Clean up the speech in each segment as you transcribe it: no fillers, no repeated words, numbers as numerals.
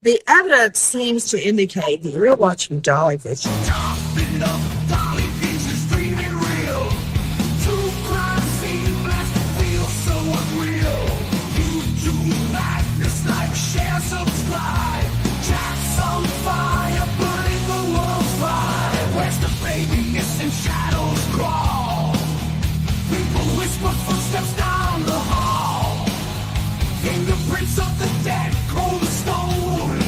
The evidence seems to indicate that you're watching Dolly Vision. Footsteps down the hall. Fingerprints of the dead, cold as stone.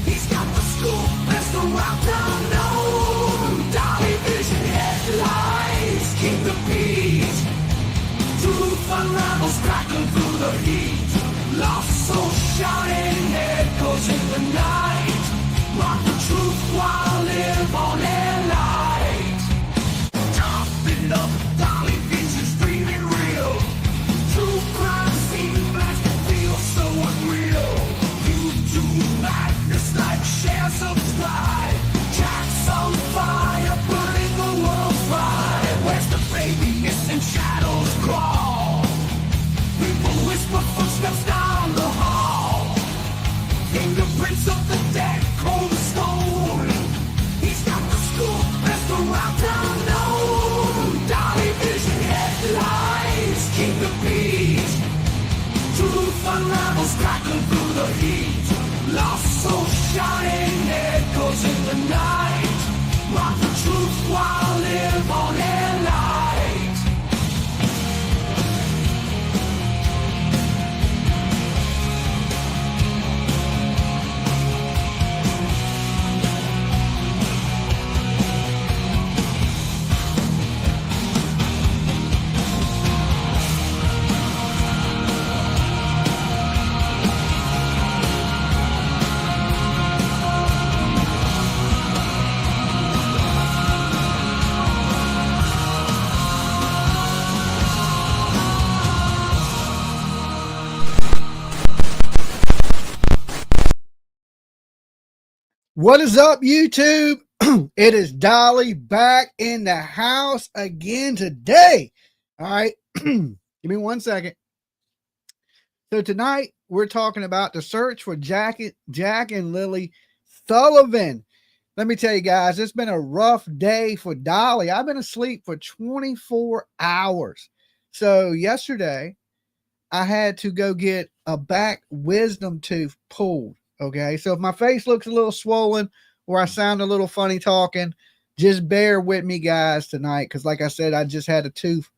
He's got the scoop, best around town known. Dolly Vision headlights, King the Beat. Truth unravels, crackling through the heat. Lost soul shouting, echoes in the night. Mark the truth while live on air light. Top it up, Dolly Vision's dreaming real. True crime scene blast feels so unreal. YouTube madness like share, subscribe. Jack's on fire, burning the world fried. Where's the baby missing shadows crawl? People whisper footsteps down the hall. Fingerprints of the dead, cold as stone. He's got the scoop, best around town known. Dolly Vision headlights, King the Beat. Truth unravels, crackling through the heat. Lost soul shouting, echoes in the night. Mark the truth while live on air light. What is up, YouTube? It is Dolly back in the house again today. All right. Give me 1 second. So tonight we're talking about the search for Jack and Lilly Sullivan. Let me tell you guys, it's been a rough day for Dolly. I've been asleep for 24 hours. So yesterday I had to go get a back wisdom tooth pulled. Okay, so if my face looks a little swollen or I sound a little funny talking, just bear with me, guys, tonight. Because like I said, I just had a tooth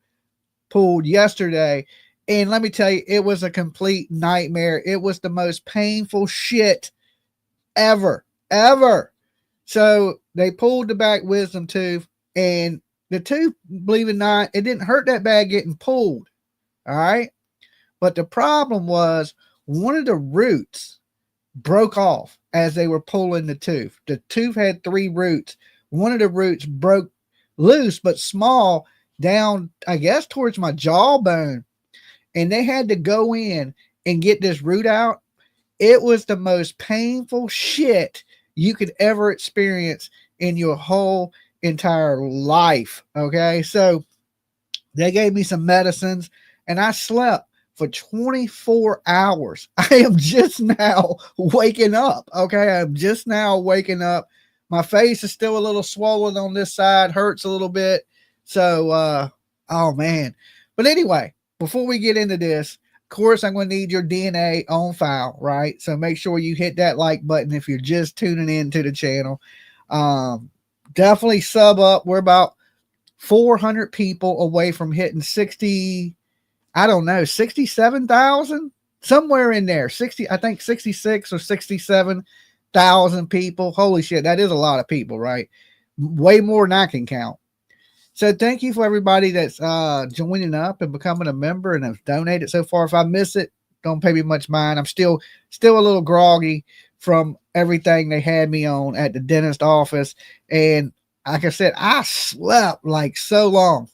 pulled yesterday. And let me tell you, it was a complete nightmare. It was the most painful shit ever. So they pulled the back wisdom tooth. And the tooth, believe it or not, it didn't hurt that bad getting pulled. All right. But the problem was one of the roots broke off as they were pulling the tooth. The tooth had 3 roots. One of the roots broke loose, but small, down, I guess, towards my jawbone. And they had to go in and get this root out. It was the most painful shit you could ever experience in your whole entire life. Okay. So they gave me some medicines and I slept for 24 hours. I am just now waking up. Okay. I'm just now waking up. My face is still a little swollen on this side, hurts a little bit. So, oh man. But anyway, before we get into this, of course, I'm going to need your DNA on file, right? So make sure you hit that like button if you're just tuning into the channel. Definitely sub up. We're about 400 people away from hitting 67,000, somewhere in there. 60, I think 66 or 67,000 people. Holy shit, that is a lot of people, right? Way more than I can count. So thank you for everybody that's joining up and becoming a member and have donated so far. If I miss it, don't pay me much mind. I'm still a little groggy from everything they had me on at the dentist office. And like I said, I slept like so long.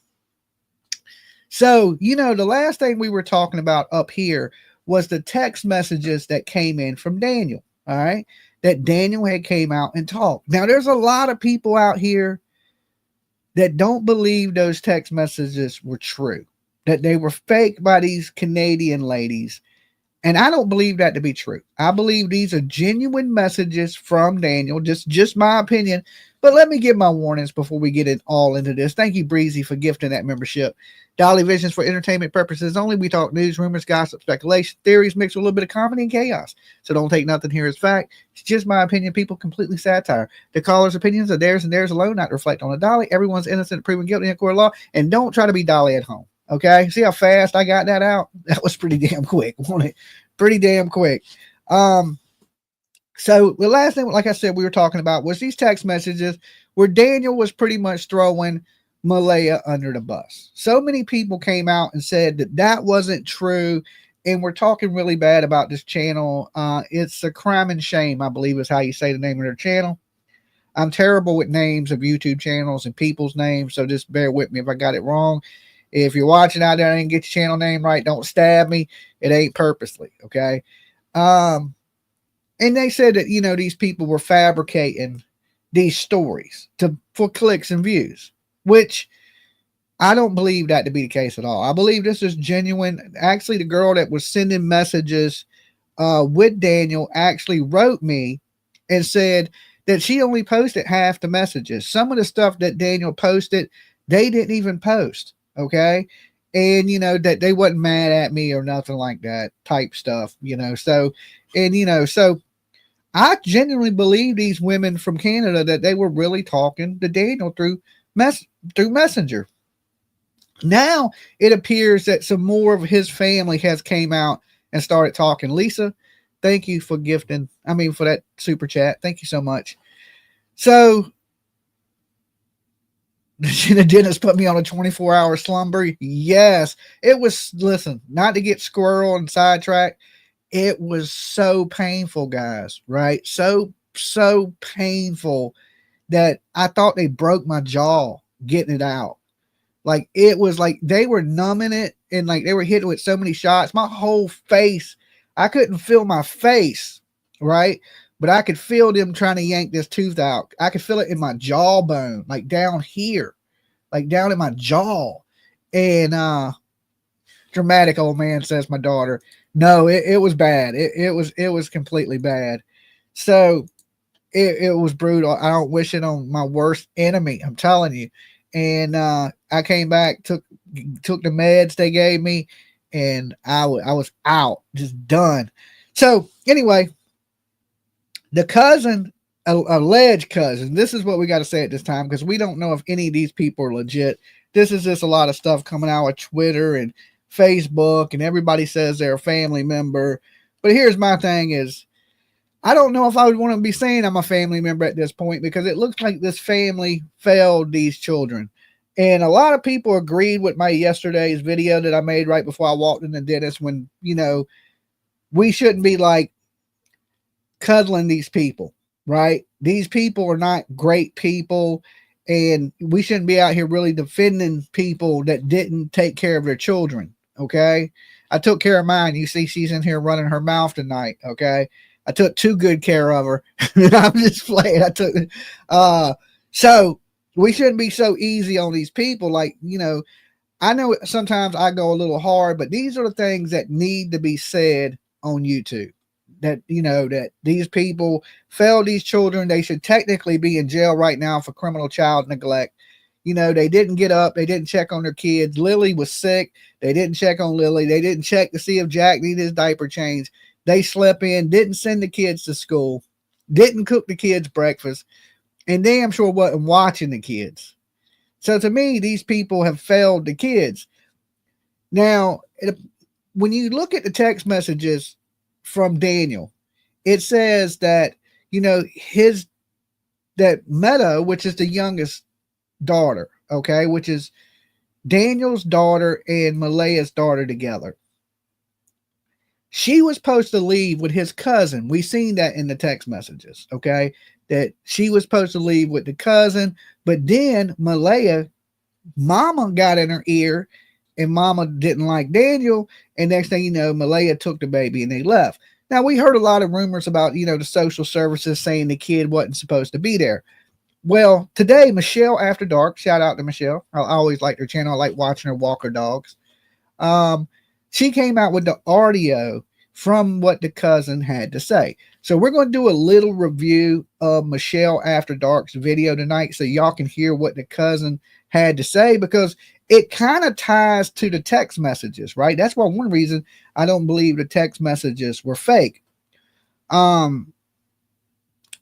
So, you know, the last thing we were talking about up here was the text messages that came in from Daniel, all right, that Daniel had came out and talked. Now, there's a lot of people out here that don't believe those text messages were true, that they were fake by these Canadian ladies. And I don't believe that to be true. I believe these are genuine messages from Daniel, just my opinion. But let me give my warnings before we get it all into this. Thank you, Breezy, for gifting that membership. Dolly Visions for entertainment purposes only. We talk news, rumors, gossip, speculation, theories mixed with a little bit of comedy and chaos. So don't take nothing here as fact. It's just my opinion. People completely satire. The callers' opinions are theirs and theirs alone, not reflect on the Dolly. Everyone's innocent, proven guilty in court of law. And don't try to be Dolly at home. Okay? See how fast I got that out? That was pretty damn quick, wasn't it? Pretty damn quick. So the last thing, like I said, we were talking about was these text messages where Daniel was pretty much throwing Malaya under the bus. So many people came out and said that that wasn't true, and we're talking really bad about this channel. It's a crime and shame, I believe is how you say the name of their channel. I'm terrible with names of YouTube channels and people's names, so just bear with me if I got it wrong. If you're watching out there and didn't get your channel name right, don't stab me. It ain't purposely, okay? And they said that, you know, these people were fabricating these stories for clicks and views, which I don't believe that to be the case at all. I believe this is genuine. Actually, the girl that was sending messages with Daniel actually wrote me and said that she only posted half the messages. Some of the stuff that Daniel posted, they didn't even post. Okay. And, you know, that they wasn't mad at me or nothing like that type stuff, you know. So, and, you know, so I genuinely believe these women from Canada that they were really talking to Daniel through Messenger. Now it appears that some more of his family has came out and started talking. Lisa, thank you for gifting. I mean, for that super chat. Thank you so much. So, the dentist put me on a 24-hour slumber. Yes, it was, listen, not to get squirrel and sidetracked. It was so painful, guys, right? So painful that I thought they broke my jaw getting it out. Like, it was like they were numbing it and like they were hitting with so many shots. My whole face, I couldn't feel my face, right? But I could feel them trying to yank this tooth out. I could feel it in my jawbone, like down here, like down in my jaw. And dramatic old man, says my daughter. No, it was bad. It was completely bad. So it was brutal. I don't wish it on my worst enemy. I'm telling you. And I came back, took the meds they gave me, and I was out, just done. So anyway, the cousin, alleged cousin, this is what we got to say at this time, because we don't know if any of these people are legit. This is just a lot of stuff coming out of Twitter and Facebook, and everybody says they're a family member. But here's my thing is, I don't know if I would want to be saying I'm a family member at this point, because it looks like this family failed these children. And a lot of people agreed with my yesterday's video that I made right before I walked in the dentist, when, you know, we shouldn't be like cuddling these people, right? These people are not great people, and we shouldn't be out here really defending people that didn't take care of their children. Okay. I took care of mine. You see, she's in here running her mouth tonight. Okay. I took too good care of her. I'm just playing. So we shouldn't be so easy on these people. Like, you know, I know sometimes I go a little hard, but these are the things that need to be said on YouTube. That, you know, that these people failed these children. They should technically be in jail right now for criminal child neglect. You know, they didn't get up. They didn't check on their kids. Lily was sick. They didn't check on Lily. They didn't check to see if Jack needed his diaper changed. They slept in, didn't send the kids to school, didn't cook the kids breakfast, and damn sure wasn't watching the kids. So to me, these people have failed the kids. Now, when you look at the text messages from Daniel, it says that, you know, that Meadow, which is the youngest daughter, okay, which is Daniel's daughter and Malaya's daughter together, she was supposed to leave with his cousin. We seen that in the text messages, okay, that she was supposed to leave with the cousin, but then Malaya, mama got in her ear, and mama didn't like Daniel, and next thing you know, Malaya took the baby and they left. Now, we heard a lot of rumors about, you know, the social services saying the kid wasn't supposed to be there. Well, today, Michelle After Dark, shout out to Michelle. I always like her channel. I like watching her walk her dogs. She came out with the audio from what the cousin had to say. So we're going to do a little review of Michelle After Dark's video tonight so y'all can hear what the cousin had to say, because it kind of ties to the text messages, right? That's why one reason I don't believe the text messages were fake. Now,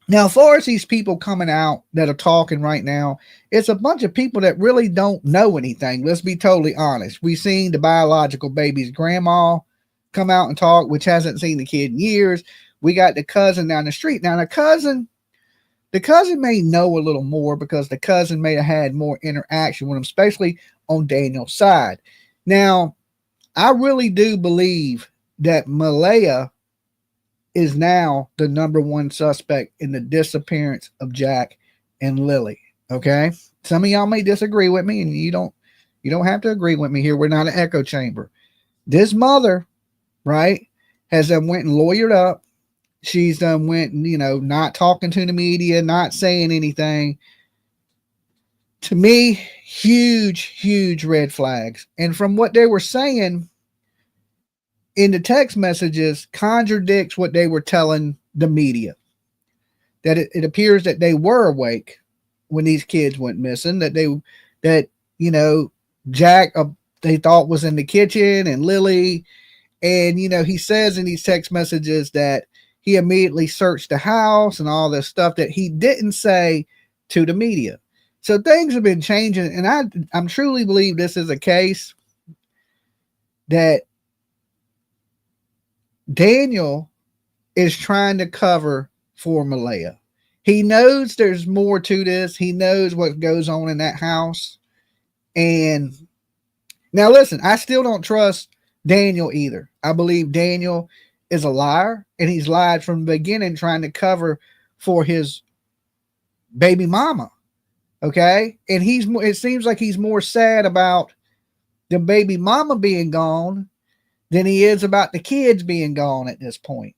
as far as these people coming out that are talking right now, it's a bunch of people that really don't know anything. Let's be totally honest. We've seen the biological baby's grandma come out and talk, which hasn't seen the kid in years. We got the cousin down the street. Now, the cousin may know a little more because the cousin may have had more interaction with him, especially on Daniel's side. Now, I really do believe that Malaya is now the #1 suspect in the disappearance of Jack and Lily. Okay, some of y'all may disagree with me, and you don't have to agree with me here. We're not an echo chamber. This mother, right, has went and lawyered up. She's went, not talking to the media, not saying anything. To me, huge red flags. And from what they were saying in the text messages, contradicts what they were telling the media. That it appears that they were awake when these kids went missing. That Jack they thought was in the kitchen, and Lily, and he says in these text messages that he immediately searched the house and all this stuff that he didn't say to the media. So things have been changing, and I'm truly believe this is a case that Daniel is trying to cover for Malaya. He knows there's more to this. He knows what goes on in that house. And now listen, I still don't trust Daniel either. I believe Daniel is a liar, and he's lied from the beginning trying to cover for his baby mama. Okay? And it seems like he's more sad about the baby mama being gone than he is about the kids being gone at this point.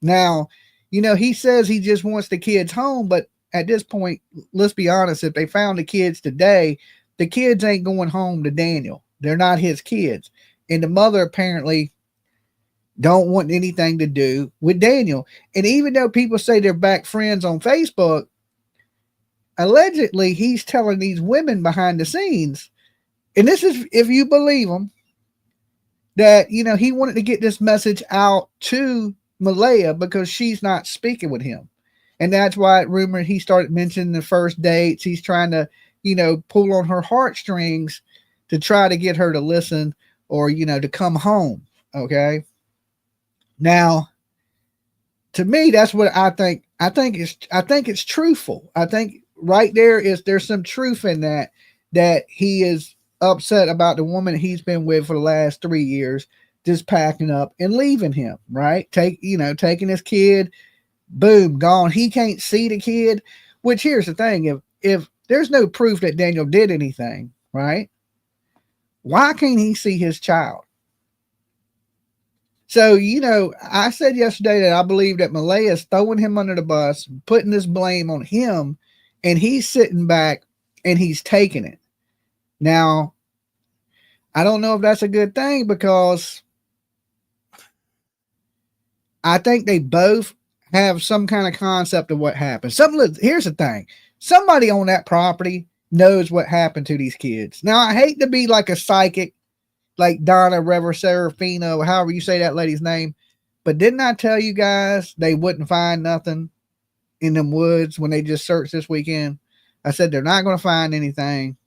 Now, he says he just wants the kids home, but at this point, let's be honest, if they found the kids today, the kids ain't going home to Daniel. They're not his kids. And the mother apparently don't want anything to do with Daniel. And even though people say they're back friends on Facebook, allegedly he's telling these women behind the scenes, and this is if you believe him, that he wanted to get this message out to Malaya because she's not speaking with him. And that's why it rumored he started mentioning the first dates. He's trying to, pull on her heartstrings to try to get her to listen or, to come home. Okay. Now, to me, that's what I think. I think it's truthful. I think right there's some truth in that he is upset about the woman he's been with for the last 3 years, just packing up and leaving him, right? Taking his kid, boom, gone. He can't see the kid, which here's the thing. If there's no proof that Daniel did anything, right? Why can't he see his child? So, I said yesterday that I believe that Malaya is throwing him under the bus, putting this blame on him, and he's sitting back and he's taking it. Now, I don't know if that's a good thing, because I think they both have some kind of concept of what happened. Here's the thing. Somebody on that property knows what happened to these kids. Now, I hate to be like a psychic, like Donna Rever Serafino, however you say that lady's name, but didn't I tell you guys they wouldn't find nothing in them woods when they just searched this weekend? I said they're not going to find anything.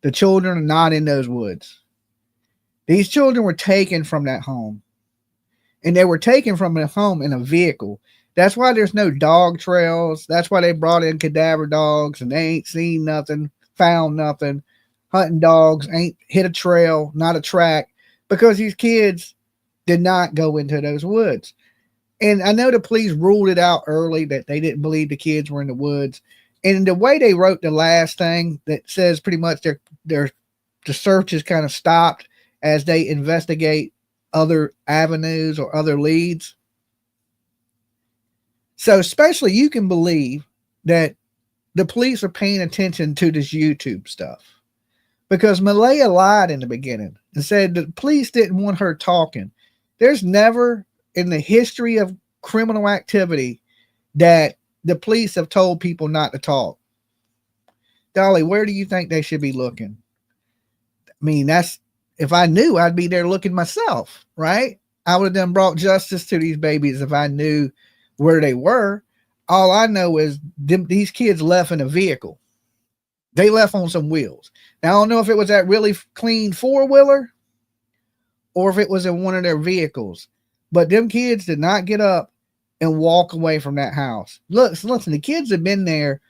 The children are not in those woods. These children were taken from that home. And they were taken from a home in a vehicle. That's why there's no dog trails. That's why they brought in cadaver dogs, and they ain't seen nothing, found nothing. Hunting dogs ain't hit a trail, not a track, because these kids did not go into those woods. And I know the police ruled it out early that they didn't believe the kids were in the woods. And the way they wrote the last thing that says pretty much the search is kind of stopped as they investigate other avenues or other leads. So especially you can believe that the police are paying attention to this YouTube stuff, because Malaya lied in the beginning and said the police didn't want her talking. There's never in the history of criminal activity that the police have told people not to talk. Dolly, where do you think they should be looking? I mean, that's, if I knew, I'd be there looking myself, right? I would have done brought justice to these babies if I knew where they were. All I know is these kids left in a vehicle. They left on some wheels. Now, I don't know if it was that really clean four-wheeler or if it was in one of their vehicles, but them kids did not get up and walk away from that house. Listen, the kids have been there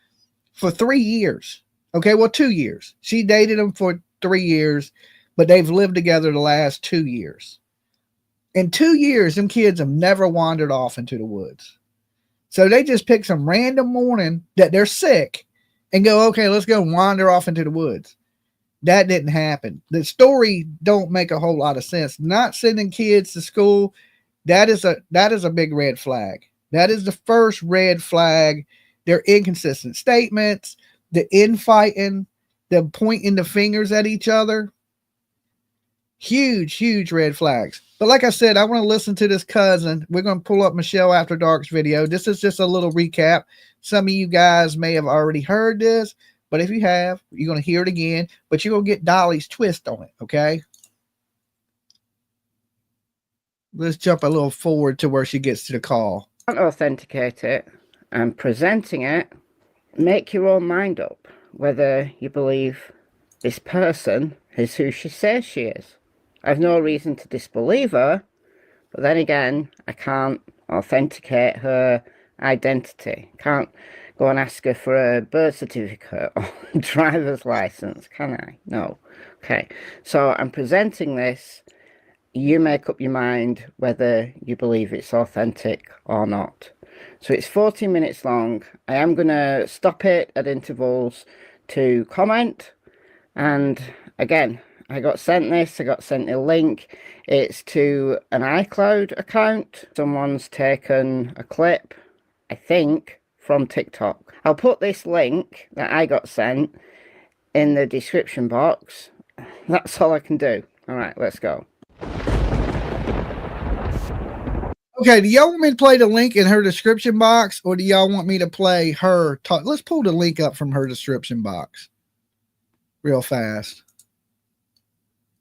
for 3 years. Okay, well, 2 years. She dated him for 3 years, but they've lived together the last 2 years. In 2 years, them kids have never wandered off into the woods. So they just pick some random morning that they're sick and go, okay, let's go wander off into the woods. That didn't happen. The story don't make a whole lot of sense. Not sending kids to school, that is a big red flag. That is the first red flag. Their inconsistent statements, the infighting, the pointing the fingers at each other. Huge, huge red flags. But like I said, I want to listen to this cousin. We're going to pull up Michelle After Dark's video. This is just a little recap. Some of you guys may have already heard this, but if you have, you're going to hear it again, but you're going to get Dolly's twist on it, okay? Let's jump a little forward to where she gets to the call. Authenticate it and presenting it, make your own mind up whether you believe this person is who she says she is. I have no reason to disbelieve her, but then again, I can't authenticate her identity. Can't go and ask her for a birth certificate or driver's license, can I? No. Okay, so I'm presenting this. You make up your mind whether you believe it's authentic or not. So it's 14 minutes long. I am going to stop it at intervals to comment. And again, I got sent this. I got sent a link. It's to an iCloud account. Someone's taken a clip, I think, from TikTok. I'll put this link that I got sent in the description box. That's all I can do. All right, let's go. Okay, do y'all want me to play the link in her description box, or do y'all want me to play her talk? Let's pull the link up from her description box real fast.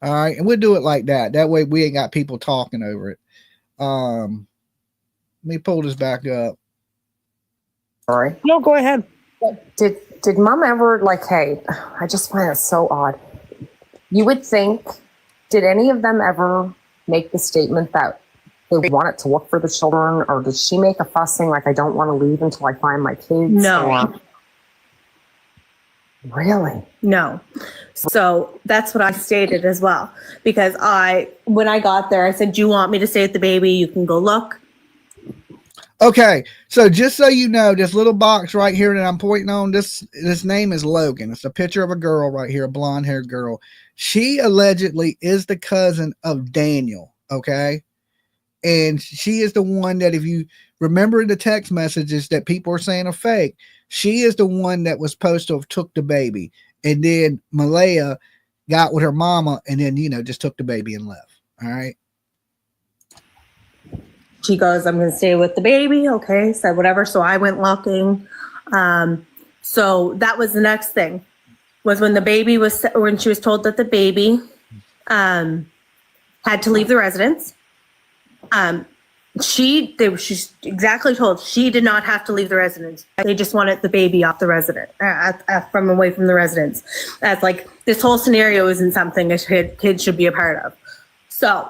All right, and we'll do it like that. That way we ain't got people talking over it. Let me pull this back up. Sorry. No, go ahead. Did mom ever, like, hey, I just find it so odd. You would think, did any of them ever make the statement that they wanted to look for the children, or did she make a fuss saying, like, I don't want to leave until I find my kids? No. Or... Really? No. So that's what I stated as well. Because when I got there, I said, do you want me to stay with the baby? You can go look. Okay, so just so you know, this little box right here that I'm pointing on, this name is Logan. It's a picture of a girl right here, a blonde-haired girl. She allegedly is the cousin of Daniel, okay? And she is the one that, if you remember the text messages that people are saying are fake, she is the one that was supposed to have took the baby. And then Malaya got with her mama and then, just took the baby and left. All right. She goes, I'm going to stay with the baby. Okay. So whatever. So I went looking. So that was the next thing, was when she was told that the baby had to leave the residence. She's exactly told she did not have to leave the residence. They just wanted the baby off the resident, from away from the residence. That's like, this whole scenario isn't something a kid should be a part of. So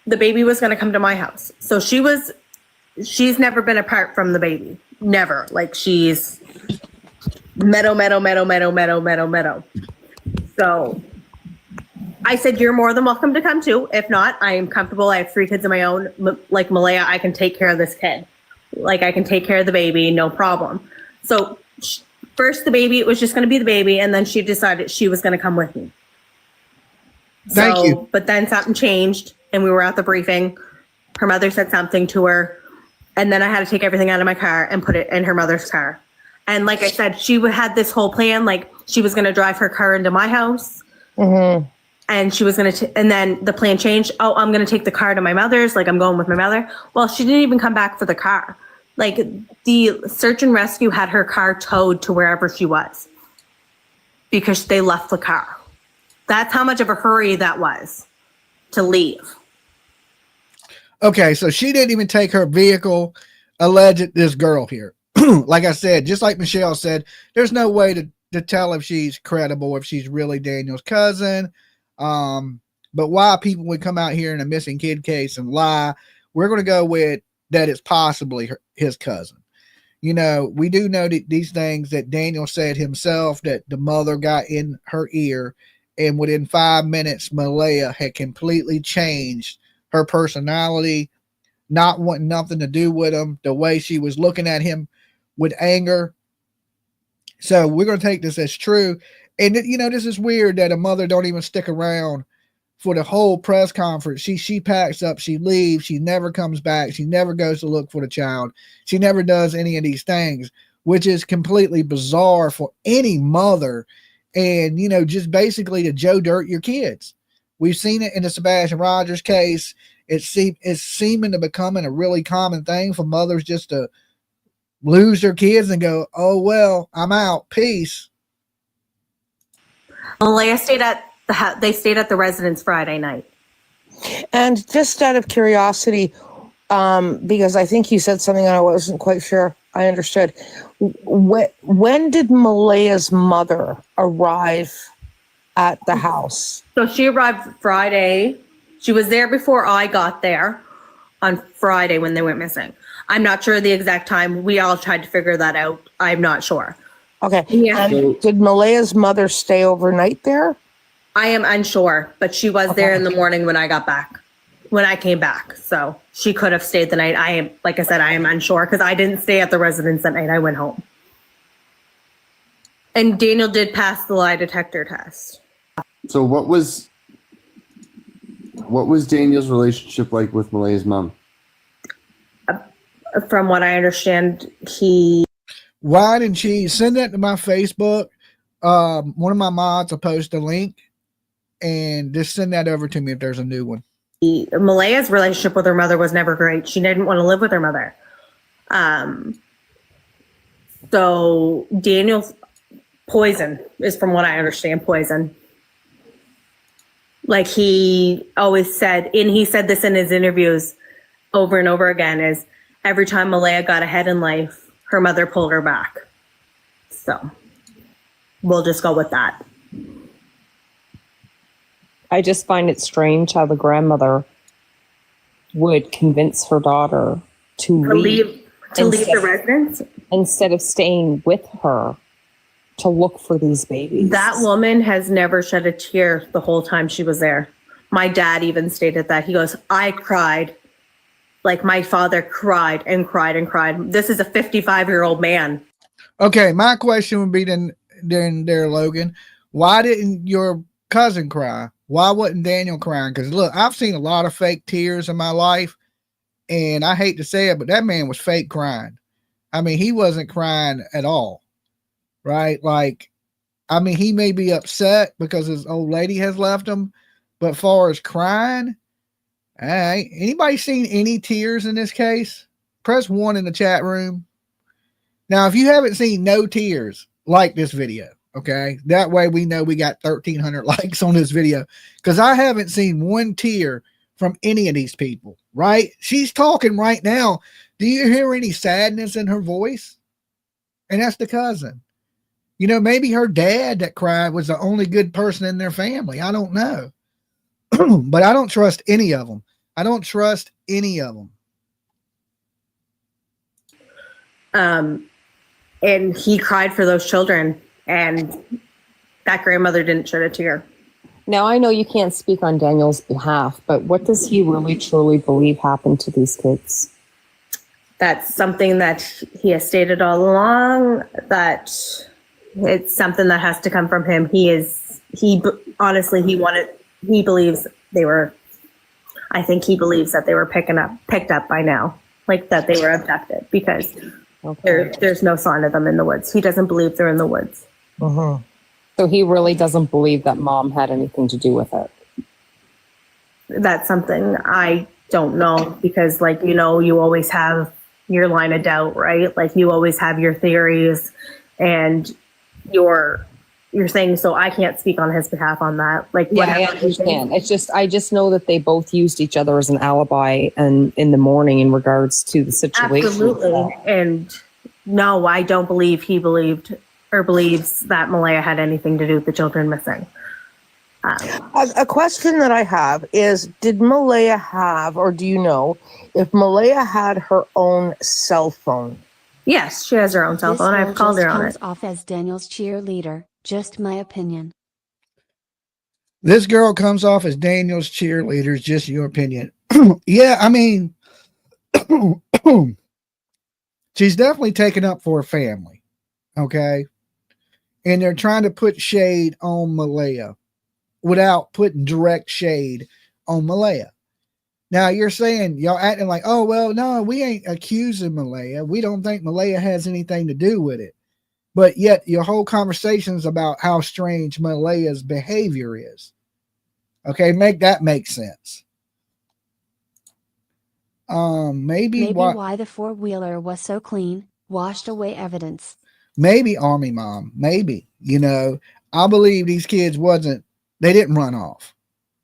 the baby was going to come to my house. So she's never been apart from the baby. Never. Like, she's meadow. So I said, you're more than welcome to come too. If not, I am comfortable. I have 3 kids of my own. Like Malaya, I can take care of this kid. Like, I can take care of the baby, no problem. So first the baby, it was just going to be the baby. And then she decided she was going to come with me. Thank you. But then something changed and we were at the briefing. Her mother said something to her. And then I had to take everything out of my car and put it in her mother's car. And like I said, she had this whole plan. Like, she was going to drive her car into my house. Mm-hmm. and she was going to, and then the plan changed. Oh, I'm going to take the car to my mother's. Like, I'm going with my mother. Well, she didn't even come back for the car. Like, the search and rescue had her car towed to wherever she was because they left the car. That's how much of a hurry that was to leave. Okay, so she didn't even take her vehicle, alleged this girl here. Like I said, just like Michelle said, there's no way to tell if she's credible, if she's really Daniel's cousin. But why people would come out here in a missing kid case and lie, we're going to go with that it's possibly his cousin. You know, we do know that these things that Daniel said himself, that the mother got in her ear, and within 5 minutes, Malaya had completely changed her personality, not wanting nothing to do with him, the way she was looking at him with anger. So we're going to take this as true. And, you know, this is weird that a mother don't even stick around for the whole press conference. She packs up, she leaves, she never comes back, she never goes to look for the child. She never does any of these things, which is completely bizarre for any mother. And, you know, just basically to Joe Dirt your kids. We've seen it in the Sebastian Rogers case. It's seeming to becoming a really common thing for mothers just to lose their kids and go, oh, well, I'm out. Peace. Malaya stayed at they stayed at the residence Friday night. And just out of curiosity, because I think you said something and I wasn't quite sure I understood. When did Malaya's mother arrive at the house? So she arrived Friday. She was there before I got there on Friday when they went missing. I'm not sure the exact time. We all tried to figure that out. I'm not sure. Okay. Yeah. And did Malaya's mother stay overnight there? I am unsure, but she was there in the morning when I got back, when I came back. So she could have stayed the night. I am, like I said, I am unsure because I didn't stay at the residence that night. I went home. And Daniel did pass the lie detector test. So what was Daniel's relationship like with Malaya's mom? From what I understand, Why didn't she send that to my Facebook? One of my mods will post a link and just send that over to me if there's a new one. Malaya's relationship with her mother was never great. She didn't want to live with her mother. So Daniel's poison is, from what I understand, poison. Like he always said, and he said this in his interviews over and over again, is every time Malaya got ahead in life, her mother pulled her back. So we'll just go with that. I just find it strange how the grandmother would convince her daughter to leave the residence. instead of staying with her to look for these babies. That woman has never shed a tear the whole time she was there. My dad even stated that. He goes, I cried. Like my father cried and cried and cried. This is a 55-year-old man. Okay, my question would be then there, Logan. Why didn't your cousin cry? Why wasn't Daniel crying? Because look, I've seen a lot of fake tears in my life, and I hate to say it, but that man was fake crying. I mean, he wasn't crying at all, right? Like, I mean, he may be upset because his old lady has left him, but far as crying, anybody seen any tears in this case? Press 1 in the chat room. Now, if you haven't seen no tears, like this video, okay? That way we know we got 1,300 likes on this video, because I haven't seen one tear from any of these people, right? She's talking right now. Do you hear any sadness in her voice? And that's the cousin. You know, maybe her dad that cried was the only good person in their family. I don't know. But I don't trust any of them. I don't trust any of them. And he cried for those children, and that grandmother didn't shed a tear. Now, I know you can't speak on Daniel's behalf, but what does he really truly believe happened to these kids? That's something that he has stated all along, that it's something that has to come from him. Honestly, he believes they were, I think he believes that they were picked up by now, like that they were abducted, because there's no sign of them in the woods. He doesn't believe they're in the woods. So he really doesn't believe that mom had anything to do with it. That's something I don't know because, like, you know, you always have your line of doubt, right? Like, you always have your theories and your things. So I can't speak on his behalf on that. Like, Yeah, I whatever he thinks. understand. I just know that they both used each other as an alibi and in the morning in regards to the situation. Absolutely. And no, I don't believe he believed or believes that Malaya had anything to do with the children missing. A question that I have is, did Malaya have, or do you know, if Malaya had her own cell phone? Yes, she has her own cell This phone. girl I've called just her on comes it. off as Daniel's cheerleader. Just my opinion. This girl comes off as Daniel's cheerleader. Is just your opinion. Yeah, I mean, she's definitely taken up for her family. Okay. And they're trying to put shade on Malaya without putting direct shade on Malaya. Now you're saying, y'all acting like, oh, well, no, we ain't accusing Malaya. We don't think Malaya has anything to do with it. But yet your whole conversation is about how strange Malaya's behavior is. Okay, make sense. Maybe why the four-wheeler was so clean, washed away evidence. Maybe Army Mom, maybe, I believe these kids they didn't run off.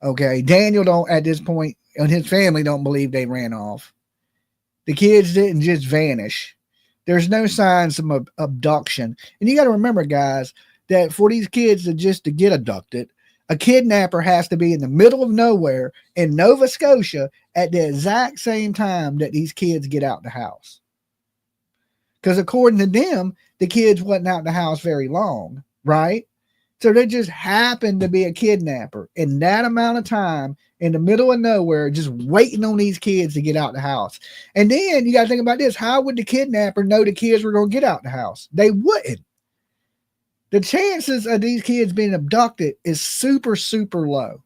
Okay. Daniel don't at this point, and his family don't believe they ran off. The kids didn't just vanish. There's no signs of abduction. And you got to remember, guys, that for these kids to get abducted, a kidnapper has to be in the middle of nowhere in Nova Scotia at the exact same time that these kids get out the house. Because according to them, the kids wasn't out the house very long, right? So they just happened to be a kidnapper in that amount of time in the middle of nowhere, just waiting on these kids to get out the house. And then you got to think about this. How would the kidnapper know the kids were going to get out the house? They wouldn't. The chances of these kids being abducted is super, super low.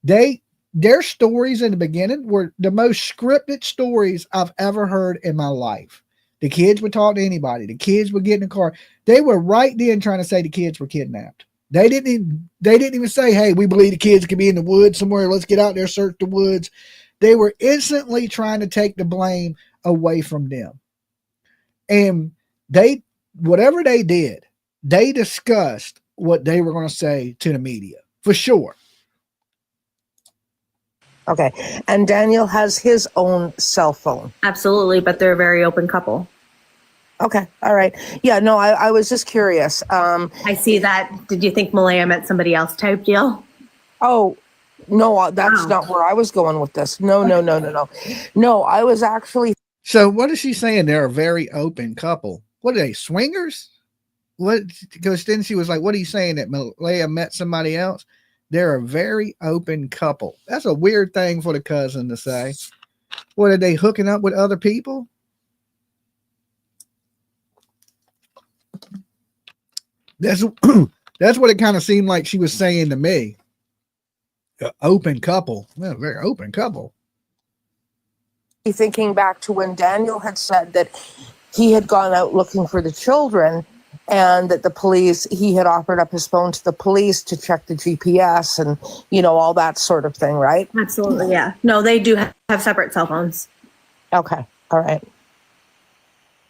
Their stories in the beginning were the most scripted stories I've ever heard in my life. The kids would talk to anybody. The kids would get in the car. They were right then trying to say the kids were kidnapped. They didn't even say, hey, we believe the kids could be in the woods somewhere. Let's get out there, search the woods. They were instantly trying to take the blame away from them. And whatever they did, they discussed what they were going to say to the media, for sure. Okay. And Daniel has his own cell phone. Absolutely. But they're a very open couple. Okay. All right. Yeah, no, I was just curious. I see that. Did you think Malaya met somebody else type deal? Oh, no, that's Wow. not where I was going with this. No. No, I was actually. So what is she saying? They're a very open couple. What are they, swingers? What? Because then she was like, what are you saying, that Malaya met somebody else? They're a very open couple. That's a weird thing for the cousin to say. What, are they hooking up with other people? That's what it kind of seemed like she was saying to me. An open couple. Yeah, very open couple. Thinking back to when Daniel had said that he had gone out looking for the children and that he had offered up his phone to the police to check the GPS and, all that sort of thing, right? Absolutely. Yeah. No, they do have separate cell phones. Okay. All right.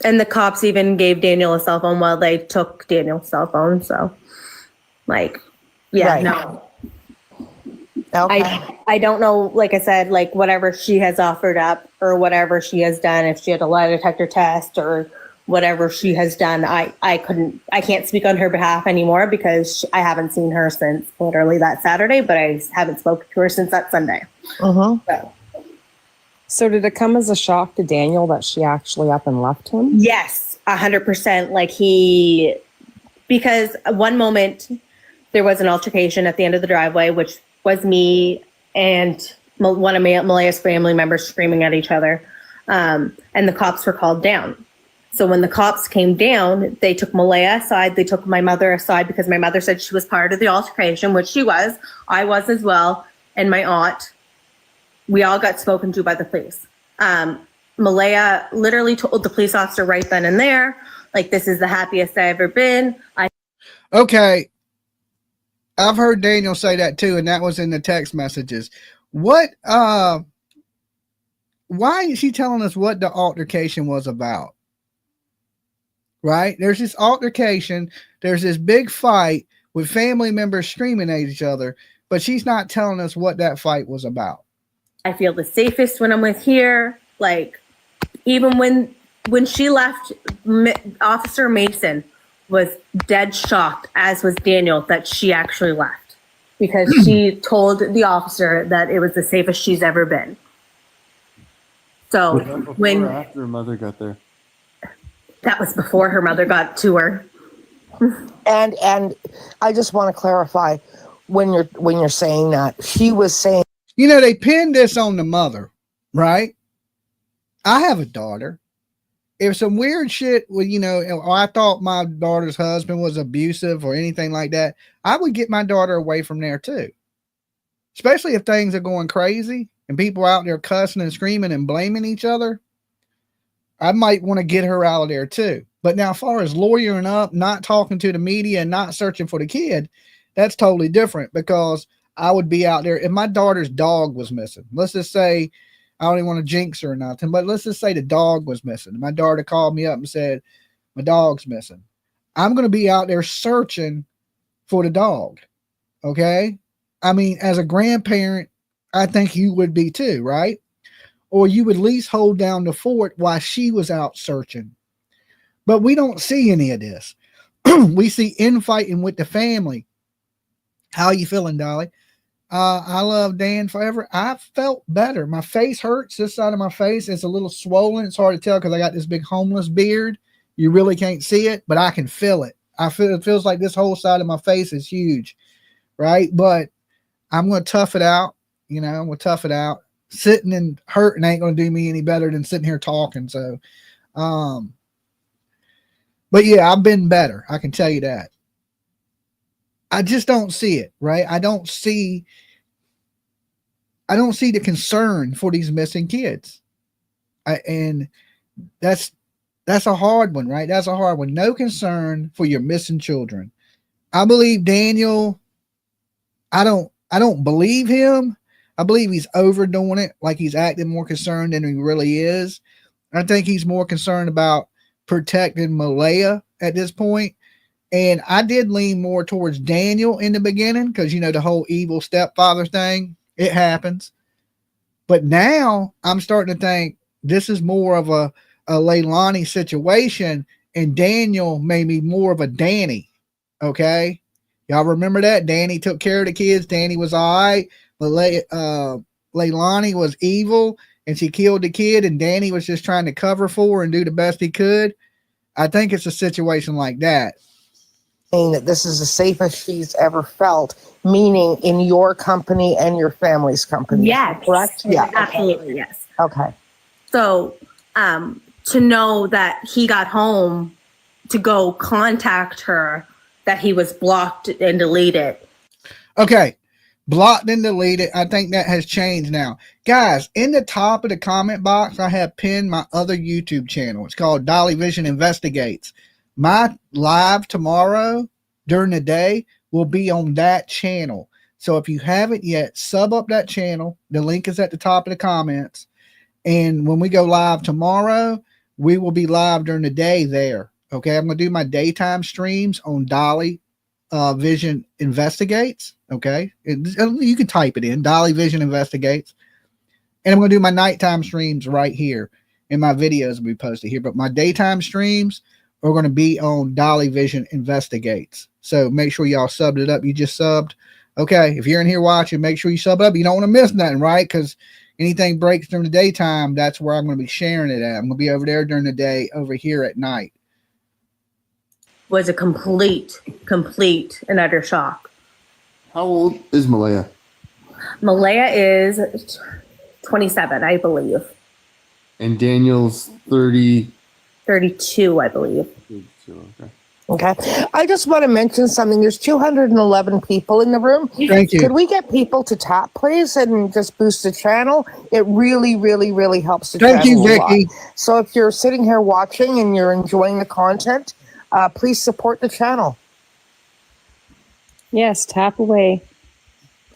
And the cops even gave Daniel a cell phone while they took Daniel's cell phone. So, like, yeah, Right. no. Okay. I don't know, like I said, like whatever she has offered up or whatever she has done, if she had a lie detector test or whatever she has done, I can't speak on her behalf anymore because I haven't seen her since literally that Saturday, but I haven't spoken to her since that Sunday. Uh-huh. So did it come as a shock to Daniel that she actually up and left him? Yes, 100%. Like because one moment there was an altercation at the end of the driveway, which was me and one of Malaya's family members screaming at each other. And the cops were called down. So when the cops came down, they took Malaya aside. They took my mother aside because my mother said she was part of the altercation, which she was. I was as well. And my aunt. We all got spoken to by the police. Malaya literally told the police officer right then and there, like, this is the happiest I've ever been. Okay. I've heard Daniel say that too, and that was in the text messages. What why is she telling us what the altercation was about? Right? There's this altercation, there's this big fight with family members screaming at each other, but she's not telling us what that fight was about. I feel the safest when I'm with here. Like, even when she left, Officer Mason was dead shocked, as was Daniel, that she actually left, because she told the officer that it was the safest she's ever been. So Was that before when or after her mother got there? that was before her mother got to her. And I just want to clarify, when you're saying that, she was saying, You know, they pinned this on the mother, right? I have a daughter. If some weird shit, well, you know, I thought my daughter's husband was abusive or anything like that, I would get my daughter away from there too. Especially if things are going crazy and people out there cussing and screaming and blaming each other. I might want to get her out of there too. But now, as far as lawyering up, not talking to the media and not searching for the kid, that's totally different, because I would be out there if my daughter's dog was missing. Let's just say, I don't even want to jinx her or nothing, but let's just say the dog was missing. My daughter called me up and said, my dog's missing. I'm going to be out there searching for the dog. Okay. I mean, as a grandparent, I think you would be too, right? Or you would at least hold down the fort while she was out searching. But we don't see any of this. We see infighting with the family. How you feeling, Dolly? I love Dan forever. I felt better. My face hurts. This side of my face is a little swollen. It's hard to tell because I got this big homeless beard. You really can't see it, but I can feel it. It feels like this whole side of my face is huge, right? But I'm going to tough it out. You know, I'm going to tough it out. Sitting and hurting ain't going to do me any better than sitting here talking. So, but yeah, I've been better. I can tell you that. I just don't see it, right? I don't see the concern for these missing kids. And that's a hard one, right? That's a hard one. No concern for your missing children. I believe Daniel, I don't believe him. I believe he's overdoing it, like he's acting more concerned than he really is. I think he's more concerned about protecting Malaya at this point. And I did lean more towards Daniel in the beginning because, you know, the whole evil stepfather thing, it happens. But now I'm starting to think this is more of a Leilani situation, and Daniel may be more of a Danny. Okay. Y'all remember that? Danny took care of the kids. Danny was all right. But Leilani was evil and she killed the kid, and Danny was just trying to cover for her and do the best he could. I think it's a situation like that. saying that this is the safest she's ever felt, meaning in your company and your family's company. Yes. Correct? Yeah. Absolutely. Yes. Okay. So, to know that he got home to go contact her, that he was blocked and deleted. Okay. Blocked and deleted. I think that has changed now. Guys, in the top of the comment box, I have pinned my other YouTube channel. It's called Dolly Vision Investigates. My live tomorrow during the day will be on that channel. So if you haven't yet, sub up that channel. The link is at the top of the comments. And when we go live tomorrow, we will be live during the day there. Okay, I'm going to do my daytime streams on Dolly Vision Investigates. Okay, you can type it in, Dolly Vision Investigates. And I'm going to do my nighttime streams right here. And my videos will be posted here. But my daytime streams are going to be on Dolly Vision Investigates. So make sure y'all subbed it up. You just subbed. Okay, if you're in here watching, make sure you sub up. You don't want to miss nothing, right? Because anything breaks during the daytime, that's where I'm going to be sharing it at. I'm going to be over there during the day, over here at night. Was a complete and utter shock. How old is Malaya? Malaya is 27, I believe. And Daniel's 30. 32, I believe. 32, okay. Okay. I just want to mention something. There's 211 people in the room. Thank you. Could we get people to tap, please, and just boost the channel? It really, really, really helps the channel. Thank you, a lot. Vicky. So if you're sitting here watching and you're enjoying the content, please support the channel. Yes, tap away.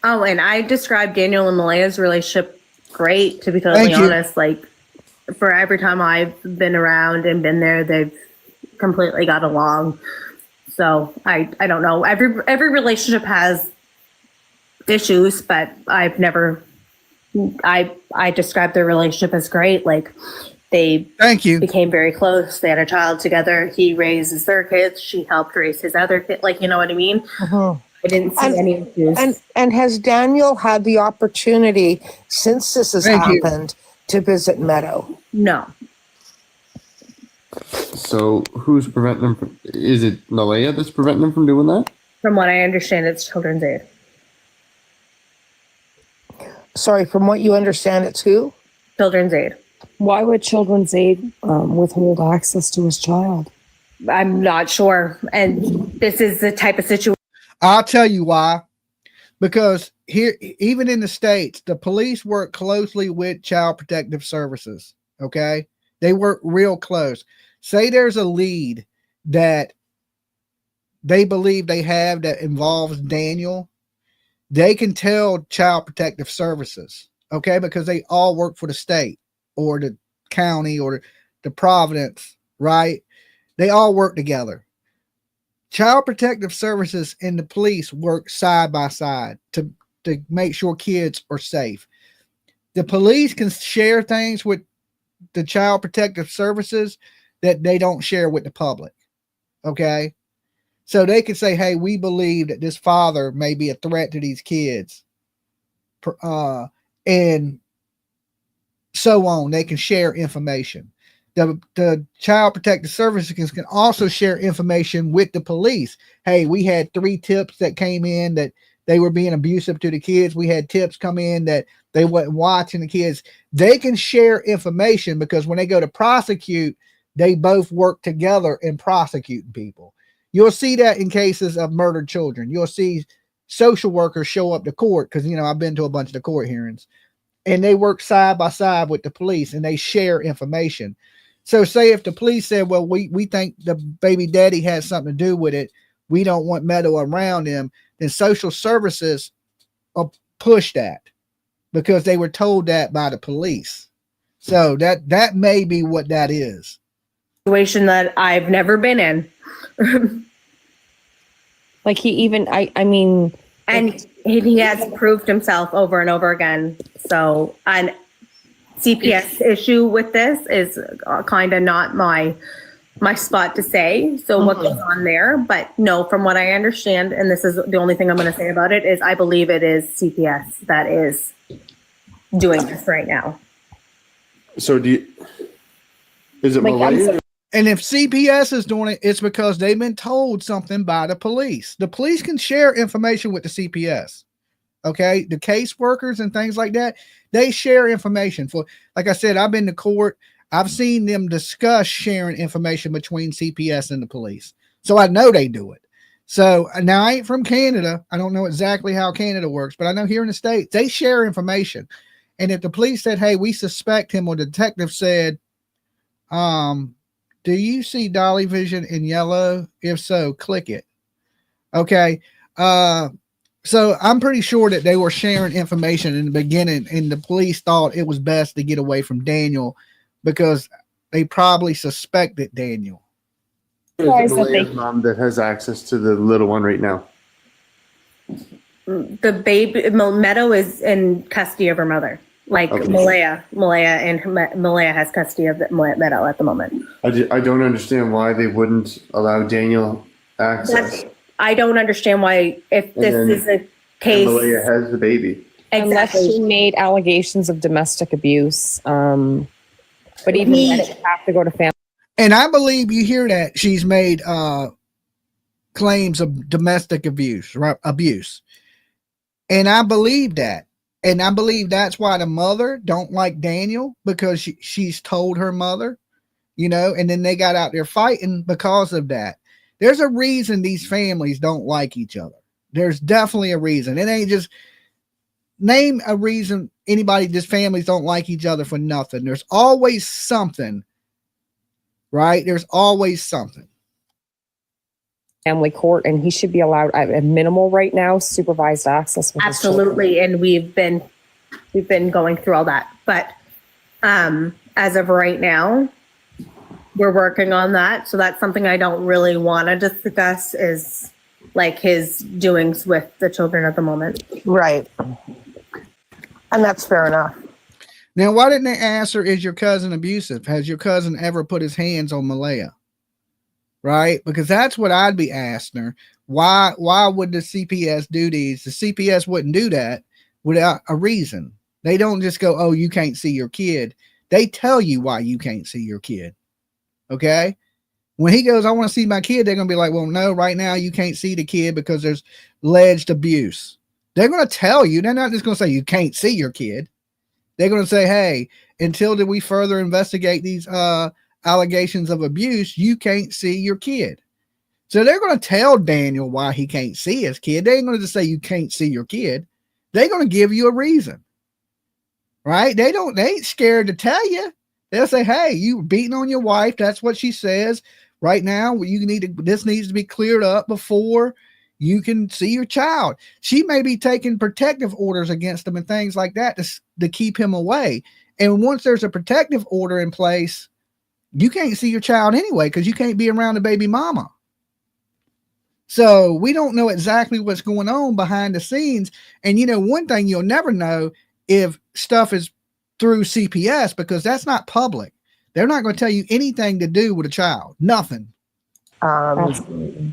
Oh, and I described Daniel and Malaya's relationship great, to be totally Thank you. honest. Like, for every time I've been around and been there, they've completely got along. So I don't know. Every relationship has issues, but I've never. I described their relationship as great. Like, they Thank you. became very close. They had a child together. He raises their kids. She helped raise his other kid. Like, you know what I mean? Mhm. I didn't see any issues. And has Daniel had the opportunity since this has Thank you. happened to visit Meadow? No. So who's preventing them from? Is it Malaya that's preventing them from doing that? From what I understand, it's Children's Aid. Sorry, from what you understand, it's who? Children's Aid. Why would Children's Aid withhold access to his child? I'm not sure. And this is the type of situation. I'll tell you why. Because here, even in the States, the police work closely with Child Protective Services. Okay. They work real close. Say there's a lead that they believe they have that involves Daniel. They can tell Child Protective Services. Okay. Because they all work for the state or the county or the Providence, right? They all work together. Child Protective Services and the police work side by side to make sure kids are safe. The police can share things with the Child Protective Services that they don't share with the public. Okay? So they can say, hey, we believe that this father may be a threat to these kids. And so on. They can share information. The Child Protective Services can also share information with the police. Hey, we had 3 tips that came in that they were being abusive to the kids. We had tips come in that they weren't watching the kids. They can share information because when they go to prosecute, they both work together in prosecuting people. You'll see that in cases of murdered children. You'll see social workers show up to court because, I've been to a bunch of the court hearings, and they work side by side with the police and they share information. So say if the police said, well, we think the baby daddy has something to do with it, we don't want Meadow around him, then social services will push that because they were told that by the police. So that may be what that is. Situation that I've never been in. Like he even, I mean. And he has proved himself over and over again. So, and CPS issue with this is kind of not my spot to say. So what goes on there? But no, from what I understand, and this is the only thing I'm going to say about it, is I believe it is CPS that is doing this right now. So is it Malaya? And if CPS is doing it, it's because they've been told something by the police. The police can share information with the CPS. Okay. The caseworkers and things like that, they share information. For, like I said, I've been to court. I've seen them discuss sharing information between CPS and the police. So I know they do it. So now I ain't from Canada. I don't know exactly how Canada works, but I know here in the States, they share information. And if the police said, hey, we suspect him, or the detective said, do you see Dolly Vision in yellow? If so, click it. Okay. So I'm pretty sure that they were sharing information in the beginning, and the police thought it was best to get away from Daniel because they probably suspected Daniel. Is it Malaya's mom that has access to the little one right now? The baby, Meadow is in custody of her mother. Like Okay. Malaya has custody of Meadow at the moment. I don't understand why they wouldn't allow Daniel access. I don't understand why, if this is a case. And Malaya has the baby. Unless she made allegations of domestic abuse. But even then, it would have to go to family. And I believe you hear that she's made claims of domestic abuse, right? Abuse. And I believe that. And I believe that's why the mother don't like Daniel, because she's told her mother, and then they got out there fighting because of that. There's a reason these families don't like each other. There's definitely a reason. It ain't just name a reason these families don't like each other for nothing. There's always something, right? There's always something. family court, and he should be allowed at minimal right now supervised access with his children. Absolutely, and we've been going through all that, but as of right now, we're working on that. So that's something I don't really want to discuss, is like his doings with the children at the moment. Right. And that's fair enough. Now, why didn't they ask her, is your cousin abusive? Has your cousin ever put his hands on Malaya? Right? Because that's what I'd be asking her. Why would the CPS do these? The CPS wouldn't do that without a reason. They don't just go, oh, you can't see your kid. They tell you why you can't see your kid. Okay? When he goes, I want to see my kid, they're going to be like, well, no, right now you can't see the kid because there's alleged abuse. They're going to tell you. They're not just going to say you can't see your kid. They're going to say, hey, until we further investigate these allegations of abuse, you can't see your kid. So they're going to tell Daniel why he can't see his kid. They ain't going to just say you can't see your kid. They're going to give you a reason. Right? They ain't scared to tell you. They'll say, hey, you beating on your wife. That's what she says. Right now, this needs to be cleared up before you can see your child. She may be taking protective orders against him and things like that to keep him away. And once there's a protective order in place, you can't see your child anyway because you can't be around the baby mama. So we don't know exactly what's going on behind the scenes. And one thing you'll never know if stuff is through CPS, because that's not public. They're not going to tell you anything to do with a child. Nothing. Absolutely.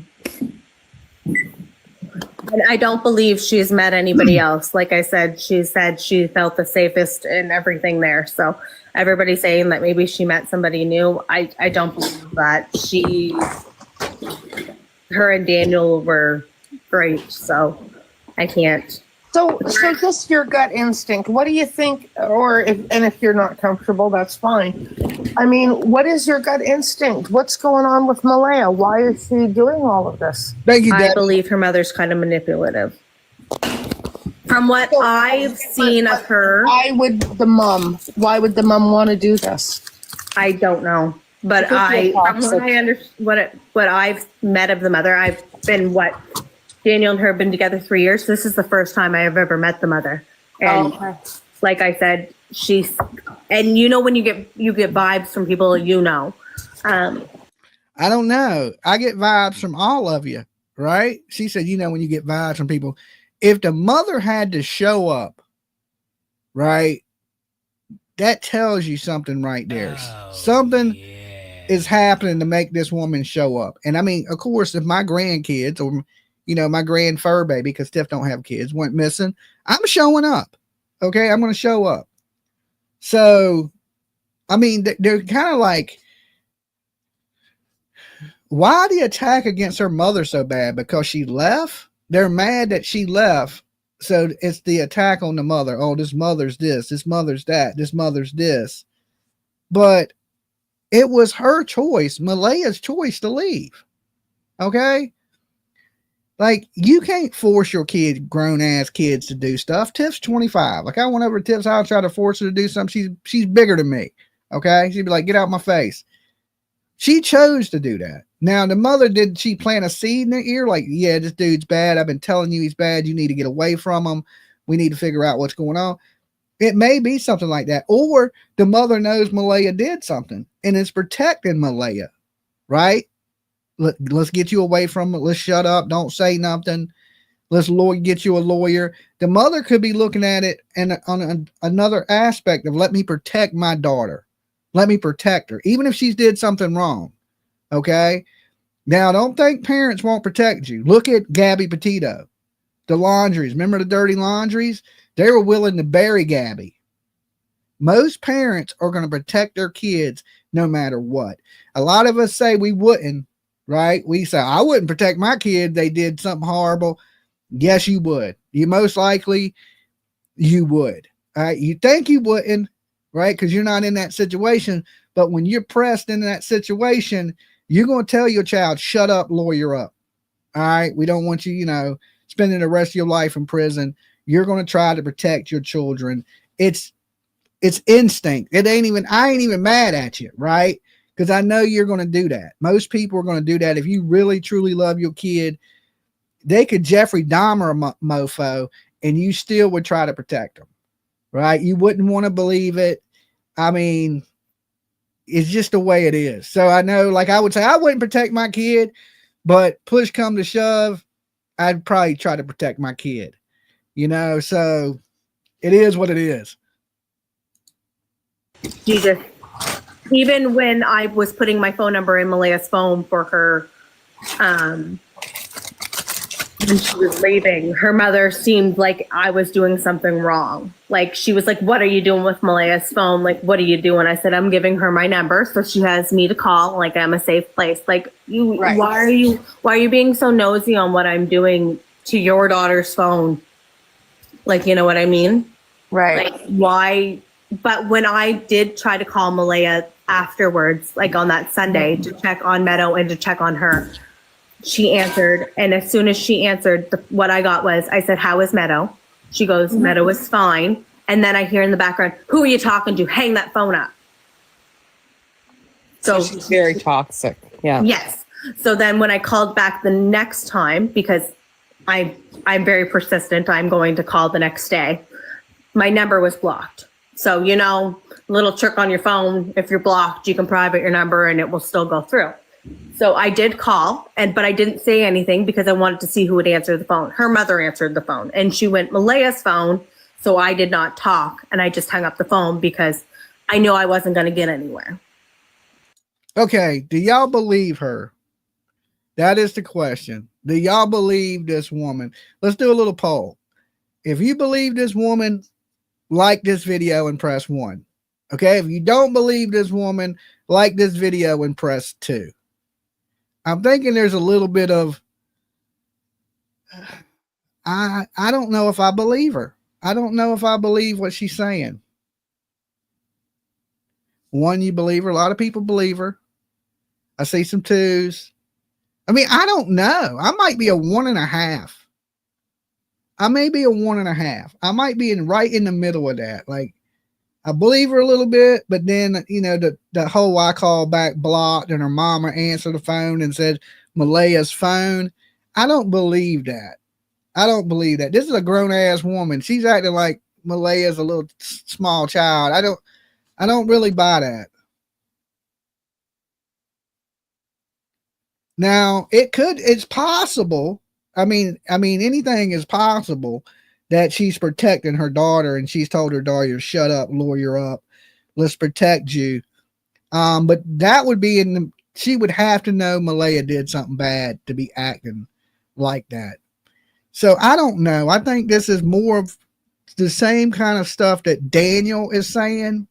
And I don't believe she's met anybody else. Like I said she felt the safest and everything there. So everybody's saying that maybe she met somebody new. I don't believe that. Her and Daniel were great. So I can't. So just your gut instinct. What do you think? If you're not comfortable, that's fine. I mean, what is your gut instinct? What's going on with Malaya? Why is she doing all of this? Thank you, Dad. I believe her mother's kind of manipulative. From what I've seen of her. Why would the mom want to do this? I don't know. But what I've met of the mother, I've been Daniel and her have been together 3 years. This is the first time I have ever met the mother. And like I said, when you get vibes from people, I don't know. I get vibes from all of you, right? She said, when you get vibes from people, if the mother had to show up, right, that tells you something right there. Something is happening to make this woman show up. And I mean, of course, if my grandkids or my grand fur baby, because Tiff don't have kids, went missing, I'm showing up. Okay, I'm going to show up. So, I mean, they're kind of like, why the attack against her mother so bad? Because she left? They're mad that she left. So it's the attack on the mother. Oh, this mother's this mother's that, this mother's this. But it was her choice, Malaya's choice to leave. Okay? Like, you can't force your grown ass kids to do stuff. Tiff's 25. Like, I went over to Tiff's house, try to force her to do something. She's bigger than me. Okay. She'd be like, get out my face. She chose to do that. Now, the mother, did she plant a seed in their ear? Like, yeah, this dude's bad. I've been telling you he's bad. You need to get away from him. We need to figure out what's going on. It may be something like that. Or the mother knows Malaya did something and is protecting Malaya. Right? Let's get you away from it. Let's shut up. Don't say nothing. Let's get you a lawyer. The mother could be looking at it and on another aspect of, let me protect my daughter. Let me protect her, even if she's did something wrong. Okay. Now, don't think parents won't protect you. Look at Gabby Petito, the laundries. Remember the dirty laundries? They were willing to bury Gabby. Most parents are going to protect their kids no matter what. A lot of us say we wouldn't. Right? We say, I wouldn't protect my kid. They did something horrible. Yes, you would. You most likely, you would. All right. You think you wouldn't, right? Because you're not in that situation. But when you're pressed into that situation, you're going to tell your child, shut up, lawyer up. All right. We don't want you, spending the rest of your life in prison. You're going to try to protect your children. It's instinct. I ain't even mad at you, right? because I know you're going to do that. Most people are going to do that. If you really truly love your kid, they could Jeffrey Dahmer a mofo, and you still would try to protect them, right? You wouldn't want to believe it. I mean, it's just the way it is. So I know, like I would say, I wouldn't protect my kid, but push come to shove, I'd probably try to protect my kid, you know? So it is what it is. Jesus. Even when I was putting my phone number in Malaya's phone for her, when she was leaving, her mother seemed like I was doing something wrong. Like, she was like, what are you doing with Malaya's phone? Like, what are you doing? I said, I'm giving her my number so she has me to call. Like, I'm a safe place. Like, you, Right. why are you being so nosy on what I'm doing to your daughter's phone? Like, you know what I mean? Right. Like, why? But when I did try to call Malaya afterwards, like on that Sunday, to check on Meadow and to check on her, she answered. And as soon as she answered, what I got was, I said, how is Meadow? She goes, Meadow is fine. And then I hear in the background, who are you talking to? Hang that phone up. So She's very toxic. Yeah. yes. So then when I called back the next time, because I'm very persistent, I'm going to call the next day, my number was blocked. So, you know, little trick on your phone, if you're blocked, you can private your number and it will still go through. So I did call, but I didn't say anything because I wanted to see who would answer the phone. Her mother answered the phone, and she went Malaya's phone, so I did not talk, and I just hung up the phone because I knew I wasn't going to get anywhere. Okay, do y'all believe her? That is the question. Do y'all believe this woman? Let's do a little poll. If you believe this woman, like this video and press 1. Okay, if you don't believe this woman, like this video and press 2. I'm thinking there's a little bit of, I don't know if I believe her. I don't know if I believe what she's saying. One, you believe her. A lot of people believe her. I see some 2s. I mean, I don't know. I might be a 1.5. I may be a 1.5. I might be right in the middle of that. Like, I believe her a little bit, but then, you know, the whole I call back blocked and her mama answered the phone and said Malaya's phone. I don't believe that. I don't believe that. This is a grown ass woman. She's acting like Malaya's a little small child. I don't really buy that. Now, it's possible. I mean, anything is possible that she's protecting her daughter and she's told her daughter, shut up, lawyer up. Let's protect you. But that would be she would have to know Malaya did something bad to be acting like that. So I don't know. I think this is more of the same kind of stuff that Daniel is saying.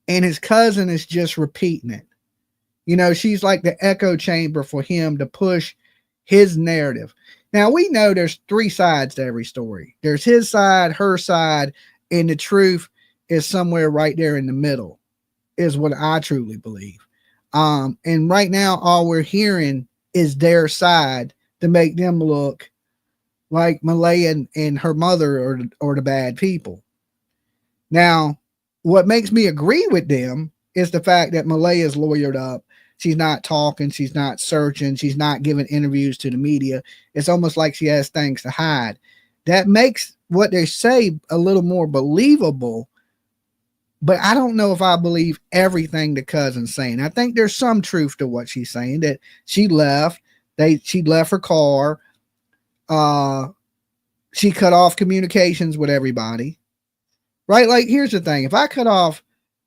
And his cousin is just repeating it. You know, she's like the echo chamber for him to push his narrative. Now, we know there's 3 sides to every story. There's his side, her side, and the truth is somewhere right there in the middle, is what I truly believe. And right now, all we're hearing is their side to make them look like Malaya and her mother are the bad people. Now, what makes me agree with them is the fact that Malaya's lawyered up. She's not talking. She's not searching. She's not giving interviews to the media. It's almost like she has things to hide. That makes what they say a little more believable. But I don't know if I believe everything the cousin's saying. I think there's some truth to what she's saying, that she left. She left her car. She cut off communications with everybody. Right? Like, here's the thing. If I cut off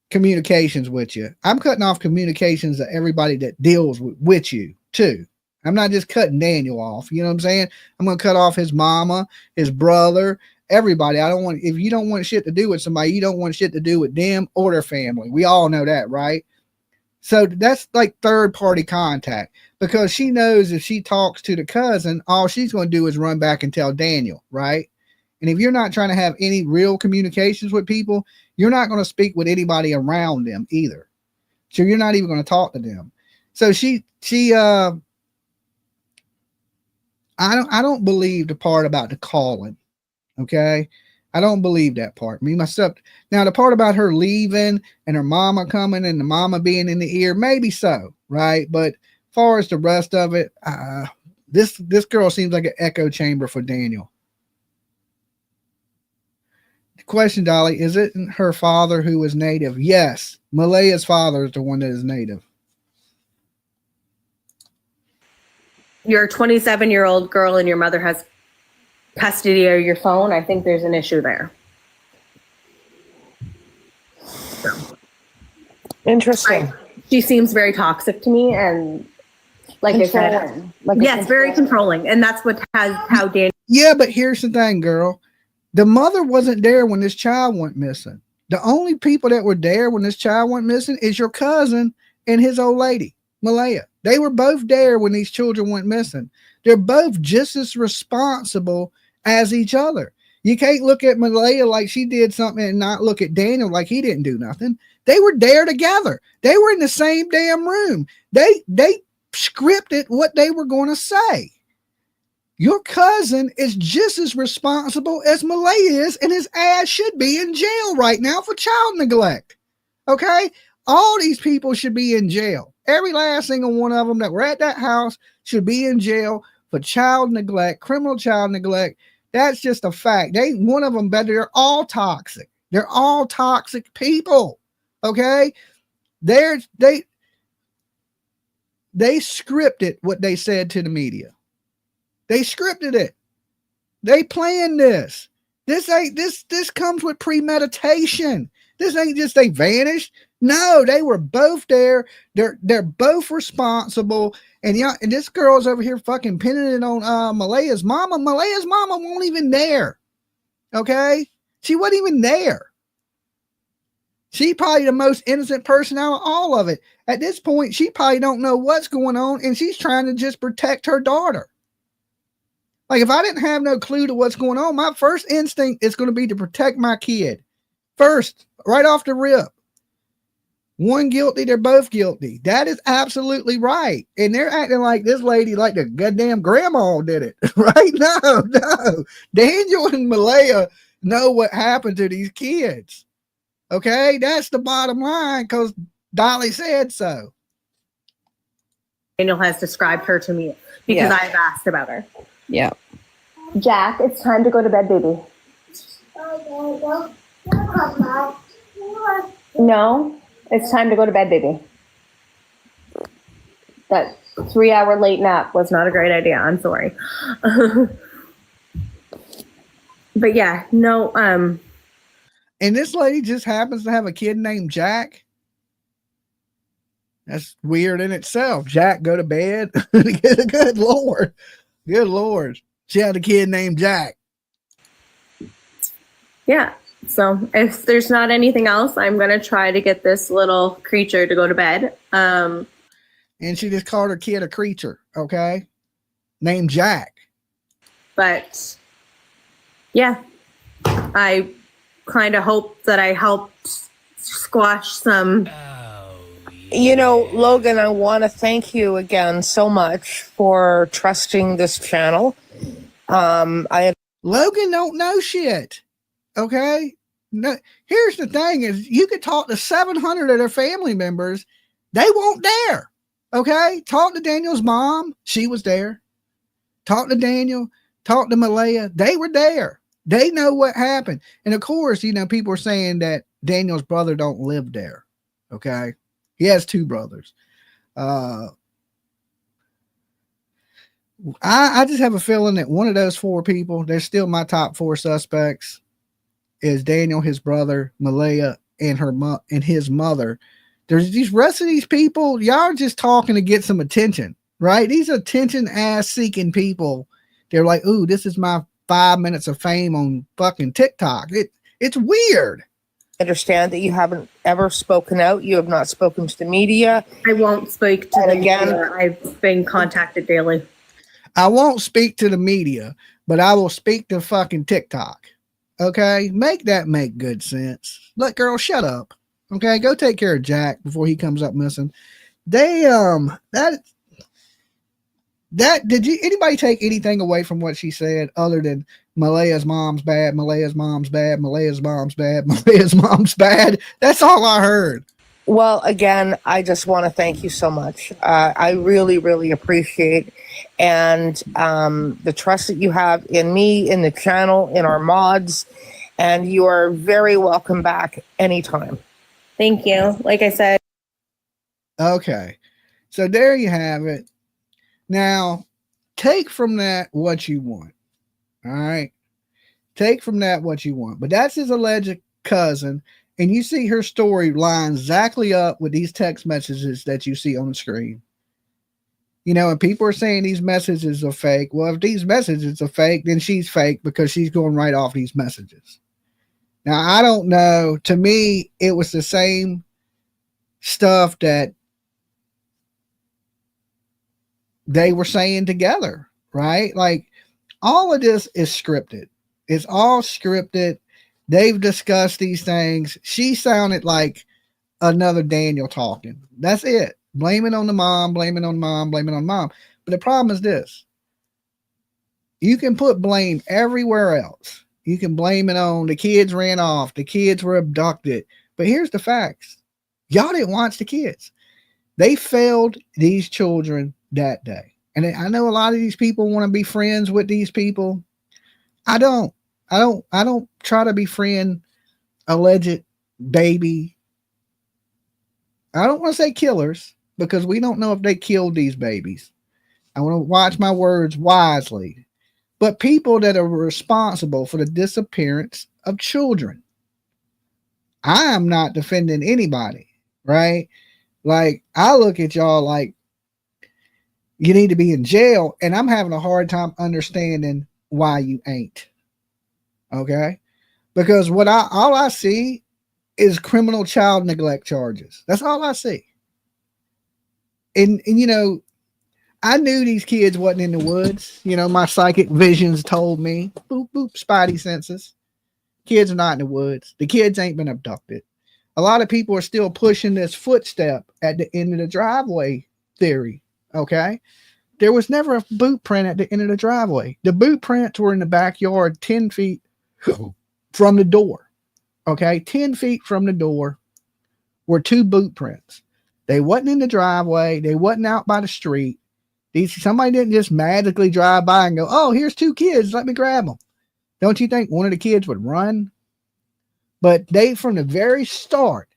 communications with you, I'm cutting off communications to everybody that deals with you too. I'm not just cutting Daniel off. You know what I'm saying? I'm going to cut off his mama, his brother, everybody. If you don't want shit to do with somebody, you don't want shit to do with them or their family. We all know that, right? So that's like third party contact, because she knows if she talks to the cousin, all she's going to do is run back and tell Daniel, right? And if you're not trying to have any real communications with people, you're not going to speak with anybody around them either. So you're not even going to talk to them. So I don't believe the part about the calling. Okay. I don't believe that part. Me myself. Now the part about her leaving and her mama coming and the mama being in the ear, maybe so, right? But as far as the rest of it, this girl seems like an echo chamber for Daniel. The question, Dolly, is it her father who is native? Yes, Malaya's father is the one that is native. You're a 27-year-old girl and your mother has custody of your phone. I think there's an issue there. Interesting. She seems very toxic to me, and like I said, yes, very controlling, and that's how Daniel. Yeah, but here's the thing, girl. The mother wasn't there when this child went missing. The only people that were there when this child went missing is your cousin and his old lady, Malaya. They were both there when these children went missing. They're both just as responsible as each other. You can't look at Malaya like she did something and not look at Daniel like he didn't do nothing. They were there together. They were in the same damn room. They scripted what they were going to say. Your cousin is just as responsible as Malaya is, and his ass should be in jail right now for child neglect. Okay? All these people should be in jail. Every last single one of them that were at that house should be in jail for child neglect, criminal child neglect. That's just a fact. They ain't one of them better. They're all toxic. They're all toxic people. Okay? They scripted what they said to the media. They scripted it. They planned this. This comes with premeditation. This ain't just they vanished. No, they were both there. They're both responsible. And yeah, and this girl's over here fucking pinning it on Malaya's mama. Malaya's mama wasn't even there. Okay? She wasn't even there. She probably the most innocent person out of all of it. At this point, she probably don't know what's going on, and she's trying to just protect her daughter. Like, if I didn't have no clue to what's going on, my first instinct is going to be to protect my kid. First, right off the rip. One guilty, they're both guilty. That is absolutely right. And they're acting like this lady, like the goddamn grandma did it. Right? No. Daniel and Malaya know what happened to these kids. Okay? That's the bottom line, because Dolly said so. Daniel has described her to me because I've asked about her. Yeah. Jack, it's time to go to bed, baby. No, it's time to go to bed, baby. That 3-hour late nap was not a great idea. I'm sorry. But yeah, no. And this lady just happens to have a kid named Jack. That's weird in itself. Jack, go to bed. Good Lord. Good Lord. She had a kid named Jack. Yeah. So if there's not anything else, I'm going to try to get this little creature to go to bed. And she just called her kid a creature. Okay. Named Jack. But yeah, I kind of hope that I helped squash some. You know, Logan, I want to thank you again so much for trusting this channel. Logan don't know shit. Okay. No, here's the thing is you could talk to 700 of their family members. They won't dare. Okay. Talk to Daniel's mom. She was there. Talk to Daniel. Talk to Malaya. They were there. They know what happened. And of course, you know, people are saying that Daniel's brother don't live there. Okay. He has 2 brothers. I just have a feeling that one of those 4 people, they're still my top 4 suspects, is Daniel, his brother, Malaya, and his mother. There's these rest of these people, y'all are just talking to get some attention, right? These attention ass seeking people. They're like, ooh, this is my 5 minutes of fame on fucking TikTok. It's weird. Understand that you haven't ever spoken out. You have not spoken to the media. I won't speak to the media. I've been contacted daily. I won't speak to the media, but I will speak to fucking TikTok. Okay? Make that make good sense. Look, girl, shut up. Okay? Go take care of Jack before he comes up missing. They, that, did you anybody take anything away from what she said other than Malaya's mom's bad, Malaya's mom's bad, Malaya's mom's bad, Malaya's mom's bad? That's all I heard. Well, again, I just want to thank you so much. I really, really appreciate and the trust that you have in me, in the channel, in our mods, and you are very welcome back anytime. Thank you. Like I said. Okay. So there you have it. Now, take from that what you want. All right. Take from that what you want. But that's his alleged cousin. And you see her story lines exactly up with these text messages that you see on the screen. You know, and people are saying these messages are fake. Well, if these messages are fake, then she's fake because she's going right off these messages. Now, I don't know. To me, it was the same stuff that they were saying together, right? Like, all of this is scripted. It's all scripted. They've discussed these things. She sounded like another Daniel talking. That's it. Blame it on the mom, blame it on mom, blame it on mom. But the problem is this. You can put blame everywhere else. You can blame it on the kids ran off, the kids were abducted. But here's the facts. Y'all didn't watch the kids. They failed these children that day. And I know a lot of these people want to be friends with these people. I don't try to befriend alleged baby. I don't want to say killers because we don't know if they killed these babies. I want to watch my words wisely. But people that are responsible for the disappearance of children. I am not defending anybody, right? Like, I look at y'all like you need to be in jail, and I'm having a hard time understanding why you ain't. Okay? Because all I see is criminal child neglect charges. That's all I see. And you know, I knew these kids wasn't in the woods. You know, my psychic visions told me, boop, boop, spidey senses. Kids are not in the woods. The kids ain't been abducted. A lot of people are still pushing this footstep at the end of the driveway theory. Okay? There was never a boot print at the end of the driveway. The boot prints were in the backyard 10 feet from the door. Okay? 10 feet from the door were 2 boot prints. They wasn't in the driveway. They wasn't out by the street. Somebody didn't just magically drive by and go, oh, here's 2 kids. Let me grab them. Don't you think one of the kids would run? But they, from the very start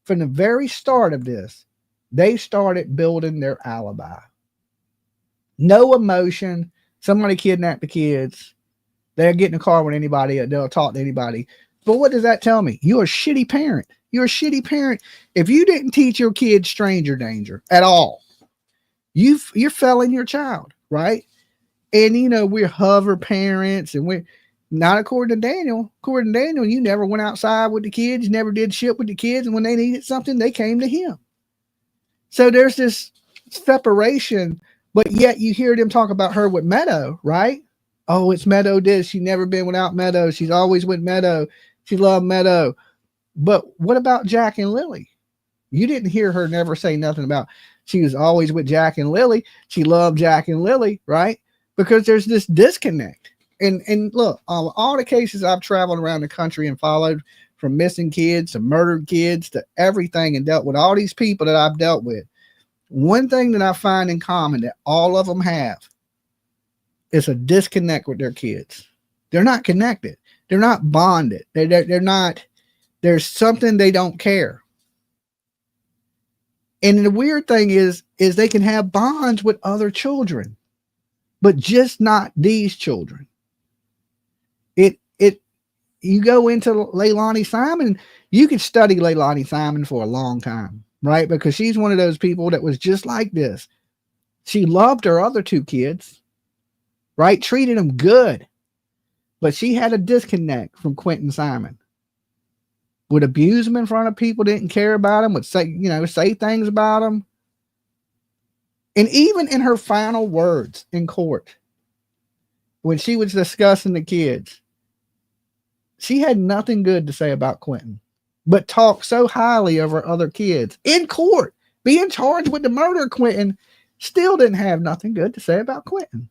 of this, they started building their alibi. No emotion. Somebody kidnapped the kids. They'll get in a car with anybody. They'll talk to anybody. But what does that tell me? You're a shitty parent. You're a shitty parent. If you didn't teach your kids stranger danger at all, you're failing your child, right? And, you know, we're hover parents, and we're not according to Daniel. According to Daniel, you never went outside with the kids. You never did shit with the kids. And when they needed something, they came to him. So there's this separation, but yet you hear them talk about her with Meadow, right? Oh, it's Meadow this. She's never been without Meadow. She's always with Meadow. She loved Meadow. But what about Jack and Lily? You didn't hear her never say nothing about she was always with Jack and Lily. She loved Jack and Lily, right? Because there's this disconnect. And look, all the cases I've traveled around the country and followed, from missing kids to murdered kids to everything, and dealt with all these people that I've dealt with, one thing that I find in common that all of them have is a disconnect with their kids. They're not connected. They're not bonded. They're not, there's something they don't care. And the weird thing is they can have bonds with other children, but just not these children. You go into Leilani Simon, you could study Leilani Simon for a long time, right? Because she's one of those people that was just like this. She loved her other 2 kids, right? Treated them good, but she had a disconnect from Quentin Simon. Would abuse him in front of people, didn't care about him, would say things about him. And even in her final words in court, when she was discussing the kids, she had nothing good to say about Quentin, but talked so highly of her other kids in court, being charged with the murder of Quentin. still didn't have nothing good to say about Quentin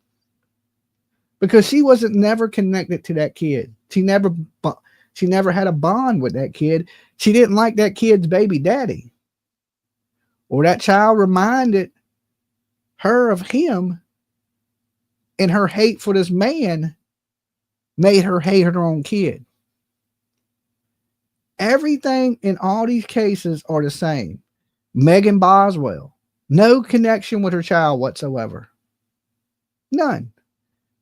because she wasn't never connected to that kid. She never had a bond with that kid. She didn't like that kid's baby daddy, or that child reminded her of him, and her hate for this man made her hate her own kid. Everything in all these cases are the same. Megan Boswell, no connection with her child whatsoever. None.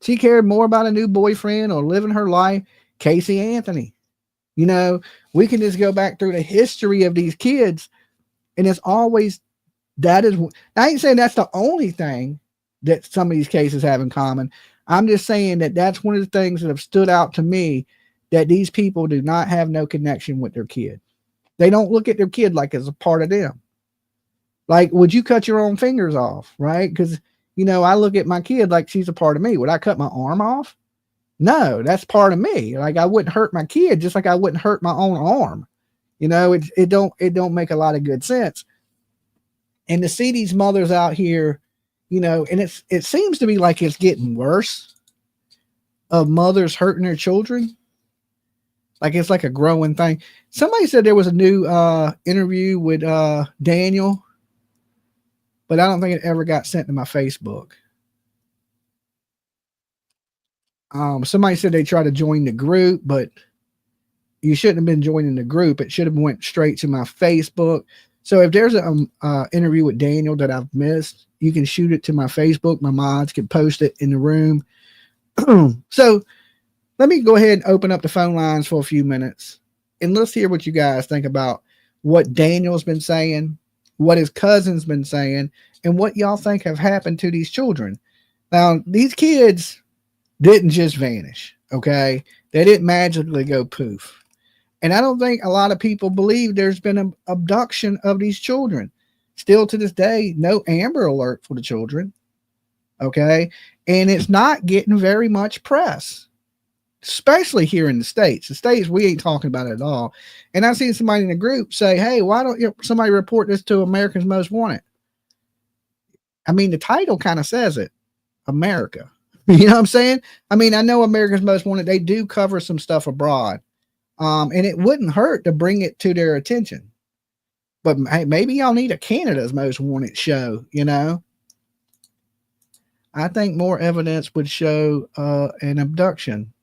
She cared more about a new boyfriend or living her life. Casey Anthony. You know, we can just go back through the history of these kids, and it's always that is. I ain't saying that's the only thing that some of these cases have in common. I'm just saying that that's one of the things that have stood out to me, that these people do not have no connection with their kid. They don't look at their kid like it's a part of them. Like, would you cut your own fingers off, right? Because, you know, I look at my kid like she's a part of me. Would I cut my arm off? No, that's part of me. Like, I wouldn't hurt my kid just like I wouldn't hurt my own arm. You know, it don't make a lot of good sense. And to see these mothers out here, you know, and it seems to be like it's getting worse, of mothers hurting their children. Like, it's like a growing thing. Somebody said there was a new interview with Daniel, but I don't think it ever got sent to my Facebook. Somebody said they tried to join the group, but you shouldn't have been joining the group. It should have went straight to my Facebook. So if there's an interview with Daniel that I've missed, you can shoot it to my Facebook. My mods can post it in the room. So let me go ahead and open up the phone lines for a few minutes, and let's hear what you guys think about what Daniel's been saying, what his cousin's been saying, and what y'all think have happened to these children. Now, these kids didn't just vanish, okay? They didn't magically go poof. And I don't think a lot of people believe there's been an abduction of these children. Still to this day, no Amber Alert for the children, okay? And it's not getting very much press, especially here in the States. The States, we ain't talking about it at all. And I've seen somebody in the group say, hey, why don't somebody report this to America's Most Wanted? I mean, the title kind of says it, America. You know what I'm saying? I mean, I know America's Most Wanted, they do cover some stuff abroad. And it wouldn't hurt to bring it to their attention. But hey, maybe y'all need a Canada's Most Wanted show, you know? I think more evidence would show an abduction.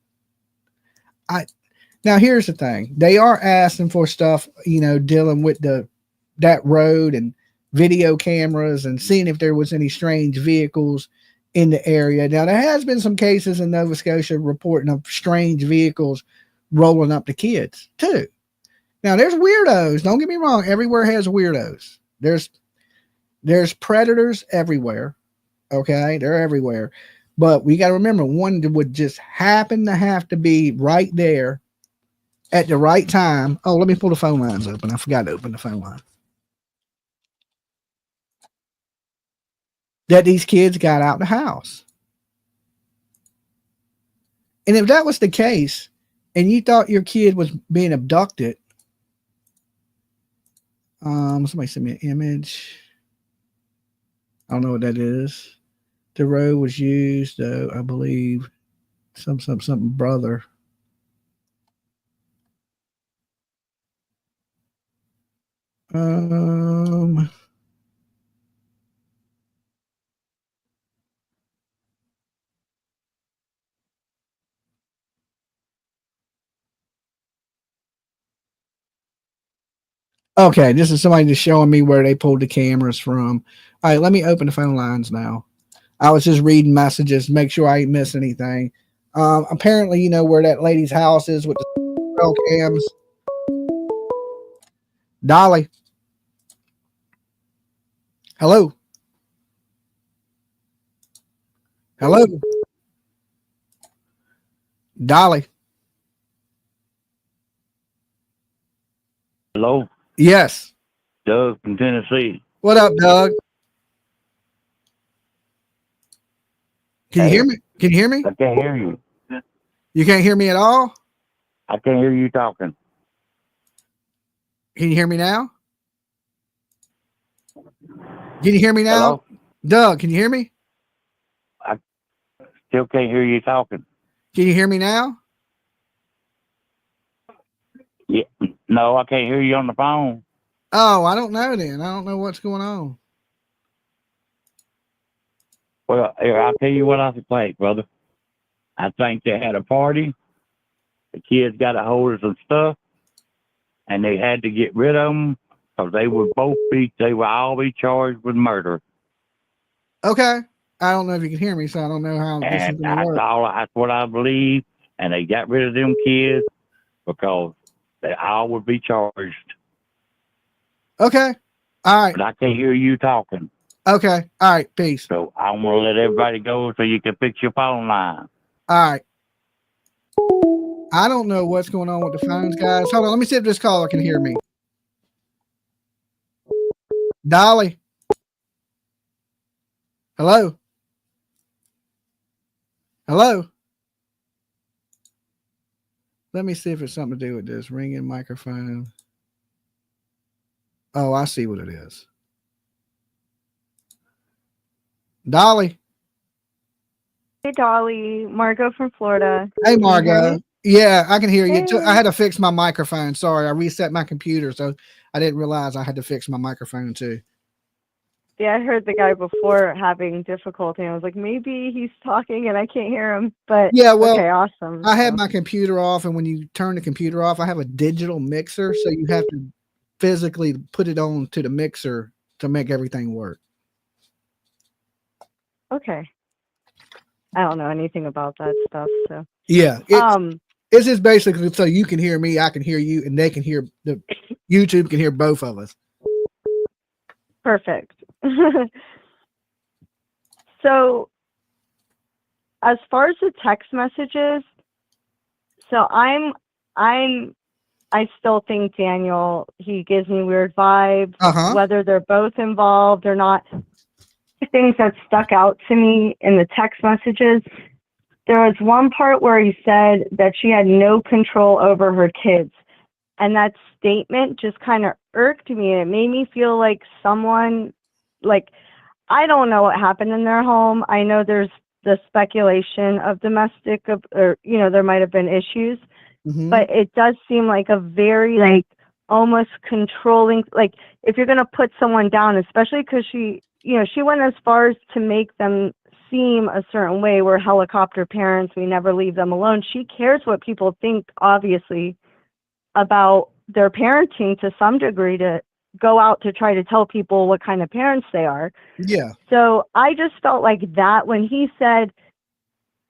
Now here's the thing. They are asking for stuff, you know, dealing with that road and video cameras and seeing if there was any strange vehicles in the area. Now, there has been some cases in Nova Scotia reporting of strange vehicles rolling up the kids too. Now, there's weirdos. Don't get me wrong. Everywhere has weirdos. There's predators everywhere. Okay. They're everywhere. But we got to remember, one would just happen to have to be right there at the right time. Oh, let me pull the phone lines open. I forgot to open the phone line. That these kids got out the house. And if that was the case, and you thought your kid was being abducted, somebody sent me an image. I don't know what that is. The road was used, I believe, something brother. Okay, this is somebody just showing me where they pulled the cameras from. All right, let me open the phone lines now. I was just reading messages, make sure I ain't miss anything. Apparently, you know where that lady's house is with the trail cams. Dolly. Hello. Hello. Dolly. Hello, Yes. Doug from Tennessee. What up, Doug? Can you hear me? Can you hear me? I can't hear you. You can't hear me at all? I can't hear you talking. Can you hear me now? Can you hear me now? Hello? Doug, can you hear me? Still can't hear you talking. Can you hear me now? Yeah. No, I can't hear you on the phone. Oh, I don't know then. I don't know what's going on. Well, here, I'll tell you what I think, brother. I think they had a party. The kids got a hold of some stuff, and they had to get rid of them because they would all be charged with murder. Okay. I don't know if you can hear me, so I don't know how this is And going to work. that's what I believe. And they got rid of them kids because they all would be charged. Okay. All right. But I can't hear you talking. Okay. All right. Peace. So I'm going to let everybody go so you can fix your phone line. All right. I don't know what's going on with the phones, guys. Hold on. Let me see if this caller can hear me. Dolly. Hello. Hello. Let me see if it's something to do with this ringing microphone. Oh, I see what it is. Dolly. Hey, Dolly. Margot from Florida. Hey, Can you hear Margot. me? Yeah, I can hear you. Hey. I had to fix my microphone. Sorry, I reset my computer, so I didn't realize I had to fix my microphone too. Yeah, I heard the guy before having difficulty. I was like, maybe he's talking and I can't hear him. But Yeah, well, okay, awesome. I had my computer off, and when you turn the computer off, I have a digital mixer, so you have to physically put it on to the mixer to make everything work. Okay. I don't know anything about that stuff. So Yeah, it's just basically so you can hear me, I can hear you, and they can hear the YouTube can hear both of us. perfect. So as far as the text messages, so I still think Daniel, he gives me weird vibes, whether they're both involved or not. Things that stuck out to me in the text messages, there was one part where he said that she had no control over her kids. And that statement just kind of irked me. And it made me feel like someone, like, I don't know what happened in their home. I know there's the speculation of domestic, or, you know, there might have been issues. But it does seem like a very, like, almost controlling, like, if you're going to put someone down, especially because she, you know, she went as far as to make them seem a certain way. We're helicopter parents. We never leave them alone. She cares what people think, obviously, about their parenting to some degree, to go out to try to tell people what kind of parents they are. Yeah. So I just felt like that when he said,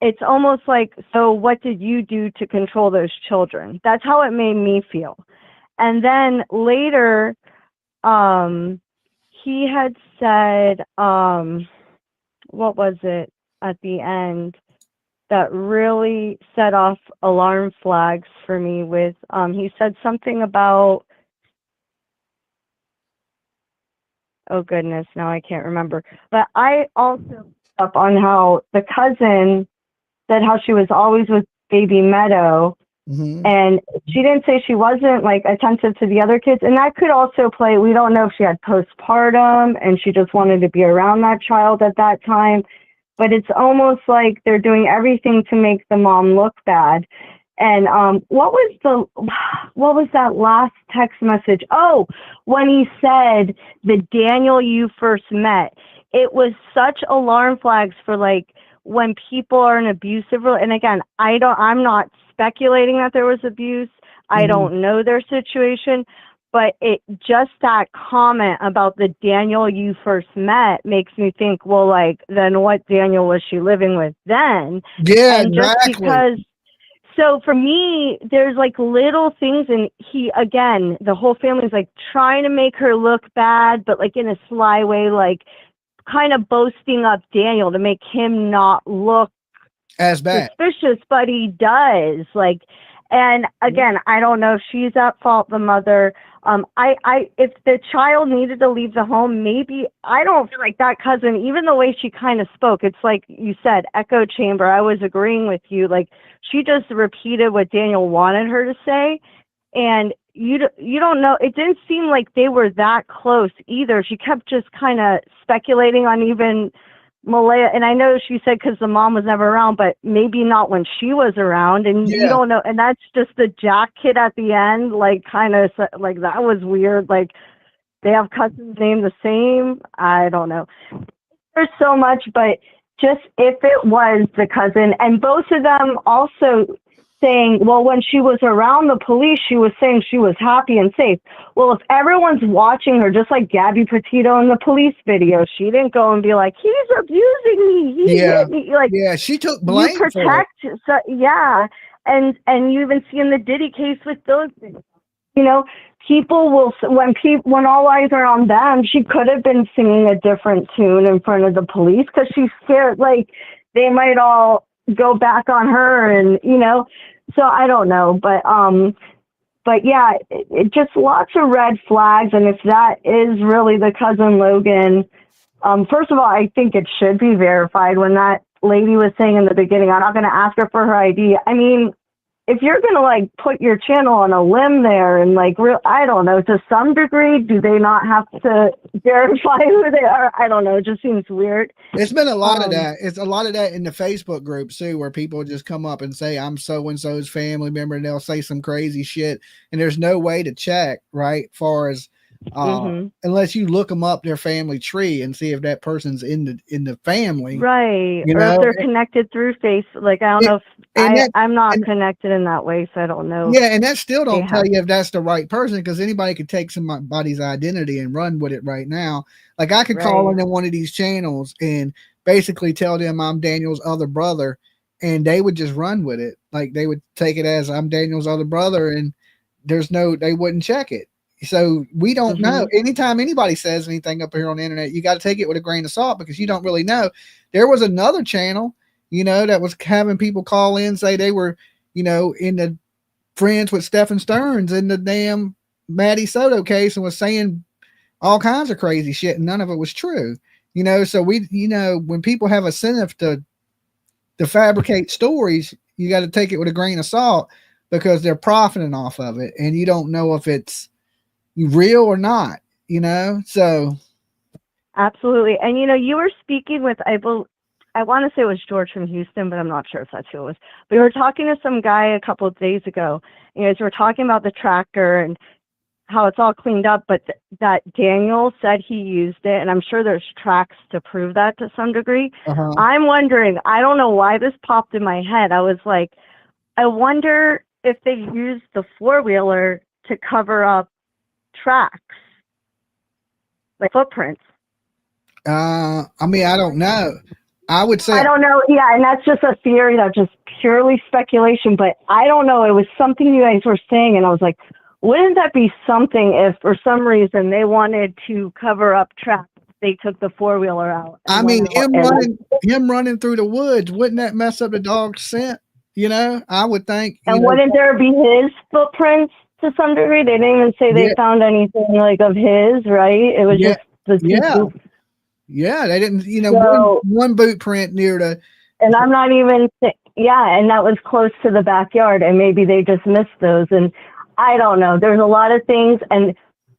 it's almost like, so what did you do to control those children? That's how it made me feel. And then later, he had said, what was it at the end that really set off alarm flags for me with, he said something about, oh goodness, now I can't remember. But I also up on how the cousin said how she was always with baby Meadow. And she didn't say she wasn't like attentive to the other kids. And that could also play. We don't know if she had postpartum and she just wanted to be around that child at that time. But it's almost like they're doing everything to make the mom look bad. And what was that last text message? Oh, when he said the Daniel you first met, it was such alarm flags for like when people are in abusive, and again, I'm not speculating that there was abuse. I don't know their situation, but it just that comment about the Daniel you first met makes me think, well, like, then what Daniel was she living with then? Yeah, and just exactly. because, so for me, there's like little things, and he, again, the whole family's like trying to make her look bad, but like in a sly way, like kind of boasting up Daniel to make him not look as bad, suspicious, but he does. Like, and again, I don't know if she's at fault, the mother. If the child needed to leave the home, maybe, I don't feel like that cousin, even the way she kind of spoke, it's like you said, echo chamber. I was agreeing with you. Like, she just repeated what Daniel wanted her to say. And you don't know. It didn't seem like they were that close either. She kept just kind of speculating on even Malaya, and I know she said because the mom was never around, but maybe not when she was around, and you don't know. And that's just the Jack kid at the end, like kind of like that was weird. Like they have cousins named the same. I don't know. There's so much, but just if it was the cousin, and both of them also saying, well, when she was around the police, she was saying she was happy and safe. Well, if everyone's watching her, just like Gabby Petito in the police video, she didn't go and be like, he's abusing me. He hit me. Like, she took blame. You protect. So, yeah. And you even see in the Diddy case with those things, you know, people will, when all eyes are on them, she could have been singing a different tune in front of the police because she's scared, like, they might all go back on her, and you know, so I don't know, but yeah, it just lots of red flags. And if that is really the cousin Logan, first of all, I think it should be verified. When that lady was saying in the beginning, I'm not going to ask her for her ID. I mean, if you're going to like put your channel on a limb there and like I don't know, to some degree, do they not have to verify who they are? I don't know. It just seems weird. It's been a lot of that. It's a lot of that in the Facebook groups too, where people just come up and say, I'm so-and-so's family member, and they'll say some crazy shit. And there's no way to check, right? Far as, unless you look them up their family tree and see if that person's in the family, right? You or know? If they're connected through face, like I don't know if I'm not connected in that way, so I don't know. Yeah, and that still don't tell you if that's the right person, because anybody could take somebody's identity and run with it right now. Like I could call into one of these channels and basically tell them I'm Daniel's other brother, and they would just run with it. Like they would take it as I'm Daniel's other brother, and they wouldn't check it. So we don't know. Anytime anybody says anything up here on the internet, you got to take it with a grain of salt, because you don't really know. There was another channel, you know, that was having people call in, say they were, you know, in the friends with Stephen Stearns in the damn Maddie Soto case, and was saying all kinds of crazy shit, and none of it was true. You know, so we, you know, when people have a incentive to fabricate stories, you got to take it with a grain of salt, because they're profiting off of it, and you don't know if it's real or not, you know. So absolutely. And you know, you were speaking with, I want to say it was George from Houston, but I'm not sure if that's who it was. We were talking to some guy a couple of days ago, and as we're talking about the tractor and how it's all cleaned up, but that Daniel said he used it, and I'm sure there's tracks to prove that to some degree. I'm wondering, I don't know why this popped in my head. I was like, I wonder if they used the four-wheeler to cover up tracks, like footprints. I mean, I don't know. I would say, I don't know. Yeah, and that's just a theory. That's just purely speculation. But I don't know. It was something you guys were saying, and I was like, wouldn't that be something if, for some reason, they wanted to cover up tracks? They took the four-wheeler out. I mean, him running through the woods, wouldn't that mess up the dog's scent? You know, I would think. And wouldn't there be his footprints to some degree? They didn't even say they found anything like of his, right? It was just the two. Yeah, they didn't, you know, so, one boot print near the. And I'm not even, and that was close to the backyard, and maybe they just missed those. And I don't know. There's a lot of things, and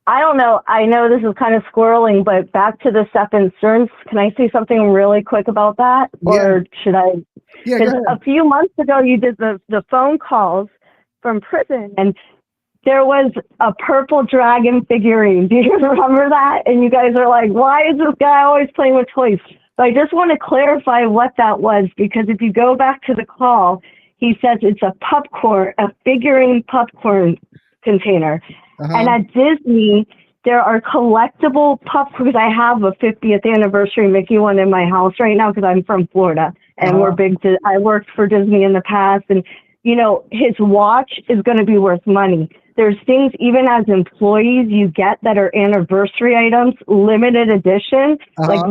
I don't know. I know this is kind of squirreling, but back to the Stephen Stearns. Can I say something really quick about that? Or should I? Yeah, because a few months ago, you did the phone calls from prison, and there was a purple dragon figurine. Do you remember that? And you guys are like, why is this guy always playing with toys? But I just want to clarify what that was, because if you go back to the call, he says it's a figurine popcorn container. And at Disney, there are collectible popcorn, because I have a 50th anniversary Mickey one in my house right now, because I'm from Florida, and we're big. I worked for Disney in the past, and you know, his watch is going to be worth money. There's things, even as employees, you get that are anniversary items, limited edition. Like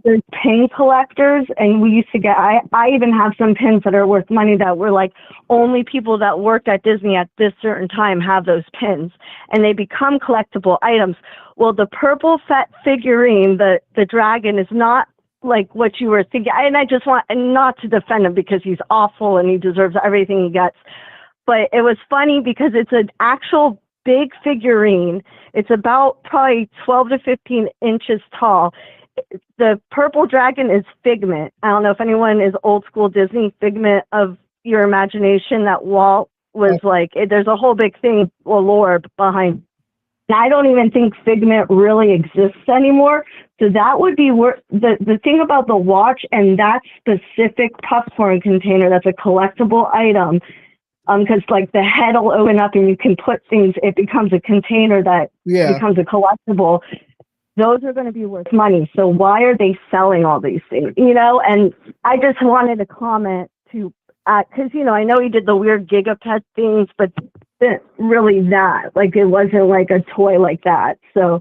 there's pin collectors, and we used to get, I even have some pins that are worth money that were like, only people that worked at Disney at this certain time have those pins, and they become collectible items. Well, the purple fat figurine, the dragon, is not like what you were thinking. And I just want not to defend him, because he's awful and he deserves everything he gets. But it was funny because it's an actual big figurine. It's about probably 12 to 15 inches tall. The purple dragon is Figment. I don't know if anyone is old school Disney. Figment of your imagination. That Walt was like, there's a whole big thing, lore behind. And I don't even think Figment really exists anymore. So that would be the thing about the watch and that specific popcorn container. That's a collectible item. Because like the head will open up and you can put things. It becomes a container that becomes a collectible. Those are going to be worth money. So why are they selling all these things? You know, and I just wanted to comment to, because, you know, I know he did the weird Gigapet things, but it really that, like, it wasn't like a toy like that. So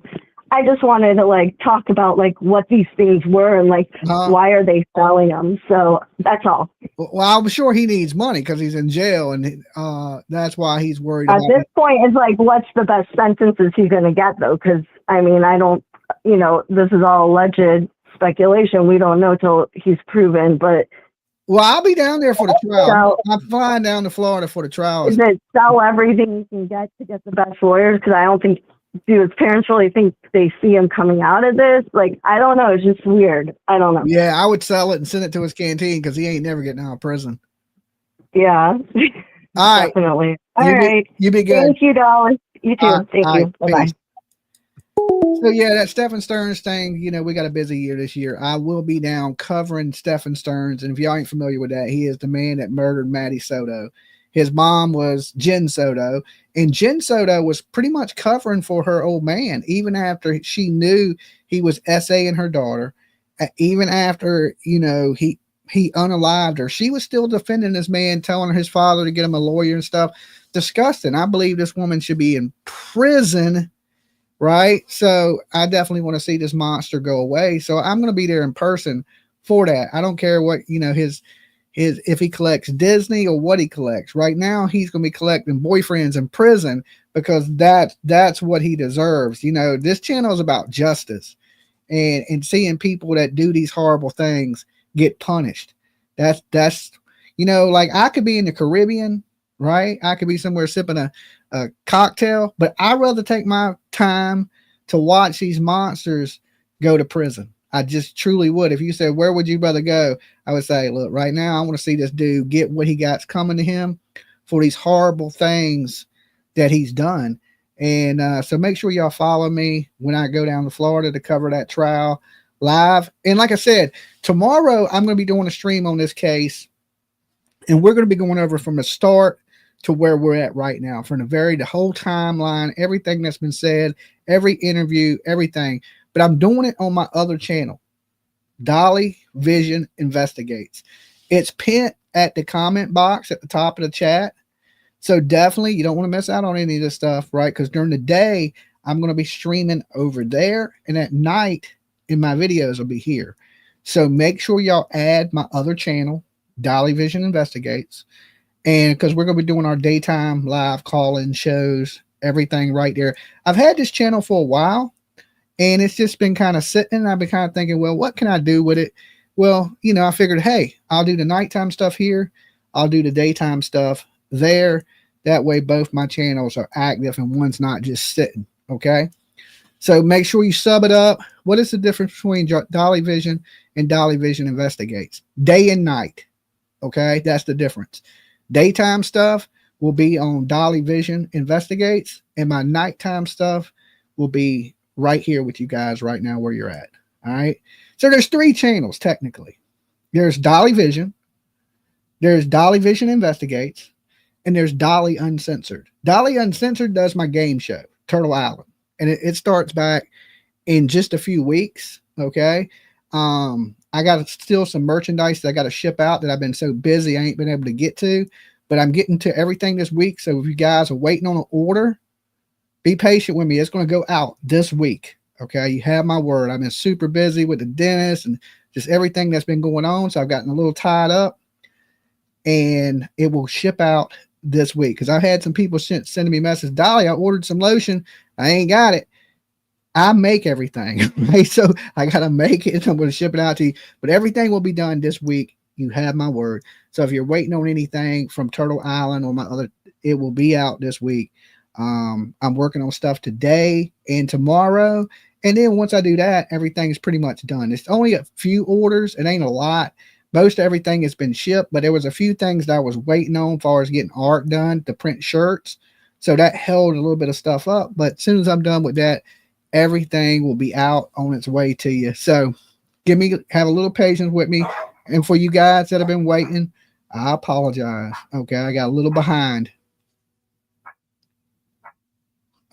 I just wanted to like talk about like what these things were and like why are they selling them. So that's all. Well, I'm sure he needs money because he's in jail, and that's why he's worried. At this point, it's like, what's the best sentences he's going to get though? Because I mean, I don't, you know, this is all alleged speculation. We don't know till he's proven. But well, I'll be down there for the trial. I'm flying down to Florida for the trial. Is it sell everything you can get to get the best lawyers? Because I don't think. Do his parents really think they see him coming out of this? Like, I don't know. It's just weird. I don't know. Yeah, I would sell it and send it to his canteen because he ain't never getting out of prison. Yeah. All right. Definitely. All right. You be good. Thank you, Dolly. You too. Thank you. Bye-bye. So, yeah, that Stephen Stearns thing, you know, we got a busy year this year. I will be down covering Stephen Stearns. And if y'all ain't familiar with that, he is the man that murdered Maddie Soto. His mom was Jen Soto, and Jen Soto was pretty much covering for her old man, even after she knew he was SAing her daughter, even after, you know, he unalived her. She was still defending this man, telling his father to get him a lawyer and stuff. Disgusting. I believe this woman should be in prison, right? So I definitely want to see this monster go away. So I'm going to be there in person for that. I don't care what, you know, his if he collects Disney or what he collects. Right now, he's going to be collecting boyfriends in prison because that's what he deserves. You know, this channel is about justice and seeing people that do these horrible things get punished. That's you know, like I could be in the Caribbean, right? I could be somewhere sipping a cocktail, but I'd rather take my time to watch these monsters go to prison. I just truly would. If you said, where would you rather go? I would say, look, right now, I want to see this dude get what he got's coming to him for these horrible things that he's done. And so make sure y'all follow me when I go down to Florida to cover that trial live. And like I said, tomorrow I'm going to be doing a stream on this case, and we're going to be going over from the start to where we're at right now, from the whole timeline, everything that's been said, every interview, everything. But I'm doing it on my other channel, Dolly Vision Investigates. It's pinned at the comment box at the top of the chat. So definitely, you don't want to miss out on any of this stuff, right? Because during the day, I'm going to be streaming over there. And at night, in my videos will be here. So make sure y'all add my other channel, Dolly Vision Investigates. And because we're going to be doing our daytime live call-in shows, everything right there. I've had this channel for a while. And it's just been kind of sitting. I've been kind of thinking, well, what can I do with it? Well, you know, I figured, hey, I'll do the nighttime stuff here. I'll do the daytime stuff there. That way, both my channels are active and one's not just sitting. Okay. So make sure you sub it up. What is the difference between Dolly Vision and Dolly Vision Investigates? Day and night. Okay. That's the difference. Daytime stuff will be on Dolly Vision Investigates, and my nighttime stuff will be right here with you guys right now where you're at. All right. So there's 3 channels technically. There's Dolly Vision, there's Dolly Vision Investigates, and there's Dolly Uncensored. Dolly Uncensored does my game show, Turtle Island. And it starts back in just a few weeks. Okay. I got still some merchandise that I got to ship out that I've been so busy I ain't been able to get to, but I'm getting to everything this week. So if you guys are waiting on an order, be patient with me. It's going to go out this week. Okay. You have my word. I've been super busy with the dentist and just everything that's been going on. So I've gotten a little tied up, and it will ship out this week. Cause I've had some people sending me messages. Dolly, I ordered some lotion. I ain't got it. I make everything. Right? So I got to make it. I'm going to ship it out to you, but everything will be done this week. You have my word. So if you're waiting on anything from Turtle Island or my other, it will be out this week. I'm working on stuff today and tomorrow. And then once I do that, everything's pretty much done. It's only a few orders. It ain't a lot. Most everything has been shipped, but there was a few things that I was waiting on as far as getting art done to print shirts. So that held a little bit of stuff up. But as soon as I'm done with that, everything will be out on its way to you. So have a little patience with me. And for you guys that have been waiting, I apologize. Okay, I got a little behind.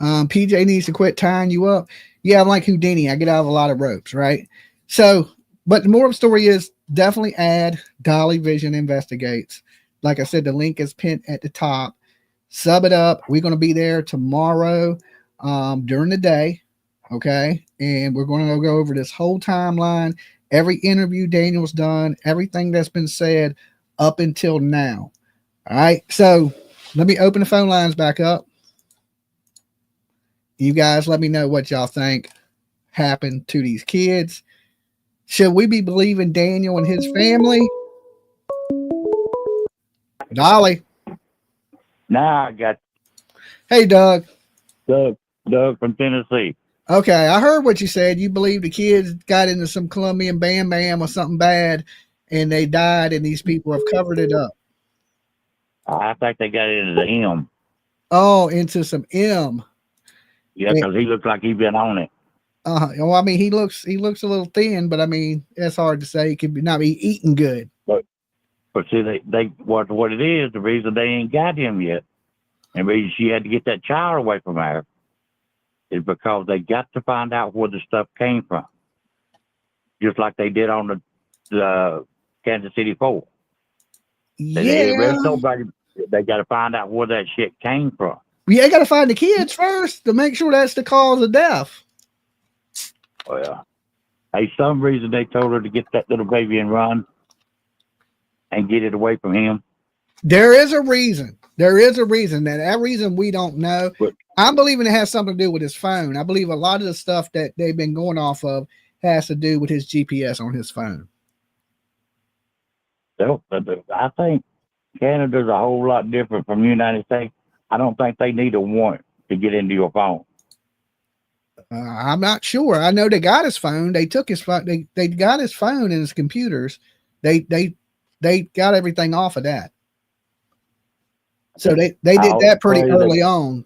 PJ needs to quit tying you up. Yeah, I'm like Houdini. I get out of a lot of ropes, right? So, but the moral of the story is definitely add Dolly Vision Investigates. Like I said, the link is pinned at the top. Sub it up. We're going to be there tomorrow during the day. Okay. And we're going to go over this whole timeline, every interview Daniel's done, everything that's been said up until now. All right. So let me open the phone lines back up. You guys let me know what y'all think happened to these kids. Should we be believing Daniel and his family? Dolly. Now I got Hey, Doug. Doug from Tennessee. Okay, I heard what you said. You believe the kids got into some Colombian Bam Bam or something bad and they died and these people have covered it up. I think they got into the M. Oh, into some M. Yeah, because he looks like he's been on it. Well, I mean, he looks a little thin, but I mean, that's hard to say. He could not be eating good. But see, what it is, the reason they ain't got him yet, and the reason she had to get that child away from her, is because they got to find out where the stuff came from. Just like they did on the Kansas City 4. They arrest nobody. They got to find out where that shit came from. Yeah, they got to find the kids first to make sure that's the cause of death. Well, hey, some reason they told her to get that little baby and run and get it away from him. There is a reason. There is a reason. That reason we don't know. But I'm believing it has something to do with his phone. I believe a lot of the stuff that they've been going off of has to do with his GPS on his phone. So, I think Canada's a whole lot different from the United States. I don't think they need a warrant to get into your phone. I'm not sure. I know they got his phone. They took his phone. They got his phone and his computers. They got everything off of that. So they did that pretty early on.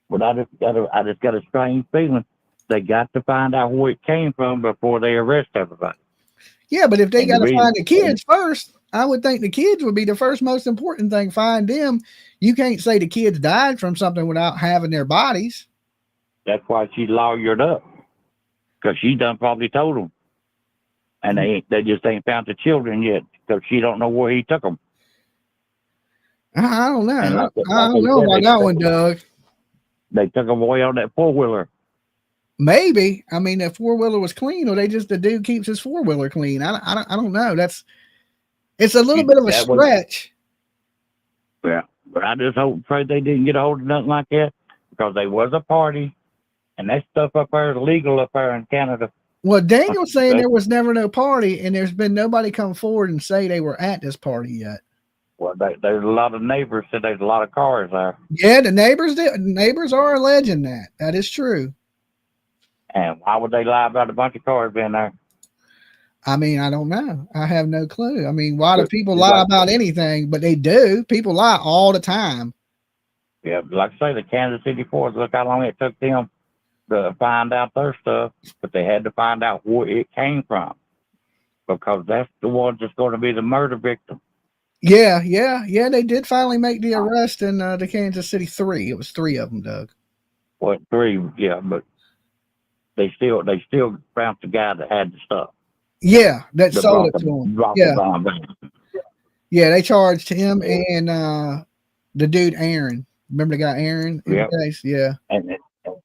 But I just got a strange feeling they got to find out where it came from before they arrest everybody. Yeah, but if they got to find the kids first, I would think the kids would be the first most important thing. Find them. You can't say the kids died from something without having their bodies. That's why she lawyered up, because she done probably told them, and they just ain't found the children yet because she don't know where he took them. I don't know. I don't know about that one, Doug. They took them away on that 4-wheeler. Maybe. I mean, that 4-wheeler was clean, or the dude keeps his 4-wheeler clean. I don't know. It's a little bit of a stretch. Yeah, but I just pray they didn't get a hold of nothing like that, because they was a party, and that stuff up there is illegal up there in Canada. Well, Daniel's saying there was never no party, and there's been nobody come forward and say they were at this party yet. Well, there's a lot of neighbors said there's a lot of cars there. Yeah, the neighbors are alleging that. That is true. And why would they lie about a bunch of cars being there? I mean, I don't know. I have no clue. I mean, why do people lie about anything? But they do. People lie all the time. Yeah, like I say, the Kansas City 4, look how long it took them to find out their stuff, but they had to find out where it came from, because that's the ones that's going to be the murder victim. Yeah. They did finally make the arrest in the Kansas City 3. It was 3 of them, Doug. What, 3? Yeah, but they still found the guy that had the stuff. Yeah, that sold it to him. Yeah, they charged him and the dude Aaron. Remember the guy Aaron in the case? Yeah. And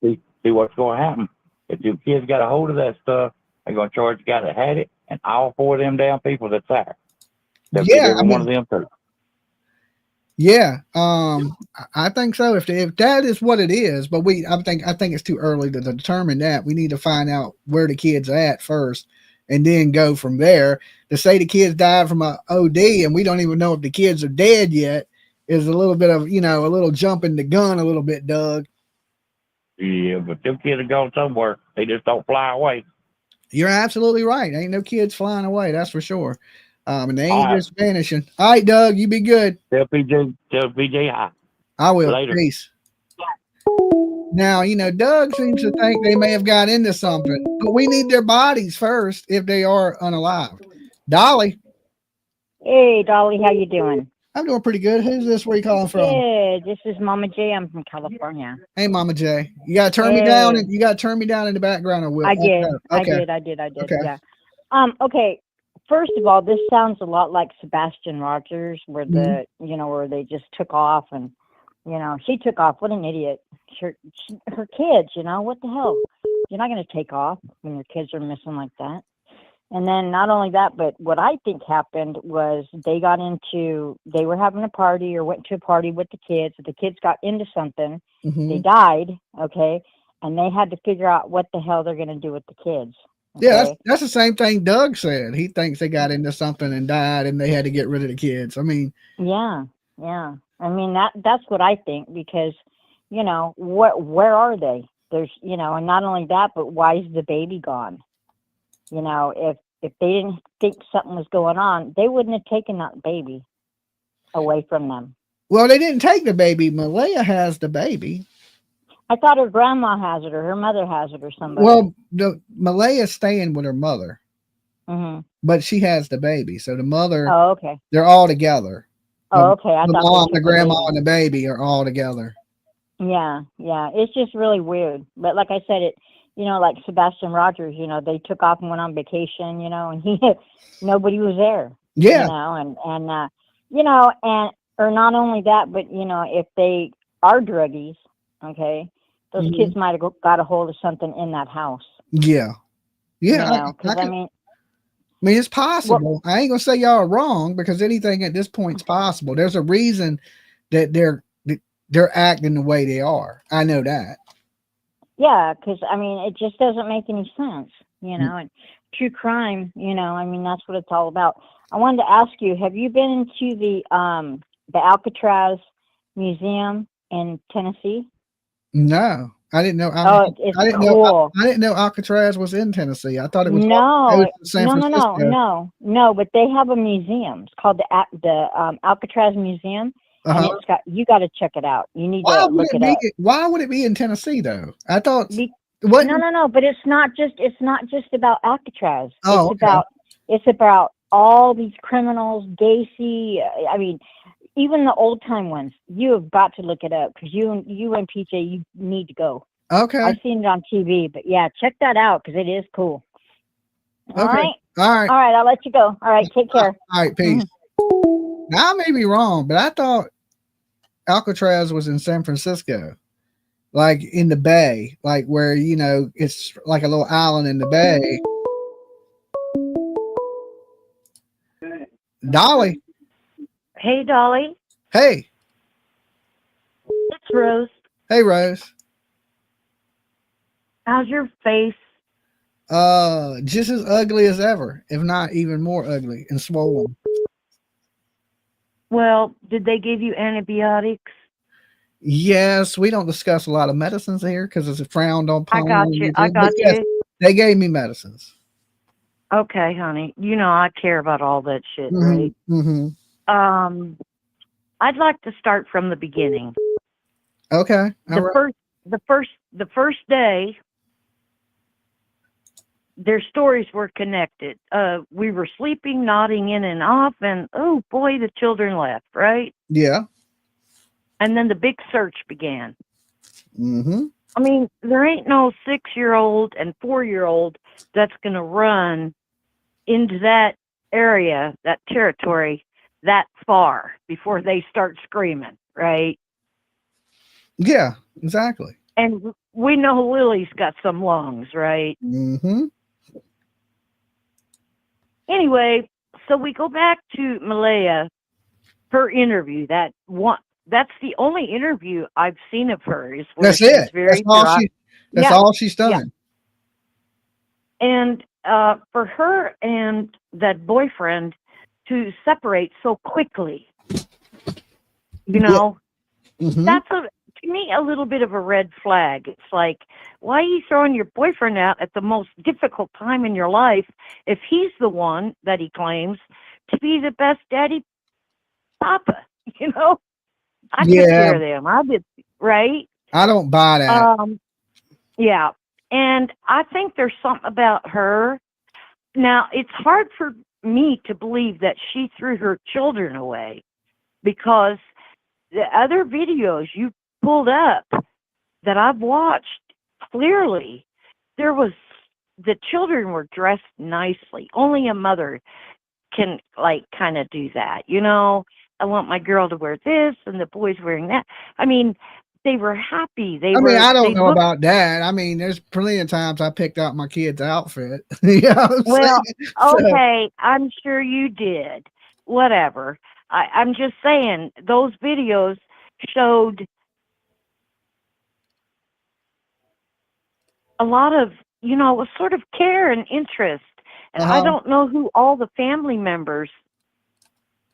see what's going to happen. If the kids got a hold of that stuff, they're going to charge the guy that had it and all 4 of them damn people that's there. Yeah, one of them too. Yeah, I think so. If that is what it is, but I think it's too early to determine that. We need to find out where the kids are at first, and then go from there. To say the kids died from a OD and we don't even know if the kids are dead yet is a little bit of, you know, a little jumping the gun a little bit, Doug. Yeah, but them kids are going somewhere. They just don't fly away. You're absolutely right. Ain't no kids flying away, that's for sure. And they ain't All right. just vanishing. All right, Doug, you be good. Tell PJ hi. I will. Later. Peace. Now, you know, Doug seems to think they may have got into something, but we need their bodies first if they are unalived. Dolly. Hey, Dolly, how you doing? I'm doing pretty good. Who's this? Where you calling from? Good. This is Mama J. I'm from California. Hey, Mama J. You gotta turn me down, and you gotta turn me down in the background. I will. I did. Okay. I did. Okay. Yeah. Okay. First of all, this sounds a lot like Sebastian Rogers, where the where they just took off, and she took off. What an idiot! Her kids. What the hell? You're not going to take off when your kids are missing like that. And then not only that, but what I think happened was they were having a party or went to a party with the kids. The kids got into something. They died. Okay. And they had to figure out what the hell they're going to do with the kids. Okay? Yeah, that's the same thing Doug said. He thinks they got into something and died and they had to get rid of the kids. I mean, yeah. I mean, that's what I think, because, where are they? There's, and not only that, but why is the baby gone? If they didn't think something was going on, they wouldn't have taken that baby away from them. Well, they didn't take the baby. Malaya has the baby. I thought her grandma has it, or her mother has it, or somebody. Well, Malaya's staying with her mother, but she has the baby. So the mother, oh, okay. They're all together. Oh, okay. I the thought mom, the grandma, and the baby are all together. Yeah. It's just really weird. But like I said, like Sebastian Rogers, they took off and went on vacation, and nobody was there. Yeah. Or not only that, but if they are druggies, okay, those kids might have got a hold of something in that house. Yeah. I mean, it's possible. I ain't gonna say y'all are wrong, because anything at this point is possible. There's a reason that they're acting the way they are. I know that. Yeah, because I mean, it just doesn't make any sense, And true crime, I mean, that's what it's all about. I wanted to ask you: have you been into the Alcatraz Museum in Tennessee? No, I didn't know. It's I didn't cool. know. I didn't know Alcatraz was in Tennessee. I thought it was. San Francisco. No. But they have a museum. It's called the Alcatraz Museum. And you got to check it out. You need to look it up. Why would it be in Tennessee though? I thought. No. But it's not just about Alcatraz. Oh, it's about all these criminals, Gacy. I mean, even the old time ones. You have got to look it up, because you and PJ, you need to go. Okay. I've seen it on TV, but yeah, check that out, because it is cool. All right. All right. I'll let you go. All right. Take care. All right. Peace. Now, I may be wrong, but I thought Alcatraz was in San Francisco, like in the bay, like where, it's like a little island in the bay. Dolly. Hey, Dolly. Hey. It's Rose. Hey, Rose. How's your face? Just as ugly as ever, if not even more ugly and swollen. Well, did they give you antibiotics? Yes, we don't discuss a lot of medicines here because it's frowned on. I got you. Yes, they gave me medicines. Okay, honey. I care about all that shit, right? I'd like to start from the beginning. Okay. The first day, their stories were connected. We were sleeping, nodding in and off, and oh boy, the children left, right? Yeah. And then the big search began. I mean, there ain't no 6-year-old and 4-year-old that's going to run into that area, that territory, that far before they start screaming, right? Yeah, exactly. And we know Lily's got some lungs, right? Anyway, so we go back to Malaya, her interview. That's the only interview I've seen of hers. That's it. That's all she's done. Yeah. And for her and that boyfriend to separate so quickly, You know, Mhm. that's to me a little bit of a red flag. It's like, why are you throwing your boyfriend out at the most difficult time in your life if he's the one that he claims to be the best daddy papa? You know, I took Yeah, care of them. I did, right? I don't buy that. Yeah. And I think there's something about her. Now, it's hard for me to believe that she threw her children away because the other videos you pulled up that I've watched, clearly there was, the children were dressed nicely. Only a mother can like kind of do that. You know, I want my girl to wear this and the boy's wearing that. I mean, they were happy. I mean, I don't They know looked, about that. I mean, there's plenty of times I picked out my kid's outfit. You know what I'm well, saying? So, okay, I'm sure you did. Whatever. I'm just saying those videos showed a lot of, you know, a sort of care and interest. And I don't know who all the family members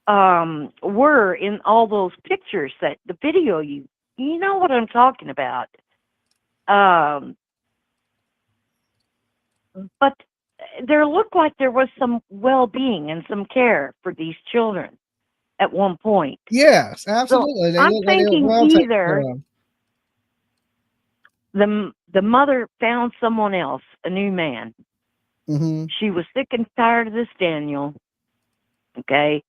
were in all those pictures, that the video, you know what I'm talking about. But there looked like there was some well-being and some care for these children at one point. yes, So absolutely. They I'm look like they were thinking well taken care either of. the mother found someone else, a new man. Mhm. She was sick and tired of this Daniel. Okay.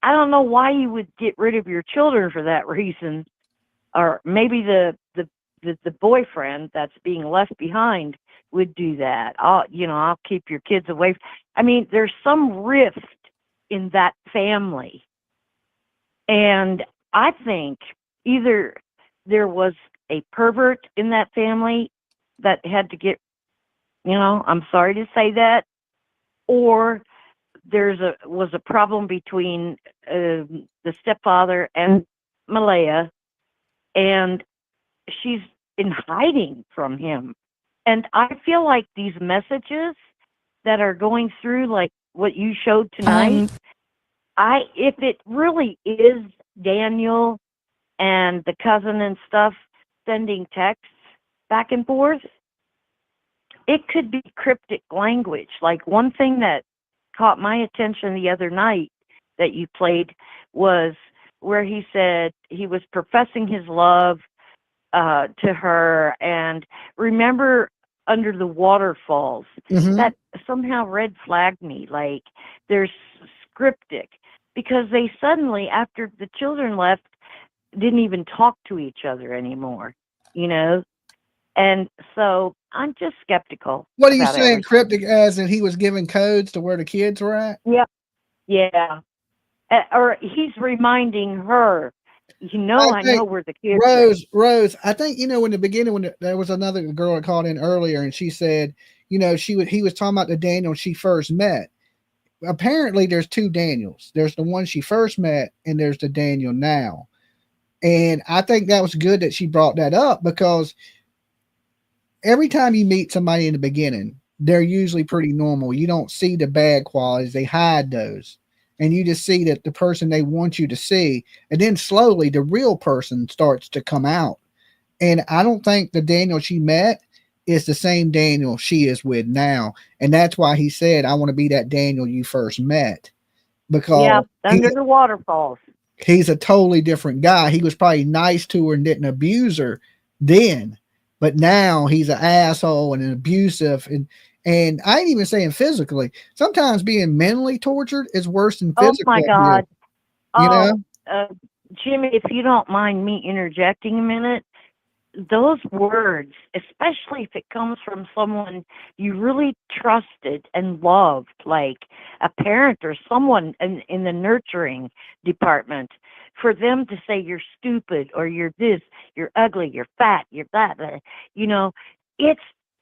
I don't know why you would get rid of your children for that reason, or maybe the boyfriend that's being left behind would do that. I'll keep your kids away. I mean, there's some rift in that family, and I think either there was a pervert in that family that had to get, I'm sorry to say that, or was a problem between the stepfather and Malaya, and she's in hiding from him. And I feel like these messages that are going through, like what you showed tonight, if it really is Daniel and the cousin and stuff sending texts back and forth, it could be cryptic language. Like one thing that caught my attention the other night that you played was where he said he was professing his love to her, and remember under the waterfalls. Mhm. That somehow red flagged me. Like there's scriptic, because they suddenly, after the children left, didn't even talk to each other anymore, and so I'm just skeptical What are you about saying? everything. Cryptic as in he was giving codes to where the kids were at? Yep. Yeah. Or he's reminding her, I know think where the kids are. Rose, I think, in the beginning when there was another girl that called in earlier and she said, he was talking about the Daniel she first met. Apparently there's two Daniels. There's the one she first met and there's the Daniel now. And I think that was good that she brought that up, because every time you meet somebody in the beginning, they're usually pretty normal. You don't see the bad qualities. They hide those. And you just see that the person they want you to see. And then slowly the real person starts to come out. And I don't think the Daniel she met is the same Daniel she is with now. And that's why he said, I want to be that Daniel you first met. Because Under the waterfalls. he's a totally different guy. He was probably nice to her and didn't abuse her then. But now he's an asshole and an abusive, and I ain't even saying physically. Sometimes being mentally tortured is worse than physical. Oh my God. Abuse, Jimmy, if you don't mind me interjecting a minute, those words, especially if it comes from someone you really trusted and loved, like a parent or someone in the nurturing department, for them to say you're stupid or you're this, you're ugly, you're fat, you're that, it's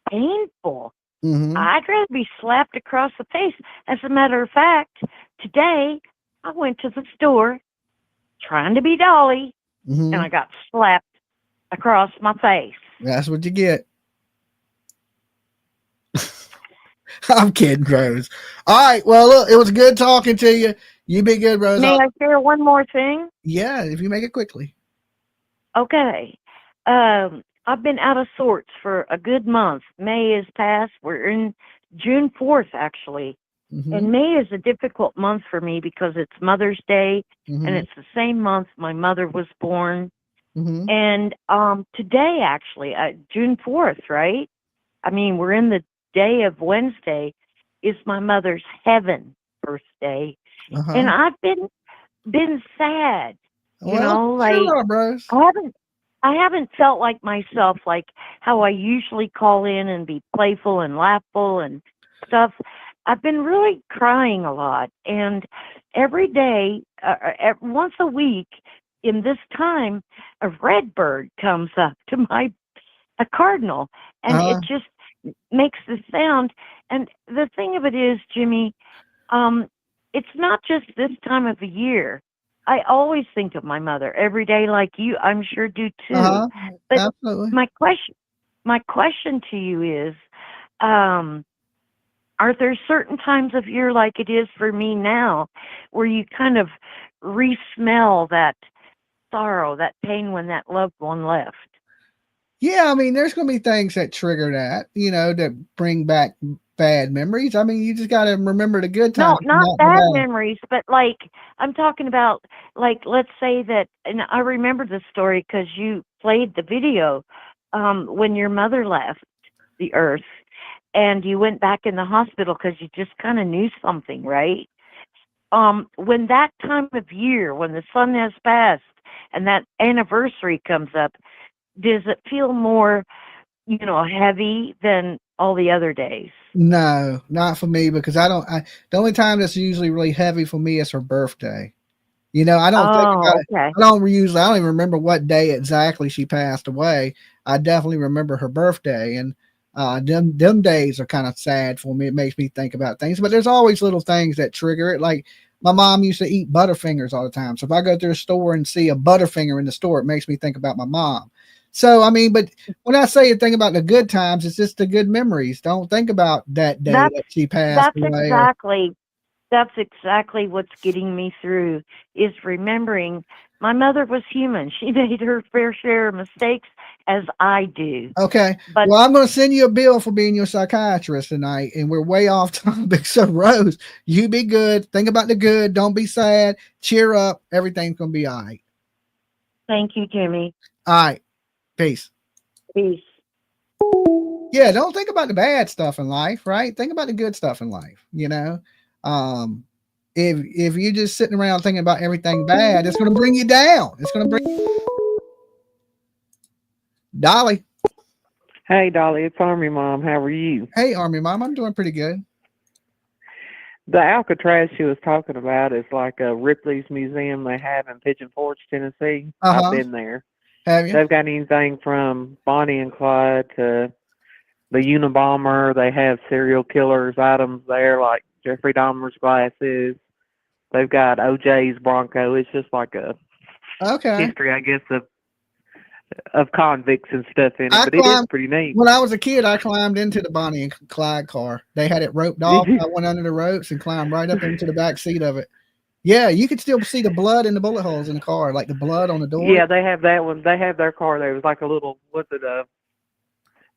painful. Mm-hmm. I'd rather be slapped across the face. As a matter of fact, today I went to the store trying to be Dolly, Mm-hmm. and I got slapped across my face. That's what you get. I'm kidding, Rose. All right. Well, look, it was good talking to you. You be good, Rose. May I share one more thing? Yeah, if you make it quickly. Okay. I've been out of sorts for a good month. May is past. We're in June 4th, actually. Mm-hmm. And May is a difficult month for me because it's Mother's Day, Mm-hmm. and it's the same month my mother was born. Mm-hmm. And today, actually, June 4th, right? I mean, we're in the day of Wednesday, is my mother's heaven birthday. Uh-huh. And I've been sad. You know, like sure, bros. I haven't felt like myself, like how I usually call in and be playful and laughful and stuff. I've been really crying a lot, and every day, once a week, in this time, a red bird comes up to a cardinal, and it just makes the sound. And the thing of it is, Jimmy, it's not just this time of the year. I always think of my mother every day, like you, I'm sure do too. But absolutely. my question to you is, are there certain times of year, like it is for me now, where you kind of re-smell that sorrow, that pain when that loved one left? Yeah, I mean, there's going to be things that trigger that, that bring back bad memories. I mean, you just got to remember the good No, times. not bad memories, but like I'm talking about, like, let's say that, and I remember this story because you played the video when your mother left the earth and you went back in the hospital because you just kind of knew something, right? When that time of year, when the sun has passed and that anniversary comes up, does it feel more, heavy than all the other days? No, not for me, because the only time that's usually really heavy for me is her birthday. I don't think about it. Okay. I don't even remember what day exactly she passed away. I definitely remember her birthday, and them days are kind of sad for me. It makes me think about things, but there's always little things that trigger it. Like my mom used to eat Butterfingers all the time. So if I go to a store and see a Butterfinger in the store, it makes me think about my mom. So, I mean, but when I say think about the good times, it's just the good memories. Don't think about that day that she passed away. That's exactly what's getting me through, is remembering my mother was human. She made her fair share of mistakes, as I do. Okay. But well, I'm going to send you a bill for being your psychiatrist tonight, and we're way off topic. So, Rose, you be good. Think about the good. Don't be sad. Cheer up. Everything's going to be all right. Thank you, Jimmy. All right. Peace. Peace. Yeah, don't think about the bad stuff in life, right? Think about the good stuff in life, if you're just sitting around thinking about everything bad, it's going to bring you down. It's going to bring Dolly. Hey, Dolly, it's Army Mom. How are you? Hey, Army Mom. I'm doing pretty good. The Alcatraz she was talking about is like a Ripley's Museum they have in Pigeon Forge, Tennessee. I've been there. Have you? They've got anything from Bonnie and Clyde to the Unabomber. They have serial killers items there, like Jeffrey Dahmer's glasses. They've got OJ's Bronco. It's just like a history, I guess, of convicts and stuff in it. But it is pretty neat. When I was a kid, I climbed into the Bonnie and Clyde car. They had it roped off. I went under the ropes and climbed right up into the back seat of it. Yeah, you could still see the blood in the bullet holes in the car, like the blood on the door. Yeah, they have that one. They have their car there. It was like a little,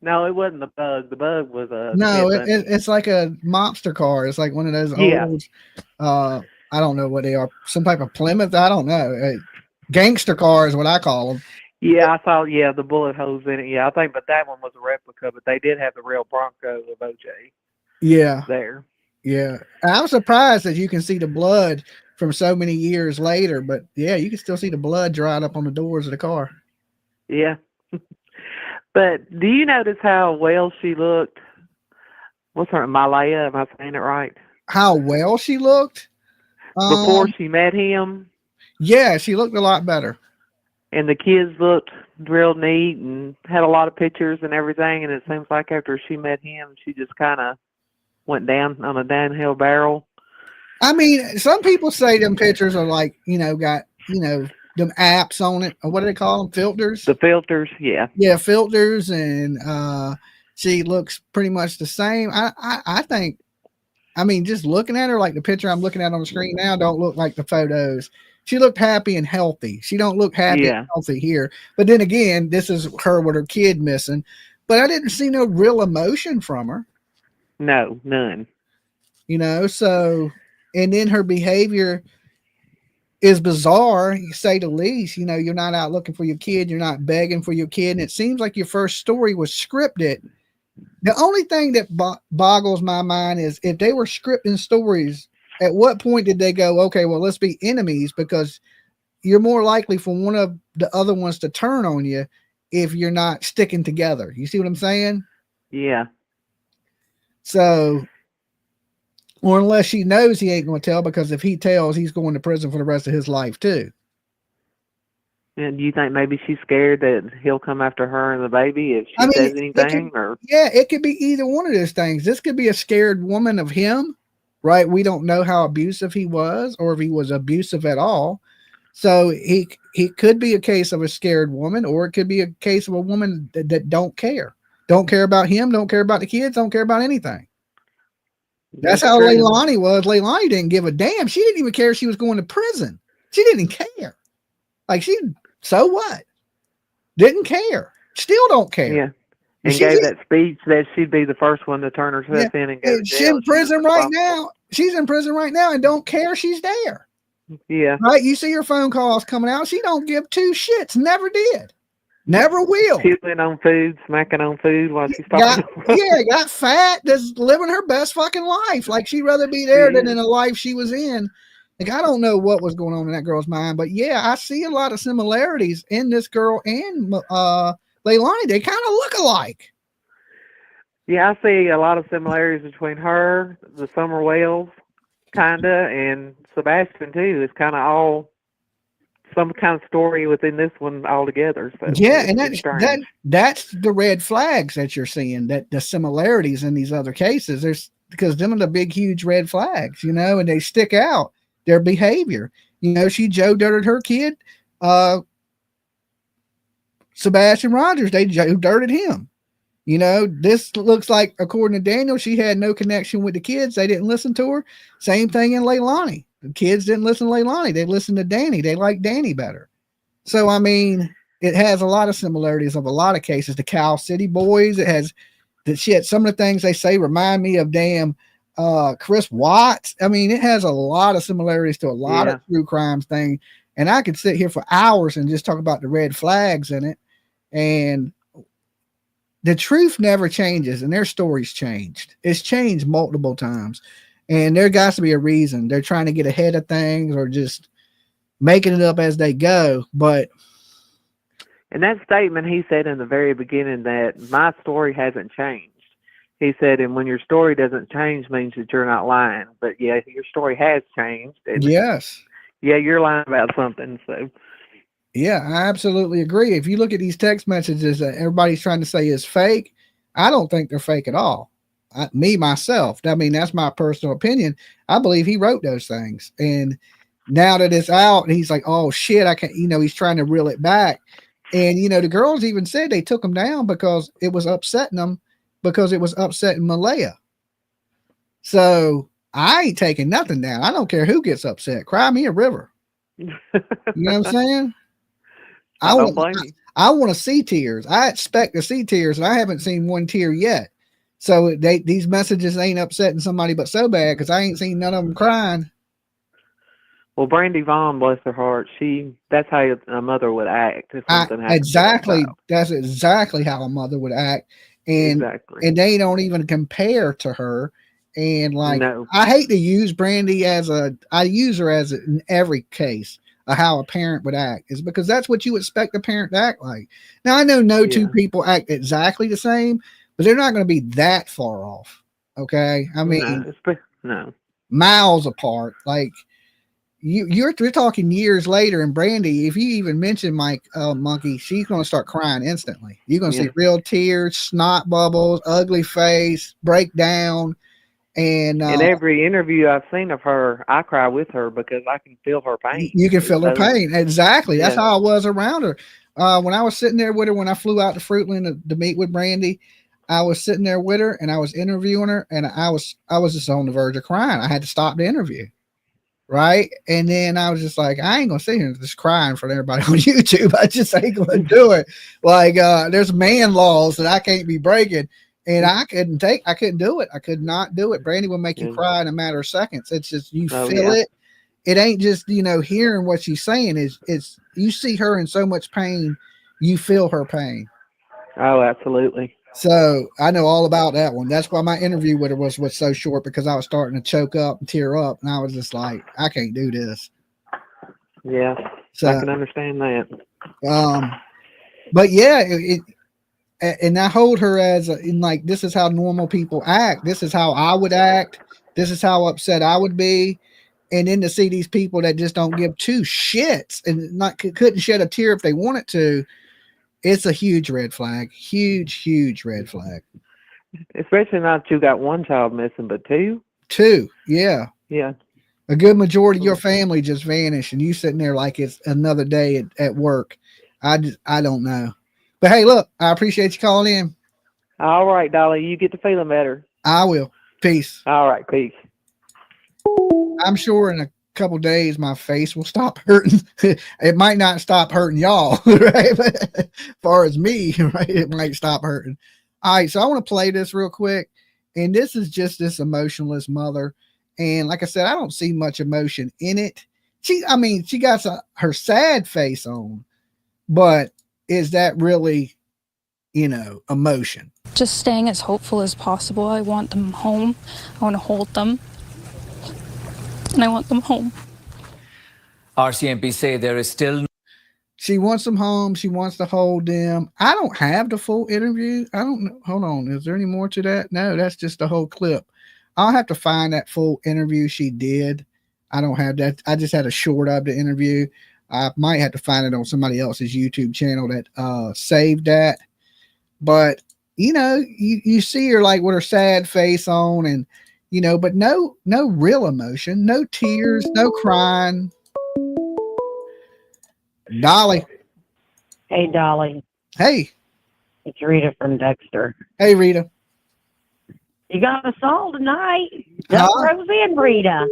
no, it wasn't the Bug. The Bug was a... No, it's like a mobster car. It's like one of those old, I don't know what they are, some type of Plymouth, I don't know. Gangster car is what I call them. Yeah, I saw, the bullet holes in it. Yeah, I think, but that one was a replica, but they did have the real Bronco of OJ. Yeah. There. Yeah. I'm surprised that you can see the blood from so many years later, but yeah, you can still see the blood dried up on the doors of the car. Yeah. But do you notice how well she looked? What's her, Malaya? Am I saying it right? How well she looked? Before she met him? Yeah, she looked a lot better. And the kids looked real neat and had a lot of pictures and everything. And it seems like after she met him, she just kind of went down on a downhill barrel. I mean, some people say them pictures are like, got, them apps on it, or what do they call them? Filters? The filters, yeah. Yeah, filters, and She looks pretty much the same. I think, I mean, just looking at her, like the picture I'm looking at on the screen now, don't look like the photos. She looked happy and healthy. She don't look happy and healthy here. But then again, this is her with her kid missing. But I didn't see no real emotion from her. No, none. You know, so, and then her behavior is bizarre, you say the least. You know, you're not out looking for your kid. You're not begging for your kid. And it seems like your first story was scripted. The only thing that boggles my mind is if they were scripting stories, at what point did they go, okay, well, let's be enemies, because you're more likely for one of the other ones to turn on you if you're not sticking together. You see what I'm saying? Yeah. So, or unless she knows he ain't going to tell, because if he tells, he's going to prison for the rest of his life too. And do you think maybe she's scared that he'll come after her and the baby if she says anything? Yeah, it could be either one of those things. This could be a scared woman of him, right? We don't know how abusive he was, or if he was abusive at all. So he could be a case of a scared woman, or it could be a case of a woman that don't care about him, don't care about the kids, don't care about anything. That's how Leilani was. Leilani didn't give a damn. She didn't even care if she was going to prison. She didn't care. Like, so what? Didn't care. Still don't care. Yeah. And gave that speech that she'd be the first one to turn herself in and go to jail. She's in prison right now. She's in prison right now and don't care she's there. Yeah. Right? You see her phone calls coming out. She don't give two shits. Never did. Never will. Chewing on food, smacking on food while she's talking. Got fat, just living her best fucking life. Like, she'd rather be there than in a life she was in. Like, I don't know what was going on in that girl's mind, but yeah, I see a lot of similarities in this girl and Leilani. They kind of look alike. Yeah, I see a lot of similarities between her, the Summer Wells, kinda, and Sebastian too. It's kind of all some kind of story within this one altogether. So yeah, and that's the red flags that you're seeing, that the similarities in these other cases. There's, because them are the big, huge red flags, you know, and they stick out. Their behavior, you know, she Joe dirted her kid, Sebastian Rogers, they Joe dirted him. You know, this looks like, according to Daniel, she had no connection with the kids. They didn't listen to her. Same thing in Leilani. The kids didn't listen to Leilani. They listened to Danny. They liked Danny better. So, I mean, it has a lot of similarities of a lot of cases. The Cal City boys, it has the shit. Some of the things they say remind me of damn Chris Watts. I mean, it has a lot of similarities to a lot of true crimes thing. And I could sit here for hours and just talk about the red flags in it. And the truth never changes, and their stories changed. It's changed multiple times. And there got to be a reason. They're trying to get ahead of things or just making it up as they go. But in that statement, he said in the very beginning that my story hasn't changed. He said, and when your story doesn't change means that you're not lying. But yeah, your story has changed. And yes. Yeah, you're lying about something. So yeah, I absolutely agree. If you look at these text messages that everybody's trying to say is fake, I don't think they're fake at all. Myself, I mean, that's my personal opinion. I believe he wrote those things. And now that it's out, he's like, oh shit, I can't, you know, he's trying to reel it back. And, you know, the girls even said they took him down because it was upsetting them, because it was upsetting Malaya. So I ain't taking nothing down. I don't care who gets upset. Cry me a river. You know what I'm saying? I want to see tears. I expect to see tears, and I haven't seen one tear yet. So these messages ain't upsetting somebody but so bad, because I ain't seen none of them crying. Well, Brandy Vaughn, bless her heart, that's how a mother would act if something happened. Exactly. That's exactly how a mother would act. And and they don't even compare to her. And like, I hate to use Brandy I use her as in every case of how a parent would act, is because that's what you expect a parent to act like. Now, I know no two people act exactly the same, but they're not going to be that far off. Okay. I mean, no, miles apart. Like you're talking years later, and Brandy, if you even mention Mike Monkey, she's going to start crying instantly. You're going to see real tears, snot bubbles, ugly face, breakdown. And in every interview I've seen of her, I cry with her because I can feel her pain. You can feel her pain. Exactly. That's how I was around her. When I was sitting there with her, when I flew out to Fruitland to meet with Brandy, I was sitting there with her and I was interviewing her, and I was just on the verge of crying. I had to stop the interview. Right. And then I was just like, I ain't gonna sit here and just cry in front of everybody on YouTube. I just ain't gonna do it. Like, there's man laws that I can't be breaking. And I couldn't do it. I could not do it. Brandy will make you cry in a matter of seconds. It's just, you feel it. It ain't just, hearing what she's saying. It's you see her in so much pain, you feel her pain. Oh, absolutely. So I know all about that one. That's why my interview with her was so short, because I was starting to choke up and tear up, and I was just like, I can't do this. Yeah, so I can understand that. But yeah, and I hold her as like, this is how normal people act. This is how I would act. This is how upset I would be. And then to see these people that just don't give two shits and couldn't shed a tear if they wanted to, it's a huge red flag. Huge red flag. Especially now that you got one child missing, but two. Yeah. A good majority of your family just vanished, and you sitting there like it's another day at work. I don't know. But hey, look, I appreciate you calling in. All right, Dolly, you get to feeling better. I will. Peace. All right, peace. I'm sure in a couple days my face will stop hurting. It might not stop hurting y'all, right? But as far as me, right, it might stop hurting. All right, so I want to play this real quick, and this is just this emotionless mother. And like I said, I don't see much emotion in it. She got her sad face on, but is that really, emotion? Just staying as hopeful as possible. I want them home. I want to hold them. And I want them home. RCMP say there is still. She wants them home. She wants to hold them. I don't have the full interview. I don't know. Hold on. Is there any more to that? No, that's just the whole clip. I'll have to find that full interview she did. I don't have that. I just had a short of the interview. I might have to find it on somebody else's YouTube channel that saved that. But, you see her like with her sad face on, and, but no real emotion, no tears, no crying. Dolly. Hey, Dolly. Hey. It's Rita from Dexter. Hey, Rita. You got us all tonight. Double Rose and Rita.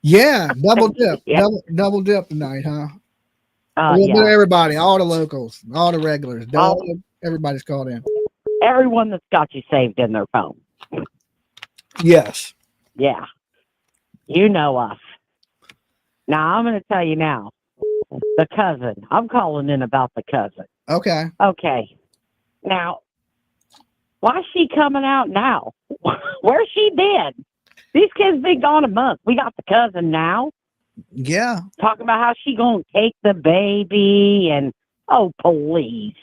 Yeah, double dip. Yeah. Double dip tonight, huh? A little bit of everybody, all the locals, all the regulars. Everybody's called in. Everyone that's got you saved in their phone. Yes. Yeah. You know us. Now, I'm going to tell you now. The cousin. I'm calling in about the cousin. Okay. Okay. Now, why is she coming out now? Where's she been? These kids been gone a month. We got the cousin now. Yeah. Talking about how she going to take the baby and, oh, please.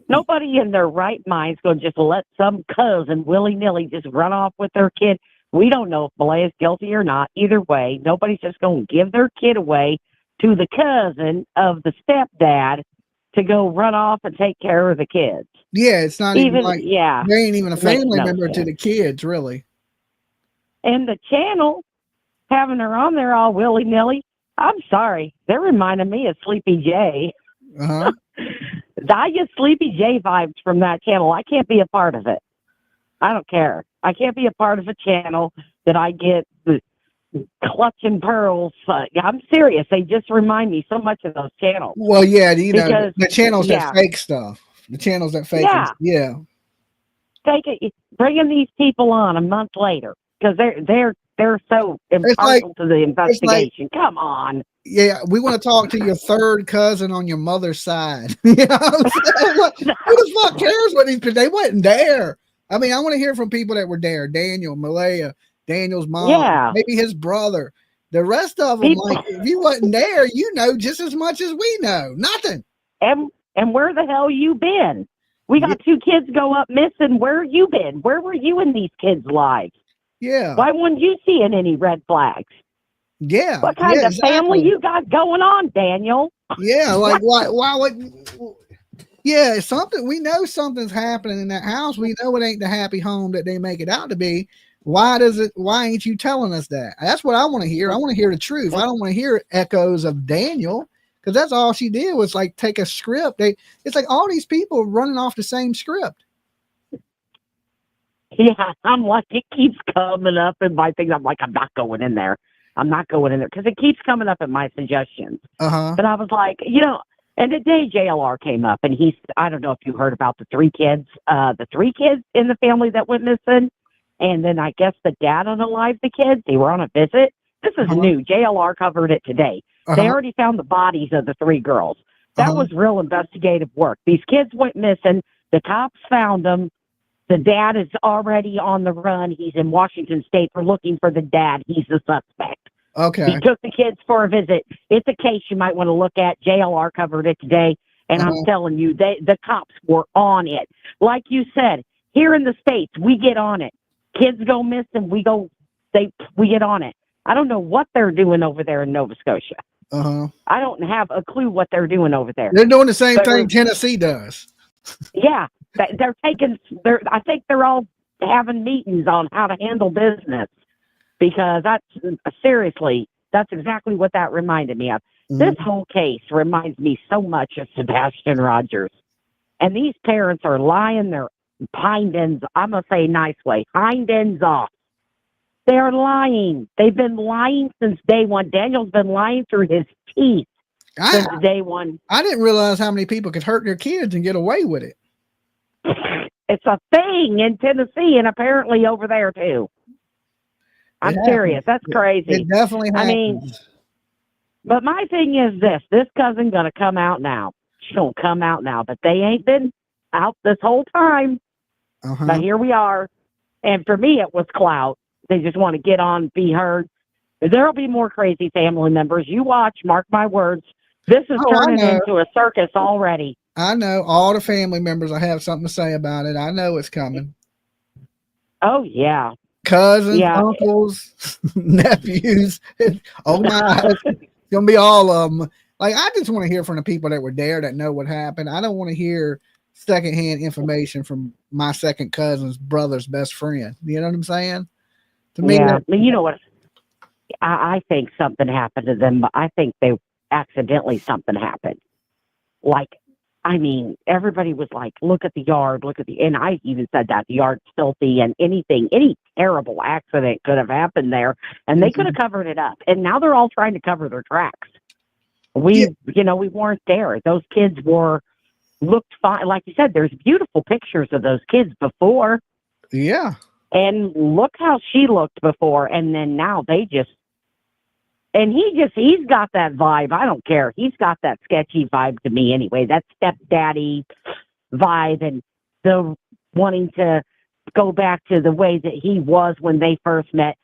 Nobody in their right mind is going to just let some cousin willy-nilly just run off with their kid. We don't know if Malay is guilty or not. Either way, nobody's just going to give their kid away to the cousin of the stepdad to go run off and take care of the kids. Yeah, it's not even like, yeah, they ain't even a family member sense to the kids, really. And the channel, having her on there all willy-nilly, I'm sorry. They're reminding me of Sleepy J. Uh-huh. I get Sleepy J vibes from that channel. I can't be a part of it. I don't care. I can't be a part of a channel that I get the clutching pearls. I'm serious. They just remind me so much of those channels. Well, yeah, Because, the channels yeah. that fake stuff. The channels that fake Yeah. Take it, bringing these people on a month later because they're so impartial to the investigation. Come on. Yeah, we want to talk to your third cousin on your mother's side. You know what I'm saying? Who the fuck cares what these people? They wasn't there. I mean, I want to hear from people that were there. Daniel, Malaya, Daniel's mom, maybe his brother. The rest of them, like, if you wasn't there, you know just as much as we know. Nothing. And where the hell you been? We got two kids go up missing. Where you been? Where were you in these kids' lives? Yeah. Why weren't you seeing any red flags? Yeah. What kind of family you got going on, Daniel? Yeah, like why would? Yeah, something we know something's happening in that house. We know it ain't the happy home that they make it out to be. Why ain't you telling us that? That's what I want to hear. I want to hear the truth. I don't want to hear echoes of Daniel, because that's all she did was like take a script. It's like all these people running off the same script. Yeah, I'm like, it keeps coming up in my things. I'm like, I'm not going in there. I'm not going in there because it keeps coming up in my suggestions. But I was like, and today JLR came up and I don't know if you heard about the three kids in the family that went missing. And then I guess the dad unalived the kids. They were on a visit. This is new. JLR covered it today. They already found the bodies of the three girls. That was real investigative work. These kids went missing. The cops found them. The dad is already on the run. He's in Washington State. We're looking for the dad. He's the suspect. Okay. He took the kids for a visit. It's a case you might want to look at. JLR covered it today. And I'm telling you, the cops were on it. Like you said, here in the States, we get on it. Kids go missing, we get on it. I don't know what they're doing over there in Nova Scotia. I don't have a clue what they're doing over there. They're doing the same thing Tennessee does. Yeah. I think they're all having meetings on how to handle business, because that's exactly what that reminded me of. This whole case reminds me so much of Sebastian Rogers. And these parents are lying their hind ends, I'm going to say nice way, hind ends off. They're lying. They've been lying since day one. Daniel's been lying through his teeth since day one. I didn't realize how many people could hurt their kids and get away with it. It's a thing in Tennessee and apparently over there too. I'm serious. That's crazy. It definitely happens. I mean, but my thing is this cousin going to come out now. She's going to come out now, but they ain't been out this whole time. But here we are. And for me, it was clout. They just want to get on, be heard. There'll be more crazy family members. You watch, mark my words. This is turning into a circus already. I know all the family members. I have something to say about it. I know it's coming. Oh, yeah. Cousins, uncles, nephews. Oh, my. It's going to be all of them. Like, I just want to hear from the people that were there that know what happened. I don't want to hear secondhand information from my second cousin's brother's best friend. You know what I'm saying? To me, you know what? I think something happened to them, but I think they accidentally something happened. Like, I mean, everybody was like, look at the yard, and I even said that the yard's filthy, and any terrible accident could have happened there, and they could have covered it up. And now they're all trying to cover their tracks. We weren't there. Those kids looked fine. Like you said, there's beautiful pictures of those kids before. Yeah. And look how she looked before. And then now he's got that vibe. I don't care. He's got that sketchy vibe to me anyway, that stepdaddy vibe, and the wanting to go back to the way that he was when they first met.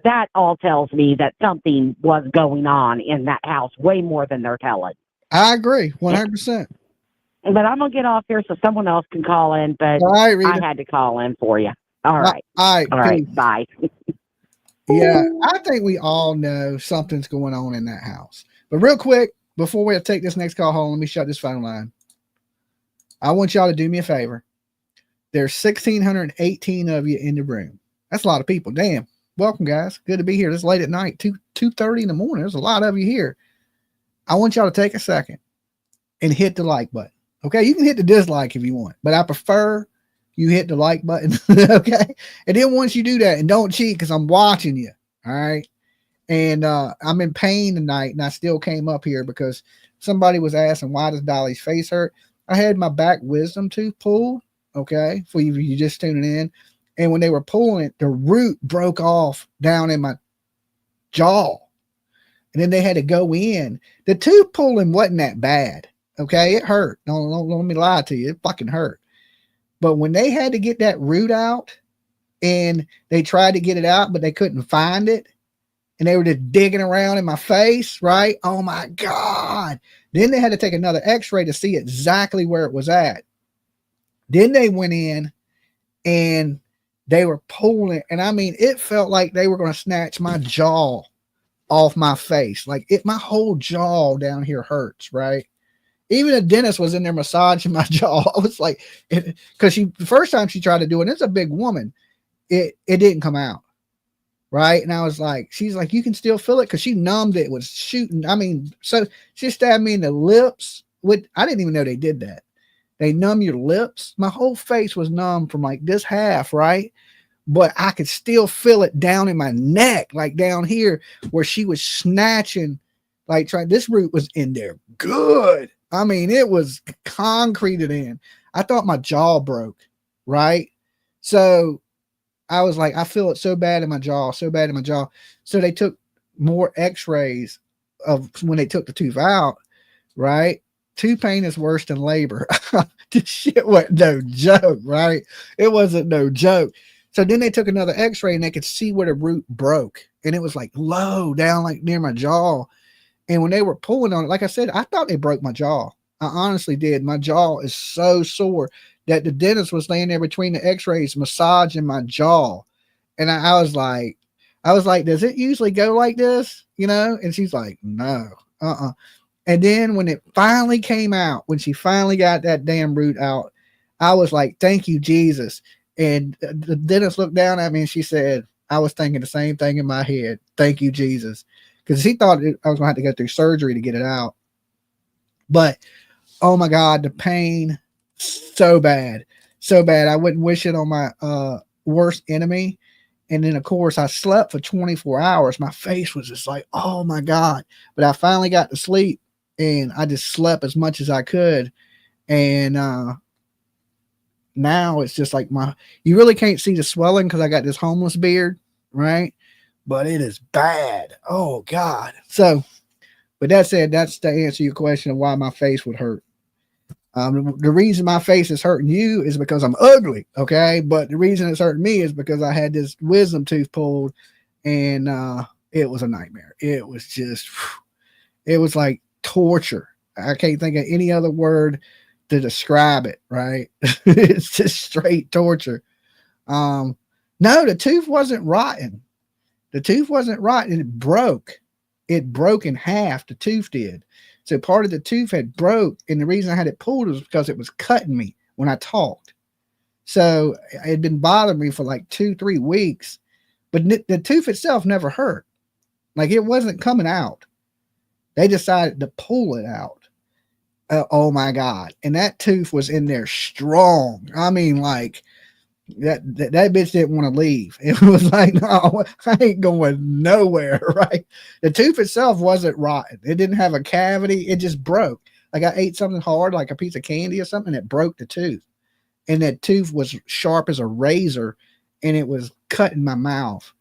That all tells me that something was going on in that house way more than they're telling. I agree 100%. But I'm going to get off here so someone else can call in, but right, Rita. I had to call in for you. All right. All right. Bye. Yeah, I think we all know something's going on in that house. But real quick, before we take this next call home, let me shut this phone line. I want y'all to do me a favor. There's 1,618 of you in the room. That's a lot of people. Damn. Welcome, guys. Good to be here this late at night, 2:30 in the morning. There's a lot of you here. I want y'all to take a second and hit the like button. Okay, you can hit the dislike if you want, but I prefer you hit the like button. Okay, and then once you do that, and don't cheat because I'm watching you. All right, and I'm in pain tonight, and I still came up here because somebody was asking why does Dolly's face hurt. I had my back wisdom tooth pulled. Okay, for you just tuning in. And when they were pulling it, the root broke off down in my jaw. And then they had to go in. The tooth pulling wasn't that bad. Okay, it hurt. Don't let me lie to you. It fucking hurt. But when they had to get that root out, and they tried to get it out, but they couldn't find it, and they were just digging around in my face, right? Oh my God. Then they had to take another x-ray to see exactly where it was at. Then they went in and they were pulling, and I mean, it felt like they were going to snatch my jaw off my face. Like my whole jaw down here hurts, right? Even a dentist was in there massaging my jaw. I was like, because the first time she tried to do it, it's a big woman. It didn't come out, right? And I was like, she's like, you can still feel it because she numbed it, was shooting. I mean, so she stabbed me in the lips. I didn't even know they did that. They numb your lips. My whole face was numb from like this half, right? But I could still feel it down in my neck, like down here where she was snatching, like trying. This root was in there good. I mean, it was concreted in. I thought my jaw broke, right? So I was like, I feel it so bad in my jaw, so bad in my jaw. So they took more x-rays of when they took the tooth out, right? Tooth pain is worse than labor. This shit wasn't no joke, right? It wasn't no joke. So then they took another x-ray and they could see where the root broke. And it was like low down, like near my jaw. And when they were pulling on it, like I said, I thought they broke my jaw. I honestly did. My jaw is so sore that the dentist was laying there between the x-rays massaging my jaw. And I was like, does it usually go like this? You know? And she's like, no, And then when it finally came out, when she finally got that damn root out, I was like, thank you, Jesus. And the dentist looked down at me and she said, I was thinking the same thing in my head. Thank you, Jesus. Because he thought I was going to have to go through surgery to get it out. But, oh my God, the pain, so bad. So bad. I wouldn't wish it on my worst enemy. And then, of course, I slept for 24 hours. My face was just like, oh my God. But I finally got to sleep and I just slept as much as I could. And now it's just like you really can't see the swelling because I got this homeless beard, right? But it is bad. Oh God. So, but that said, that's to answer your question of why my face would hurt. The reason my face is hurting you is because I'm ugly. Okay. But the reason it's hurting me is because I had this wisdom tooth pulled and it was a nightmare. It was just, it was like torture. I can't think of any other word to describe it, right? It's just straight torture. No, the tooth wasn't rotten. The tooth wasn't rotten. It broke. It broke in half. The tooth did. So part of the tooth had broke, and the reason I had it pulled was because it was cutting me when I talked. So it had been bothering me for like 2-3 weeks, but the tooth itself never hurt. Like it wasn't coming out. They decided to pull it out. Oh my God. And that tooth was in there strong. I mean, like that bitch didn't want to leave. It was like, no, I ain't going nowhere. Right. The tooth itself wasn't rotten. It didn't have a cavity. It just broke. Like I ate something hard, like a piece of candy or something, that broke the tooth. And that tooth was sharp as a razor and it was cutting my mouth.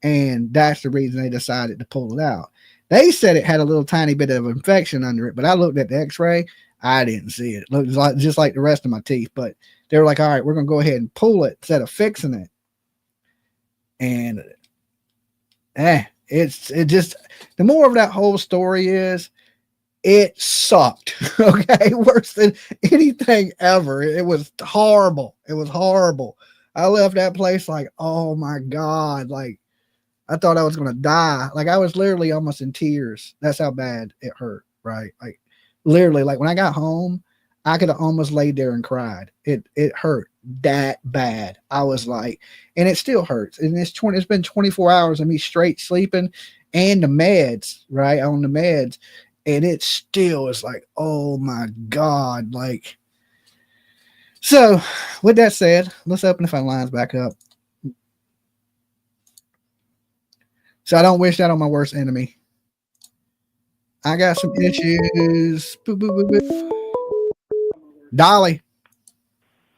And that's the reason they decided to pull it out. They said it had a little tiny bit of infection under it, but I looked at the x-ray. I didn't see it. It looked like, just like the rest of my teeth, but they were like, all right, we're going to go ahead and pull it instead of fixing it. And it just, the more of that whole story is, it sucked. Okay. Worse than anything ever. It was horrible. It was horrible. I left that place like, oh my God. Like, I thought I was going to die. Like I was literally almost in tears. That's how bad it hurt. Right. Like literally, like when I got home, I could have almost laid there and cried. It hurt that bad. I was like, and it still hurts. And it's been 24 hours of me straight sleeping and the meds, right? On the meds. And it still is like, oh my God. Like, so with that said, let's open the phone lines back up. So I don't wish that on my worst enemy. I got some issues. Boop, boop, boop, boop. Dolly.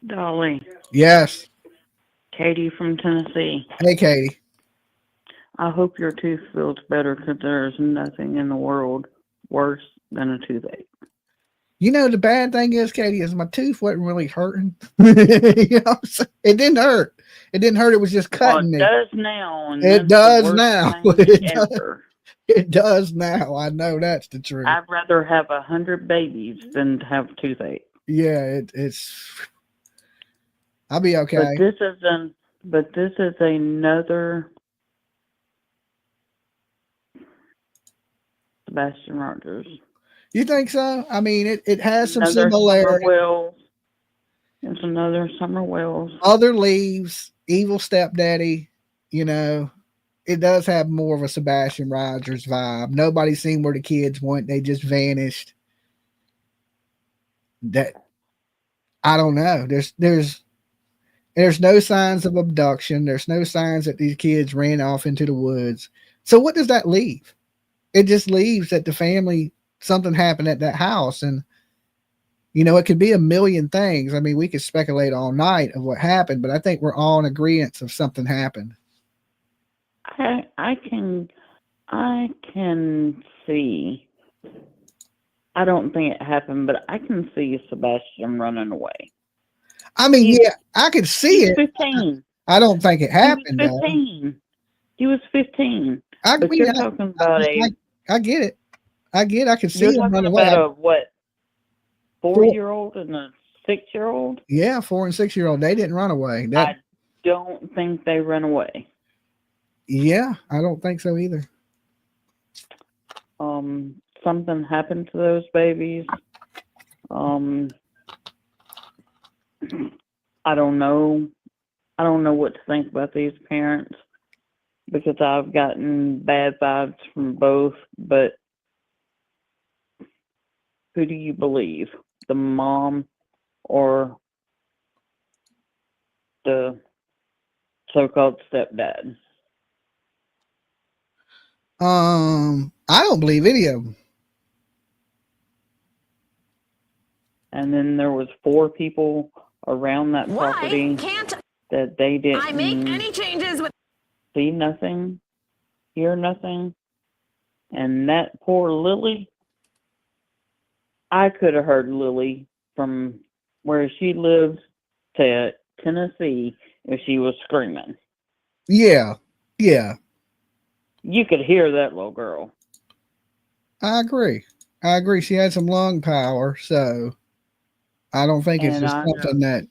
Dolly. Yes. Katie from Tennessee. Hey, Katie. I hope your tooth feels better because there's nothing in the world worse than a toothache. You know, the bad thing is, Katie, is my tooth wasn't really hurting. You know what I'm saying? It didn't hurt. It didn't hurt. It was just cutting me. It does now. And it does now. It does now. I know that's the truth. I'd rather have 100 babies than to have toothache. Yeah, it's. I'll be okay. But this is another Sebastian Rogers. You think so? I mean, it has some similarity. It's another Summer Wells. Other leaves, evil stepdaddy, you know, it does have more of a Sebastian Rogers vibe. Nobody's seen where the kids went. They just vanished. I don't know. There's no signs of abduction. There's no signs that these kids ran off into the woods. So what does that leave? It just leaves that the family, something happened at that house. And, you know, it could be a million things. I mean, we could speculate all night of what happened, but I think we're all in agreement of something happened. I can see. I don't think it happened, but I can see Sebastian running away. I mean, yeah, I could see it. 15. I don't think it happened. He was 15. He was 15. But you're talking about I get it. I can see you're him talking running away. about a what? 4-year-old and a 6-year-old? Yeah, 4 and 6-year-old. They didn't run away. I don't think they ran away. Yeah, I don't think so either. Something happened to those babies. I don't know. I don't know what to think about these parents because I've gotten bad vibes from both, but who do you believe? The mom or the so-called stepdad? I don't believe any of them. And then there was 4 people around that property that they didn't I make any changes with see nothing, hear nothing. And that poor Lily, I could have heard Lily from where she lives to Tennessee if she was screaming. Yeah. You could hear that little girl. I agree. She had some lung power, so I don't think it's just something that,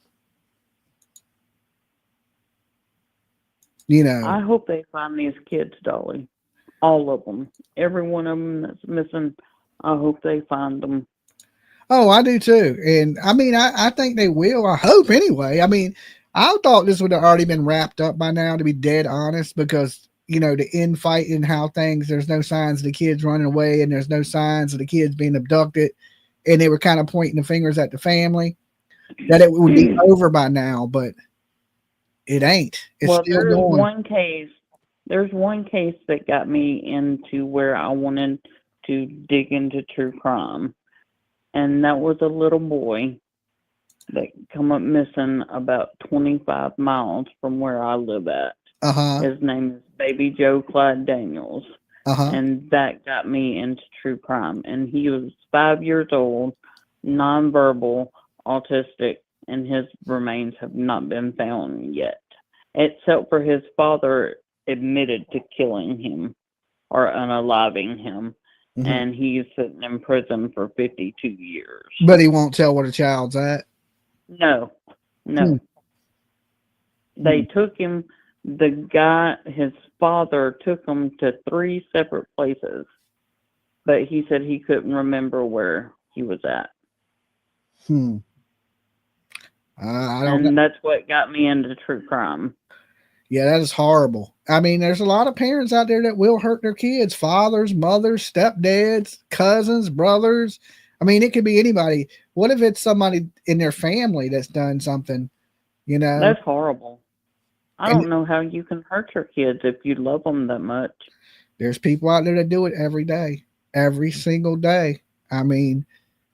you know. I hope they find these kids, Dolly. All of them. Every one of them that's missing, I hope they find them. Oh, I do too. And I mean, I think they will. I hope anyway. I mean, I thought this would have already been wrapped up by now, to be dead honest, because, you know, the infight and how things, there's no signs of the kids running away and there's no signs of the kids being abducted. And they were kind of pointing the fingers at the family that it would be over by now, but it ain't. It's still there's going. There's one case that got me into where I wanted to dig into true crime. And that was a little boy that come up missing about 25 miles from where I live at. His name is Baby Joe Clyde Daniels. And that got me into true crime. And he was 5 years old, nonverbal, autistic, and his remains have not been found yet, except for his father admitted to killing him or unaliving him. And he's sitting in prison for 52 years. But he won't tell where the child's at? No. They took him, his father took him to 3 separate places, but he said he couldn't remember where he was at. I don't know. And that's what got me into true crime. Yeah, that is horrible. I mean, there's a lot of parents out there that will hurt their kids, fathers, mothers, stepdads, cousins, brothers. I mean, it could be anybody. What if it's somebody in their family that's done something, you know? That's horrible. I don't know how you can hurt your kids if you love them that much. There's people out there that do it every day, every single day. I mean,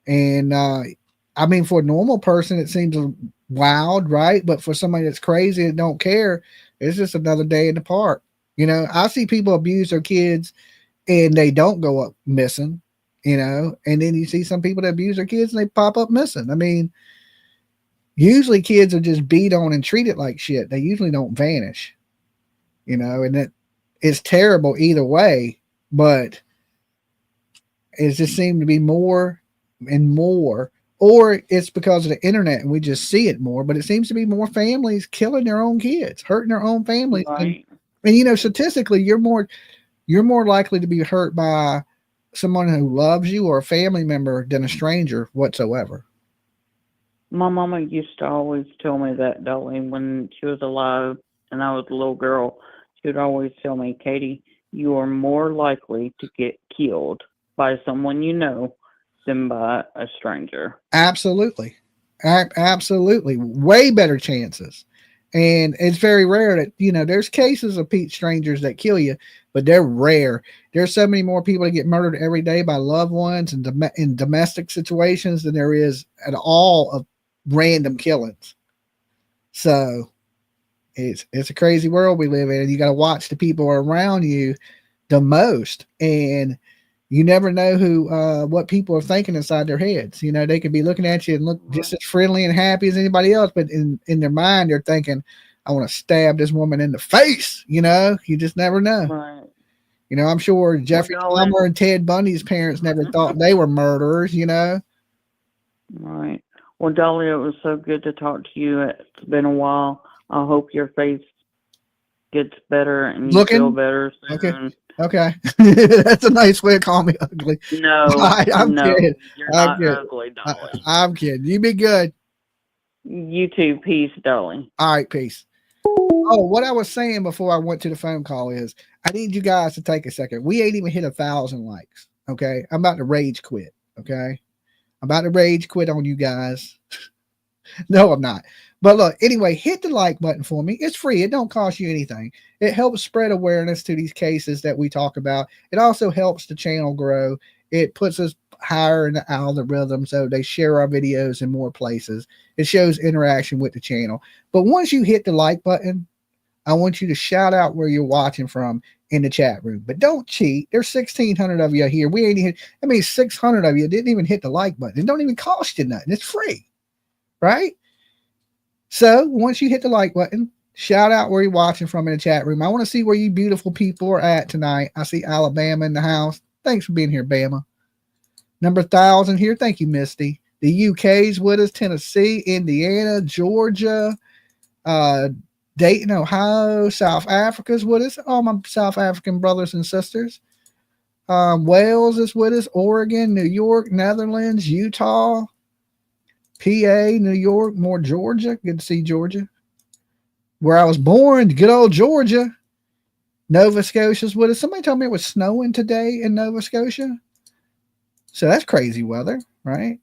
and for a normal person, it seems wild, right? But for somebody that's crazy and don't care, it's just another day in the park. You know, I see people abuse their kids and they don't go up missing, you know, and then you see some people that abuse their kids and they pop up missing. I mean, usually kids are just beat on and treated like shit. They usually don't vanish, you know, and it's terrible either way, but it just seemed to be more and more. Or it's because of the internet and we just see it more, but it seems to be more families killing their own kids, hurting their own families. Right. And you know, statistically, you're more likely to be hurt by someone who loves you or a family member than a stranger whatsoever. My mama used to always tell me that, Dolly, when she was alive and I was a little girl. She would always tell me, Katie, you are more likely to get killed by someone you know than by a stranger. Absolutely. Absolutely. Way better chances. And it's very rare that, there's cases of Pete strangers that kill you, but they're rare. There's so many more people that get murdered every day by loved ones and in domestic situations than there is at all of random killings. So it's a crazy world we live in, and you got to watch the people around you the most. And you never know what people are thinking inside their heads. They could be looking at you and look just as friendly and happy as anybody else, but in their mind, they're thinking, I want to stab this woman in the face. You just never know. Right. I'm sure Jeffrey Dahmer and Ted Bundy's parents never thought they were murderers, Right. Well, Dolly, it was so good to talk to you. It's been a while. I hope your face gets better and you feel better soon. Okay. That's a nice way of calling me ugly. No, I'm kidding. You're not ugly, Dolly. I'm kidding. You be good. You too. Peace, Dolly. All right, peace. Oh, what I was saying before I went to the phone call is I need you guys to take a second. We ain't even hit 1,000 likes. Okay. I'm about to rage quit. Okay. I'm about to rage quit on you guys. No, I'm not. But look, anyway, hit the like button for me. It's free. It don't cost you anything. It helps spread awareness to these cases that we talk about. It also helps the channel grow. It puts us higher in the algorithm, so they share our videos in more places. It shows interaction with the channel. But once you hit the like button, I want you to shout out where you're watching from in the chat room. But don't cheat. There's 1,600 of you here. We ain't even, 600 of you didn't even hit the like button. It don't even cost you nothing. It's free, right? So once you hit the like button, shout out where you're watching from in the chat room. I want to see where you beautiful people are at tonight. I see Alabama in the house. Thanks for being here, Bama. Number 1,000 here. Thank you, Misty. The UK's with us. Tennessee, Indiana, Georgia, Dayton, Ohio, South Africa's with us. All my South African brothers and sisters. Wales is with us. Oregon, New York, Netherlands, Utah, PA, New York, more Georgia. Good to see Georgia. Where I was born, good old Georgia. Nova Scotia's with us. Somebody told me it was snowing today in Nova Scotia. So that's crazy weather, right?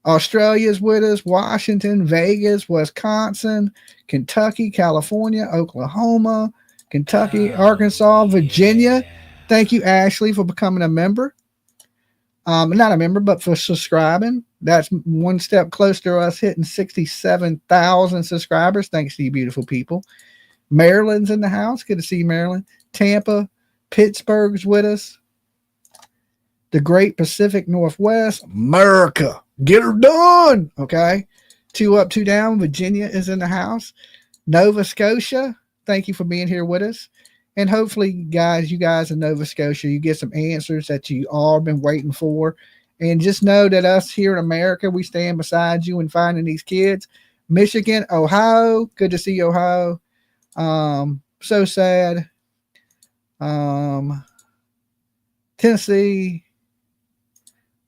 Australia's with us. Washington, Vegas, Wisconsin, Kentucky, California, Oklahoma, Kentucky, Arkansas, Virginia. Thank you, Ashley, for becoming a member. Not a member, but for subscribing. That's one step closer to us hitting 67,000 subscribers. Thanks to you beautiful people. Maryland's in the house. Good to see you, Maryland. Tampa, Pittsburgh's with us. The Great Pacific Northwest, America. Get her done. Okay. 2 up, 2 down. Virginia is in the house. Nova Scotia. Thank you for being here with us. And hopefully, guys, you guys in Nova Scotia, you get some answers that you all been waiting for. And just know that us here in America, we stand beside you in finding these kids. Michigan, Ohio. Good to see you, Ohio. So sad. Tennessee.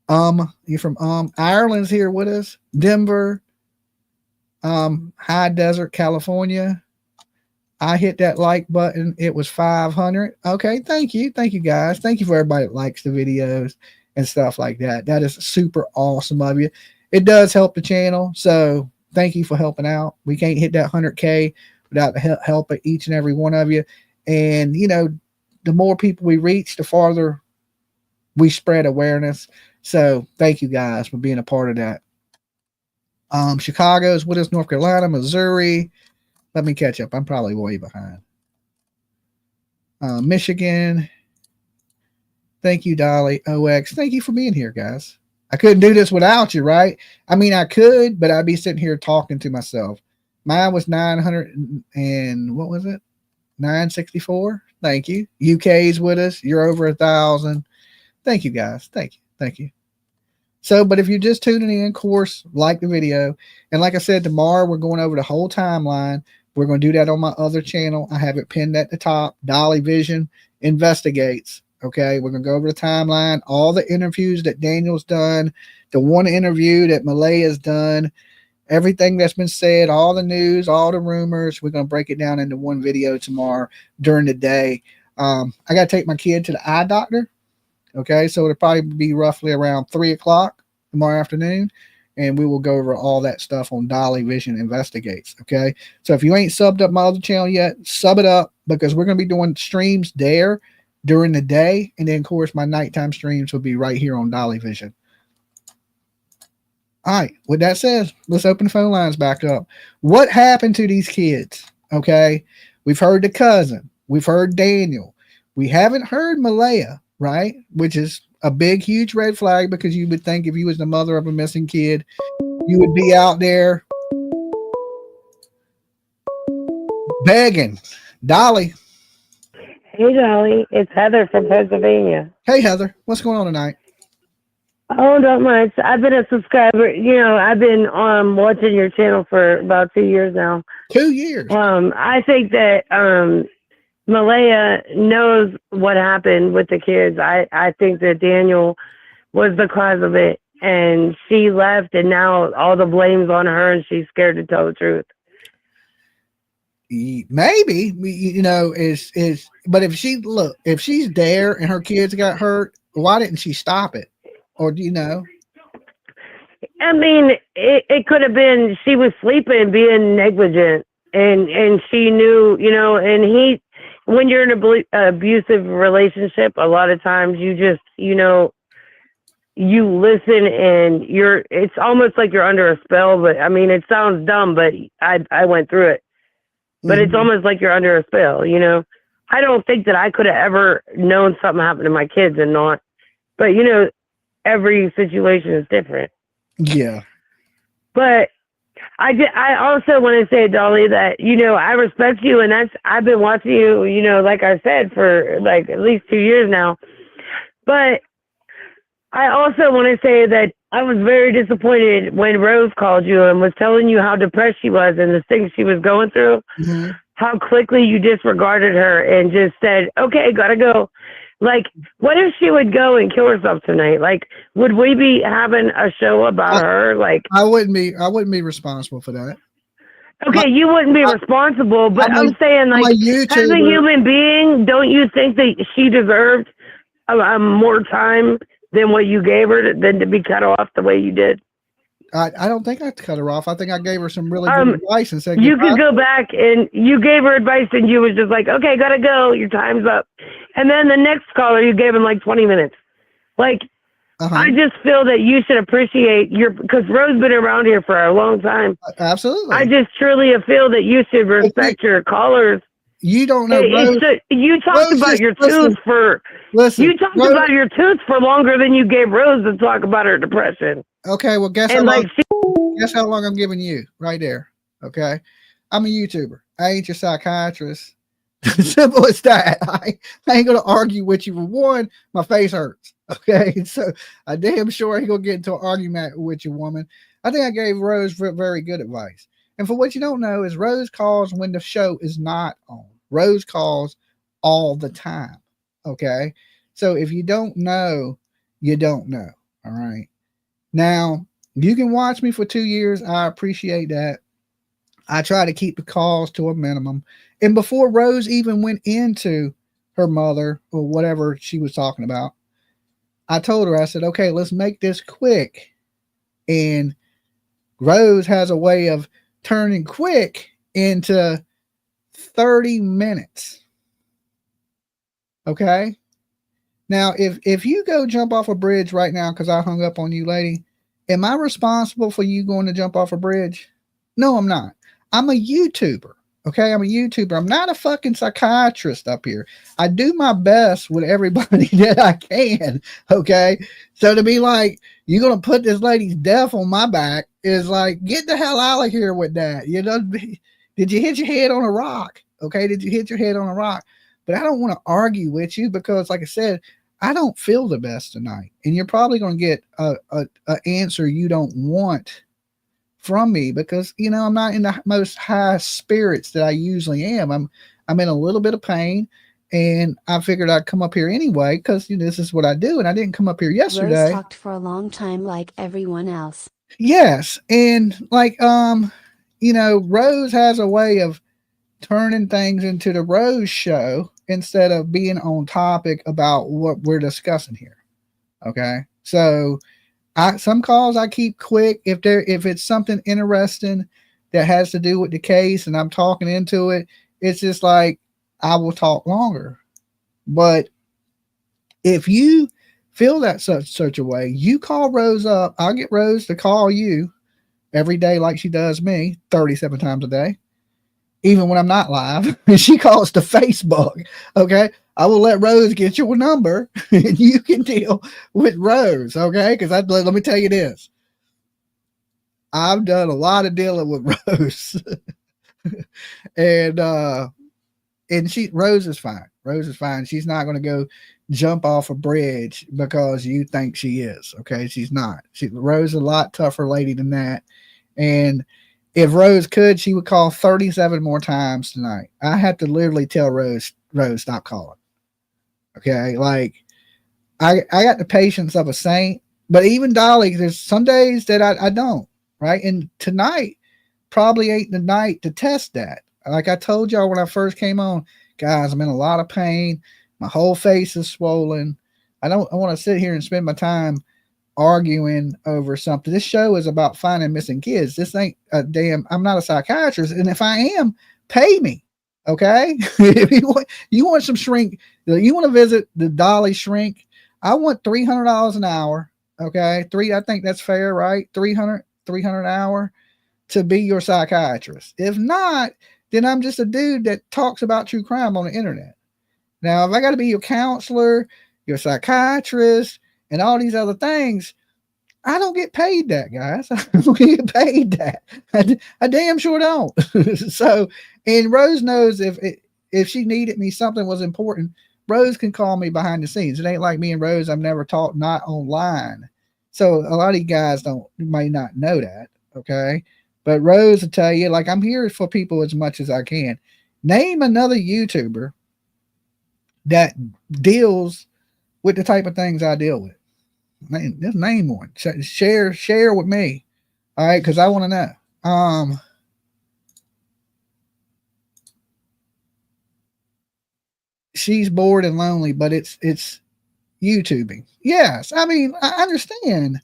You're from Ireland's here with us. Denver. High Desert, California. I hit that like button. It was 500. Okay, thank you. Thank you, guys. Thank you for everybody that likes the videos and stuff like that. That is super awesome of you. It does help the channel, so thank you for helping out. We can't hit that 100K without the help of each and every one of you. And, the more people we reach, the farther we spread awareness. So thank you guys for being a part of that. Chicago's with us, North Carolina, Missouri. Let me catch up. I'm probably way behind. Michigan. Thank you, Dolly. OX. Thank you for being here, guys. I couldn't do this without you, right? I could, but I'd be sitting here talking to myself. Mine was 900 and what was it? 964. Thank you. UK's with us. You're over 1,000. Thank you, guys. Thank you. Thank you. So, but if you're just tuning in, of course, like the video. And like I said, tomorrow we're going over the whole timeline. We're going to do that on my other channel. I have it pinned at the top. Dolly Vision Investigates. Okay, we're going to go over the timeline, all the interviews that Daniel's done, the one interview that Malaya's done, everything that's been said, all the news, all the rumors. We're going to break it down into one video tomorrow during the day. I got to take my kid to the eye doctor. Okay, so it'll probably be roughly around 3 o'clock tomorrow afternoon. and we will go over all that stuff on Dolly Vision Investigates. Okay. So if you ain't subbed up my other channel yet, sub it up, because we're going to be doing streams there during the day. And then of course my nighttime streams will be right here on Dolly Vision. All right. With that said, let's open the phone lines back up. What happened to these kids? Okay. We've heard the cousin. We've heard Daniel. We haven't heard Malaya, right? Which is a big, huge red flag, because you would think if you was the mother of a missing kid, you would be out there begging. Dolly. Hey, Dolly. It's Heather from Pennsylvania. Hey, Heather. What's going on tonight? Oh, not much. I've been a subscriber. I've been watching your channel for about 2 years now. 2 years. I think that Malaya knows what happened with the kids. I think that Daniel was the cause of it, and she left, and now all the blame's on her, and she's scared to tell the truth. Maybe, but if she's there and her kids got hurt, why didn't she stop it? Or do you know? I mean, it could have been she was sleeping, being negligent, and she knew, and when you're in an abusive relationship, a lot of times you just, you listen, and it's almost like you're under a spell. But I mean, it sounds dumb, but I went through it. But it's almost like you're under a spell, I don't think that I could have ever known something happened to my kids and not. But, every situation is different. Yeah. But I also want to say, Dolly, that, I respect you, and I've been watching you, like I said, for like at least 2 years now. But I also want to say that I was very disappointed when Rose called you and was telling you how depressed she was and the things she was going through, how quickly you disregarded her and just said, okay, gotta go. Like, what if she would go and kill herself tonight? Like, would we be having a show about her? Like, I wouldn't be responsible for that. Okay, you wouldn't be responsible, but I'm saying, like, as a human being, don't you think that she deserved more time than what you gave her, than to be cut off the way you did? I don't think I cut her off. I think I gave her some really good advice and said, you could go back, and you gave her advice, and you was just like, okay, gotta go, your time's up. And then the next caller, you gave him like 20 minutes. Like, I just feel that you should appreciate because Rose been around here for a long time. Absolutely. I just truly feel that you should respect your callers. You don't know. Rose, you talked Rose about your tooth for. You talked about your tooth for longer than you gave Rose to talk about her depression. Okay, well, guess how long I'm giving you right there. Okay, I'm a YouTuber. I ain't your psychiatrist. Simple as that. I ain't gonna argue with you. For one, my face hurts. Okay, so I damn sure ain't gonna get into an argument with you, woman. I think I gave Rose very good advice. And for what you don't know is Rose calls when the show is not on. Rose calls all the time. Okay, so if you don't know, you don't know. All right. Now you can watch me for 2 years. I appreciate that. I try to keep the calls to a minimum. And before Rose even went into her mother or whatever she was talking about, I told her, I said, okay, let's make this quick. And Rose has a way of turning quick into 30 minutes. Okay. Now, if you go jump off a bridge right now, because I hung up on you, lady, am I responsible for you going to jump off a bridge? No, I'm not. I'm a YouTuber. Okay, I'm a YouTuber. I'm not a fucking psychiatrist up here. I do my best with everybody that I can. Okay, so to be like, you're gonna put this lady's death on my back is like, get the hell out of here with that. You know, did you hit your head on a rock? Okay, did you hit your head on a rock? But I don't want to argue with you because, like I said, I don't feel the best tonight, and you're probably gonna get a answer you don't want from me because, you know, I'm not in the most high spirits that I usually am. I'm in a little bit of pain, and I figured I'd come up here anyway because, you know, this is what I do, and I didn't come up here yesterday. Rose talked for a long time like everyone else. Yes, and like you know, Rose has a way of turning things into the Rose show instead of being on topic about what we're discussing here. Okay, so Some calls I keep quick if it's something interesting that has to do with the case and I'm talking into it. It's just like I will talk longer. But if you feel that such a way, you call Rose up. I'll get Rose to call you every day like she does me 37 times a day, even when I'm not live. She calls to Facebook. Okay. I will let Rose get your number and you can deal with Rose. Okay. Because let me tell you this. I've done a lot of dealing with Rose. and Rose is fine. Rose is fine. She's not going to go jump off a bridge because you think she is. Okay. She's not. Rose is a lot tougher lady than that. And if Rose could, she would call 37 more times tonight. I have to literally tell Rose, stop calling. Okay. Like I got the patience of a saint, but even Dolly, there's some days that I don't. Right. And tonight probably ain't the night to test that. Like I told y'all when I first came on, guys, I'm in a lot of pain. My whole face is swollen. I want to sit here and spend my time arguing over something. This show is about finding missing kids. This ain't a damn, I'm not a psychiatrist. And if I am, pay me. Okay. If you want some shrink, you want to visit the Dolly shrink. I want $300 an hour. Okay. I think that's fair, right? 300 an hour to be your psychiatrist. If not, then I'm just a dude that talks about true crime on the internet. Now, if I got to be your counselor, your psychiatrist, and all these other things, I don't get paid that, guys. I don't get paid that. I damn sure don't. So, and Rose knows if she needed me, something was important, Rose can call me behind the scenes. It ain't like me and Rose, I've never talked not online. So a lot of you guys might not know that, okay? But Rose will tell you, like, I'm here for people as much as I can. Name another YouTuber that deals with the type of things I deal with. Just name one. Share with me. All right, because I want to know. She's bored and lonely, but it's YouTubing. Yes, I mean, I understand,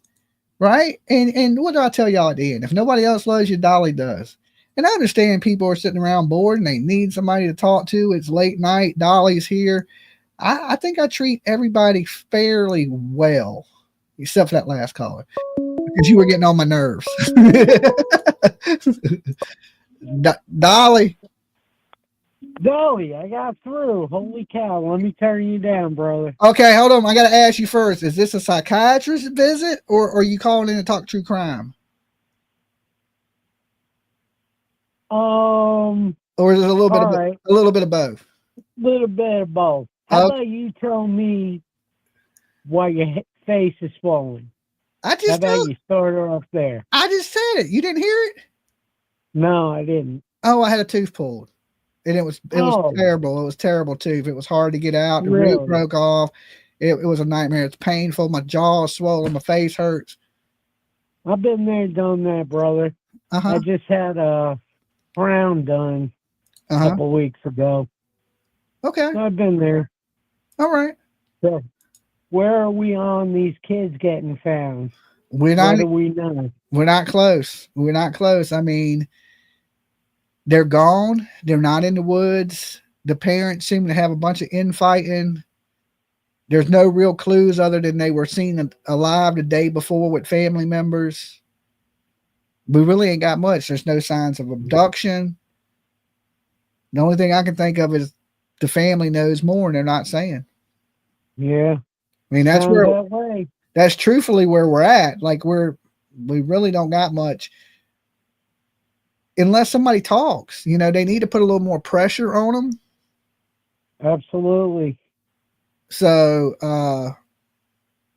right? And what do I tell y'all at the end? If nobody else loves you, Dolly does. And I understand people are sitting around bored and they need somebody to talk to. It's late night. Dolly's here. I think I treat everybody fairly well, except for that last caller, because you were getting on my nerves. Dolly, I got through. Holy cow. Let me turn you down, brother. Okay, hold on. I got to ask you first. Is this a psychiatrist visit or are you calling in to talk true crime? Or is it a little bit of both? Little bit of both. How about you tell me why your face is swollen? How about you start off there? I just said it. You didn't hear it? No, I didn't. Oh, I had a tooth pulled. And it was terrible. It was terrible tooth. It was hard to get out. The root broke off. It was a nightmare. It's painful. My jaw is swollen. My face hurts. I've been there, done that, brother. I just had a frown done a couple weeks ago. Okay. So I've been there. All right. So where are we on these kids getting found? We're not. What do we know? We're not close. We're not close. I mean, they're gone. They're not in the woods. The parents seem to have a bunch of infighting. There's no real clues other than they were seen alive the day before with family members. We really ain't got much. There's no signs of abduction. The only thing I can think of is the family knows more and they're not saying. Yeah. I mean, that's truthfully where we're at. Like we really don't got much unless somebody talks. You know, they need to put a little more pressure on them. Absolutely. So,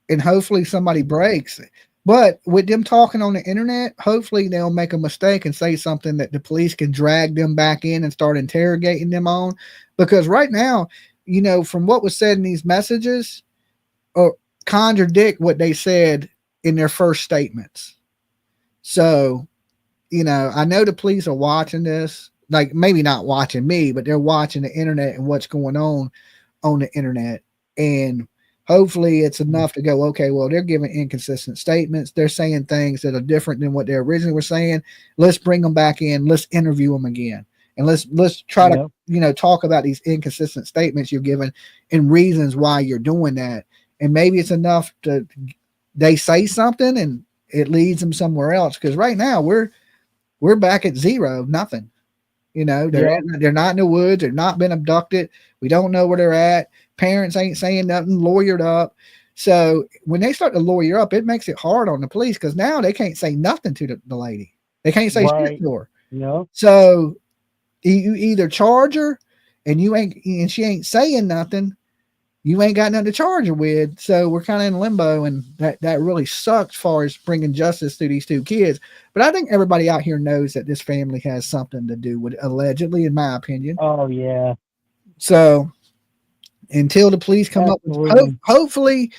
and hopefully somebody breaks. But with them talking on the internet, hopefully they'll make a mistake and say something that the police can drag them back in and start interrogating them on. Because right now, you know, from what was said in these messages, contradict what they said in their first statements. So, you know, I know the police are watching this, like maybe not watching me, but they're watching the internet and what's going on the internet. And hopefully it's enough to go, okay, well, they're giving inconsistent statements. They're saying things that are different than what they originally were saying. Let's bring them back in. Let's interview them again. And let's try to, talk about these inconsistent statements you're giving and reasons why you're doing that. And maybe it's enough to, they say something and it leads them somewhere else. Cause right now we're back at zero, nothing. They're not in the woods. They're not been abducted. We don't know where they're at. Parents ain't saying nothing, lawyered up. So when they start to lawyer up, it makes it hard on the police because now they can't say nothing to the lady. They can't say shit to her. No. So you either charge her and she ain't saying nothing. You ain't got nothing to charge her with. So we're kind of in limbo, and that really sucks as far as bringing justice to these two kids. But I think everybody out here knows that this family has something to do with it, allegedly, in my opinion. Oh, yeah. So until the police come up with, hopefully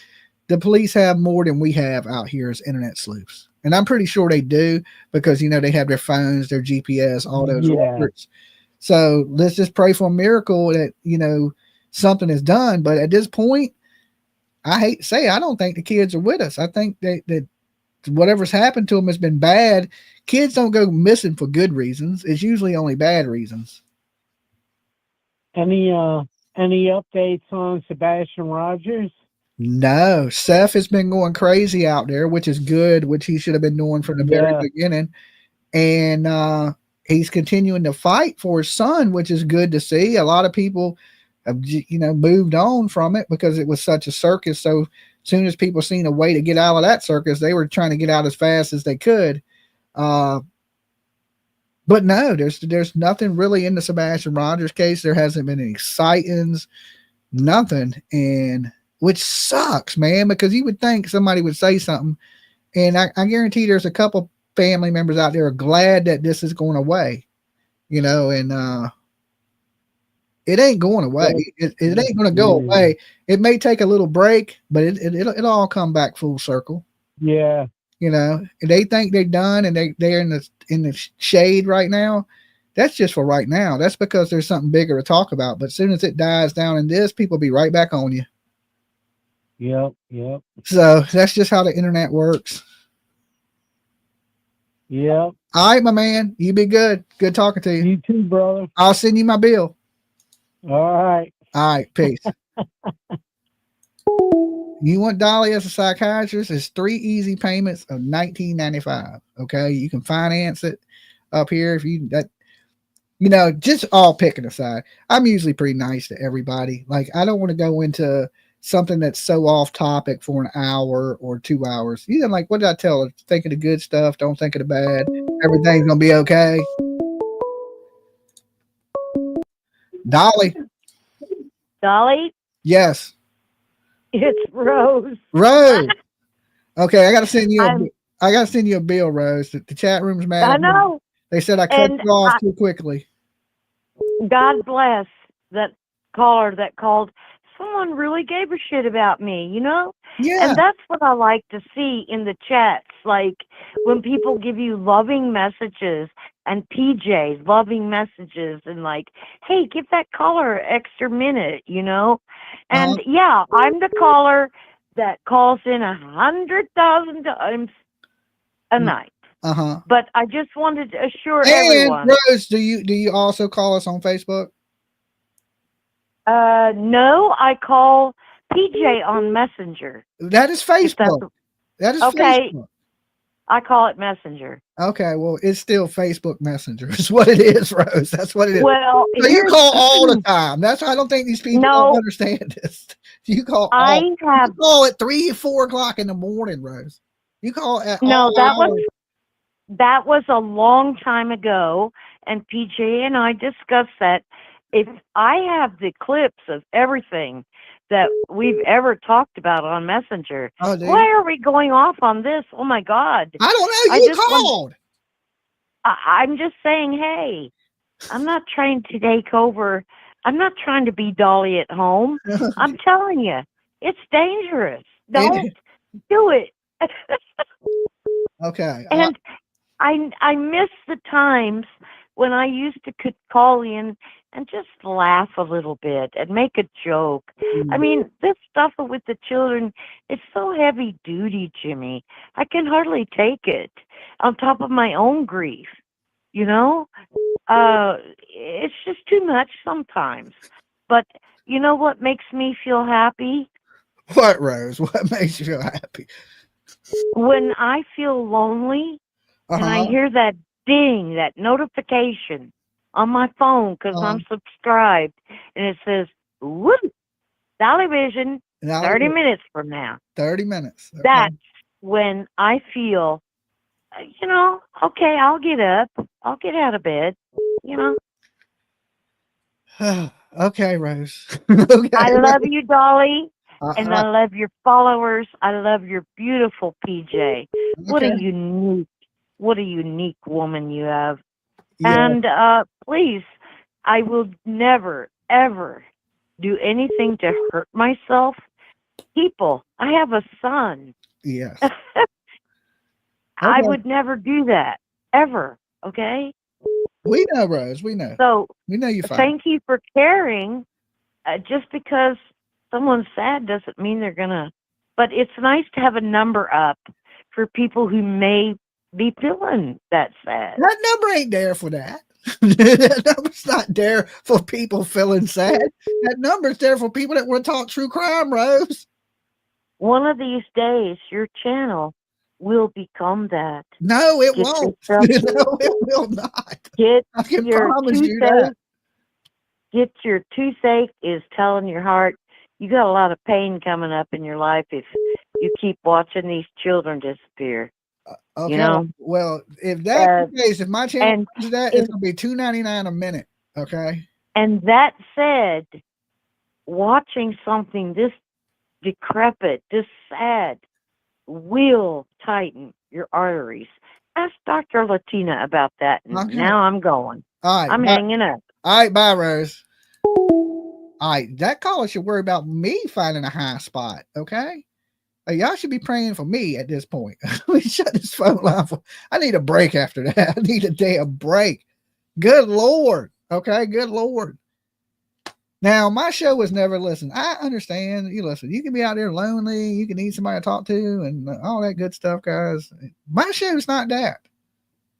the police have more than we have out here as internet sleuths. And I'm pretty sure they do because, they have their phones, their GPS, all those records. So let's just pray for a miracle that, something is done. But at this point, I hate to say, I don't think the kids are with us. I think that whatever's happened to them has been bad. Kids don't go missing for good reasons. It's usually only bad reasons. Any updates on Sebastian Rogers? No, Seth has been going crazy out there, which is good, which he should have been doing from the very beginning. And he's continuing to fight for his son, which is good to see. A lot of people have, moved on from it because it was such a circus. So as soon as people seen a way to get out of that circus, they were trying to get out as fast as they could. But no, there's nothing really in the Sebastian Rogers case. There hasn't been any sightings, nothing. And which sucks, man, because you would think somebody would say something. And I guarantee there's a couple family members out there are glad that this is going away, and it ain't going away. It ain't going to go away. It may take a little break, but it'll all come back full circle. Yeah. They think they're done and they're in the shade right now. That's just for right now. That's because there's something bigger to talk about. But as soon as it dies down in this, people be right back on you. Yep. So that's just how the internet works. Yep. All right, my man. You be good. Good talking to you. You too, brother. I'll send you my bill. All right. Peace. You want Dolly as a psychiatrist? It's 3 easy payments of $19.95. Okay, you can finance it up here if you just all picking aside. I'm usually pretty nice to everybody. Like I don't want to go into something that's so off topic for an hour or 2 hours. Like what did I tell her? Think of the good stuff. Don't think of the bad. Everything's gonna be okay. Dolly. Yes. It's Rose. Rose. Okay, I gotta send you a bill, Rose. The chat room's mad. I know. They said I cut you off too quickly. God bless that caller that called. Someone really gave a shit about me, Yeah. And that's what I like to see in the chats. Like when people give you loving messages and PJ's loving messages and like, hey, give that caller an extra minute, And I'm the caller that calls in 100,000 times a night. But I just wanted to assure everyone. Rose, do you also call us on Facebook? No, I call PJ on Messenger. That is Facebook. That is okay. Facebook. I call it Messenger. Okay, well, it's still Facebook Messenger. It's what it is, Rose. That's what it is. Well, so you call all the time. That's why I don't think these people don't understand this. You call. You call at 3 or 4 o'clock in the morning, Rose. You call at that was a long time ago, and PJ and I discussed that. If I have the clips of everything that we've ever talked about on Messenger, why are we going off on this? Oh my God. I don't know. You called. I'm just saying, hey, I'm not trying to take over. I'm not trying to be Dolly at home. I'm telling you, it's dangerous. Don't do it. Okay. And I miss the times when I used to could call in and just laugh a little bit and make a joke. I mean, this stuff with the children, it's so heavy duty, Jimmy. I can hardly take it on top of my own grief, you know? It's just too much sometimes. But you know what makes me feel happy? What, Rose? What makes you feel happy? When I feel lonely and I hear that ding, that notification on my phone because I'm subscribed, and it says, "Woo, Dolly Vision, 30 minutes from now." 30 minutes. Okay. That's when I feel, you know, okay, I'll get up. I'll get out of bed, you know. Okay, Rose. Okay, I love you, Dolly. And I I love your followers. I love your beautiful PJ. What a Okay. unique woman you have. Yeah. And please, I will never, ever do anything to hurt myself. People, I have a son. Yes. I Okay. would never do that, ever. Okay? We know, Rose. We know. So We know you're fine. thank you for caring. Just because someone's sad doesn't mean they're gonna. But it's nice to have a number up for people who may be feeling that sad. That number ain't there for that. That number's not there for people feeling sad. That number's there for people that want to talk true crime, Rose. One of these days, your channel will become that. No, it Get won't. yourself- No, it will not. Get I can your promise you toothache. that. Get your toothache is telling your heart you got a lot of pain coming up in your life if you keep watching these children disappear. Okay. You know? Well, if that's the case, if my channel and does that, it's gonna be $2.99 a minute. Okay. And that said, watching something this decrepit, this sad, will tighten your arteries. Ask Dr. Latina about that. And Okay. now I'm going. All right. I'm bye. hanging up. All right, bye, Rose. All right, that caller should worry about me finding a high spot. Okay. Y'all should be praying for me at this point. We shut this phone line for. I need a break after that. I need a damn break. Good Lord. Okay. Good Lord. Now, my show was never listened. I understand. You listen. You can be out there lonely. You can need somebody to talk to and all that good stuff, guys. My show's not that.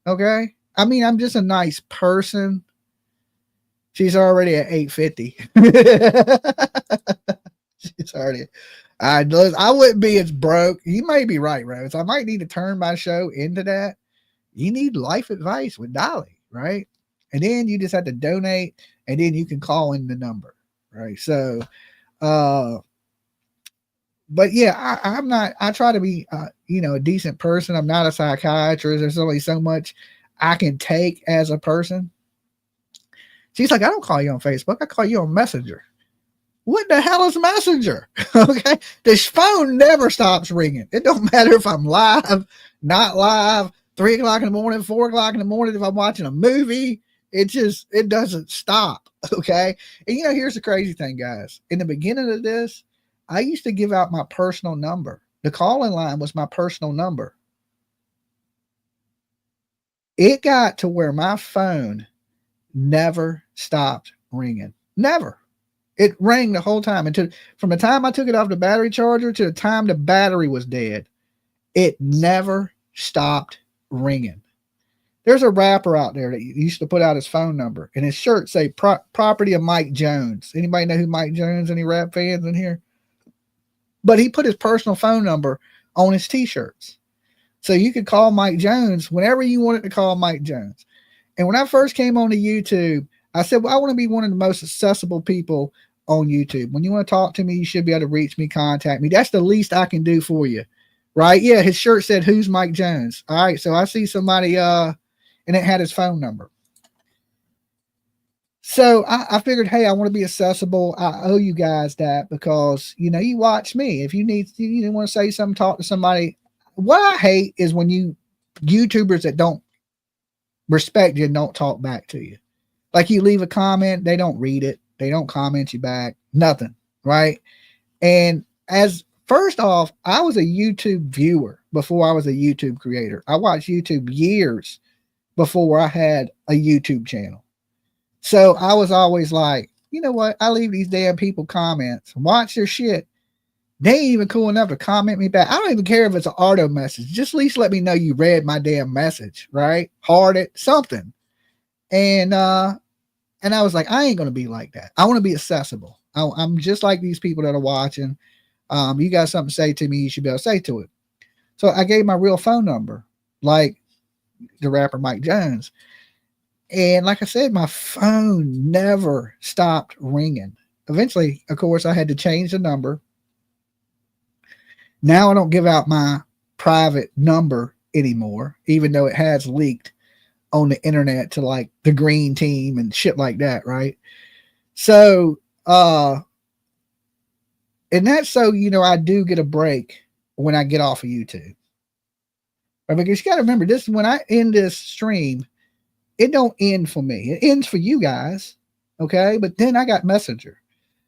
Okay. I mean, I'm just a nice person. She's already at 850. She's already. I wouldn't be as broke. You may be right, Rose. I might need to turn my show into that. You need life advice with Dolly, right? And then you just have to donate, and then you can call in the number, right? So, but yeah, I'm not. I try to be, a decent person. I'm not a psychiatrist. There's only so much I can take as a person. She's like, I don't call you on Facebook. I call you on Messenger. What the hell is Messenger? Okay. This phone never stops ringing. It don't matter if I'm live, not live, 3 o'clock in the morning, 4 o'clock in the morning, if I'm watching a movie, it doesn't stop. Okay. And here's the crazy thing, guys. In the beginning of this, I used to give out my personal number. The call-in line was my personal number. It got to where my phone never stopped ringing. Never. It rang the whole time until from the time I took it off the battery charger to the time the battery was dead. It never stopped ringing. There's a rapper out there that used to put out his phone number and his shirt say property of Mike Jones. Anybody know who Mike Jones? Any rap fans in here? But he put his personal phone number on his t-shirts. So you could call Mike Jones whenever you wanted to call Mike Jones. And when I first came on to YouTube, I said, well, I want to be one of the most accessible people on YouTube. When you want to talk to me, you should be able to reach me, contact me. That's the least I can do for you. Right? Yeah, his shirt said, who's Mike Jones? All right, so I see somebody, and it had his phone number. So I figured, hey, I want to be accessible. I owe you guys that because, you watch me. If you want to say something, talk to somebody. What I hate is when YouTubers that don't respect you and don't talk back to you. Like you leave a comment, they don't read it. They don't comment you back. Nothing. Right. And first off, I was a YouTube viewer before I was a YouTube creator. I watched YouTube years before I had a YouTube channel. So I was always like, you know what? I leave these damn people comments, watch their shit. They ain't even cool enough to comment me back. I don't even care if it's an auto message. Just at least let me know you read my damn message, right? Heart it, something. And I was like, I ain't gonna be like that. I want to be accessible. I'm just like these people that are watching. You got something to say to me, you should be able to say to it. So I gave my real phone number, like the rapper Mike Jones. And like I said, my phone never stopped ringing. Eventually, of course, I had to change the number. Now I don't give out my private number anymore, even though it has leaked on the internet to like the green team and shit like that, right? So, and that's so, you know, I do get a break when I get off of YouTube. Right? Because you got to remember this, when I end this stream, it don't end for me. It ends for you guys. Okay. But then I got Messenger.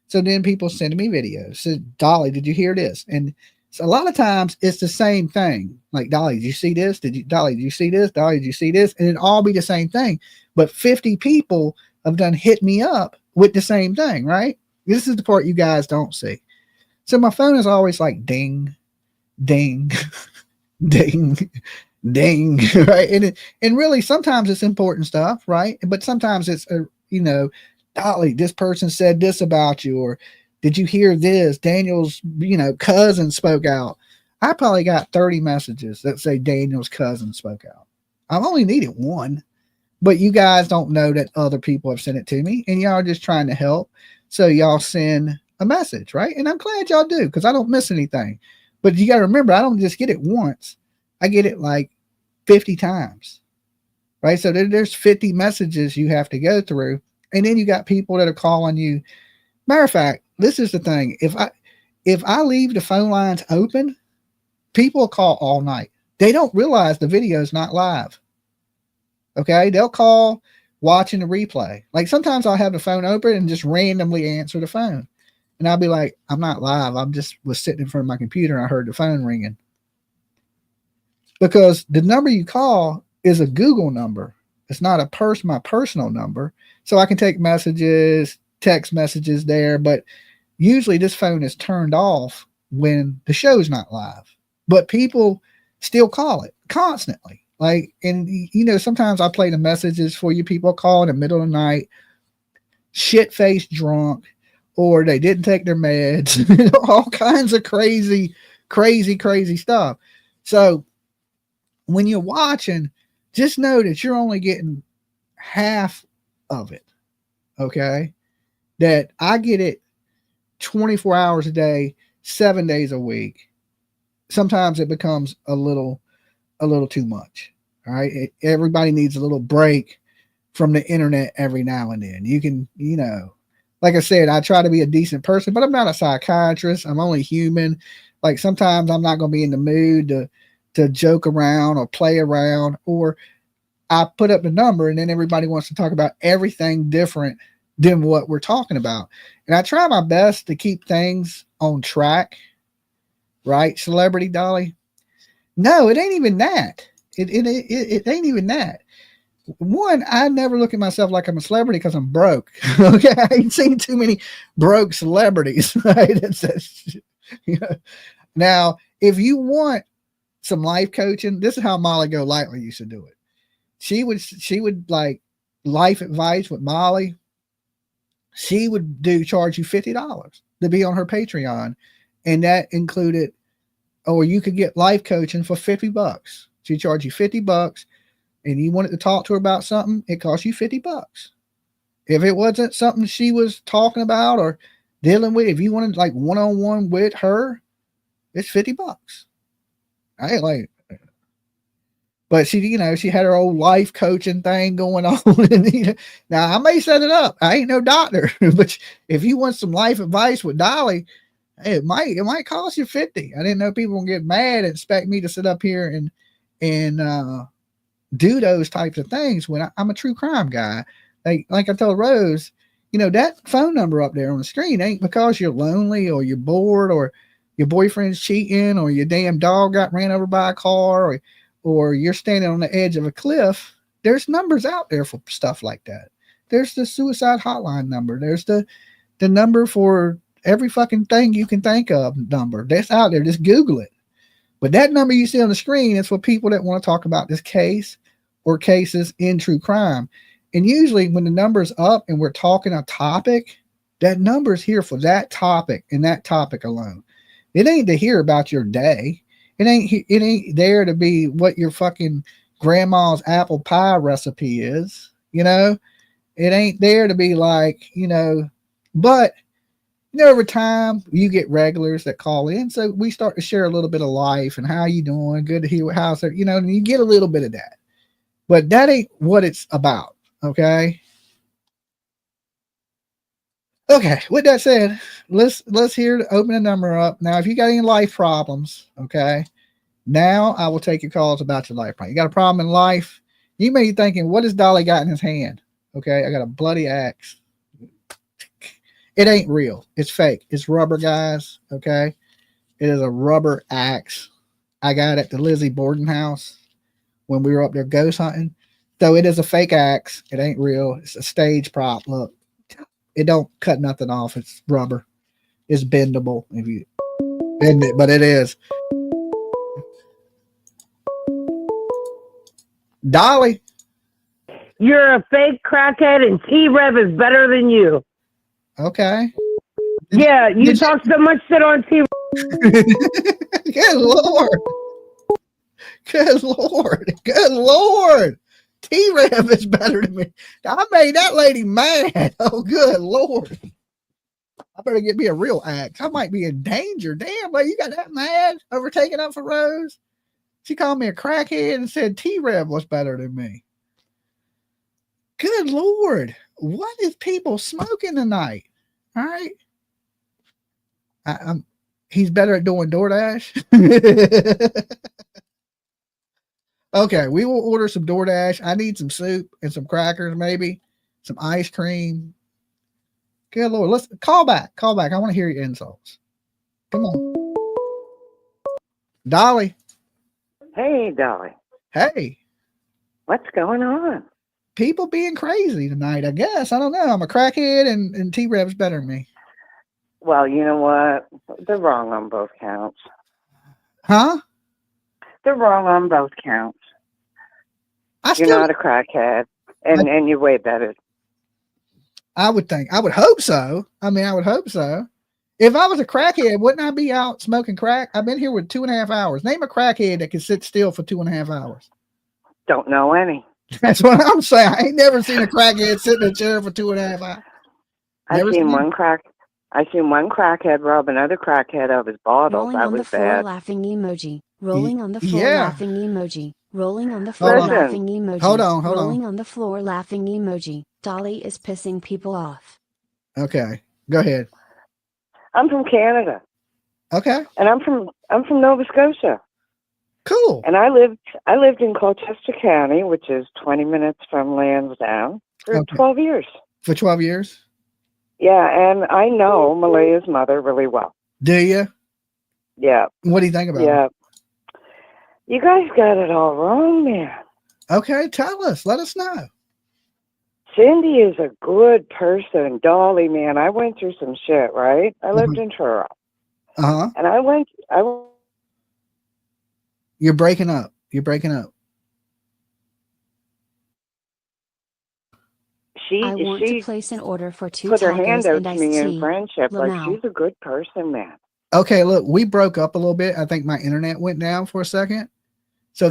So then people sending me videos. So, Dolly, did you hear this? And so a lot of times it's the same thing. Like, Dolly, did you see this? Dolly, did you see this? Dolly, did you see this? And it all be the same thing. But 50 people have done hit me up with the same thing, right? This is the part you guys don't see. So my phone is always like ding, ding, ding, ding, right? And really sometimes it's important stuff, right? But sometimes it's, you know, Dolly, this person said this about you, or did you hear this? Daniel's, you know, cousin spoke out. I probably got 30 messages that say Daniel's cousin spoke out. I've only needed one, but you guys don't know that other people have sent it to me, and y'all are just trying to help. So y'all send a message, right? And I'm glad y'all do, because I don't miss anything. But you got to remember, I don't just get it once. I get it like 50 times, right? So there's 50 messages you have to go through. And then you got people that are calling you. Matter of fact, this is the thing. If I leave the phone lines open, people call all night. They don't realize the video is not live. Okay. They'll call watching the replay. Like sometimes I'll have the phone open and just randomly answer the phone. And I'll be like, I'm not live. I'm just was sitting in front of my computer and I heard the phone ringing. Because the number you call is a Google number. It's not my personal number. So I can take messages, text messages there, but usually this phone is turned off when the show's not live. But people still call it constantly. Like, and you know, sometimes I play the messages for you. People call in the middle of the night, shit-faced drunk, or they didn't take their meds, all kinds of crazy stuff. So when you're watching, just know that you're only getting half of it. Okay. That I get it 24 hours a day, 7 days a week. Sometimes it becomes a little too much. All right. Everybody needs a little break from the internet every now and then. You can, you know, like I said, I try to be a decent person, but I'm not a psychiatrist. I'm only human. Like sometimes I'm not going to be in the mood to joke around or play around, or I put up the number and then everybody wants to talk about everything different than what we're talking about. And I try my best to keep things on track, right? Celebrity Dolly. No, it ain't even that. It ain't even that. One, I never look at myself like I'm a celebrity because I'm broke. Okay. I ain't seen too many broke celebrities, right? You know. Now, if you want some life coaching, this is how Molly Golightly used to do it. She would like life advice with Molly. She would charge you $50 to be on her Patreon. And that included, or you could get life coaching for $50. She charged you $50 and you wanted to talk to her about something. It cost you $50. If it wasn't something she was talking about or dealing with, if you wanted like one-on-one with her, it's $50. I ain't like, but she, you know, she had her old life coaching thing going on. And, you know, now I may set it up. I ain't no doctor, but if you want some life advice with Dolly, hey, it might cost you $50. I didn't know people would get mad and expect me to sit up here and do those types of things when I'm a true crime guy. Like I told Rose, you know, that phone number up there on the screen ain't because you're lonely or you're bored or your boyfriend's cheating or your damn dog got ran over by a car or you're standing on the edge of a cliff. There's numbers out there for stuff like that. There's the suicide hotline number. There's the number for every fucking thing you can think of number. That's out there. Just Google it. But that number you see on the screen is for people that want to talk about this case or cases in true crime. And usually when the number's up and we're talking a topic, that number's here for that topic and that topic alone. It ain't to hear about your day. It ain't there to be what your fucking grandma's apple pie recipe is. You know, it ain't there to be like, you know, but you know, over time you get regulars that call in. So we start to share a little bit of life and how you doing? Good to hear how's it, you know, and you get a little bit of that. But that ain't what it's about. Okay. Okay. With that said, let's open the number up. Now, if you got any life problems, okay, now I will take your calls about your life problem. You got a problem in life. You may be thinking, what has Dolly got in his hand? Okay. I got a bloody axe. It ain't real. It's fake. It's rubber, guys. Okay. It is a rubber axe. I got it at the Lizzie Borden house when we were up there ghost hunting. So it is a fake axe. It ain't real. It's a stage prop. Look, it don't cut nothing off. It's rubber. It's bendable if you bend it, but it is. Dolly. You're a fake crackhead and T-Rev is better than you. Okay. Yeah, you talk so much shit on T-Rev. Good Lord. Good Lord. Good Lord. T-Rev is better than me. I made that lady mad. Oh, good Lord. I better get me a real axe. I might be in danger. Damn, lady, you got that mad over taking up for Rose? She called me a crackhead and said T-Rev was better than me. Good Lord. What is people smoking tonight? All right. He's better at doing DoorDash. Okay, we will order some DoorDash. I need some soup and some crackers, maybe some ice cream. Good Lord, let's call back. Call back. I want to hear your insults. Come on, Dolly. Hey, Dolly. Hey, what's going on? People being crazy tonight. I guess I don't know. I'm a crackhead, and T-Rev's better than me. Well, you know what? They're wrong on both counts. Huh? They're wrong on both counts. You're not a crackhead, and you're way better. I would think. I would hope so. I mean, I would hope so. If I was a crackhead, wouldn't I be out smoking crack? I've been here with 2.5 hours. Name a crackhead that can sit still for 2.5 hours. Don't know any. That's what I'm saying. I ain't never seen a crackhead sit in a chair for 2.5 hours. I've seen one crackhead rob another crackhead of his bottle. Rolling That on the was floor bad. laughing emoji. Rolling on the floor Yeah. laughing emoji. Rolling on the floor Listen. laughing emoji. Hold on. Rolling on the floor laughing emoji. Dolly is pissing people off. Okay, go ahead. I'm from Canada. Okay. And I'm from Nova Scotia. Cool. And I lived in Colchester County, which is 20 minutes from Lansdowne, for 12 years. For 12 years? Yeah, and I know Malaya's mother really well. Do you? Yeah. What do you think about Yeah. it? You guys got it all wrong, man. Okay, tell us. Let us know. Cindy is a good person. Dolly, man, I went through some shit, right? I lived in Truro. Uh-huh. And You're breaking up. You're breaking up. I want to place an order for 2 put her hand tacos out and to iced me in tea. friendship. Like, Lamau. she's a good person, man. Okay, look, we broke up a little bit. I think my internet went down for a second. So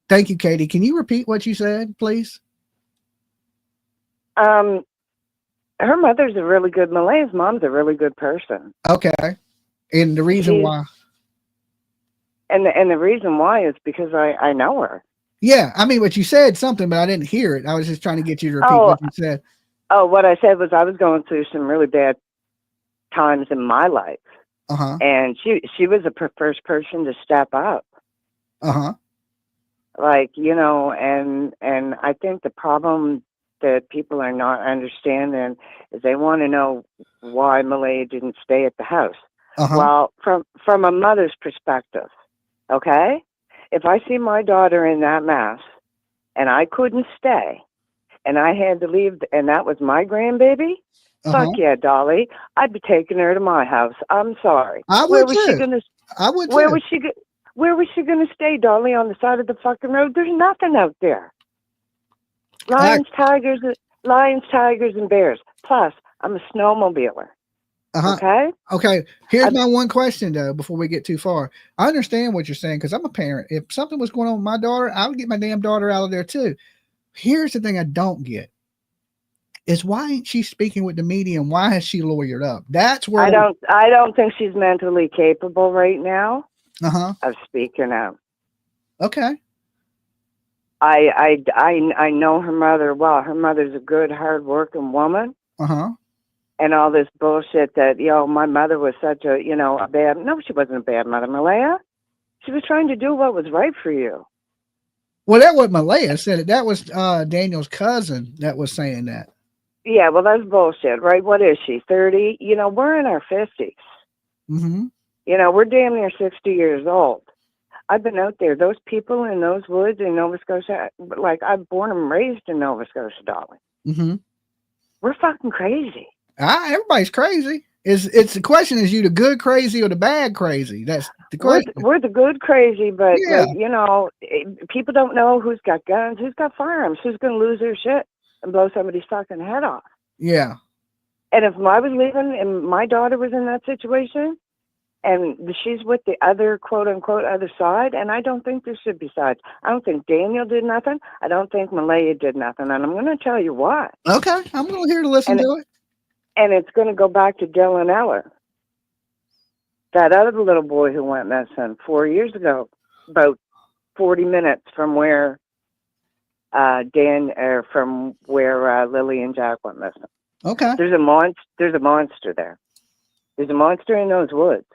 thank you, Katie. Can you repeat what you said, please? Her mother's a really good, Malaya's mom's a really good person. Okay. And the reason why? And the reason why is because I know her. Yeah, I mean, what you said something, but I didn't hear it. I was just trying to get you to repeat what you said. Oh, what I said was I was going through some really bad times in my life. Uh-huh. And she was the first person to step up. Uh-huh. Like, you know, and I think the problem that people are not understanding is they want to know why Malaya didn't stay at the house. Uh-huh. Well, from a mother's perspective, okay? If I see my daughter in that mess and I couldn't stay, and I had to leave, and that was my grandbaby, fuck yeah, Dolly, I'd be taking her to my house. I'm sorry. I would too. I would Where too. was she? Where was she going to stay, Dolly? On the side of the fucking road? There's nothing out there. Lions, tigers, and bears. Plus, I'm a snowmobiler. Okay. Okay. Here's my one question though, before we get too far. I understand what you're saying because I'm a parent. If something was going on with my daughter, I would get my damn daughter out of there too. Here's the thing I don't get is why ain't she speaking with the media and why has she lawyered up? That's where I don't think she's mentally capable right now of speaking out. Okay. I know her mother well. Her mother's a good, hard-working woman. And all this bullshit that, my mother was such a, a bad... No, she wasn't a bad mother, Malaya. She was trying to do what was right for you. Well, that wasn't Malaya said it. That was Daniel's cousin that was saying that. Yeah, well, that's bullshit, right? What is she, 30? We're in our 50s. We're damn near 60 years old. I've been out there. Those people in those woods in Nova Scotia, like, I'm born and raised in Nova Scotia, Dolly. We're fucking crazy. Everybody's crazy. It's the question: is you the good crazy or the bad crazy? That's the question. We're the good crazy, but people don't know who's got guns, who's got firearms, who's going to lose their shit and blow somebody's fucking head off. Yeah. And if I was leaving and my daughter was in that situation, and she's with the other quote unquote other side, and I don't think there should be sides. I don't think Daniel did nothing. I don't think Malaya did nothing, and I'm going to tell you why. Okay, I'm going here to listen to it. And it's going to go back to Dylan Eller, that other little boy who went missing 4 years ago, about 40 minutes from where from where Lily and Jack went missing. Okay. There's a monster there. There's a monster in those woods.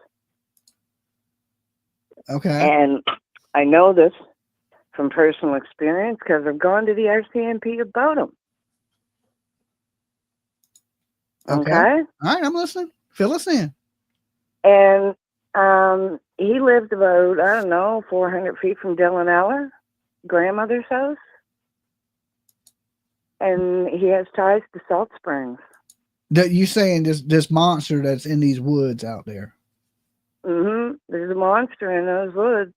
Okay. And I know this from personal experience because I've gone to the RCMP about them. Okay. All right, I'm listening. Fill us in. And he lived about, 400 feet from Dylan Eller, grandmother's house. And he has ties to Salt Springs. That you saying this monster that's in these woods out there? There's a monster in those woods.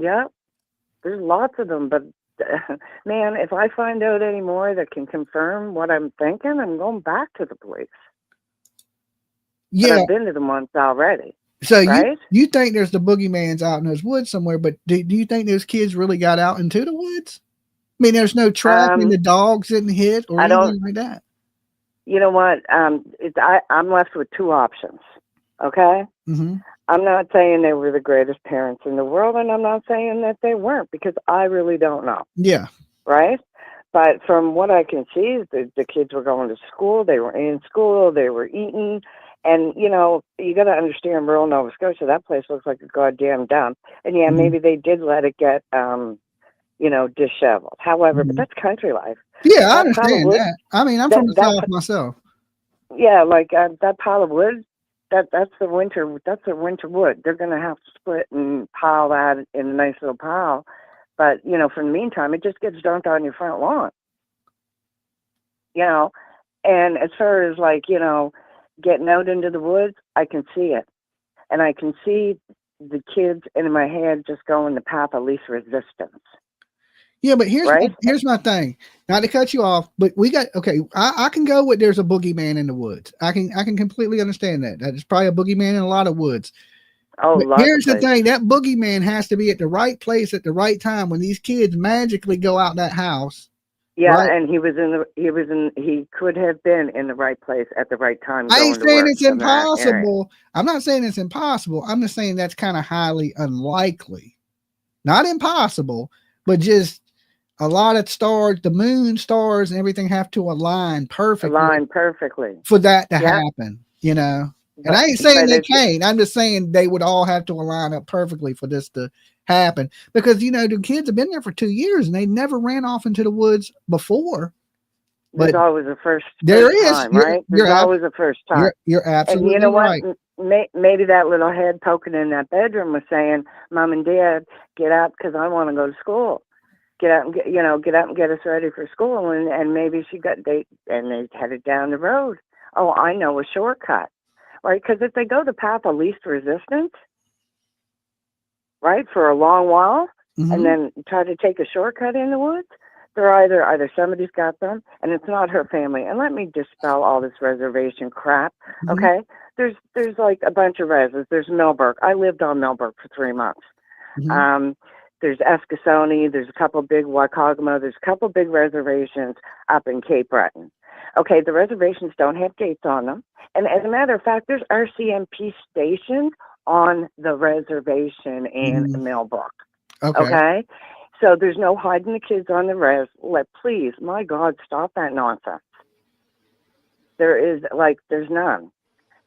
Yep. There's lots of them, but man, if I find out any more that can confirm what I'm thinking, I'm going back to the police. Yeah. But I've been to them once already. So right? you think there's the boogeyman's out in those woods somewhere, but do you think those kids really got out into the woods? I mean, there's no tracking, the dogs didn't hit or anything like that. You know what? I'm left with two options. Okay? I'm not saying they were the greatest parents in the world, and I'm not saying that they weren't, because I really don't know. Yeah. Right? But from what I can see, the kids were going to school, they were in school, they were eating, and, you got to understand rural Nova Scotia, that place looks like a goddamn dump. And yeah, maybe they did let it get, disheveled. However, but that's country life. Yeah, I understand that. I mean, I'm from the South myself. Yeah, like that pile of wood, that's the winter wood. They're going to have to split and pile that in a nice little pile. But, for the meantime, it just gets dumped on your front lawn. And as far as getting out into the woods, I can see it. And I can see the kids in my head just going the path of least resistance. Yeah, but here's my thing. Not to cut you off, but I can go with there's a boogeyman in the woods. I can completely understand that. That is probably a boogeyman in a lot of woods. Oh, but here's the thing, that boogeyman has to be at the right place at the right time when these kids magically go out that house. Yeah, right? And he could have been in the right place at the right time. I ain't saying it's impossible. I'm not saying it's impossible. I'm just saying that's kind of highly unlikely. Not impossible, but just a lot of stars, the moon, stars, and everything have to align perfectly. For that to happen, And I ain't saying they can't. I'm just saying they would all have to align up perfectly for this to happen. Because, the kids have been there for 2 years and they never ran off into the woods before. There's always a first time, You're, right? you're There's always a first time. You're absolutely and you know what? right. Maybe that little head poking in that bedroom was saying, "Mom and Dad, get up because I want to go to school. Get up and get up and get us ready for school." And maybe they headed down the road. Oh, I know a shortcut, right? Because if they go the path of least resistance, right, for a long while, and then try to take a shortcut in the woods, they're either somebody's got them, and it's not her family. And let me dispel all this reservation crap, okay? There's like a bunch of reses. There's Millbrook. I lived on Millbrook for 3 months. There's Escasoni. There's a couple big Waikagama. There's a couple big reservations up in Cape Breton. Okay, the reservations don't have gates on them. And as a matter of fact, there's RCMP stations on the reservation in Millbrook. Okay? So there's no hiding the kids on the res. Please, my God, stop that nonsense. There's none.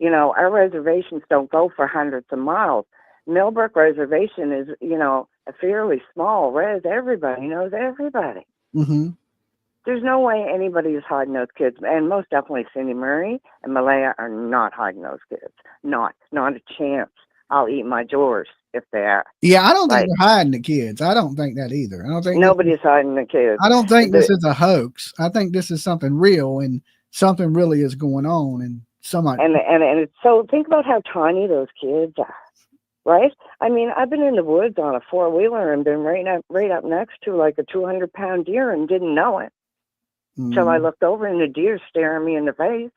Our reservations don't go for hundreds of miles. Millbrook Reservation is, a fairly small res. Everybody knows everybody. There's no way anybody is hiding those kids. And most definitely Cindy Murray and Malaya are not hiding those kids. Not a chance. I'll eat my drawers if they are. Yeah, I don't think they're hiding the kids. I don't think that either. I don't think nobody's hiding the kids. I don't think this is a hoax. I think this is something real, and something really is going on. And it's so, think about how tiny those kids are, right? I mean, I've been in the woods on a 4-wheeler and been right up next to like a 200-pound deer and didn't know it till I looked over and the deer staring me in the face.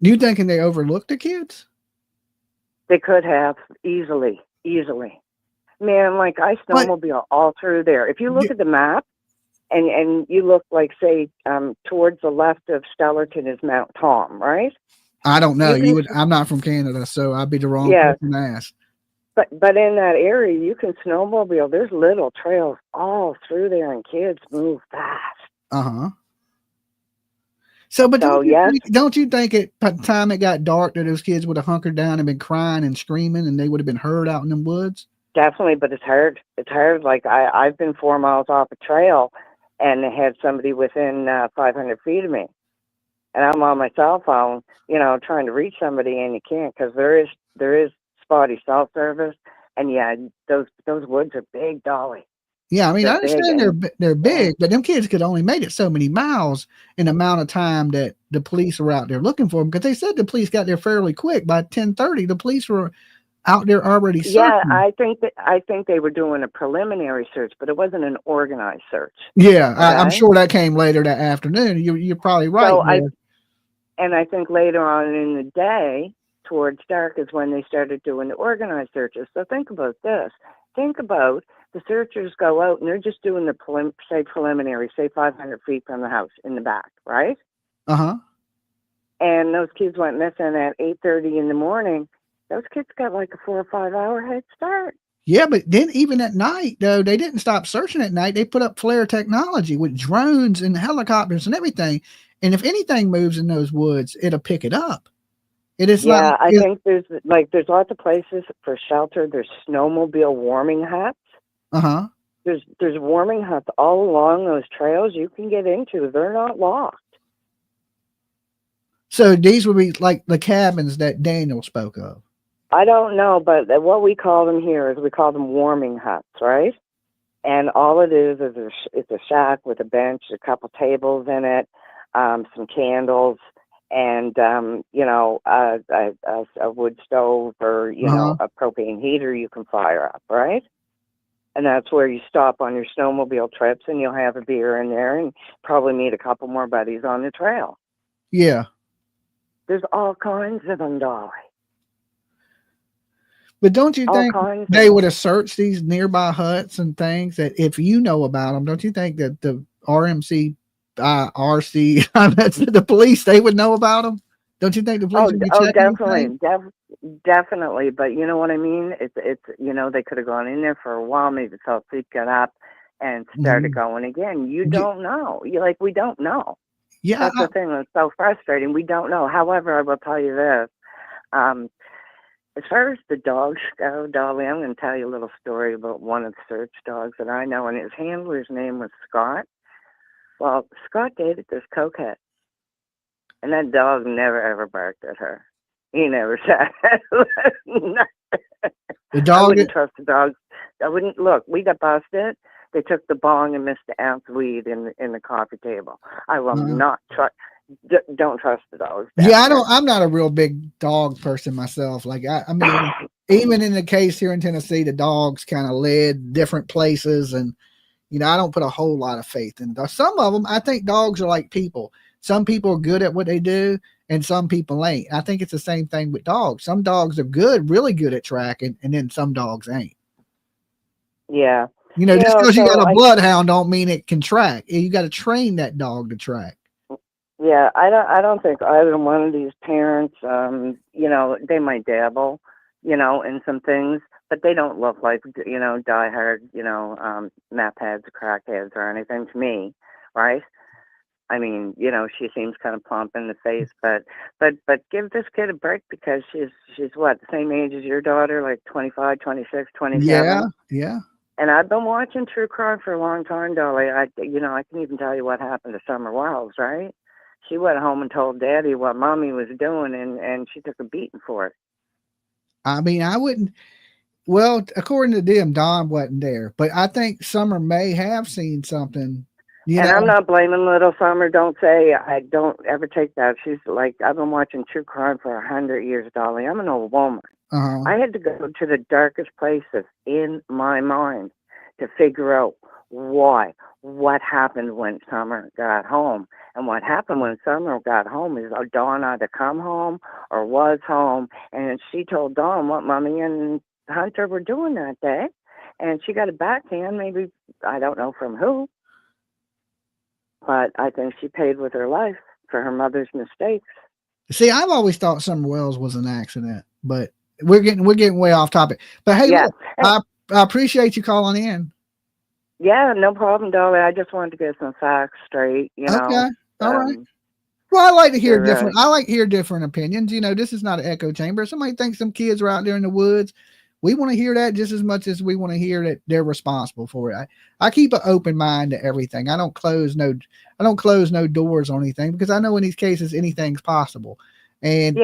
You thinking they overlooked the kids? They could have easily. Man, like I snowmobile all through there. If you look at the map and you look like, say, towards the left of Stellarton is Mount Tom, right? I don't know. I'm not from Canada, so I'd be the wrong person to ask. But in that area, you can snowmobile. There's little trails all through there, and kids move fast. So, but don't you think at the time it got dark that those kids would have hunkered down and been crying and screaming, and they would have been heard out in the woods? Definitely, but it's hard. It's hard. Like I've been 4 miles off a trail and had somebody within 500 feet of me, and I'm on my cell phone, trying to reach somebody, and you can't because there is spotty cell service, and those woods are big, Dolly. Yeah, I mean, I understand they're big, but them kids could only make it so many miles in the amount of time that the police were out there looking for them, because they said the police got there fairly quick. By 10:30, the police were out there already searching. Yeah, I think they were doing a preliminary search, but it wasn't an organized search. Yeah, okay? I'm sure that came later that afternoon. You're probably right. So I think later on in the day, towards dark, is when they started doing the organized searches. So think about this. Think about the searchers go out and they're just doing the preliminary, say 500 feet from the house in the back, right? And those kids went missing at 8:30 in the morning. Those kids got like a 4 or 5 hour head start. Yeah, but then even at night, though, they didn't stop searching at night. They put up flare technology with drones and helicopters and everything. And if anything moves in those woods, it'll pick it up. It is I think there's lots of places for shelter. There's snowmobile warming huts. There's warming huts all along those trails you can get into. They're not locked. So these would be like the cabins that Daniel spoke of. I don't know, but what we call them here is we call them warming huts, right? And all it is it's a shack with a bench, a couple tables in it, some candles, and a wood stove or a propane heater you can fire up, right? And that's where you stop on your snowmobile trips, and you'll have a beer in there and probably meet a couple more buddies on the trail. Yeah. There's all kinds of them, Dolly. But don't you think they would have searched these nearby huts and things that if you know about them, don't you think that the RC, the police, they would know about them? Don't you think the police would be checking? Definitely. But you know what I mean? It's they could have gone in there for a while, maybe fell asleep, got up, and started going again. You don't know. We don't know. Yeah, that's the thing that's so frustrating. We don't know. However, I will tell you this. As far as the dogs go, Dolly, I'm going to tell you a little story about one of the search dogs that I know, and his handler's name was Scott. Well, Scott dated this cokehead, and that dog never ever barked at her. He never said. The dog. I wouldn't trust the dogs. I wouldn't look. We got busted. They took the bong and missed the ounce of weed in the coffee table. I will not trust. Don't trust the dogs. Yeah, I'm not a real big dog person myself. Like I mean, even in the case here in Tennessee, the dogs kind of led different places, and I don't put a whole lot of faith in dogs. Some of them, I think dogs are like people. Some people are good at what they do, and some people ain't. I think it's the same thing with dogs. Some dogs are good, really good at tracking, and then some dogs ain't. Yeah. Just because you got a bloodhound don't mean it can track. You got to train that dog to track. Yeah, I don't think either one of these parents, they might dabble, in some things, but they don't look like, diehard, meth heads, crackheads or anything to me, right? I mean, she seems kind of plump in the face, but give this kid a break because she's what, the same age as your daughter, like 25, 26, 27? Yeah. And I've been watching true crime for a long time, Dolly. I can even tell you what happened to Summer Wells, right? She went home and told Daddy what Mommy was doing, and she took a beating for it. I mean, I wouldn't. Well, according to them, Don wasn't there, but I think Summer may have seen something. I'm not blaming little Summer. Don't ever take that. She's like, I've been watching true crime for 100 years, Dolly. I'm an old woman. I had to go to the darkest places in my mind to figure out what happened when Summer got home. And what happened when Summer got home is Dawn either come home or was home, and she told Dawn what Mommy and Hunter were doing that day, and she got a backhand, maybe, I don't know from who, but I think she paid with her life for her mother's mistakes. See, I've always thought Summer Wells was an accident, but we're getting way off topic. But hey, look, I appreciate you calling in. Yeah, no problem, Dolly. I just wanted to get some facts straight, Okay. All right. Well, I like to hear different. I like to hear different opinions. This is not an echo chamber. Somebody thinks some kids are out there in the woods. We want to hear that just as much as we want to hear that they're responsible for it. I keep an open mind to everything. I don't close no doors on anything because I know in these cases anything's possible. And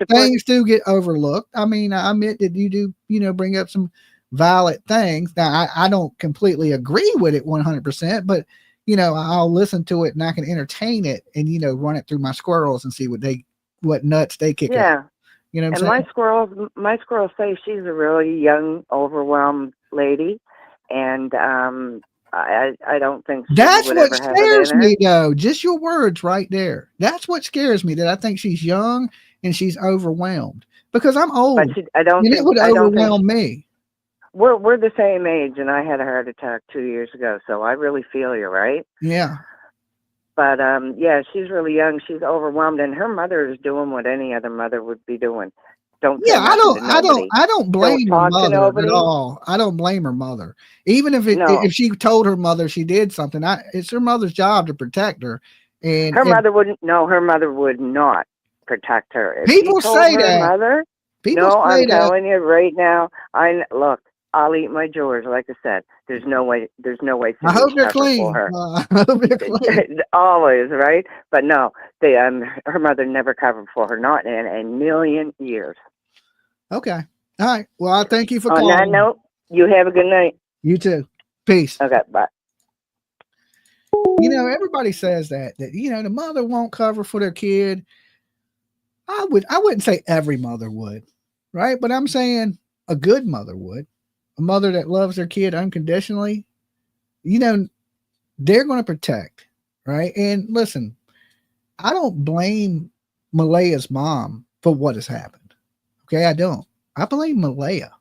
things do get overlooked. I mean, I admit that you do, bring up some valid things. Now, I don't completely agree with it 100%, but I'll listen to it and I can entertain it and run it through my squirrels and see what nuts they kick out. And my squirrels say she's a really young, overwhelmed lady, and I don't think that's what scares me, though. Just your words right there. That's what scares me. That I think she's young and she's overwhelmed because I'm old. But it would overwhelm me. We're the same age, and I had a heart attack 2 years ago, so I really feel you, right? Yeah. But she's really young. She's overwhelmed, and her mother is doing what any other mother would be doing. I don't blame her mother at all. I don't blame her mother, even if she told her mother she did something. It's her mother's job to protect her, and her mother wouldn't. No, her mother would not protect her. If people say that. I'm telling you right now. I'll eat my drawers. Like I said, there's no way. I hope they're clean. Always, right? But no, her mother never covered for her, not in a million years. Okay. All right. Well, I thank you for calling. On that note, you have a good night. You too. Peace. Okay. Bye. Everybody says that the mother won't cover for their kid. I wouldn't say every mother would, right? But I'm saying a good mother would. A mother that loves their kid unconditionally, they're going to protect, right? And listen, I don't blame Malaya's mom for what has happened. Okay, I don't. I blame Malaya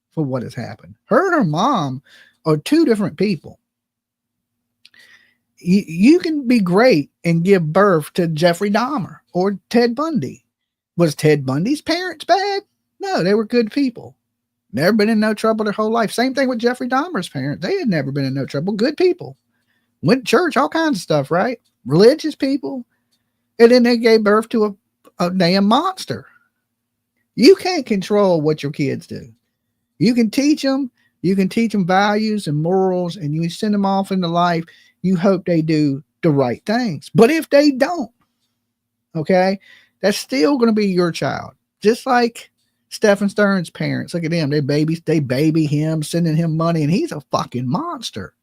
for what has happened. Her and her mom are two different people. You can be great and give birth to Jeffrey Dahmer or Ted Bundy. Was Ted Bundy's parents bad? No, they were good people. Never been in no trouble their whole life. Same thing with Jeffrey Dahmer's parents. They had never been in no trouble. Good people. Went to church, all kinds of stuff, right? Religious people. And then they gave birth to a damn monster. You can't control what your kids do. You can teach them. You can teach them values and morals, and you send them off into life. You hope they do the right things. But if they don't, okay, that's still going to be your child. Just like Stephen Stern's parents. Look at them. They baby him, sending him money, and he's a fucking monster.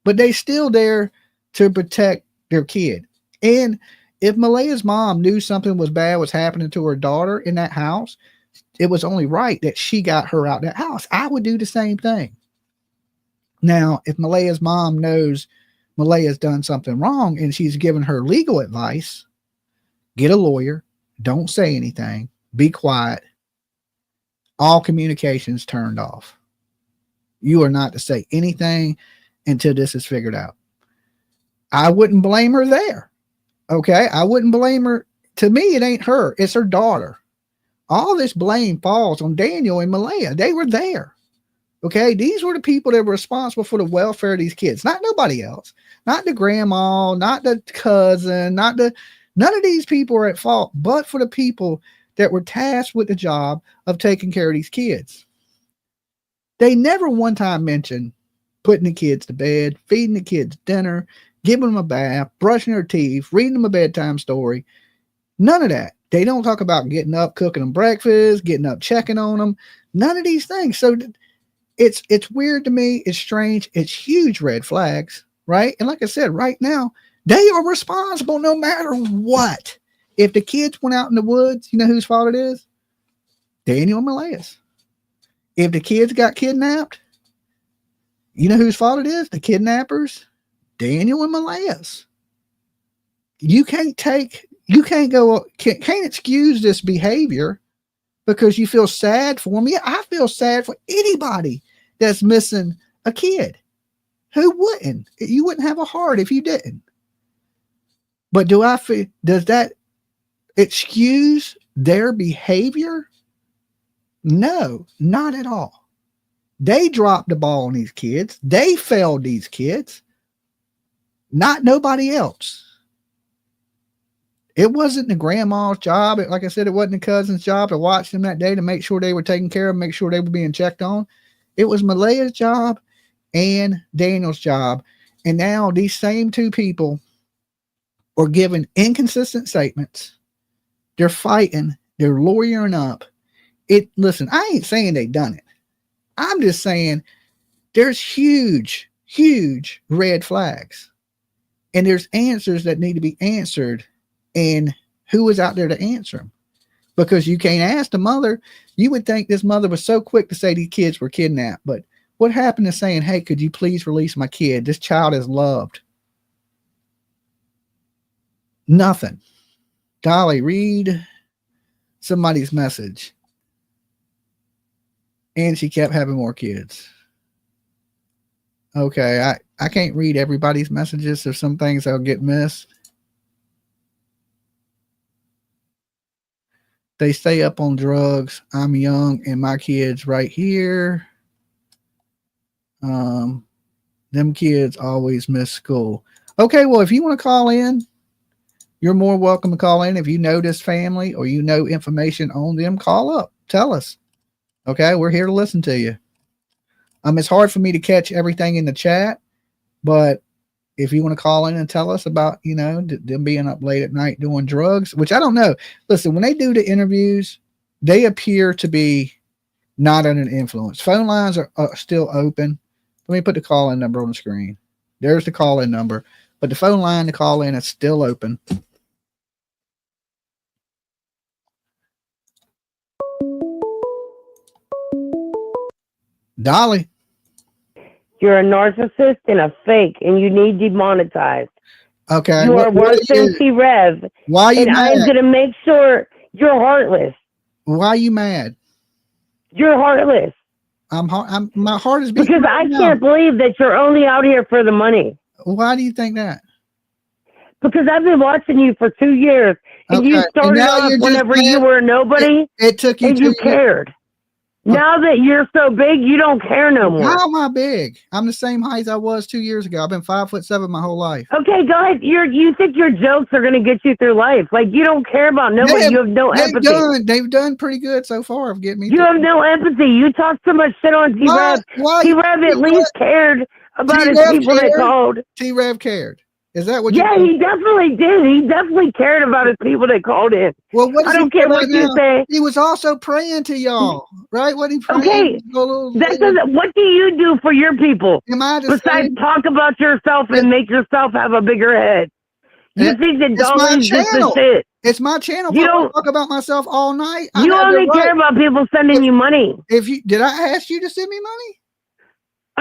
But they still there to protect their kid. And if Malaya's mom knew something was bad was happening to her daughter in that house, it was only right that she got her out of that house. I would do the same thing. Now, if Malaya's mom knows Malaya's done something wrong and she's given her legal advice, get a lawyer, don't say anything, be quiet, all communications turned off. You are not to say anything until this is figured out. I wouldn't blame her there. Okay, I wouldn't blame her. To me, it ain't her, it's her daughter. All this blame falls on Daniel and Malaya. They were there. Okay, these were the people that were responsible for the welfare of these kids, not nobody else, not the grandma, not the cousin, none of these people are at fault, but for the people that were tasked with the job of taking care of these kids. They never one time mentioned putting the kids to bed, feeding the kids dinner, giving them a bath, brushing their teeth, reading them a bedtime story. None of that. They don't talk about getting up, cooking them breakfast, getting up, checking on them. None of these things. So it's weird to me. It's strange. It's huge red flags, right? And like I said, right now, they are responsible no matter what. If the kids went out in the woods, you know whose fault it is? Daniel and Malaya's. If the kids got kidnapped, you know whose fault it is? The kidnappers, Daniel and Malaya's. You can't excuse this behavior because you feel sad for me. I feel sad for anybody that's missing a kid. Who wouldn't? You wouldn't have a heart if you didn't. But does that excuse their behavior? No, not at all. They dropped the ball on these kids. They failed these kids, not nobody else. It wasn't the grandma's job. Like I said, it wasn't the cousin's job to watch them that day to make sure they were taken care of, make sure they were being checked on. It was Malaya's job and Daniel's job. And now these same two people are giving inconsistent statements. They're fighting. They're lawyering up. Listen, I ain't saying they done it. I'm just saying there's huge, huge red flags. And there's answers that need to be answered. And who is out there to answer them? Because you can't ask the mother. You would think this mother was so quick to say these kids were kidnapped. But what happened to saying, hey, could you please release my kid? This child is loved. Nothing. Dolly, read somebody's message. And she kept having more kids. Okay, I can't read everybody's messages. There's some things I'll get missed. They stay up on drugs. I'm young and my kids right here. Them kids always miss school. Okay, well, if you want to call in, you're more welcome to call in. If you know this family or you know information on them, call up. Tell us. Okay, we're here to listen to you. It's hard for me to catch everything in the chat, but if you want to call in and tell us about, them being up late at night doing drugs, which I don't know. Listen, when they do the interviews, they appear to be not under an influence. Phone lines are still open. Let me put the call-in number on the screen. There's the call-in number, but the phone line to call in is still open. Dolly. You're a narcissist and a fake, and you need demonetized. Okay. You are worse than T-Rev. Why are you mad? I'm going to make sure you're heartless. Why are you mad? You're heartless. My heart is beating because I can't believe that you're only out here for the money. Why do you think that? Because I've been watching you for 2 years, and you started off whenever you were nobody. It took you, and you cared. Now that you're so big, you don't care no more. How am I big? I'm the same height as I was 2 years ago. I've been 5'7" my whole life. Okay, go ahead. You think your jokes are going to get you through life? Like you don't care about nobody. You have no empathy. They've done pretty good so far of getting me. You have no empathy. You talk so much shit on T-Rev. T-Rev at least cared about his people that called. T-Rev cared. Is that what? Yeah, he definitely did. He definitely cared about his people that called in. Well, what I don't care what you say. He was also praying to y'all, right? What he praying? Okay, what do you do for your people? Besides talk about yourself and make yourself have a bigger head? You think that Dolly's just the shit? It's my channel. You I don't talk about myself all night. You only care about people sending you money. Did I ask you to send me money?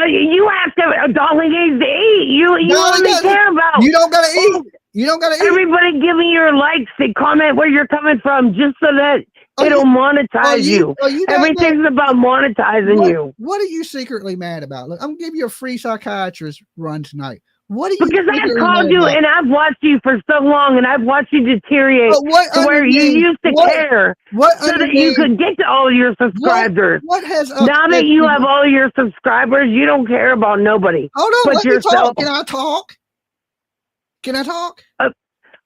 You have to. Dolly needs to eat. You only care about. You don't gotta eat. You don't gotta eat. Everybody give me your likes and comment where you're coming from, just so that it'll monetize you. Everything's about monetizing you. What are you secretly mad about? Look, I'm gonna give you a free psychiatrist run tonight. What are you? Because I've called you and I've watched you for so long, and I've watched you deteriorate to where you used to care, so that you could get to all your subscribers. What has now that you have all your subscribers, you don't care about nobody. Hold on, but let me yourself. talk. Can I talk? Can I talk?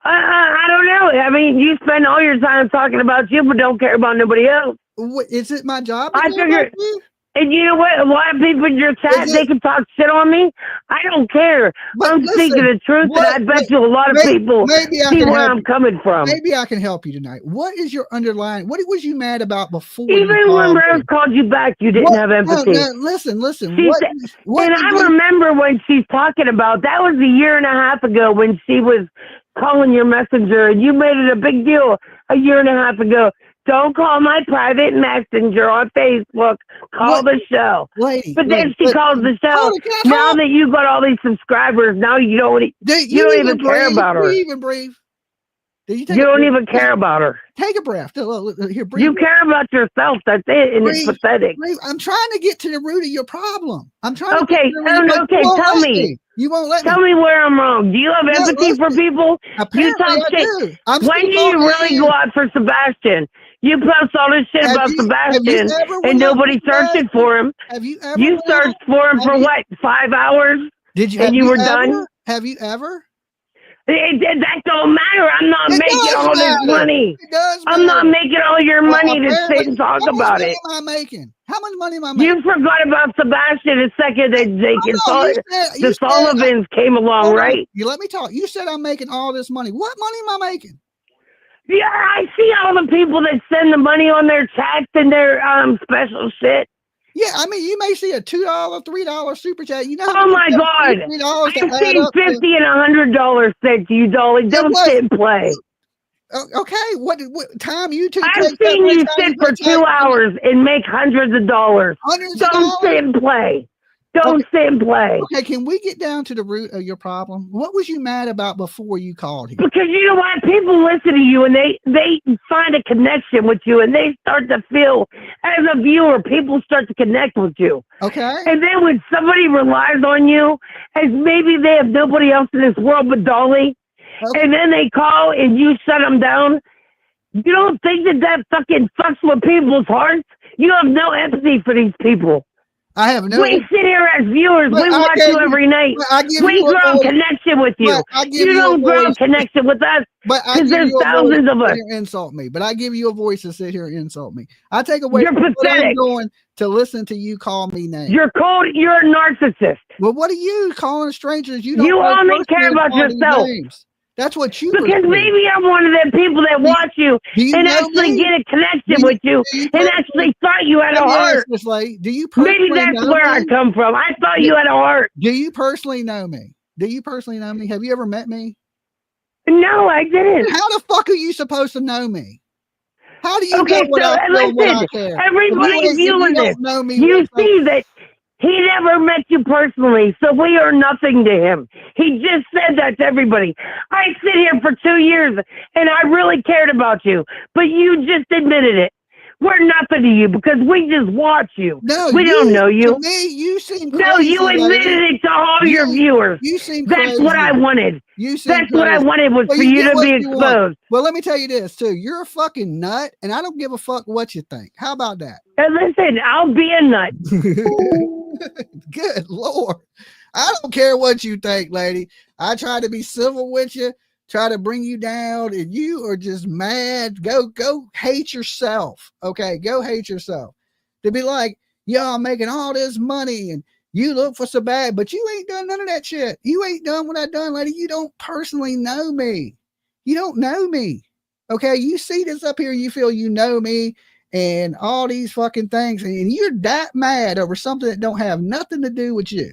I don't know. I mean, you spend all your time talking about you, but don't care about nobody else. Is it my job? I figure. And you know what? A lot of people in your chat, they can talk shit on me. I don't care. I'm speaking the truth, and I bet you a lot of people see where I'm coming from. Maybe I can help you tonight. What is your underlying? What was you mad about before? Even when Rose called you back, you didn't have empathy. No, listen. And I remember when she's talking about, that was a year and a half ago when she was calling your messenger, and you made it a big deal a year and a half ago. Don't call my private messenger on Facebook. Call the show. But then she calls the show. Now that you got all these subscribers, now you don't even care about her. Do you even breathe? You don't even care about her. Take a breath. Here, breathe. You care about yourself. That's it, and it's pathetic. I'm trying to get to the root of your problem. I'm trying. Okay, tell me. You won't let Tell me where I'm wrong. Do you have empathy for people? You talk shit. When do you really go out for Sebastian? You post all this shit about Sebastian, and nobody searching for him. You searched for him for what? 5 hours? Did you? And you were done? Have you ever? That don't matter. I'm not making all this money. I'm not making all your money to sit and talk about it. How much money am I making? How much money am I making? You forgot about Sebastian the second that the Sullivans came along, right? You let me talk. You said I'm making all this money. What money am I making? Yeah, I see all the people that send the money on their chats and their special shit. Yeah, I mean, you may see a $2, $3 super chat. You know? Oh my God! I've seen $50 and $100 sent to you, Dolly. Don't sit and play. Okay, what time you two? I've seen you sit for 2 hours and make hundreds of dollars. Don't sit and play. Don't sit and play. Okay, can we get down to the root of your problem? What was you mad about before you called here? Because you know what? People listen to you and they find a connection with you, and they start to feel, as a viewer, people start to connect with you. Okay. And then when somebody relies on you, as maybe they have nobody else in this world but Dolly, and then they call and you shut them down, you don't think that fucking fucks with people's hearts? You have no empathy for these people. I have no. We sit here as viewers. We watch you every night. We grow a connection with you. You don't grow a connection with us because there's thousands of us. Insult me, but I give you a voice to sit here and insult me. I take away You're what pathetic. I'm doing to listen to you call me names. You're cold. You're a narcissist. Well, what are you calling strangers? You don't. You only care about yourself. That's what you. Because maybe I'm one of them people that watch you and actually get a connection with you and actually thought you had a heart. Do you? Maybe that's where I come from. I thought you had a heart. Do you personally know me? Do you personally know me? Have you ever met me? No, I didn't. How the fuck are you supposed to know me? How do you know what I care? Everybody's viewing this. You see that he never met you personally, so we are nothing to him. He just said that to everybody. I sit here for 2 years, and I really cared about you, but you just admitted it. We're nothing to you because we just watch you. No, we don't know you. To me, you seem crazy. No, you admitted it to all your viewers. You seem That's crazy. what I wanted. That's what I wanted was for you to be exposed. Well, let me tell you this too. You're a fucking nut, and I don't give a fuck what you think. How about that? And listen, I'll be a nut. Good Lord. I don't care what you think, lady. I try to be civil with you, try to bring you down, and you are just mad. Go hate yourself. Okay, go hate yourself. To be like, yo, I'm making all this money, and You look for so bad, but you ain't done none of that shit. You ain't done what I done, lady. You don't personally know me. You don't know me. Okay, you see this up here, you feel you know me and all these fucking things, and you're that mad over something that don't have nothing to do with you,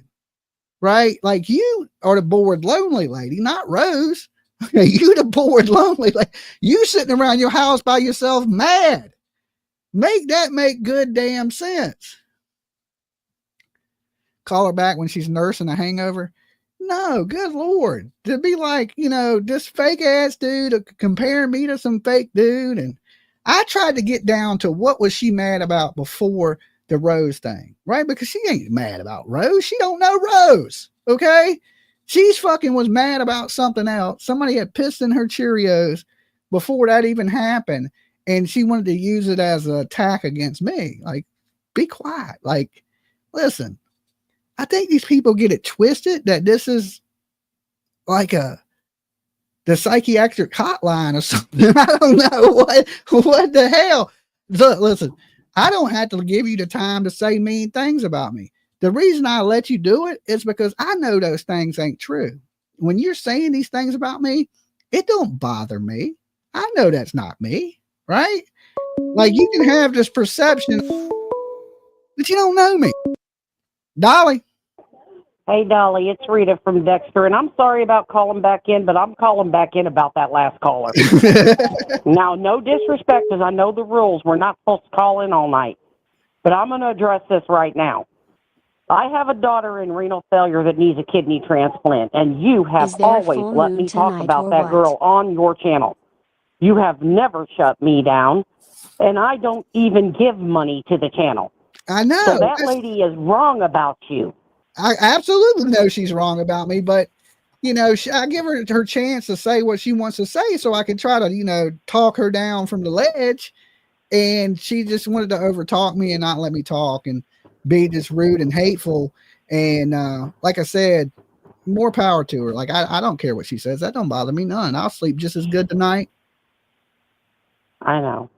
right? Like you are the bored, lonely lady, not Rose. Okay, you the bored, lonely, like you sitting around your house by yourself, mad. Make that make good damn sense. Call her back when she's nursing a hangover. No, good Lord. To be like, this fake ass dude comparing me to some fake dude. And I tried to get down to what was she mad about before the Rose thing, right? Because she ain't mad about Rose. She don't know Rose. Okay. She's fucking was mad about something else. Somebody had pissed in her Cheerios before that even happened. And she wanted to use it as an attack against me. Like, be quiet. Like, listen. I think these people get it twisted that this is like the psychiatric hotline or something. I don't know what the hell. Look, listen, I don't have to give you the time to say mean things about me. The reason I let you do it is because I know those things ain't true. When you're saying these things about me, it don't bother me. I know that's not me, right? Like you can have this perception, but you don't know me. Dolly. Hey, Dolly, it's Rita from Dexter, and I'm sorry about calling back in, but I'm calling back in about that last caller. Now, no disrespect, because I know the rules. We're not supposed to call in all night, but I'm going to address this right now. I have a daughter in renal failure that needs a kidney transplant, and you have always let me talk about that girl on your channel. You have never shut me down, and I don't even give money to the channel. I know. So that lady is wrong about you. I absolutely know she's wrong about me, but I give her chance to say what she wants to say so I can try to, talk her down from the ledge. And she just wanted to overtalk me and not let me talk and be just rude and hateful. And like I said, more power to her. Like, I don't care what she says. That don't bother me none. I'll sleep just as good tonight. I know.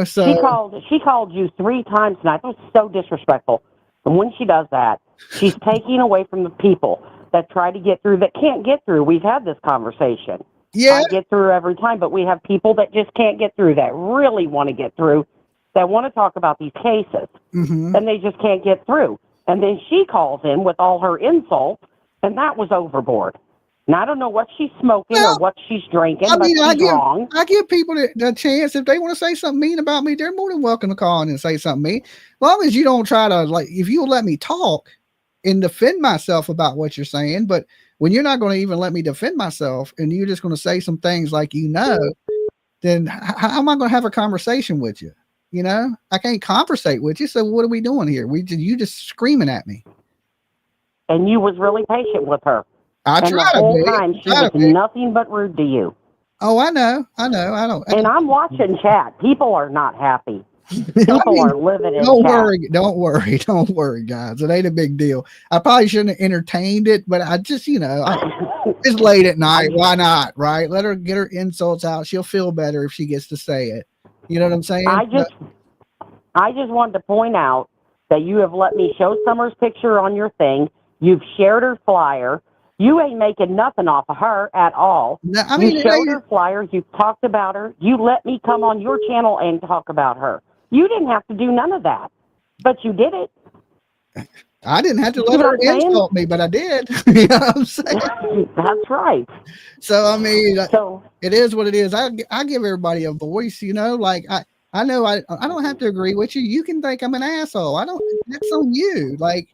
So she called you 3 times tonight. That was so disrespectful. And when she does that, she's taking away from the people that try to get through, that can't get through. We've had this conversation. Yeah. I get through every time, but we have people that just can't get through, that really want to get through, that want to talk about these cases, and they just can't get through. And then she calls in with all her insults, and that was overboard. And I don't know what she's smoking or what she's drinking, but she's wrong. I give people the chance. If they want to say something mean about me, they're more than welcome to call in and say something mean. As long as you don't try to, if you'll let me talk and defend myself about what you're saying, but when you're not going to even let me defend myself and you're just going to say some things then how am I going to have a conversation with you? I can't conversate with you. So what are we doing here? You just screaming at me. And you was really patient with her. I tried the whole time she was nothing but rude to you. Oh, I know. I don't. And I'm watching chat. People are not happy. People are living in chat. Don't worry, guys. It ain't a big deal. I probably shouldn't have entertained it, but I just, it's late at night. Why not? Right? Let her get her insults out. She'll feel better if she gets to say it. You know what I'm saying? I just wanted to point out that you have let me show Summer's picture on your thing. You've shared her flyer. You ain't making nothing off of her at all. No, you showed her flyer. You talked about her. You let me come on your channel and talk about her. You didn't have to do none of that, but you did it. I didn't have to let her insult me, but I did. You know what I'm saying? That's right. So, it is what it is. I give everybody a voice, I know I don't have to agree with you. You can think I'm an asshole. That's on you. Like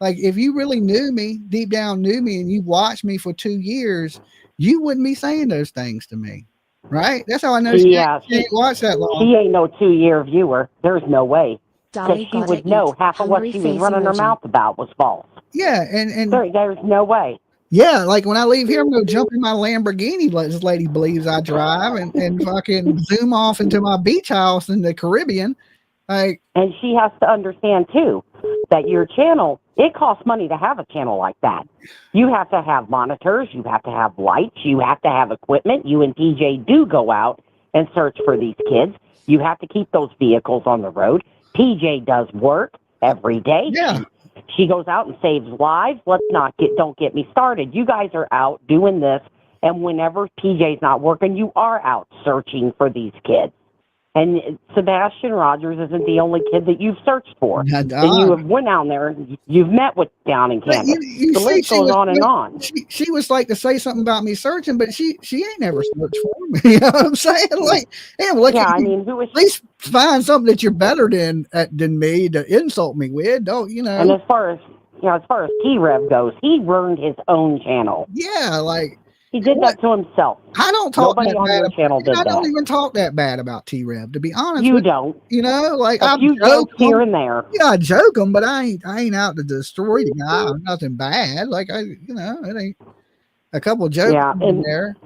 if you really knew me, deep down knew me, and you watched me for 2 years, you wouldn't be saying those things to me. Right? That's how I know she ain't watched that long. She ain't no 2-year viewer. There's no way. Because she would know half of what she was running her mouth about was false. Yeah, and there's no way. Yeah, like when I leave here, I'm going to jump in my Lamborghini this lady believes I drive and fucking zoom off into my beach house in the Caribbean. And she has to understand, too, that your channel, it costs money to have a channel like that. You have to have monitors. You have to have lights. You have to have equipment. You and TJ do go out and search for these kids. You have to keep those vehicles on the road. TJ does work every day. Yeah. She goes out and saves lives. Don't get me started. You guys are out doing this, and whenever PJ's not working, you are out searching for these kids. And Sebastian Rogers isn't the only kid that you've searched for. And you have went down there, and you've met with down in Canada. The list goes on and on. She was like to say something about me searching, but she ain't never searched for me. You know what I'm saying? Like, damn, look, yeah, I mean, at least find something that you're better than me to insult me with. Don't you know? And as far as T-Rev goes, he ruined his own channel. Yeah, like. He did that to himself. I don't talk Nobody that on bad your channel did I don't that. even talk that bad about T-Rev, to be honest. You don't. You know, like a few jokes here and there. Yeah, I joke them, but I ain't out to destroy the guy. Nothing bad. Like it ain't a couple jokes in there.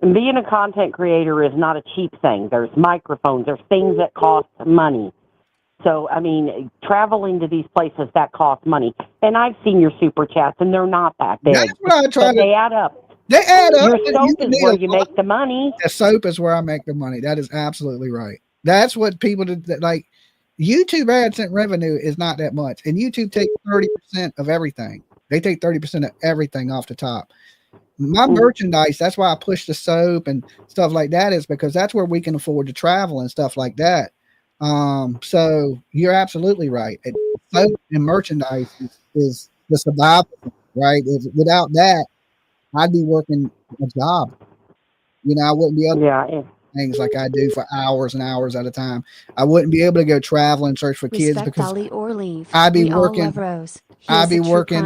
And being a content creator is not a cheap thing. There's microphones. There's things that cost money. So, I mean, traveling to these places, that costs money. And I've seen your super chats, and they're not that big. That's what I try to. They add up. They add up. Your soap is where you make the money. The soap is where I make the money. That is absolutely right. That's what people like. YouTube AdSense revenue is not that much, and YouTube takes 30% of everything. They take 30% of everything off the top. My merchandise, that's why I push the soap and stuff like that, is because that's where we can afford to travel and stuff like that. So you're absolutely right. Soap and merchandise is the survival, right? Without that, I'd be working a job. You know, I wouldn't be able to do things like I do for hours and hours at a time. I wouldn't be able to go travel and search for kids because Dolly or leave. I'd be We working. All love Rose. I'd be working.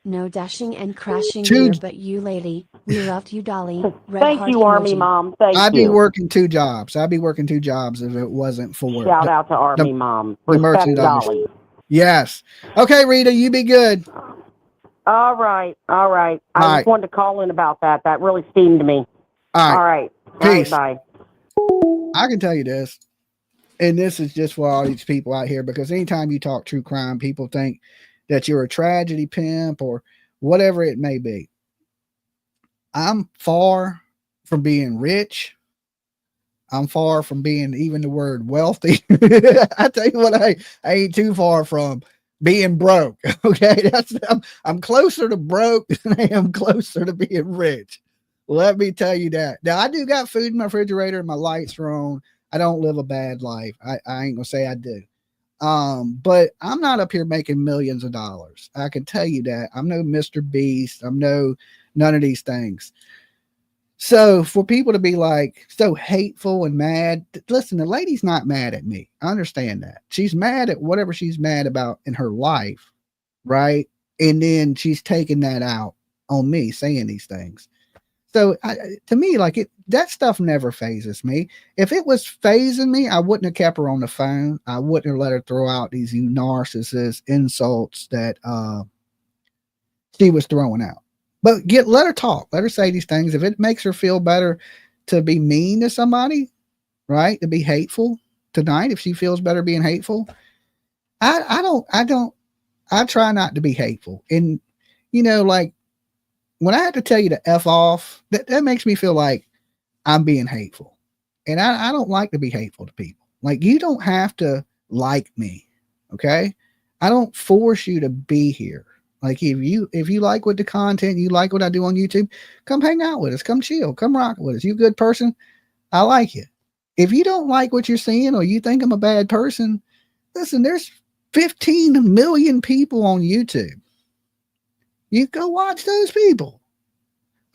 No dashing and crashing here, but you, lady, we loved you, Dolly. Thank you, Army Mom. I'd be working 2 jobs. I'd be working 2 jobs if it wasn't for shout out to Army Mom. The merchandise. Dolly. Yes. Okay, Rita, you be good. All right. I just wanted to call in about that. That really steamed me. All right. Peace. Bye. I can tell you this, and this is just for all these people out here, because anytime you talk true crime, people think that you're a tragedy pimp or whatever it may be. I'm far from being rich. I'm far from being even the word wealthy. I tell you what, I ain't too far from being broke. Okay, I'm closer to broke than I am closer to being rich. Let me tell you that. Now, I do got food in my refrigerator and my lights are on. I don't live a bad life. I ain't gonna say I do. But I'm not up here making millions of dollars. I can tell you that. I'm no Mr. Beast. I'm none of these things. So for people to be like so hateful and mad, listen, the lady's not mad at me. I understand that. She's mad at whatever she's mad about in her life, right? And then she's taking that out on me saying these things. So to me, like that stuff never phases me. If it was phasing me, I wouldn't have kept her on the phone. I wouldn't have let her throw out these narcissist insults that she was throwing out. But let her talk. Let her say these things. If it makes her feel better to be mean to somebody, right? To be hateful tonight, if she feels better being hateful, I try not to be hateful. And like when I have to tell you to F off, that makes me feel like I'm being hateful. And I don't like to be hateful to people. Like, you don't have to like me. Okay. I don't force you to be here. Like if you like what the content, you like what I do on YouTube, come hang out with us, come chill, come rock with us. You a good person, I like you. If you don't like what you're seeing or you think I'm a bad person, listen, there's 15 million people on YouTube. You go watch those people.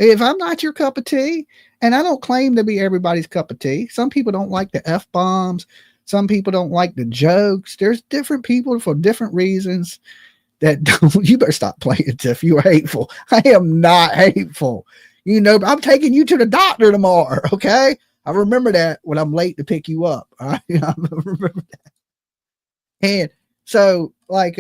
If I'm not your cup of tea, and I don't claim to be everybody's cup of tea. Some people don't like the F-bombs. Some people don't like the jokes. There's different people for different reasons. You better stop playing, Tiff. You are hateful. I am not hateful. I'm taking you to the doctor tomorrow. Okay. I remember that when I'm late to pick you up. All right? I remember that. And so like,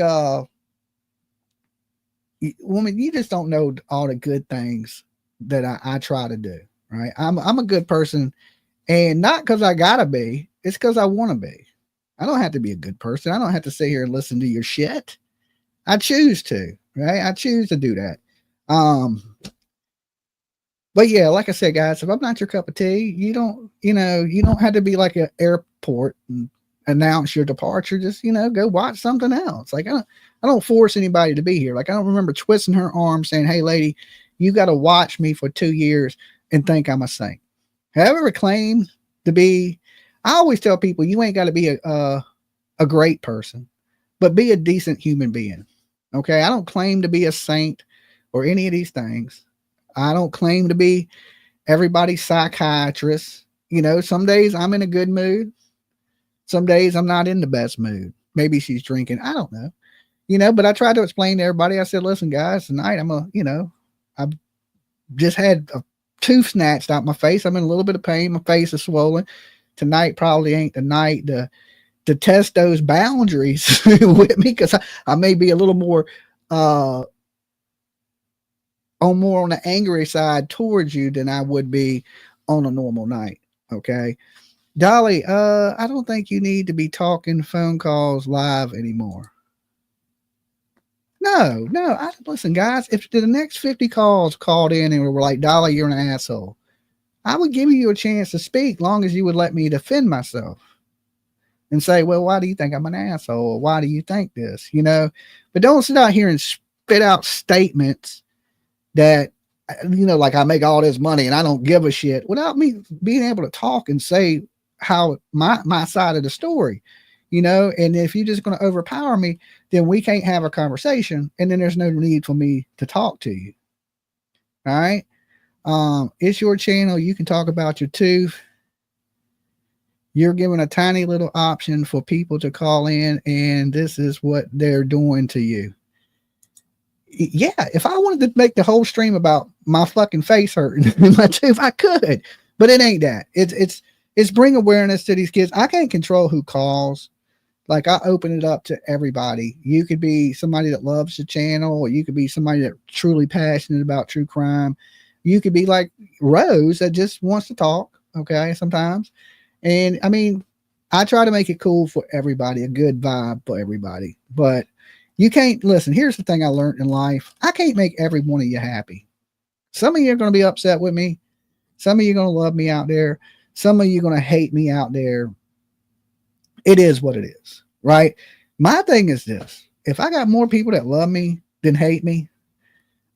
woman, you just don't know all the good things that I try to do. Right. I'm a good person, and not because I gotta be, it's because I want to be. I don't have to be a good person. I don't have to sit here and listen to your shit. I choose to, right? I choose to do that. But yeah, like I said, guys, if I'm not your cup of tea, you don't have to be like an airport and announce your departure, just, go watch something else. Like, I don't force anybody to be here. Like, I don't remember twisting her arm saying, hey, lady, you got to watch me for 2 years and think I'm a saint. Have I ever claimed to be? I always tell people, you ain't got to be a great person, but be a decent human being. Okay. I don't claim to be a saint or any of these things. I don't claim to be everybody's psychiatrist. Some days I'm in a good mood. Some days I'm not in the best mood. Maybe she's drinking. I don't know. But I tried to explain to everybody. I said, listen, guys, tonight I've just had a tooth snatched out my face. I'm in a little bit of pain. My face is swollen. Tonight probably ain't the night to test those boundaries with me, because I may be a little more more on the angry side towards you than I would be on a normal night. Okay. Dolly, I don't think you need to be talking phone calls live anymore. No. Listen, guys, if the next 50 calls called in and were like, Dolly, you're an asshole, I would give you a chance to speak, long as you would let me defend myself and say, well, why do you think I'm an asshole? Why do you think this? But don't sit out here and spit out statements that, like I make all this money and I don't give a shit, without me being able to talk and say how my side of the story, and if you're just going to overpower me, then we can't have a conversation. And then there's no need for me to talk to you. All right. It's your channel. You can talk about your tooth. You're given a tiny little option for people to call in, and this is what they're doing to you. Yeah, if I wanted to make the whole stream about my fucking face hurting in my tooth, I could, but it ain't that. It's bring awareness to these kids. I can't control who calls. Like, I open it up to everybody. You could be somebody that loves the channel, or you could be somebody that's truly passionate about true crime. You could be like Rose that just wants to talk. Okay. Sometimes. And I mean, I try to make it cool for everybody, a good vibe for everybody, but you can't listen. Here's the thing I learned in life. I can't make every one of you happy. Some of you are going to be upset with me. Some of you are going to love me out there. Some of you are going to hate me out there. It is what it is, right? My thing is this. If I got more people that love me than hate me,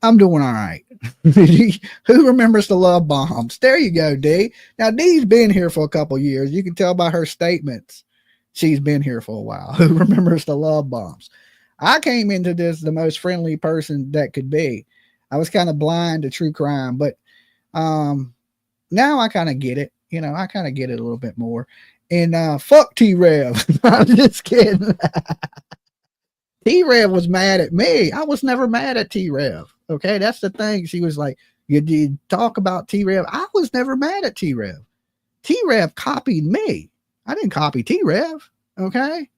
I'm doing all right. Who remembers the love bombs? There you go, D. Now, D's been here for a couple years. You can tell by her statements. She's been here for a while. Who remembers the love bombs? I came into this the most friendly person that could be. I was kind of blind to true crime, but now I kind of get it. I kind of get it a little bit more. And fuck T-Rev. I'm just kidding. T-Rev was mad at me. I was never mad at T-Rev. Okay, that's the thing. She was like, you did talk about T-Rev. I was never mad at T-Rev. T-Rev copied me. I didn't copy T-Rev. Okay.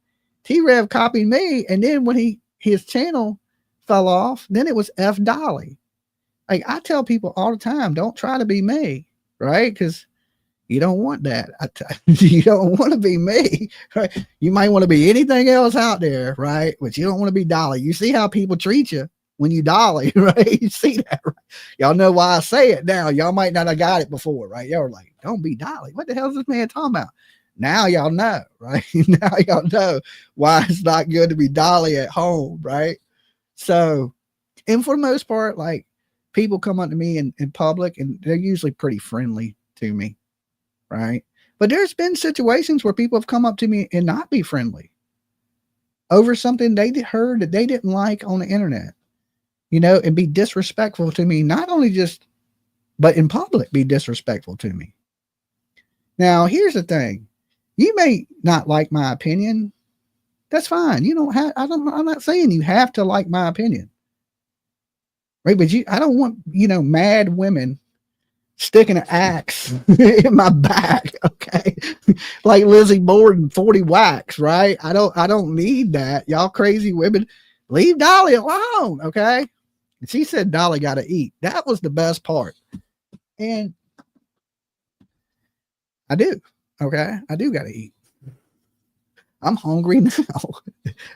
T-Rev copied me. And then when his channel fell off, then it was F Dolly. Like, I tell people all the time, don't try to be me, right? Because you don't want that. You don't want to be me, right? You might want to be anything else out there, right? But you don't want to be Dolly. You see how people treat you when you Dolly, right? You see that, right? Y'all know why I say it now. Y'all might not have got it before, right? Y'all were like, don't be Dolly. What the hell is this man talking about? Now y'all know, right? Now y'all know why it's not good to be Dolly at home, right? So, and for the most part, like, people come up to me in public and they're usually pretty friendly to me, right? But there's been situations where people have come up to me and not be friendly over something they heard that they didn't like on the internet, and be disrespectful to me, not only just, but in public, be disrespectful to me. Now, here's the thing. You may not like my opinion. That's fine. You don't have, I'm not saying you have to like my opinion. Right? But I don't want, mad women sticking an axe in my back. Okay. Like Lizzie Borden, 40 whacks, right? I don't need that. Y'all crazy women, leave Dolly alone. Okay. And she said, Dolly got to eat. That was the best part. And I do. Okay. I do got to eat. I'm hungry now.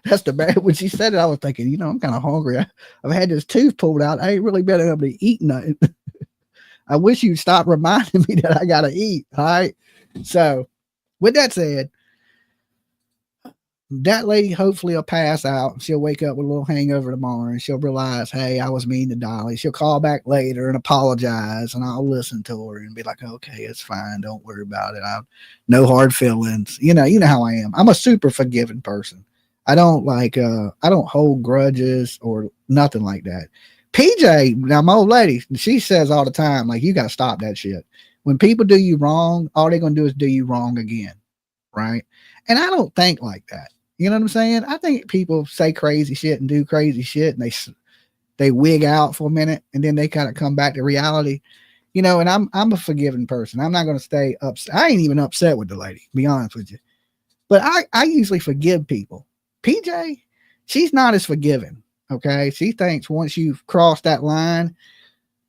That's the bad. When she said it, I was thinking, I'm kind of hungry. I've had this tooth pulled out. I ain't really been able to eat nothing. I wish you'd stop reminding me that I got to eat. All right. So with that said, that lady hopefully will pass out. She'll wake up with a little hangover tomorrow and she'll realize, hey, I was mean to Dolly. She'll call back later and apologize, and I'll listen to her and be like, okay, it's fine. Don't worry about it. No hard feelings. You know how I am. I'm a super forgiving person. I don't I don't hold grudges or nothing like that. PJ, now my old lady, she says all the time, like, you got to stop that shit. When people do you wrong, all they're going to do is do you wrong again. Right. And I don't think like that. You know what I'm saying? I think people say crazy shit and do crazy shit, and they wig out for a minute, and then they kind of come back to reality, and I'm a forgiving person. I'm not going to stay upset. I ain't even upset with the lady, to be honest with you. But I usually forgive people. PJ, she's not as forgiving. Okay. She thinks once you've crossed that line,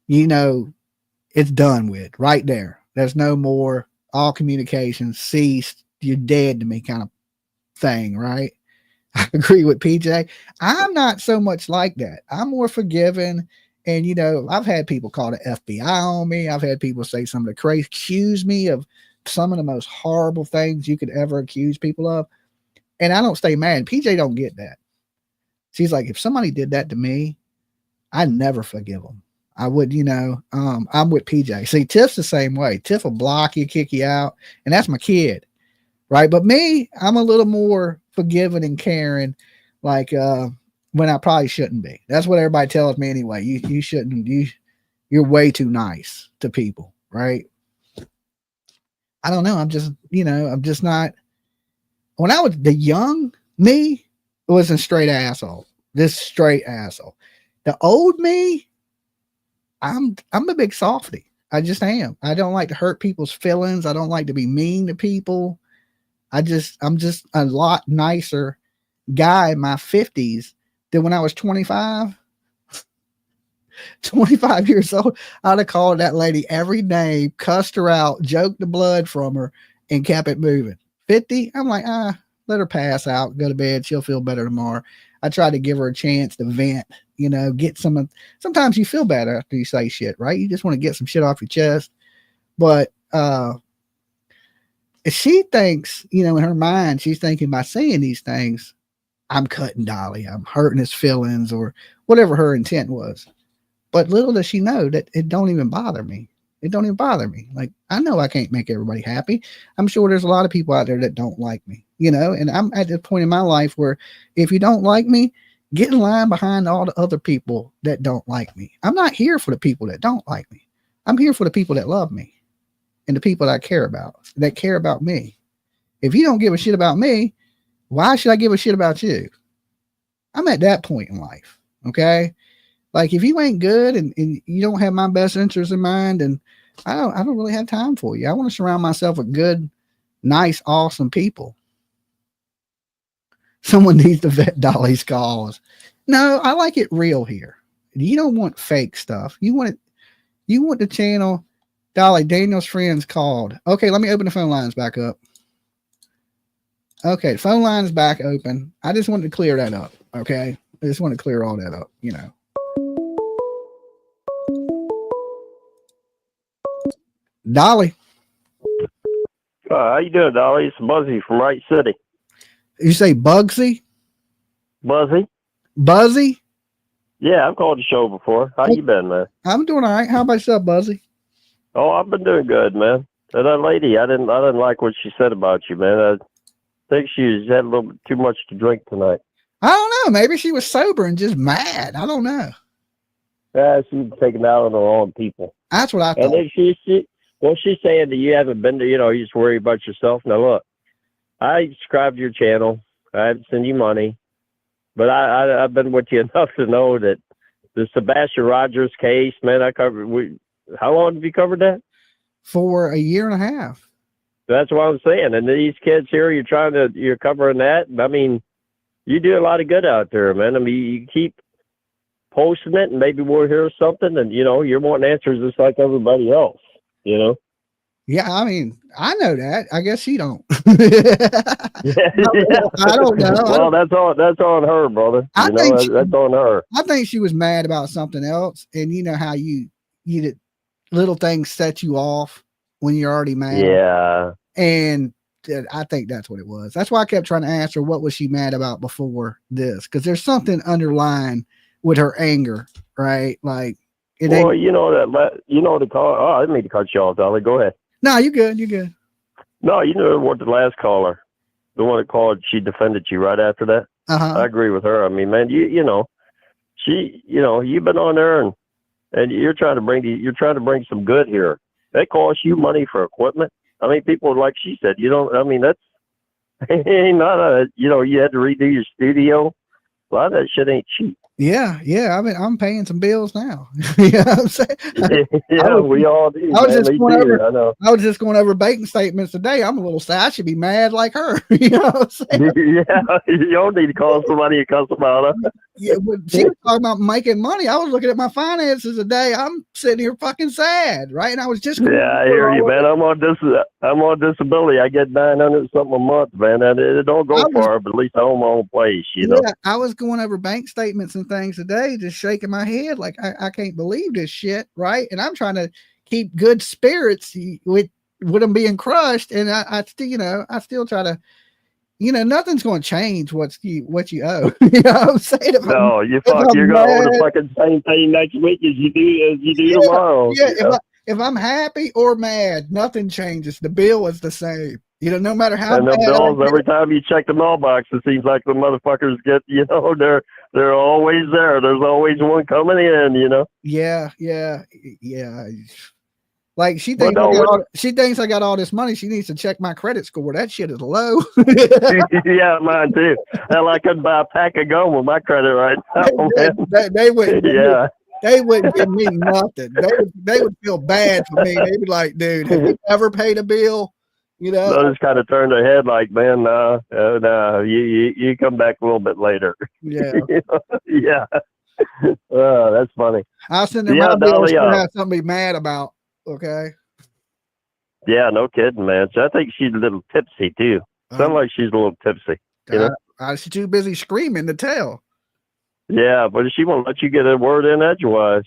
it's done with right there. There's no more, all communication ceased. You're dead to me kind of thing, right? I agree with PJ. I'm not so much like that. I'm more forgiving. And, I've had people call the FBI on me. I've had people say some of the crazy, accuse me of some of the most horrible things you could ever accuse people of. And I don't stay mad. PJ don't get that. She's like, if somebody did that to me, I never forgive them. I would, I'm with PJ. See, Tiff's the same way. Tiff will block you, kick you out. And that's my kid. Right. But me, I'm a little more forgiving and caring, like when I probably shouldn't be. That's what everybody tells me anyway. You shouldn't, you're way too nice to people. Right. I don't know. I'm just not. When I was the young me, was a straight asshole. This straight asshole. The old me, I'm a big softy. I just am. I don't like to hurt people's feelings. I don't like to be mean to people. I'm just a lot nicer guy in my 50s than when I was 25. 25 years old, I'd have called that lady every name, cussed her out, joked the blood from her, and kept it moving. 50, I'm like, let her pass out, go to bed. She'll feel better tomorrow. I try to give her a chance to vent, get sometimes you feel better after you say shit, right? You just want to get some shit off your chest. But she thinks, in her mind, she's thinking by saying these things, I'm cutting Dolly, I'm hurting his feelings, or whatever her intent was. But little does she know that it don't even bother me. It don't even bother me. Like, I know I can't make everybody happy. I'm sure there's a lot of people out there that don't like me, and I'm at the point in my life where if you don't like me, get in line behind all the other people that don't like me. I'm not here for the people that don't like me. I'm here for the people that love me and the people that I care about me. If you don't give a shit about me, why should I give a shit about you? I'm at that point in life. Okay. Like, if you ain't good and you don't have my best interests in mind, and I don't really have time for you. I want to surround myself with good, nice, awesome people. Someone needs to vet Dolly's calls. No, I like it real here. You don't want fake stuff. You want the channel. Dolly, Daniel's friends called. Okay, let me open the phone lines back up. Okay, the phone line is back open. I just wanted to clear that up. Okay, I just want to clear all that up, Dolly. How you doing, Dolly? It's Buzzy from Wright City. You say Bugsy? Buzzy? Buzzy? Yeah, I've called the show before. How you been, man? I'm doing all right. How about yourself, Buzzy? Oh, I've been doing good, man. And that lady, I didn't like what she said about you, man. I think she had a little bit too much to drink tonight. I don't know. Maybe she was sober and just mad. I don't know. Yeah, she's taking out on her own people. That's what I thought. And then she's saying that you haven't been to, you just worry about yourself. Now, look, I subscribe to your channel. I haven't sent you money. But I've been with you enough to know that the Sebastian Rogers case, man, how long have you covered that? For a year and a half. That's what I'm saying. And these kids here, you're covering that. I mean, you do a lot of good out there, man. I mean, you keep posting it and maybe we'll hear something, and, you're wanting answers just like everybody else, Yeah, I mean, I know that. I guess she don't. Yeah. I don't know. Well, that's on her, brother. That's on her. I think she was mad about something else, and you know how you little things set you off when you're already mad. Yeah. And I think that's what it was. That's why I kept trying to ask her what was she mad about before this, because there's something underlying with her anger, right? Like, well, you know the call. Oh, I didn't mean to cut you off, Dolly. Go ahead. No, you good. You good. No, you know what, the last caller, the one that called, she defended you right after that. I agree with her. I mean, man, you know, you've been on there and you're trying to bring some good here. That costs you money for equipment. I mean, people, like she said, that's ain't not you had to redo your studio. A lot of that shit ain't cheap. Yeah. I mean, I'm paying some bills now. You know what I'm saying? We all do. I was just going over bank statements today. I'm a little sad. I should be mad like her. You know what I'm saying? Yeah, you don't need to call somebody and cuss them out. Huh? Yeah, when she was talking about making money, I was looking at my finances today. I'm sitting here fucking sad, right? And I was just I hear you, man. I'm on disability. I get $900 something a month, man. And it don't go far, but at least I own my own place, you know. I was going over bank statements and things today, just shaking my head like I can't believe this shit, right? And I'm trying to keep good spirits with them being crushed, and I still try to. Nothing's going to change what you owe. You know what I'm saying? You're going to owe the fucking same thing next week as you do tomorrow. Yeah, if I'm happy or mad, nothing changes. The bill is the same. No matter how. And the bills, every time you check the mailbox, it seems like the motherfuckers get, they're always there. There's always one coming in, Yeah. Like she thinks I got all this money. She needs to check my credit score. That shit is low. Yeah, mine too. Hell, I couldn't buy a pack of gum with my credit right now. They wouldn't. Yeah. They wouldn't give me nothing. They would feel bad for me. They'd be like, "Dude, have you ever paid a bill?" They'll just kind of turn their head like, "Man, no, you come back a little bit later." Yeah. Yeah. Oh, that's funny. I'll send them my bills to have something to be mad about. Okay. Yeah, no kidding, man. So I think she's a little tipsy too. Sounds like she's a little tipsy. She's too busy screaming to tell. Yeah, but she won't let you get a word in edgewise.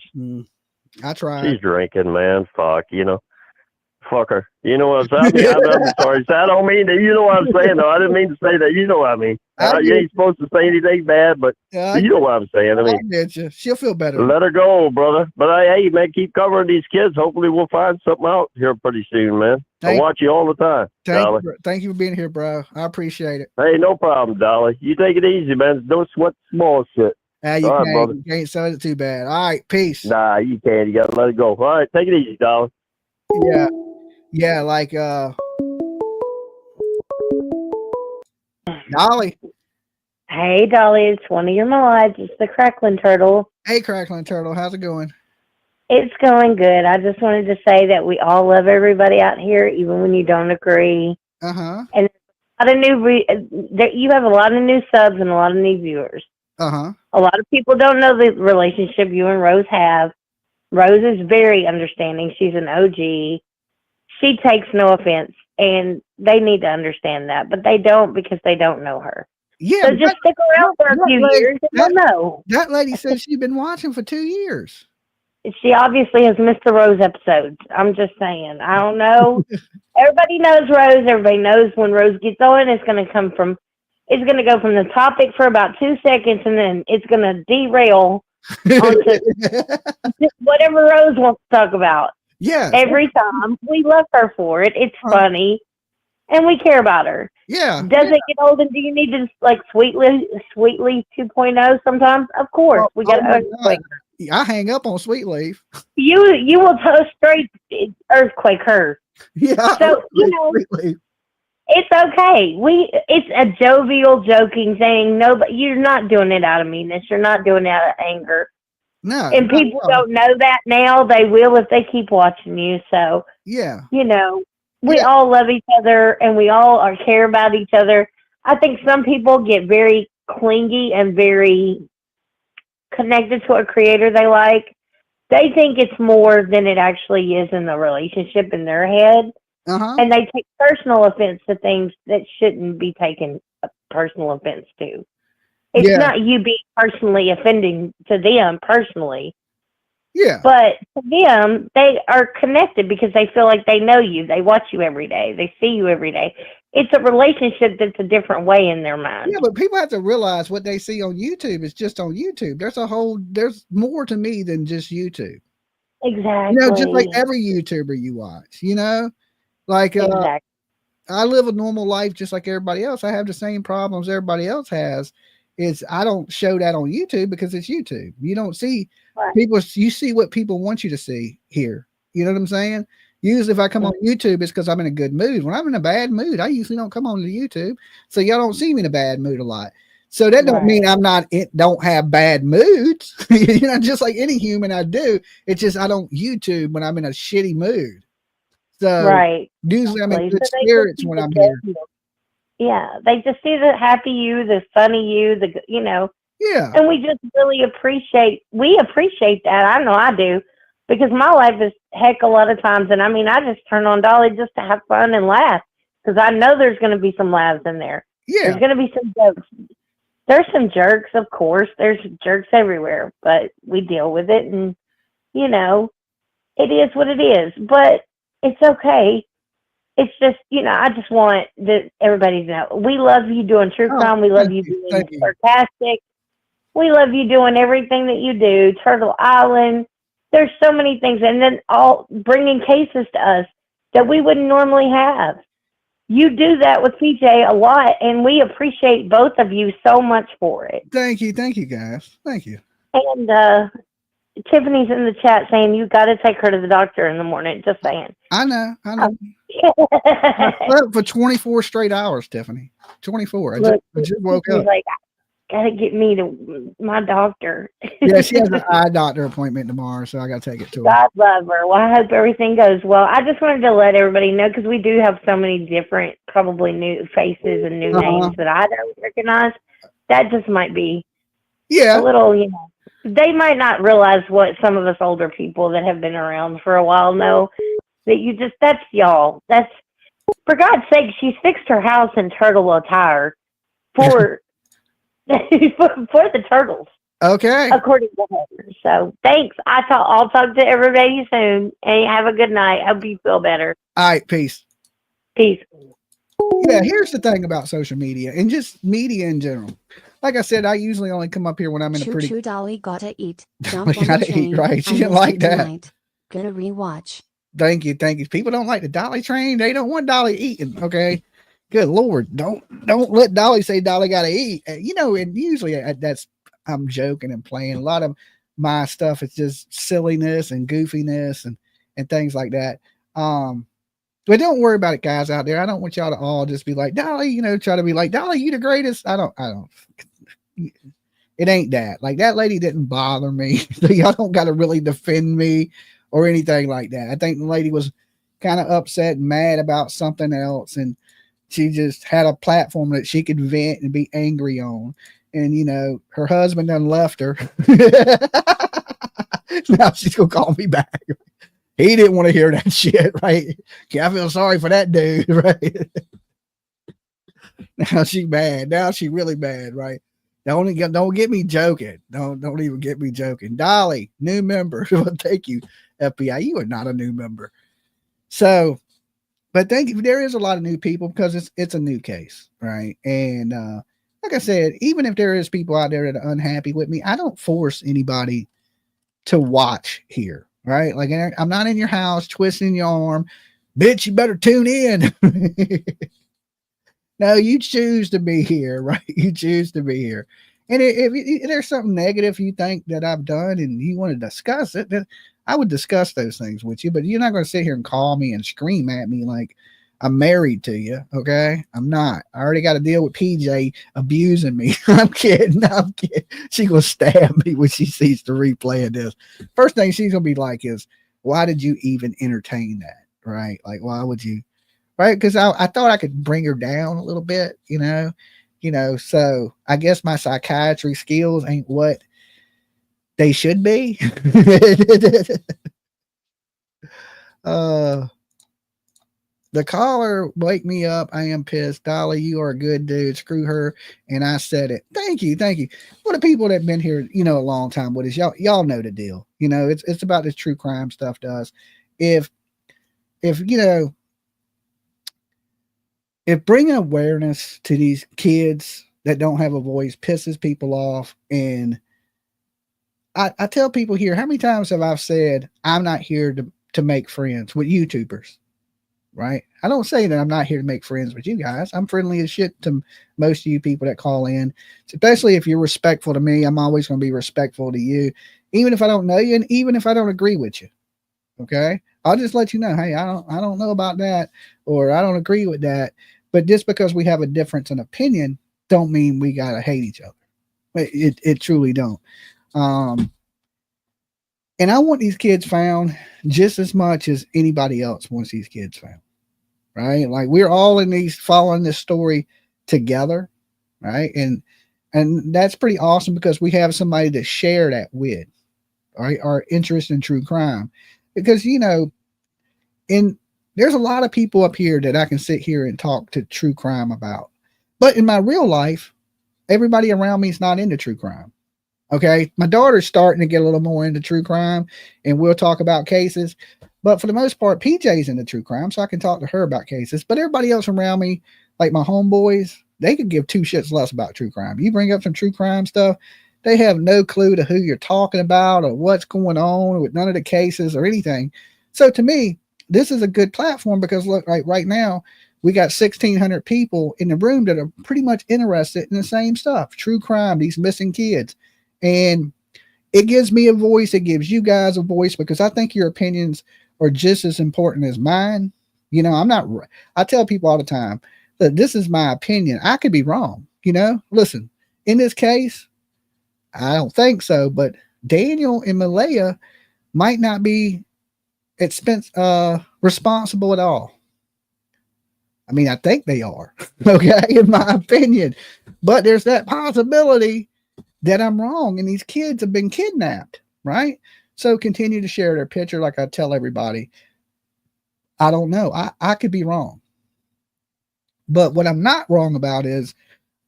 I tried. She's drinking, man. Fuck, fuck her. You know what I'm saying? I'm sorry. I don't mean that. You know what I'm saying, though. I didn't mean to say that. You know what I mean. You ain't supposed to say anything bad, but you know what I'm saying. I mean, she'll feel better. Let her go, brother. But hey, man, keep covering these kids. Hopefully, we'll find something out here pretty soon, man. I watch you all the time, Dolly. Thank you for being here, bro. I appreciate it. Hey, no problem, Dolly. You take it easy, man. Don't sweat small shit. You can't sell it too bad. All right, peace. Nah, you can't. You gotta let it go. All right, take it easy, Dolly. Yeah, like Dolly. Hey, Dolly, it's one of your mods. It's the Crackling Turtle. Hey, Crackling Turtle, how's it going? It's going good. I just wanted to say that we all love everybody out here, even when you don't agree. And a lot of you have a lot of new subs and a lot of new viewers. A lot of people don't know the relationship you and Rose have. Rose is very understanding. She's an OG. She takes no offense, and they need to understand that, but they don't because they don't know her. Yeah, so just stick around for a few years and they'll know. That lady said she's been watching for 2 years. She obviously has missed the Rose episodes. I'm just saying. I don't know. Everybody knows Rose. Everybody knows when Rose gets on, it's going to go from the topic for about 2 seconds, and then it's going to derail onto whatever Rose wants to talk about. Yeah. Every time. We love her for it. It's funny. And we care about her. Yeah. Does it get old, and do you need to like Sweetly 2.0 sometimes? Of course. We got earthquake. I hang up on Sweet Leaf. You will straight earthquake her. Yeah. So it's okay. It's a jovial, joking thing. No, but you're not doing it out of meanness. You're not doing it out of anger. No. And people don't know that now. They will if they keep watching you. So yeah. We all love each other, and we all care about each other. I think some people get very clingy and very connected to a creator they like. They think it's more than it actually is in the relationship in their head. And they take personal offense to things that shouldn't be taken personal offense to. It's not you being personally offending to them personally. Yeah. But to them, they are connected because they feel like they know you. They watch you every day. They see you every day. it's a relationship that's a different way in their mind. Yeah, but people have to realize what they see on YouTube is just on YouTube. There's more to me than just YouTube. Exactly. You know, just like every YouTuber you watch, you know, like, Exactly. I live a normal life just like everybody else. I have the same problems everybody else has. I don't show that on YouTube because it's YouTube. You don't see people, you see what people want you to see here. You know what I'm saying? Usually if I come on YouTube, it's because I'm in a good mood. When I'm in a bad mood, I usually don't come on to YouTube. So y'all don't see me in a bad mood a lot. So that don't mean don't have bad moods. You know, just like any human I do. It's just I don't YouTube when I'm in a shitty mood. So usually I'm in good spirits when I'm here. Yeah, they just see the happy you, the funny you, you know. Yeah. And we just really appreciate that. I know I do, because my life is heck a lot of times. And I mean, I just turn on Dolly just to have fun and laugh, because I know there's going to be some laughs in there. Yeah. There's going to be some jokes. There's some jerks, of course. There's jerks everywhere, but we deal with it. And, you know, it is what it is. But it's okay. It's just, you know, I just want everybody to know. We love you doing true crime. We love you being sarcastic. We love you doing everything that you do. Turtle Island. There's so many things. And then all bringing cases to us that we wouldn't normally have. You do that with PJ a lot, and we appreciate both of you so much for it. Thank you. Thank you, guys. Thank you. And Tiffany's in the chat saying you got to take her to the doctor in the morning. Just saying. I know. I slept for 24 straight hours, Tiffany. 24. I just woke up. Like, gotta get me to my doctor. Yeah, she has an eye doctor appointment tomorrow, so I gotta take it to her. God love her. Well, I hope everything goes well. I just wanted to let everybody know, because we do have so many different, probably new faces and new names that I don't recognize. That just might be a little, you know. They might not realize what some of us older people that have been around for a while know, that that's y'all. That's, for God's sake, she's fixed her house in turtle attire for for the turtles. Okay. According to her. So thanks. I'll talk to everybody soon. Hey, have a good night. Hope you feel better. All right. Peace. Peace. Yeah, here's the thing about social media and just media in general. Like I said, I usually only come up here when I'm in a pretty. Choo Dolly gotta eat. Dolly gotta eat, right? She didn't like that. Gonna rewatch. Thank you. People don't like the Dolly train. They don't want Dolly eating. Okay. Good Lord. Don't let Dolly say Dolly gotta eat. You know, and usually I'm joking and playing. A lot of my stuff is just silliness and goofiness and things like that. But don't worry about it, guys out there. I don't want y'all to all just be like, Dolly, you know, try to be like, Dolly, you the greatest. I don't. It ain't that. Like, that lady didn't bother me. So y'all don't got to really defend me or anything like that. I think the lady was kind of upset and mad about something else. And she just had a platform that she could vent and be angry on. And, you know, her husband done left her. Now she's going to call me back. He didn't want to hear that shit, right? I feel sorry for that dude, right? Now she mad. Now she really mad, right? Don't get me joking. Don't even get me joking. Dolly, new member. Well, thank you, FBI. You are not a new member. So, but thank you. There is a lot of new people because it's a new case, right? And like I said, even if there is people out there that are unhappy with me, I don't force anybody to watch here. Right? Like, I'm not in your house twisting your arm. Bitch, you better tune in. No, you choose to be here, right? You choose to be here. And if there's something negative you think that I've done and you want to discuss it, then I would discuss those things with you. But you're not going to sit here and call me and scream at me like I'm married to you, okay? I'm not. I already got to deal with PJ abusing me. I'm kidding. She's going to stab me when she sees the replay of this. First thing she's going to be like is, why did you even entertain that, right? Like, why would you, right? Because I thought I could bring her down a little bit, you know? So I guess my psychiatry skills ain't what they should be. The caller, wake me up. I am pissed. Dolly, you are a good dude. Screw her. And I said it. Thank you. Well, the people that have been here, you know, a long time with us, y'all know the deal. You know, it's about this true crime stuff to us. If you know, if bringing awareness to these kids that don't have a voice pisses people off, and I tell people here, how many times have I said I'm not here to make friends with YouTubers, right? I don't say that I'm not here to make friends with you guys. I'm friendly as shit to most of you people that call in, especially if you're respectful to me. I'm always going to be respectful to you, even if I don't know you, and even if I don't agree with you. Okay, I'll just let you know, hey, I don't know about that, or I don't agree with that. But just because we have a difference in opinion, don't mean we gotta hate each other. It truly don't. And I want these kids found just as much as anybody else wants these kids found, right? Like, we're all in these following this story together, right? And that's pretty awesome because we have somebody to share that with, right? Our interest in true crime, because there's a lot of people up here that I can sit here and talk to true crime about, but in my real life, everybody around me is not into true crime. Okay. My daughter's starting to get a little more into true crime, and we'll talk about cases, but for the most part, PJ's into true crime, so I can talk to her about cases. But everybody else around me, like my homeboys, they could give two shits less about true crime. You bring up some true crime stuff, they have no clue to who you're talking about or what's going on with none of the cases or anything. So to me, this is a good platform because look, right now, we got 1,600 people in the room that are pretty much interested in the same stuff, true crime, these missing kids. And it gives me a voice. It gives you guys a voice, because I think your opinions are just as important as mine. I tell people all the time that this is my opinion. I could be wrong. Listen, in this case, I don't think so, but Daniel and Malaya might not be responsible at all. I mean, I think they are, okay, in my opinion, but there's that possibility that I'm wrong and these kids have been kidnapped, right? So continue to share their picture. Like I tell everybody, I don't know. I could be wrong. But what I'm not wrong about is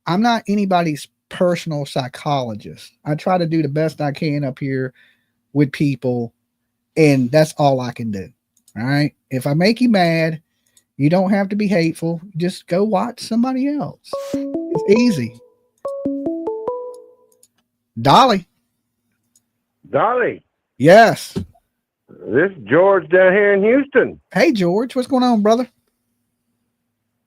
I'm not anybody's personal psychologist. I try to do the best I can up here with people, and that's all I can do. All right. If I make you mad, you don't have to be hateful. Just go watch somebody else. It's easy. Dolly. Yes. This is George down here in Houston. Hey, George. What's going on, brother?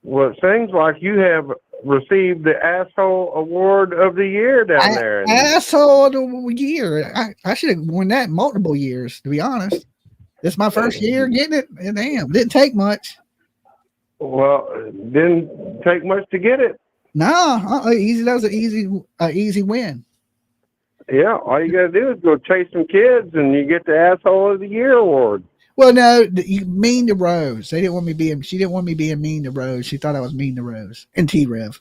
Well, it seems like you have received the Asshole Award of the Year down there. Asshole of the Year. I should have won that multiple years, to be honest. This is my first year getting it, and damn, didn't take much. Well, it didn't take much to get it. No, easy. That was an easy win. Yeah, all you got to do is go chase some kids, and you get the Asshole of the Year award. Well, no, you mean to Rose. She didn't want me being mean to Rose. She thought I was mean to Rose and T-Rev.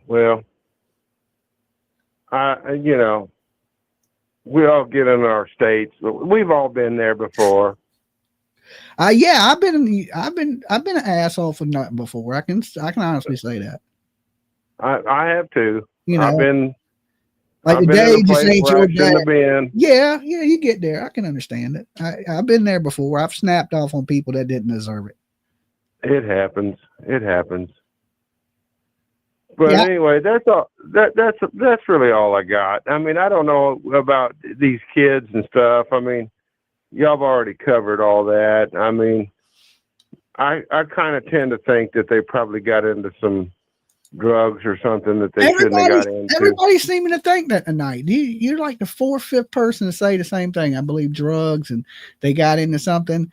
Well, we all get in our states. We've all been there before. Yeah, I've been an asshole for nothing before. I can honestly say that. I have too. I've been like the day just ain't your day. Yeah, you get there. I can understand it. I've been there before. I've snapped off on people that didn't deserve it. It happens. But anyway, that's all. That's really all I got. I mean, I don't know about these kids and stuff. I mean, y'all have already covered all that. I mean, I kind of tend to think that they probably got into some drugs or something that they shouldn't have got into. Everybody's seeming to think that tonight. You're like the 4th, 5th person to say the same thing. I believe drugs and they got into something.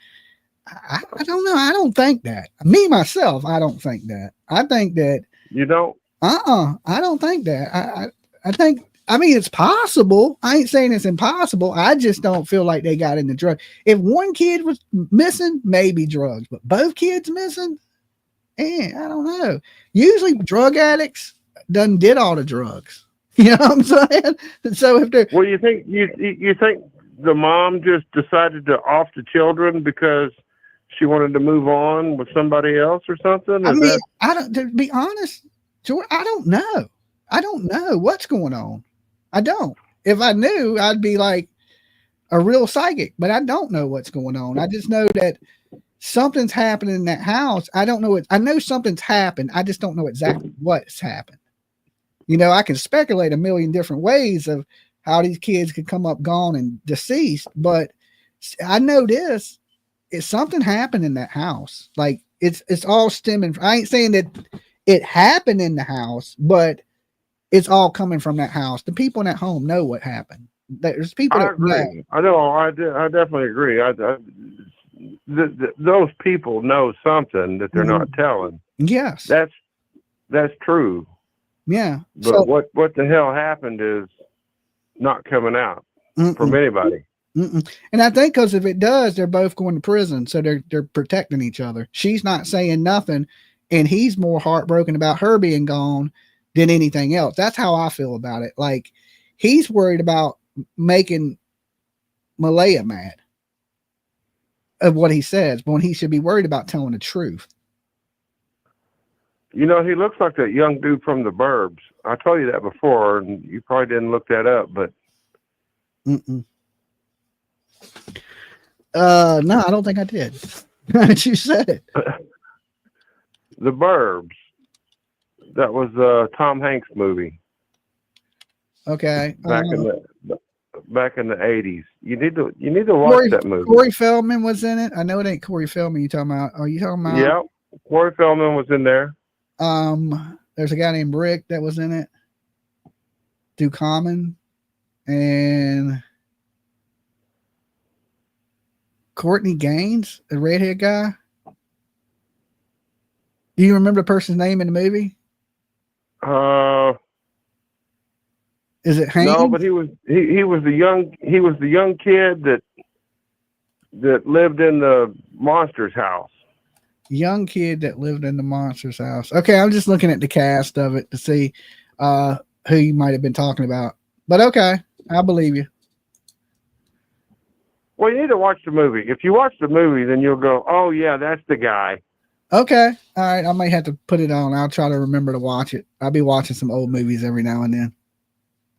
I don't know. I don't think that. Me, myself, I don't think that. I think that. You don't? I don't think that. I think, I mean, it's possible. I ain't saying it's impossible. I just don't feel like they got into drugs. If one kid was missing, maybe drugs, but both kids missing, I don't know. Usually drug addicts did all the drugs. You know what I'm saying? So if they're, well, you think the mom just decided to off the children because she wanted to move on with somebody else or something? To be honest, George, I don't know. I don't know what's going on. I don't. If I knew, I'd be like a real psychic, but I don't know what's going on. I just know that something's happening in that house. I don't know. I know something's happened. I just don't know exactly what's happened. You know, I can speculate a million different ways of how these kids could come up gone and deceased, but I know this. It's something happened in that house. Like it's all stemming. I ain't saying that it happened in the house, but it's all coming from that house. The people in that home know what happened. There's people. I agree. I know. I definitely agree. Those people know something that they're not telling. Yes, that's true. Yeah. But so, what the hell happened is not coming out from anybody. And I think because if it does, they're both going to prison, so they're protecting each other. She's not saying nothing, and he's more heartbroken about her being gone than anything else. That's how I feel about it. Like, he's worried about making Malaya mad of what he says, when he should be worried about telling the truth. You know, he looks like that young dude from the Burbs. I told you that before, and you probably didn't look that up, but. No, I don't think I did. You said it. The Burbs. That was a Tom Hanks movie. Okay. Back in the 80s. You need to watch that movie. Corey Feldman was in it. I know it ain't Corey Feldman you're talking about. Are you talking about? Yeah, Corey Feldman was in there. There's a guy named Rick that was in it. Ducommon and Courtney Gaines, the redhead guy. Do you remember the person's name in the movie? Is it Haynes? No, but he was the young kid that lived in the monster's house. Young kid that lived in the monster's house. Okay, I'm just looking at the cast of it to see who you might have been talking about. But okay, I believe you. Well, you need to watch the movie. If you watch the movie, then you'll go, oh, yeah, that's the guy. Okay. All right. I might have to put it on. I'll try to remember to watch it. I'll be watching some old movies every now and then.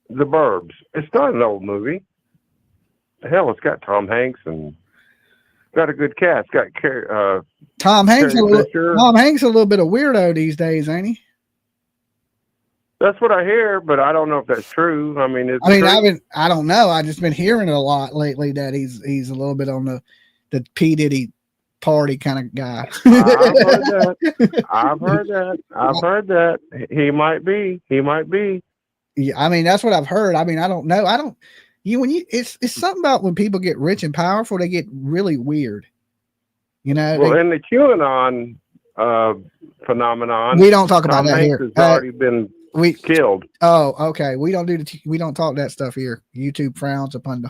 The Burbs. It's not an old movie. Hell, it's got Tom Hanks and got a good cast. Got Tom Hanks. Tom Hanks a little bit of weirdo these days, ain't he? That's what I hear, but I don't know if that's true. I mean, I don't know. I just been hearing it a lot lately that he's a little bit on the P. Diddy party kind of guy. I've heard that. He might be. Yeah, I mean, that's what I've heard. I mean, I don't know. It's something about when people get rich and powerful, they get really weird. You know. Well, in the QAnon phenomenon, we don't talk about that here. Has already been killed. Oh, okay. We don't we don't talk that stuff here. YouTube frowns upon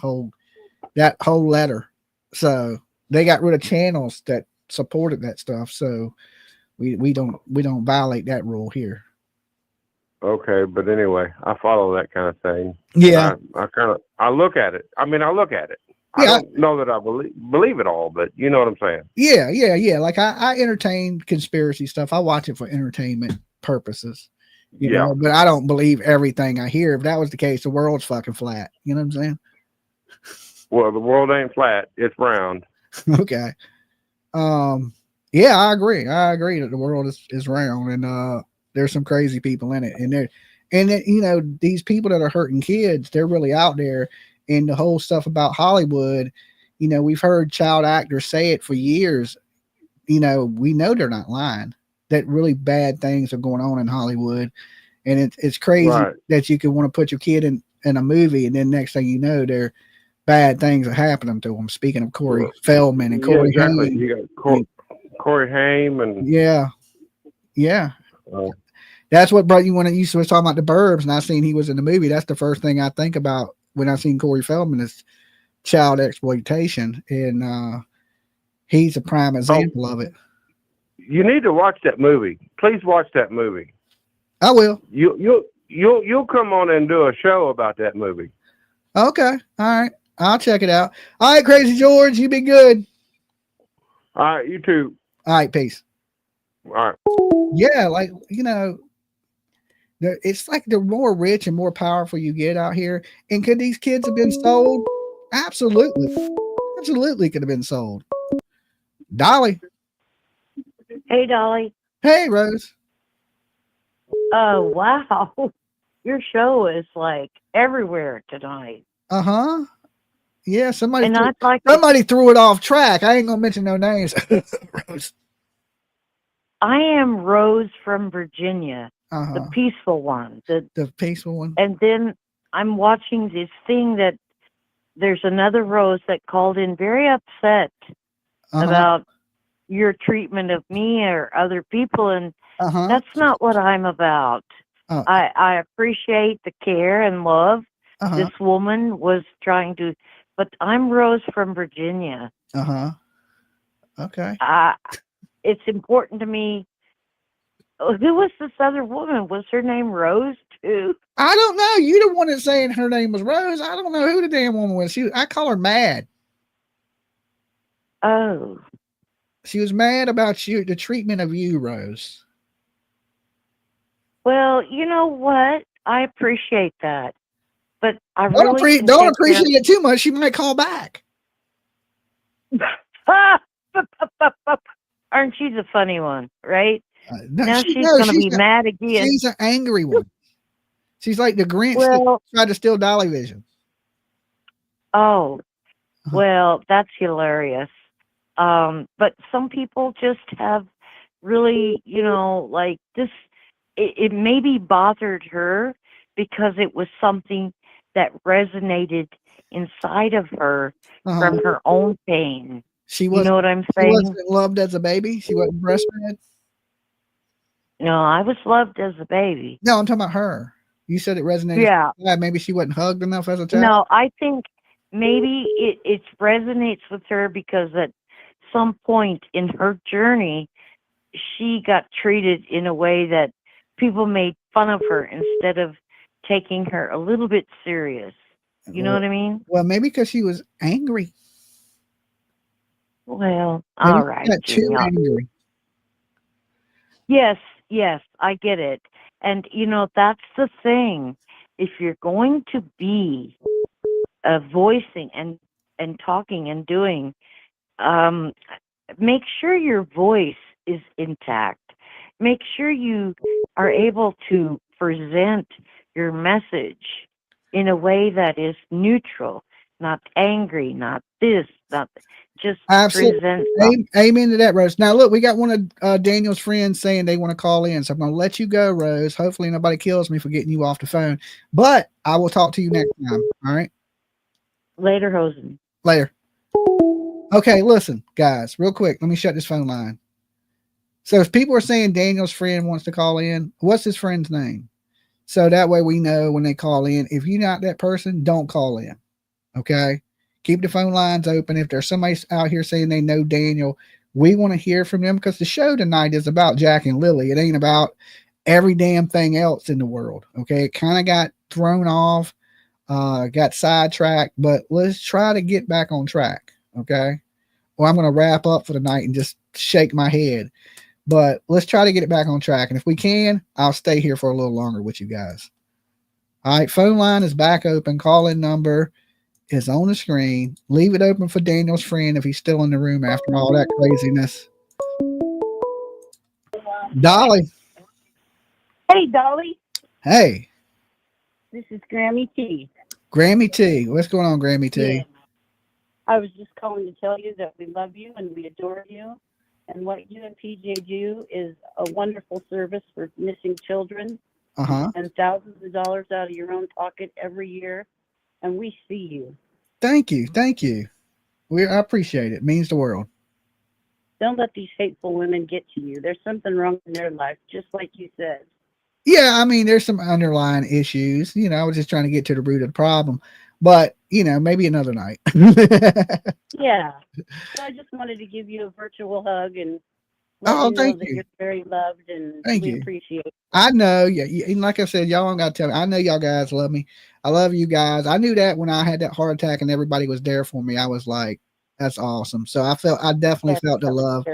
that whole letter. So they got rid of channels that supported that stuff. So we don't violate that rule here. Okay, but anyway, I follow that kind of thing. Yeah. I look at it. I mean, I look at it. Yeah. I don't know that I believe it all, but you know what I'm saying? Yeah. Like I entertain conspiracy stuff. I watch it for entertainment purposes. You know, but I don't believe everything I hear. If that was the case, the world's fucking flat. You know what I'm saying? Well, the world ain't flat. It's round. Okay. Yeah, I agree. I agree that the world is round, and there's some crazy people in it. And you know, these people that are hurting kids, they're really out there. And the whole stuff about Hollywood, you know, we've heard child actors say it for years. You know, we know they're not lying. That really bad things are going on in Hollywood, and it's crazy that you can want to put your kid in a movie, and then next thing you know, there bad things are happening to them. Speaking of Corey Feldman and Corey Haim. You got Corey Haim and yeah. That's what brought you when you was talking about the Burbs, and I seen he was in the movie. That's the first thing I think about when I seen Corey Feldman is child exploitation, and he's a prime example of it. You need to watch that movie. Please watch that movie. I will. You'll come on and do a show about that movie. Okay. All right. I'll check it out. All right, Crazy George, you be good. All right, you too. All right, peace. All right. Yeah, like, you know, it's like the more rich and more powerful you get out here. And could these kids have been sold? Absolutely. Absolutely could have been sold. Dolly. Hey, Dolly. Hey, Rose. Oh, wow. Your show is like everywhere tonight. Uh-huh. Yeah, somebody And threw, I'd like somebody threw it off track. I ain't gonna mention no names. Rose. I am Rose from Virginia, the Uh-huh. peaceful one. The peaceful one. And then I'm watching this thing that there's another Rose that called in very upset about your treatment of me or other people, and that's not what I'm about. I appreciate the care and love this woman was trying to, but I'm Rose from Virginia. Okay. It's important to me. Who was this other woman? Was her name Rose too? I don't know. You the one that's saying her name was Rose. I don't know who the damn woman was. I call her mad. Oh. She was mad about you, the treatment of you, Rose. Well, you know what? I appreciate that. But I don't really don't appreciate it too much. She might call back. Aren't she the funny one, right? No, now she's going to be mad again. She's an angry one. She's like the Grinch that tried to steal Dolly Vision. Oh, well, that's hilarious. But some people just have really, like this, it maybe bothered her because it was something that resonated inside of her from her own pain. You know what I'm saying? She wasn't loved as a baby? She wasn't breastfed? No, I was loved as a baby. No, I'm talking about her. You said it resonated. Yeah. Maybe she wasn't hugged enough as a child? No, I think maybe it resonates with her because at some point in her journey, she got treated in a way that people made fun of her instead of taking her a little bit serious. You know what I mean? Well, maybe because she was angry. Well, maybe all right. Too angry. Yes, I get it. And, that's the thing. If you're going to be voicing and talking and doing, make sure your voice is intact. Make sure you are able to present your message in a way that is neutral, not angry, not this, not just present. Amen to that, Rose. Now, look, we got one of Daniel's friends saying they want to call in, so I'm going to let you go, Rose. Hopefully nobody kills me for getting you off the phone, but I will talk to you next time. All right? Later, Hosen. Later. Okay, listen, guys, real quick. Let me shut this phone line. So if people are saying Daniel's friend wants to call in, what's his friend's name? So that way we know when they call in. If you're not that person, don't call in. Okay? Keep the phone lines open. If there's somebody out here saying they know Daniel, we want to hear from them because the show tonight is about Jack and Lily. It ain't about every damn thing else in the world. Okay? It kind of got thrown off, got sidetracked, but let's try to get back on track. Okay? Well, I'm going to wrap up for the night and just shake my head. But let's try to get it back on track. And if we can, I'll stay here for a little longer with you guys. All right, phone line is back open. Call-in number is on the screen. Leave it open for Daniel's friend if he's still in the room after all that craziness. Dolly. Hey, Dolly. Hey. This is Grammy T. Grammy T. What's going on, Grammy T? Yeah. I was just calling to tell you that we love you and we adore you. And what you and PJ do is a wonderful service for missing children. And thousands of dollars out of your own pocket every year. And we see you. Thank you. Thank you. I appreciate it. It means the world. Don't let these hateful women get to you. There's something wrong in their life, just like you said. Yeah, I mean, there's some underlying issues. I was just trying to get to the root of the problem. But, maybe another night. Yeah. So I just wanted to give you a virtual hug and thank that you. You're very loved and we appreciate it. I know. Yeah. And like I said, y'all don't got to tell me. I know y'all guys love me. I love you guys. I knew that when I had that heart attack and everybody was there for me. I was like, that's awesome. So I definitely felt the love.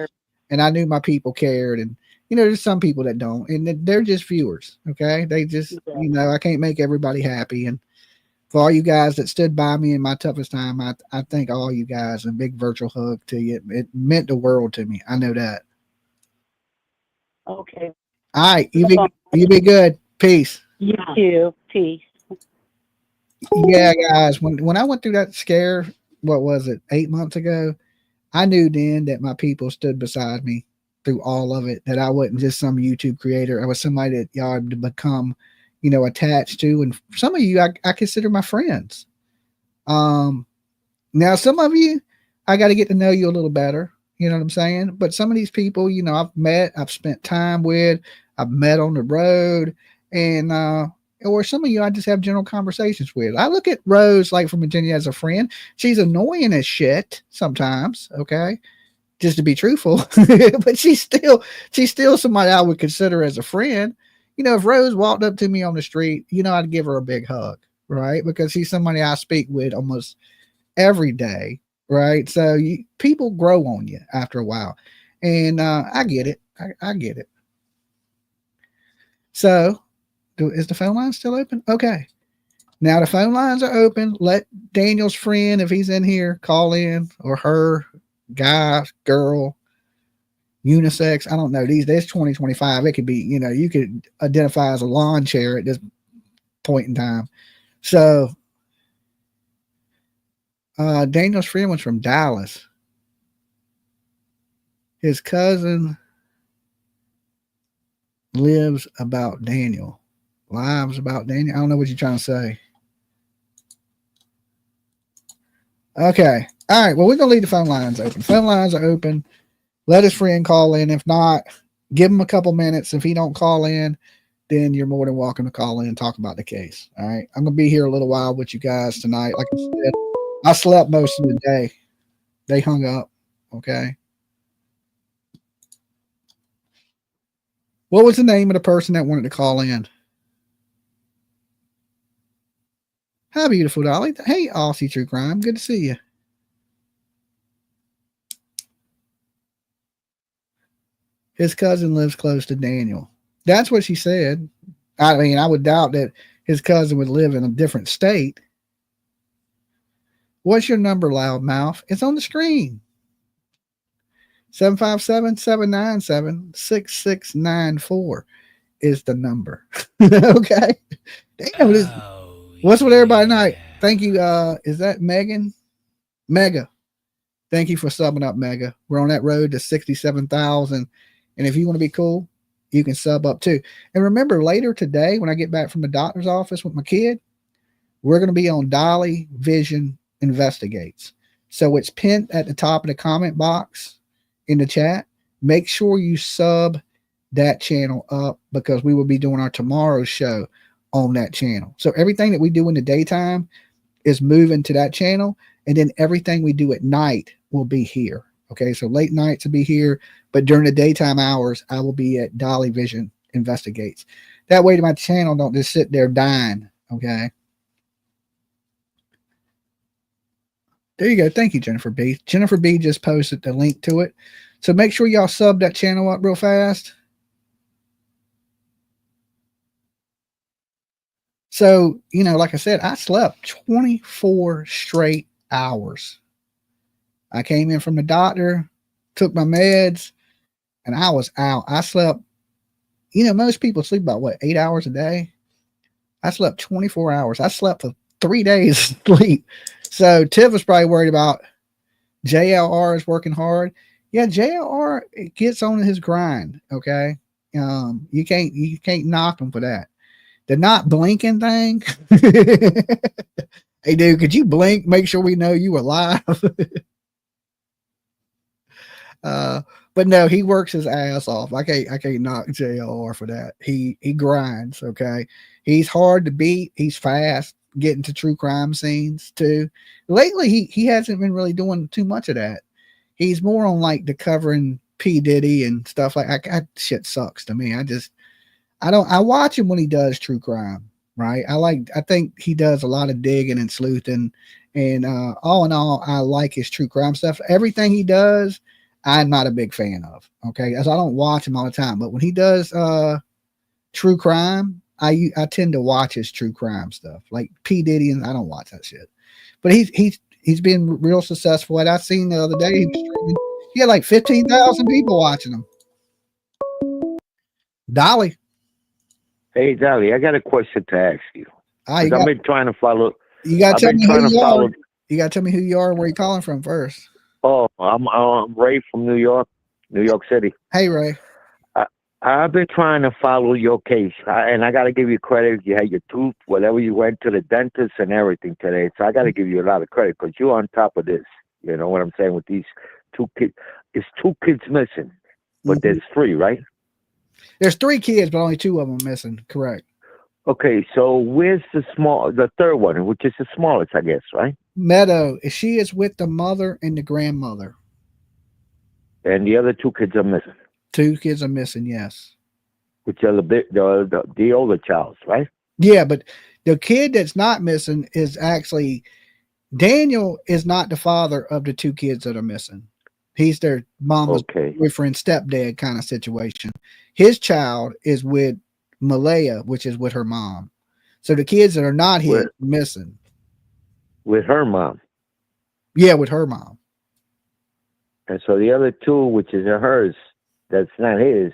And I knew my people cared. And, there's some people that don't. And they're just viewers. Okay. They just, I can't make everybody happy. And For all you guys that stood by me in my toughest time, I thank all you guys. A big virtual hug to you. It meant the world to me. I know that. Okay. All right, you be good. Peace. You too. Peace. Yeah, guys. When I went through that scare, what was it, 8 months ago? I knew then that my people stood beside me through all of it. That I wasn't just some YouTube creator. I was somebody that y'all had become, attached to. And some of you, I consider my friends. Now some of you, I got to get to know you a little better. You know what I'm saying? But some of these people, I've spent time with, I've met on the road, and or some of you I just have general conversations with. I look at Rose, like from Virginia, as a friend. She's annoying as shit sometimes, okay? Just to be truthful. But she's still somebody I would consider as a friend. If Rose walked up to me on the street, I'd give her a big hug, right? Because she's somebody I speak with almost every day, right? So people grow on you after a while. And I get it. I get it. So is the phone line still open? Okay. Now the phone lines are open. Let Daniel's friend, if he's in here, call in, or her, guy, girl, unisex. I don't know. These days, 2025, it could be, you could identify as a lawn chair at this point in time. So Daniel's friend was from Dallas. His cousin lives about Daniel. Lives about Daniel. I don't know what you're trying to say. Okay. All right. Well, we're going to leave the phone lines open. Phone lines are open. Let his friend call in. If not, give him a couple minutes. If he don't call in, then you're more than welcome to call in and talk about the case. All right. I'm going to be here a little while with you guys tonight. Like I said, I slept most of the day. They hung up. Okay. What was the name of the person that wanted to call in? Hi, beautiful Dolly. Hey, Aussie True Crime. Good to see you. His cousin lives close to Daniel. That's what she said. I mean, I would doubt that his cousin would live in a different state. What's your number, loudmouth? It's on the screen. 757-797-6694 is the number. Okay. Damn, what's with everybody tonight? Thank you. Is that Megan? Mega. Thank you for subbing up, Mega. We're on that road to 67,000. And if you want to be cool, you can sub up too. And remember, later today, when I get back from the doctor's office with my kid, we're going to be on Dolly Vision Investigates. So it's pinned at the top of the comment box in the chat. Make sure you sub that channel up, because we will be doing our tomorrow's show on that channel. So everything that we do in the daytime is moving to that channel, and then everything we do at night will be here. Okay, so late nights will be here, but during the daytime hours, I will be at Dolly Vision Investigates. That way my channel don't just sit there dying. Okay. There you go. Thank you, Jennifer B. Jennifer B just posted the link to it. So make sure y'all sub that channel up real fast. So, like I said, I slept 24 straight hours. I came in from the doctor, took my meds, and I was out. I slept, most people sleep about 8 hours a day. I slept 24 hours. I slept for 3 days sleep. So Tiff was probably worried about JLR is working hard. Yeah, JLR gets on his grind. Okay. You can't knock him for that. The not blinking thing. Hey dude, could you blink? Make sure we know you alive. But no, he works his ass off. I can't knock JLR for that. He grinds. Okay. He's hard to beat. He's fast getting to true crime scenes too. Lately, he hasn't been really doing too much of that. He's more on like the covering P. Diddy and stuff like that. Shit sucks to me. I watch him when he does true crime, right? I think he does a lot of digging and sleuthing, and all in all, I like his true crime stuff. Everything he does, I'm not a big fan of. Okay. As I don't watch him all the time, but when he does true crime, I tend to watch his true crime stuff, like P Diddy, and I don't watch that shit. But he's been real successful. And I seen the other day he had like 15,000 people watching him. Dolly. Hey, Dolly, I got a question to ask you. I've been trying to follow. You got to tell me who you are. You got to tell me who you are and where you're calling from first. Oh, I'm Ray from New York City. Hey, Ray. I've been trying to follow your case, and I got to give you credit. You had your tooth, whatever, you went to the dentist and everything today. So I got to give you a lot of credit because you're on top of this. You know what I'm saying with these 2 kids? It's 2 kids missing, but there's 3, right? There's 3 kids, but only 2 of them missing. Correct. Okay, so where's the third one, which is the smallest, I guess, right? Meadow. She is with the mother and the grandmother. And the other 2 kids are missing. 2 kids are missing, yes. Which are the older child, right? Yeah, but the kid that's not missing is actually Daniel is not the father of the 2 kids that are missing. He's their mama's boyfriend, stepdad kind of situation. His child is with Malaya, which is with her mom. So the kids that are not here are missing. With her mom? Yeah, with her mom. And so the other 2, which is hers, that's not his,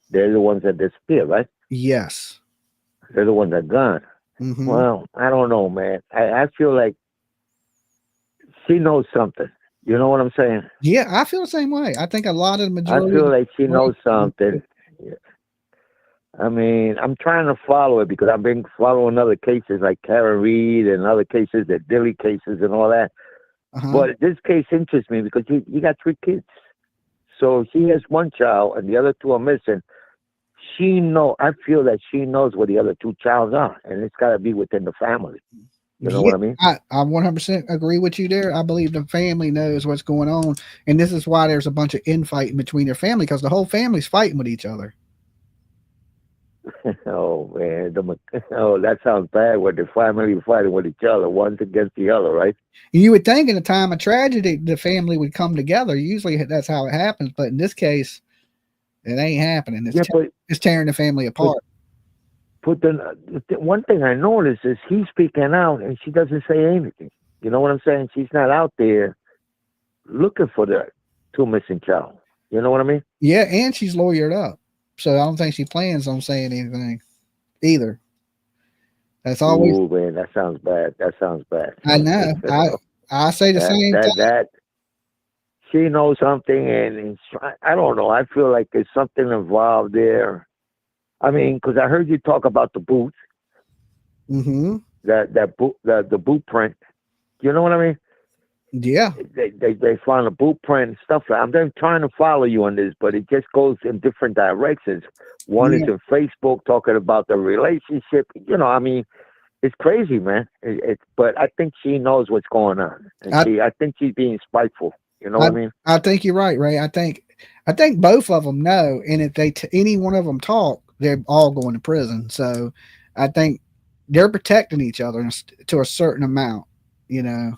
they're the ones that disappeared, right? Yes. They're the ones that gone. Mm-hmm. Well, I don't know, man. I feel like she knows something. You know what I'm saying? Yeah, I feel the same way. I think a lot of the majority. I feel like she knows something. Yeah. I mean, I'm trying to follow it because I've been following other cases like Karen Reed and other cases, the Dilly cases and all that. But this case interests me because you got 3 kids. So she has 1 child and the other 2 are missing. I feel that she knows where the other 2 childs are, and it's got to be within the family. You know what I mean? I 100% agree with you there. I believe the family knows what's going on, and this is why there's a bunch of infighting between their family because the whole family's fighting with each other. Oh man, that sounds bad. When the family fighting with each other, one's against the other, right? You would think in a time of tragedy, the family would come together. Usually that's how it happens, but in this case, it ain't happening. It's tearing the family apart. But the one thing I noticed is he's speaking out and she doesn't say anything. You know what I'm saying? She's not out there looking for the 2 missing child. You know what I mean? Yeah, and she's lawyered up. So I don't think she plans on saying anything either. That's always. Oh man, that sounds bad. That sounds bad. I know. I say the same thing. That she knows something, and I don't know. I feel like there's something involved there. I mean, because I heard you talk about the boot. Mm-hmm. The boot print. You know what I mean? Yeah. They find a boot print and stuff. I'm just trying to follow you on this, but it just goes in different directions. One is in Facebook talking about the relationship. You know, I mean, it's crazy, man. But I think she knows what's going on. And I think she's being spiteful. You know what I mean? I think you're right, Ray. I think both of them know, and if any one of them talk, they're all going to prison. So I think they're protecting each other to a certain amount. You know.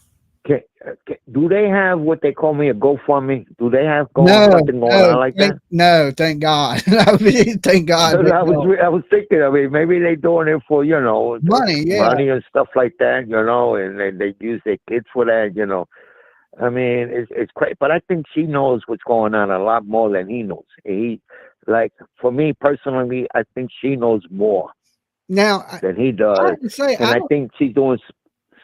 Do they have what they call a GoFundMe? Do they have something going on like that? No, thank God. Thank God. I was thinking, I mean, maybe they're doing it for, you know, money and stuff like that, you know, and they use their kids for that, you know. I mean, it's crazy, but I think she knows what's going on a lot more than he knows. For me personally, I think she knows more than he does, I think she's doing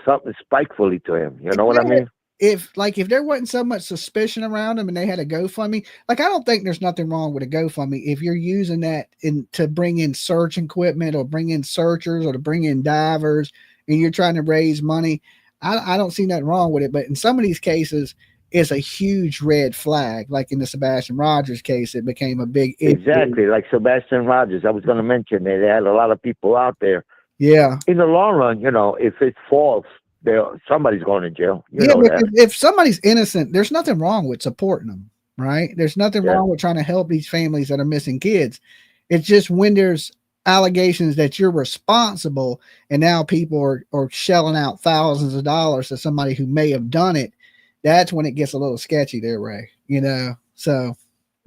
something spitefully to him. You know what I mean? If there wasn't so much suspicion around him and they had a GoFundMe, I don't think there's nothing wrong with a GoFundMe if you're using that to bring in search equipment or bring in searchers or to bring in divers and you're trying to raise money. I don't see nothing wrong with it. But in some of these cases, it's a huge red flag. Like in the Sebastian Rogers case, it became a big issue. Exactly, like Sebastian Rogers. I was going to mention that they had a lot of people out there. Yeah. In the long run, you know, if it's false, somebody's going to jail. If somebody's innocent, there's nothing wrong with supporting them, right? There's nothing wrong with trying to help these families that are missing kids. It's just when there's allegations that you're responsible and now people are shelling out thousands of dollars to somebody who may have done it, that's when it gets a little sketchy there, Ray. You know, so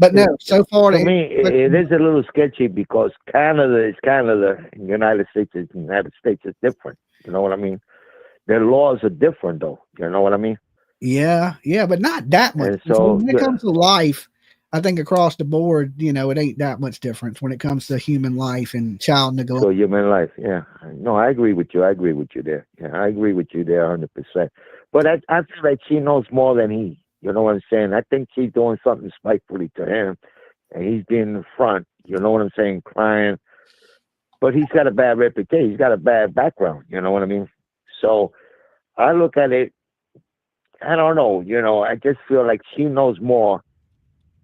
But no, so far to me, it is a little sketchy because Canada is Canada, and United States is different. You know what I mean? Their laws are different, though. You know what I mean? Yeah, but not that much. And so when it comes to life, I think across the board, it ain't that much difference when it comes to human life and child neglect. So human life, yeah. No, I agree with you. I agree with you there. Yeah, I agree with you there 100%. But I feel like she knows more than he. You know what I'm saying? I think she's doing something spitefully to him, and he's being in front. You know what I'm saying? Crying. But he's got a bad reputation. He's got a bad background. You know what I mean? So I look at it, I don't know. I just feel like she knows more,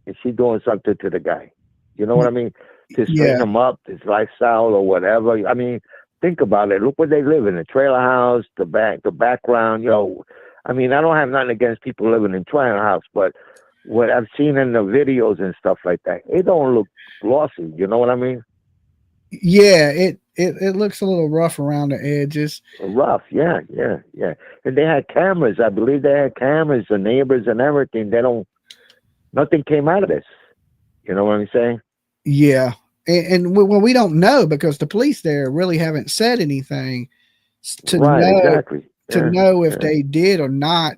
and she's doing something to the guy. You know what I mean? To straighten him up, his lifestyle or whatever. I mean, think about it. Look where they live in, a trailer house, the background, I mean, I don't have nothing against people living in trailer house, but what I've seen in the videos and stuff like that, it don't look glossy. You know what I mean? Yeah, it looks a little rough around the edges. Rough, yeah. And they had cameras. I believe they had cameras, the neighbors and everything. Nothing came out of this. You know what I'm saying? Yeah. And we don't know because the police there really haven't said anything to know exactly. to know if they did or not,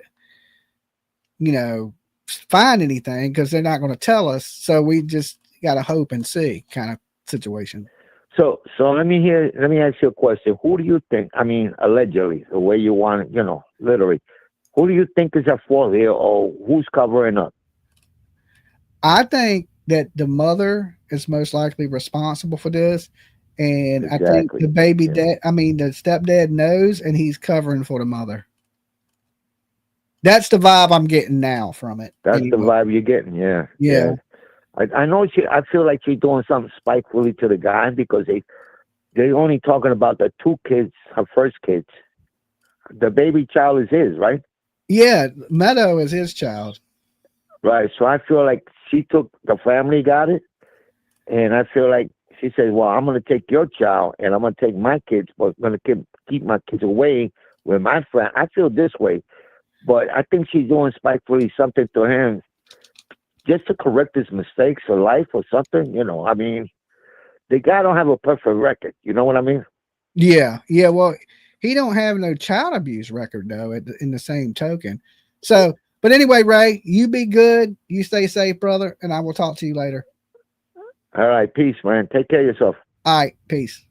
find anything because they're not going to tell us. So we just got to hope and see kind of situation. So let me ask you a question. Who do you think, I mean, allegedly, the way you want it, literally, who do you think is at fault here or who's covering up? I think that the mother is most likely responsible for this. And I think the the stepdad knows and he's covering for the mother. That's the vibe I'm getting now from it. That's the vibe you're getting, yeah. I know I feel like she's doing something spitefully to the guy because they're only talking about the two kids, her first kids. The baby child is his, right? Yeah, Meadow is his child. Right. So I feel like the family got it. And I feel like she said, well, I'm going to take your child and I'm going to take my kids, but I'm going to keep my kids away with my friend. I feel this way. But I think she's doing spitefully something to him just to correct his mistakes or life or something. I mean, the guy don't have a perfect record. You know what I mean? Yeah. Well, he don't have no child abuse record, though, in the same token. So, but anyway, Ray, you be good. You stay safe, brother, and I will talk to you later. All right. Peace, man. Take care of yourself. All right. Peace.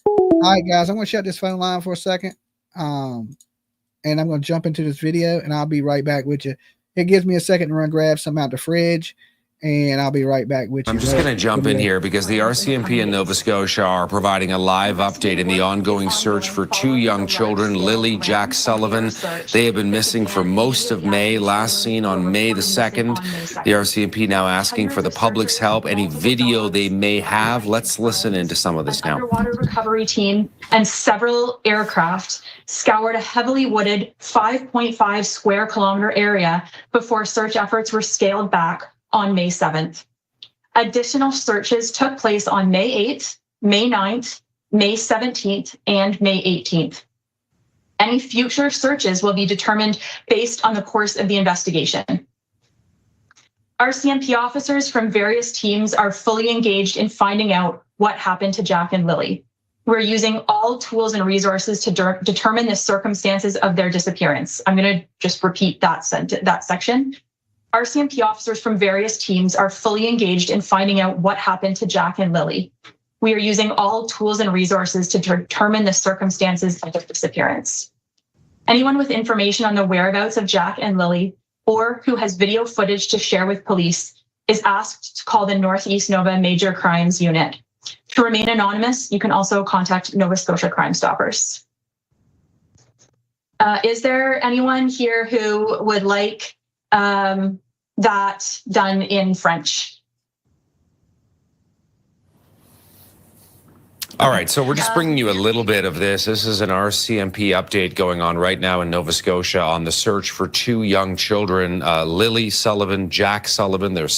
All right, guys. I'm going to shut this phone line for a second. And I'm going to jump into this video and I'll be right back with you. It gives me a second to run grab some out the fridge and I'll be right back with you. I'm just going to jump in here because the RCMP in Nova Scotia are providing a live update in the ongoing search for two young children, Lily, Jack Sullivan. They have been missing for most of May, last seen on May the 2nd. The RCMP now asking for the public's help. Any video they may have, let's listen into some of this now. Underwater recovery team and several aircraft scoured a heavily wooded 5.5 square kilometer area before search efforts were scaled back on May 7th. Additional searches took place on May 8th, May 9th, May 17th, and May 18th. Any future searches will be determined based on the course of the investigation. RCMP officers from various teams are fully engaged in finding out what happened to Jack and Lily. We're using all tools and resources to determine the circumstances of their disappearance. I'm going to just repeat that section. RCMP officers from various teams are fully engaged in finding out what happened to Jack and Lily. We are using all tools and resources to determine the circumstances of their disappearance. Anyone with information on the whereabouts of Jack and Lily or who has video footage to share with police is asked to call the Northeast Nova Major Crimes Unit. To remain anonymous, you can also contact Nova Scotia Crime Stoppers. Is there anyone here who would like that done in French? All right, so we're just bringing you a little bit of this. This is an RCMP update going on right now in Nova Scotia on the search for two young children, Lily Sullivan, Jack Sullivan. They're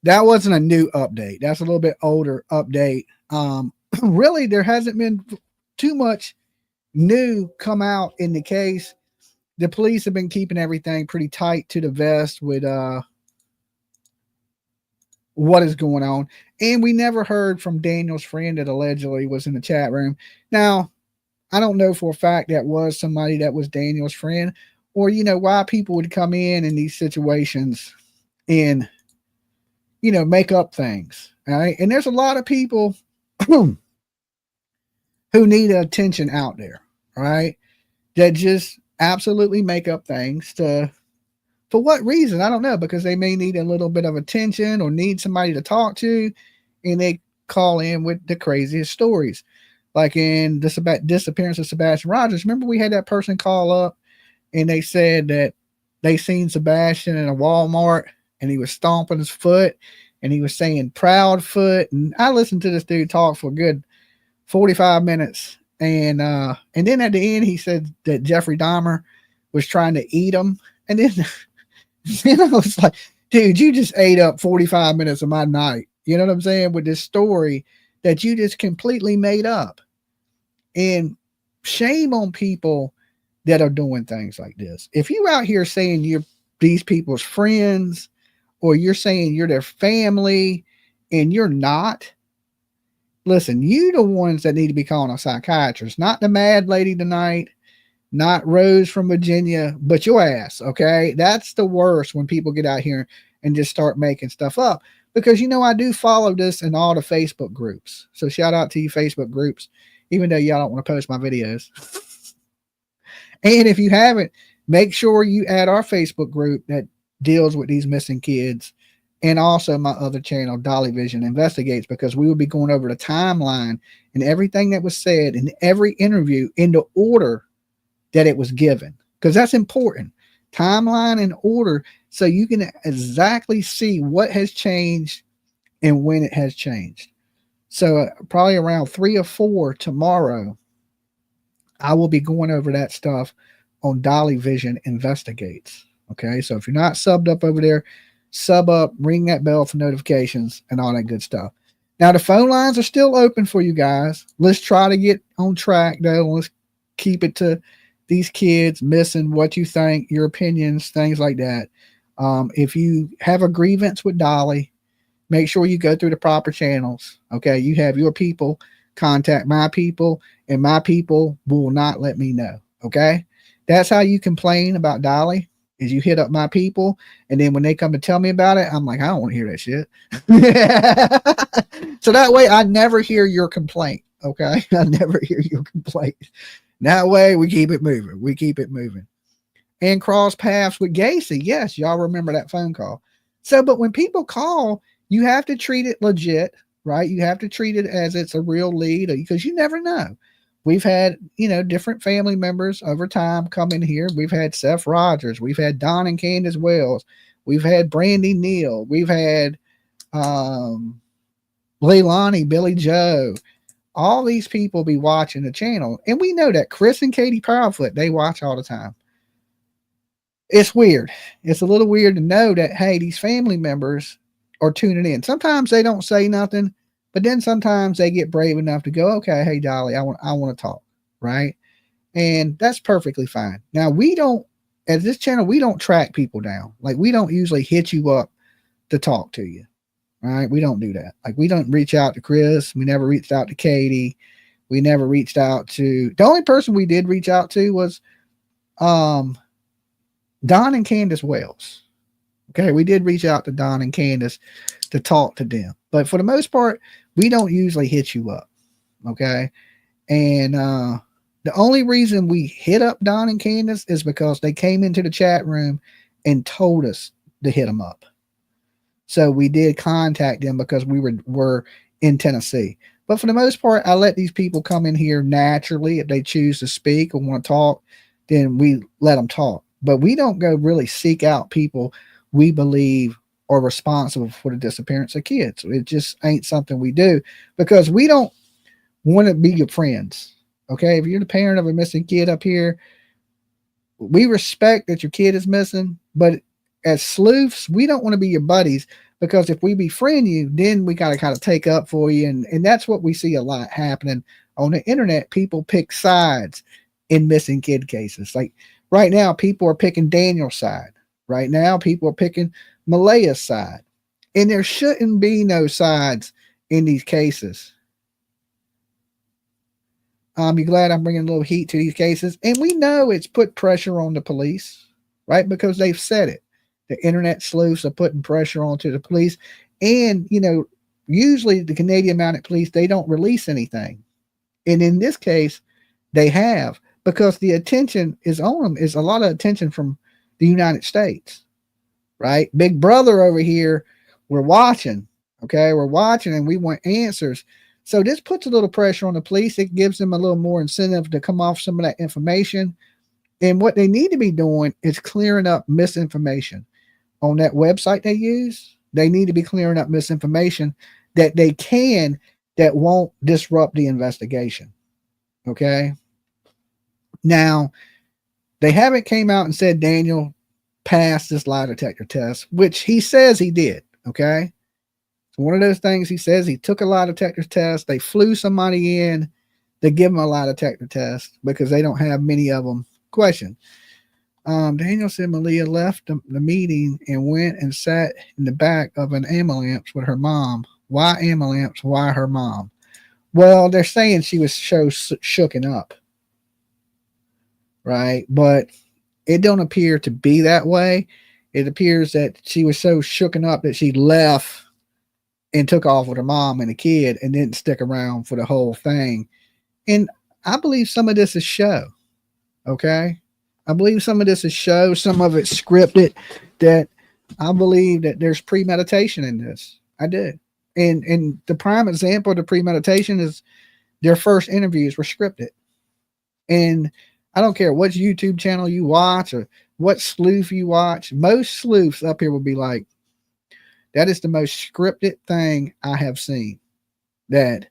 That wasn't a new update. That's a little bit older update. Really, there hasn't been too much new come out in the case. the police have been keeping everything pretty tight to the vest with what is going on. And we never heard from Daniel's friend that allegedly was in the chat room. Now, I don't know for a fact that was somebody that was Daniel's friend, or, you know, why people would come in these situations and, you know, make up things. All right. And there's a lot of people who need attention out there. All right. That just absolutely make up things for what reason? I don't know, because they may need a little bit of attention or need somebody to talk to, and they call in with the craziest stories. Like in the disappearance of Sebastian Rogers. Remember, we had that person call up and they said that they seen Sebastian in a Walmart and he was stomping his foot and he was saying proud foot. And I listened to this dude talk for a good 45 minutes. And then at the end, he said that Jeffrey Dahmer was trying to eat him. And then, I was like, dude, you just ate up 45 minutes of my night. You know what I'm saying? With this story that you just completely made up. And shame on people that are doing things like this. If you're out here saying you're these people's friends, or you're saying you're their family and you're not, listen, you the ones that need to be calling a psychiatrist, not the mad lady tonight, not Rose from Virginia, but your ass. Okay. That's the worst, when people get out here and just start making stuff up, because, you know, I do follow this in all the Facebook groups. So shout out to you Facebook groups, even though y'all don't want to post my videos. And if you haven't, make sure you add our Facebook group that deals with these missing kids, and also my other channel, Dolly Vision Investigates, because we will be going over the timeline and everything that was said in every interview in the order that it was given, because that's important. Timeline and order, so you can exactly see what has changed and when it has changed. So probably around 3 or 4 tomorrow, I will be going over that stuff on Dolly Vision Investigates. Okay, so if you're not subbed up over there, sub up, ring that bell for notifications and all that good stuff. Now, the phone lines are still open for you guys. Let's try to get on track, though. Let's keep it to these kids missing, what you think, your opinions, things like that. If you have a grievance with Dolly, make sure you go through the proper channels. Okay, you have your people contact my people, and my people will not let me know. Okay, that's how you complain about Dolly, is you hit up my people, and then when they come to tell me about it, I'm like, I don't want to hear that shit. So that way I never hear your complaint. Okay, I never hear your complaint. That way we keep it moving. We keep it moving. And cross paths with Gacy. Yes, y'all remember that phone call. So, but when people call, you have to treat it legit, right? You have to treat it as it's a real lead, because you never know. We've had, you know, different family members over time come in here. We've had Seth Rogers. We've had Don and Candace Wells. We've had Brandy Neal. We've had Leilani, Billy Joe. All these people be watching the channel. And we know that Chris and Katie Powerfoot, they watch all the time. It's weird. It's a little weird to know that, hey, these family members are tuning in. Sometimes they don't say nothing, but then sometimes they get brave enough to go, okay, hey, Dolly, I want to talk, right? And that's perfectly fine. Now, we don't, at this channel, we don't track people down. Like, we don't usually hit you up to talk to you, right? We don't do that. Like, we don't reach out to Chris. We never reached out to Katie. We never reached out to, the only person we did reach out to was Don and Candace Wells. Okay, we did reach out to Don and Candace to talk to them. But for the most part, we don't usually hit you up. Okay. And the only reason we hit up Don and Candace is because they came into the chat room and told us to hit them up. So we did contact them because we were in Tennessee. But for the most part, I let these people come in here naturally. If they choose to speak or want to talk, then we let them talk. But we don't go really seek out people we believe are responsible for the disappearance of kids. It just ain't something we do, because we don't want to be your friends. Okay, if you're the parent of a missing kid up here, we respect that your kid is missing, but as sleuths, we don't want to be your buddies, because if we befriend you, then we gotta kind of take up for you, and that's what we see a lot happening on the internet. People pick sides in missing kid cases. Like, Right now, people are picking Daniel's side. Right now, people are picking Malaya's side. And there shouldn't be no sides in these cases. You're glad I'm bringing a little heat to these cases. And we know it's put pressure on the police, right? Because they've said it. The internet sleuths are putting pressure onto the police. And, you know, usually the Canadian Mounted Police, they don't release anything. And in this case, they have, because the attention is on them, is a lot of attention from the United States, right? Big brother over here, we're watching, okay? We're watching and we want answers. So this puts a little pressure on the police. It gives them a little more incentive to come off some of that information. And what they need to be doing is clearing up misinformation on that website they use. They need to be clearing up misinformation that they can, that won't disrupt the investigation. Okay. Now, they haven't came out and said Daniel passed this lie detector test, which he says he did. Okay. So one of those things he says, he took a lie detector test. They flew somebody in to give him a lie detector test because they don't have many of them. Question. Daniel said Malia left the meeting and went and sat in the back of an ambulance with her mom. Why ambulance? Why her mom? Well, they're saying she was so shooken up, right? But it don't appear to be that way. It appears that she was so shooken up that she left and took off with her mom and the kid and didn't stick around for the whole thing. And I believe some of this is show. Okay. I believe some of this is show. Some of it's scripted. That I believe that there's premeditation in this. I do. And the prime example of the premeditation is their first interviews were scripted. And I don't care what YouTube channel you watch or what sleuth you watch. Most sleuths up here will be like, that is the most scripted thing I have seen. That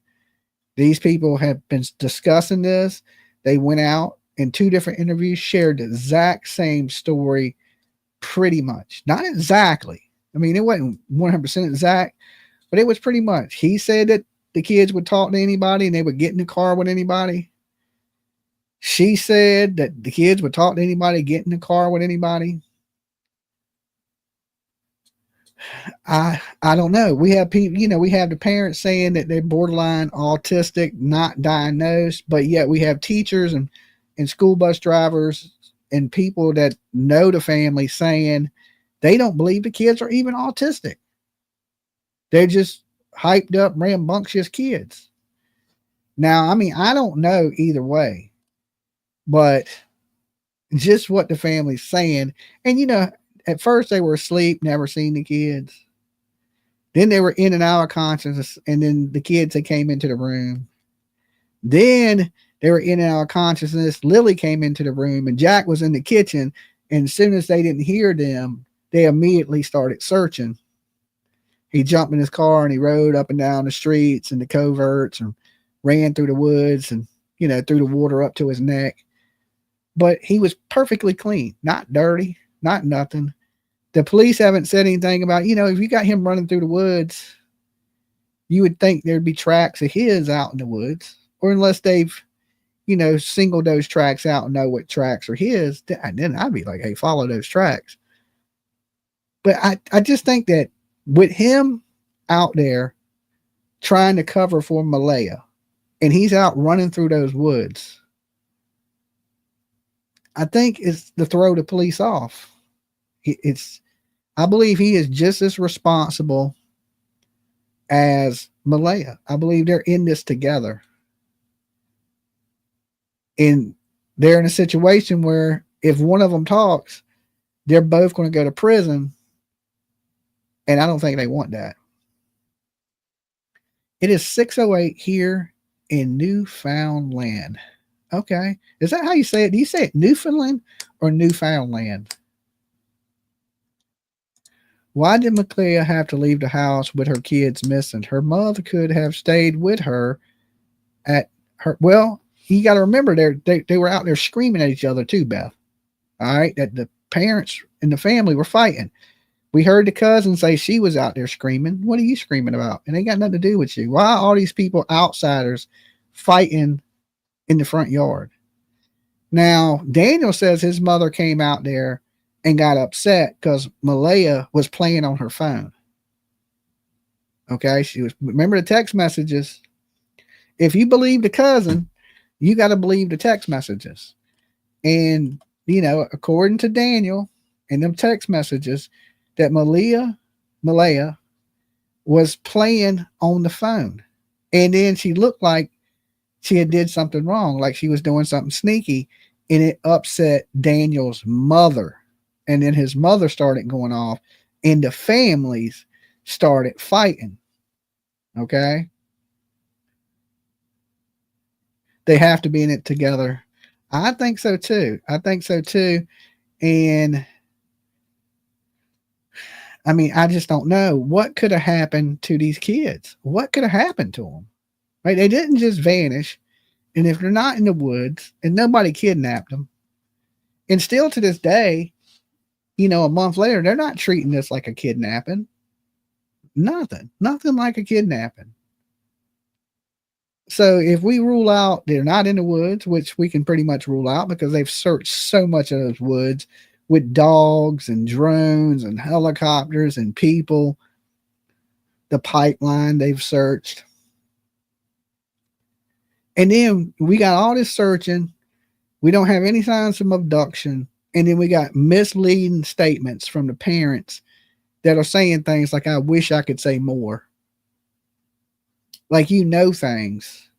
these people have been discussing this. They went out in 2 different interviews, shared the exact same story pretty much. Not exactly. I mean, it wasn't 100% exact, but it was pretty much. He said that the kids would talk to anybody and they would get in the car with anybody. She said that the kids would talk to anybody, get in the car with anybody. I don't know. We have people, you know, we have the parents saying that they're borderline autistic, not diagnosed, but yet we have teachers and school bus drivers and people that know the family saying they don't believe the kids are even autistic. They're just hyped up, rambunctious kids. Now, I mean, I don't know either way, but just what the family's saying. And, you know, at first they were asleep, never seen the kids. Then they were in and out of consciousness. And then the kids, they came into the room. Then they were in and out of consciousness. Lily came into the room and Jack was in the kitchen. And as soon as they didn't hear them, they immediately started searching. He jumped in his car and he rode up and down the streets and the coverts and ran through the woods and, you know, threw the water up to his neck. But he was perfectly clean, not dirty, not nothing. The police haven't said anything about, you know, if you got him running through the woods, you would think there'd be tracks of his out in the woods, or unless they've, you know, singled those tracks out and know what tracks are his, then I'd be like, hey, follow those tracks. But I just think that with him out there trying to cover for Malaya, and he's out running through those woods, I think it's to throw the police off. I believe he is just as responsible as Malaya. I believe they're in this together. And they're in a situation where if one of them talks, they're both going to go to prison. And I don't think they want that. It is 6:08 here in Newfoundland. Okay. Is that how you say it? Do you say it Newfoundland or Newfoundland? Why did Maclea have to leave the house with her kids missing? Her mother could have stayed with her at her. Well, you got to remember they were out there screaming at each other too, Beth. All right. That the parents and the family were fighting. We heard the cousin say she was out there screaming. What are you screaming about? And it got nothing to do with you. Why are all these people, outsiders, fighting in the front yard? Now, Daniel says his mother came out there and got upset because Malaya was playing on her phone. Okay, remember the text messages. If you believe the cousin, you got to believe the text messages. And, according to Daniel and them text messages, that Malaya was playing on the phone. And then she looked like she had did something wrong, like she was doing something sneaky, and it upset Daniel's mother. And then his mother started going off, and the families started fighting. Okay? They have to be in it together. I think so too. And I mean, I just don't know what could have happened to these kids. What could have happened to them? Right? They didn't just vanish. And if they're not in the woods and nobody kidnapped them, and still to this day, a month later, they're not treating this like a kidnapping. Nothing like a kidnapping. So if we rule out they're not in the woods, which we can pretty much rule out because they've searched so much of those woods with dogs and drones and helicopters and people, the pipeline they've searched. And then we got all this searching. We don't have any signs of abduction. And then we got misleading statements from the parents that are saying things like, I wish I could say more. Like, things.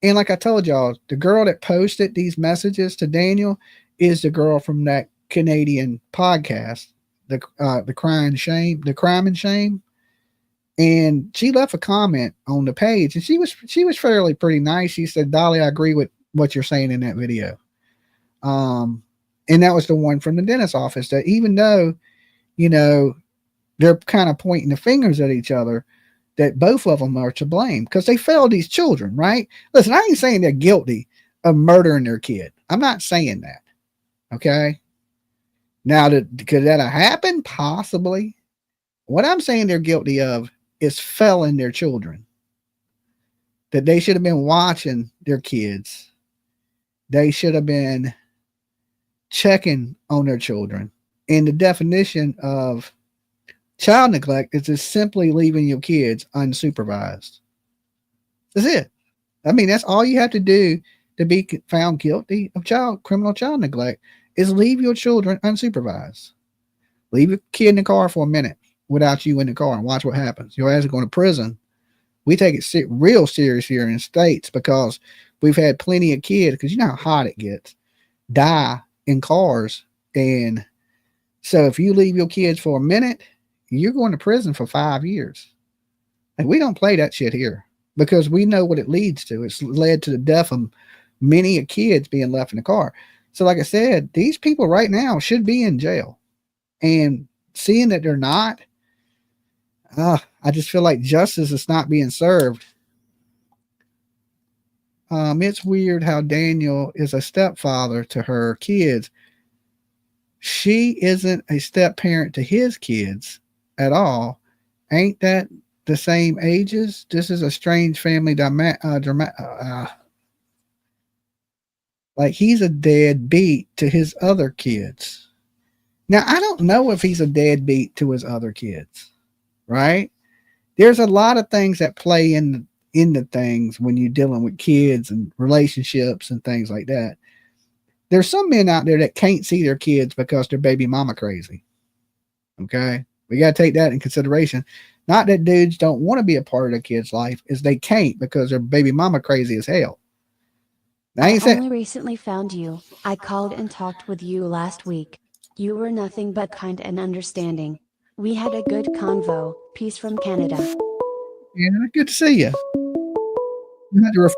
And like I told y'all, the girl that posted these messages to Daniel is the girl from that Canadian podcast, the Crime and Shame. And she left a comment on the page, and she was fairly pretty nice. She said, Dolly, I agree with what you're saying in that video. And that was the one from the dentist's office, that even though, they're kind of pointing the fingers at each other, that both of them are to blame because they failed these children, right? Listen, I ain't saying they're guilty of murdering their kid. I'm not saying that. Okay. Now, could that have happened? Possibly. What I'm saying they're guilty of is failing their children. That they should have been watching their kids. They should have been checking on their children. And the definition of child neglect is just simply leaving your kids unsupervised. That's it. I mean, that's all you have to do to be found guilty of criminal child neglect is leave your children unsupervised. Leave your kid in the car for a minute without you in the car and watch what happens. Your ass is going to prison. We take it real serious here in the States because we've had plenty of kids, because you know how hot it gets, die in cars. And so if you leave your kids for a minute, you're going to prison for 5 years. And we don't play that shit here because we know what it leads to. It's led to the death of many kids being left in the car. So like I said, these people right now should be in jail. And seeing that they're not, I just feel like justice is not being served. It's weird how Daniel is a stepfather to her kids. She isn't a step parent to his kids at all. Ain't that the same ages? This is a strange family like he's a deadbeat to his other kids. Now, I don't know if he's a deadbeat to his other kids, right? There's a lot of things that play into things when you're dealing with kids and relationships and things like that. There's some men out there that can't see their kids because they're baby mama crazy. Okay? We got to take that in consideration. Not that dudes don't want to be a part of their kid's life, is they can't because they're baby mama crazy as hell. I only recently found you. I called and talked with you last week. You were nothing but kind and understanding. We had a good convo. Peace from Canada. Yeah, good to see you. You had to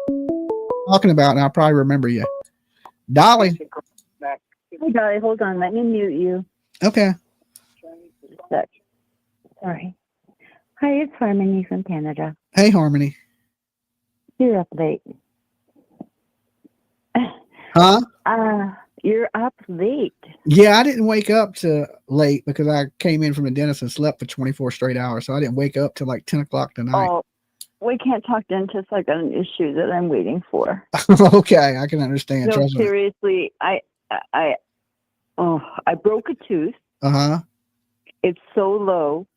talking about, and I'll probably remember you. Dolly. Hey, Dolly, hold on. Let me mute you. Okay. Sorry. Hi, it's Harmony from Canada. Hey, Harmony. You're up late. Huh? You're up late. Yeah, I didn't wake up till late because I came in from the dentist and slept for 24 straight hours. So I didn't wake up till like 10 o'clock tonight. Oh, we can't talk dentist. I got an issue that I'm waiting for. Okay, I can understand. No, Trust me. seriously, I broke a tooth. It's so low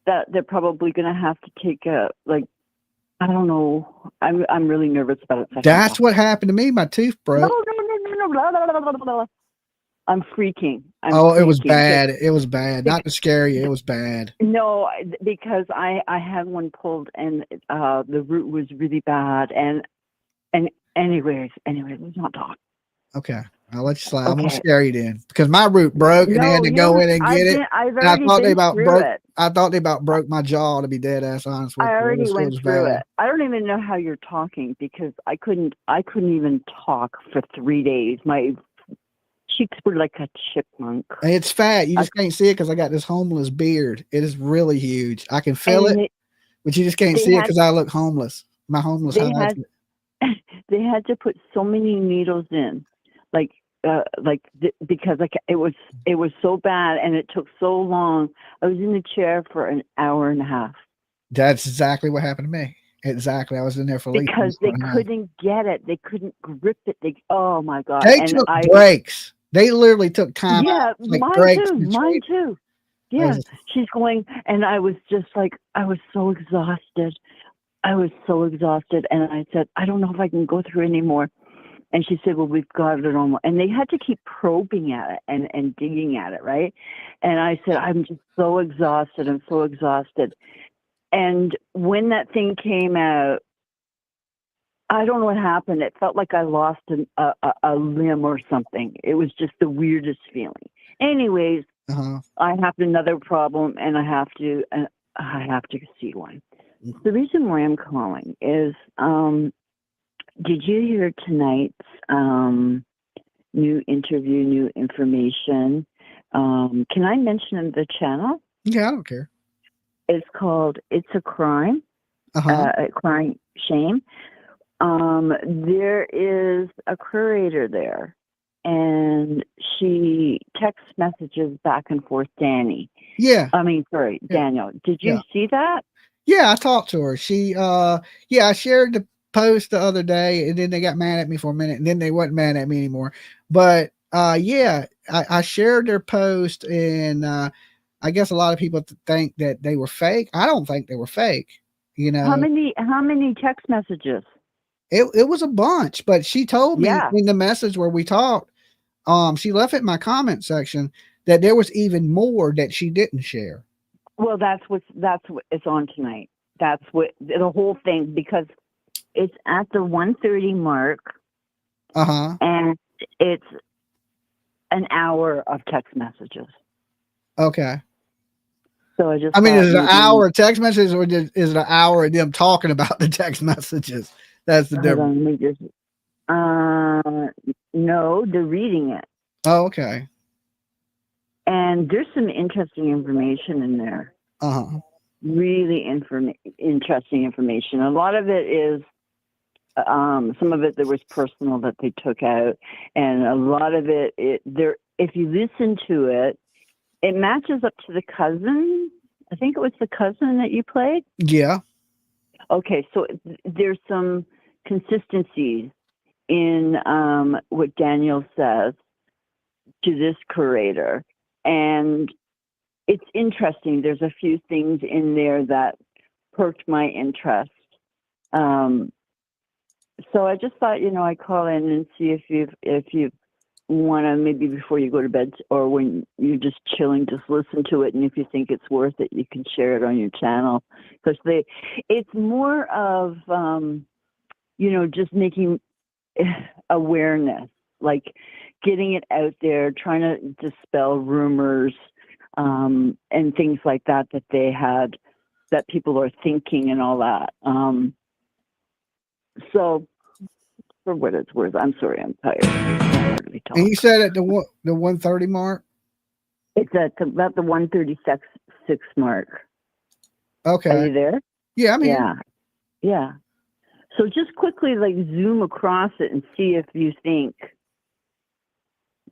that they're probably going to have to take a, like, I don't know. I'm really nervous about it. That's what happened to me. My tooth broke. No. I'm freaking. It was bad. It was bad. Not to scare you. It was bad. No, because I had one pulled and the root was really bad. And anyways, let's not talk. Okay. I'll let you slide. I'm going to scare you then. Because my root broke and they had to go in and get it. I thought they about broke my jaw, to be dead ass honest with you. I already went through it. I don't even know how you're talking because I couldn't even talk for 3 days. My cheeks were like a chipmunk. It's fat. You just can't see it because I got this homeless beard. It is really huge. I can feel it, but you just can't see it because I look homeless. My homeless hides. They had to put so many needles in, because it was so bad and it took so long. I was in the chair for an hour and a half. That's exactly what happened to me. Exactly. I was in there for because they couldn't get it. They couldn't grip it. Oh my God. They took breaks. They literally took time. Yeah, mine too. Yeah. She's going, and I was just like, I was so exhausted. And I said, I don't know if I can go through anymore. And she said, well, we've got it on. And they had to keep probing at it and digging at it, right? And I said, I'm just so exhausted. I'm so exhausted. And when that thing came out, I don't know what happened. It felt like I lost a limb or something. It was just the weirdest feeling. Anyways, I have another problem, and I have to see one. The reason why I'm calling is, did you hear tonight's new interview, new information? Can I mention the channel? Yeah, I don't care. It's called It's a Crime, Crime Shame. There is a curator there, and she text messages back and forth Daniel. Did you see that? Yeah, I talked to her. She, I shared the post the other day, and then they got mad at me for a minute, and then they wasn't mad at me anymore. But I shared their post, and I guess a lot of people think that they were fake. I don't think they were fake. You know, how many text messages? It was a bunch, but she told me in the message where we talked, she left it in my comment section that there was even more that she didn't share. Well, that's what it's on tonight. That's what the whole thing, because it's at the 1:30 mark. And it's an hour of text messages. Okay. So is it an hour of text messages, or is it an hour of them talking about the text messages? That's the difference. No, they're reading it. Oh, okay. And there's some interesting information in there. Really interesting information. A lot of it is, some of it there was personal that they took out, and a lot of it there. If you listen to it, it matches up to the cousin. I think it was the cousin that you played. Yeah. Okay, so there's some consistencies in what Daniel says to this curator, and it's interesting. There's a few things in there that perked my interest. So I just thought, I'd call in and see if you want to, maybe before you go to bed or when you're just chilling, just listen to it, and if you think it's worth it, you can share it on your channel, because it's more of just making awareness, like getting it out there, trying to dispel rumors and things like that they had, that people are thinking and all that. So for what it's worth, I'm sorry, I'm tired. And you said at the 1:30 mark? It's at about the 1:36 mark. Okay. Are you there? Yeah, I'm here. Yeah. So just quickly, zoom across it and see if you think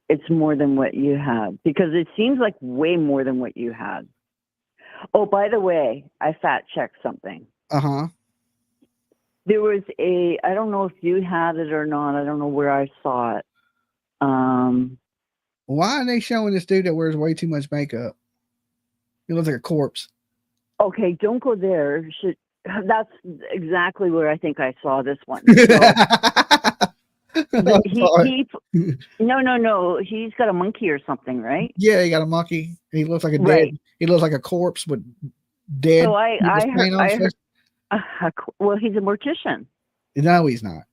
it's more than what you had, because it seems like way more than what you had. Oh, by the way, I fact checked something. There was I don't know if you had it or not. I don't know where I saw it. Why are they showing this dude that wears way too much makeup? He looks like a corpse. Okay, don't go there. That's exactly where I think I saw this one. So, no. He's got a monkey or something, right? Yeah, he got a monkey. He looks like a dead. Right. He looks like a corpse with dead. So I heard. Well, he's a mortician. No, he's not.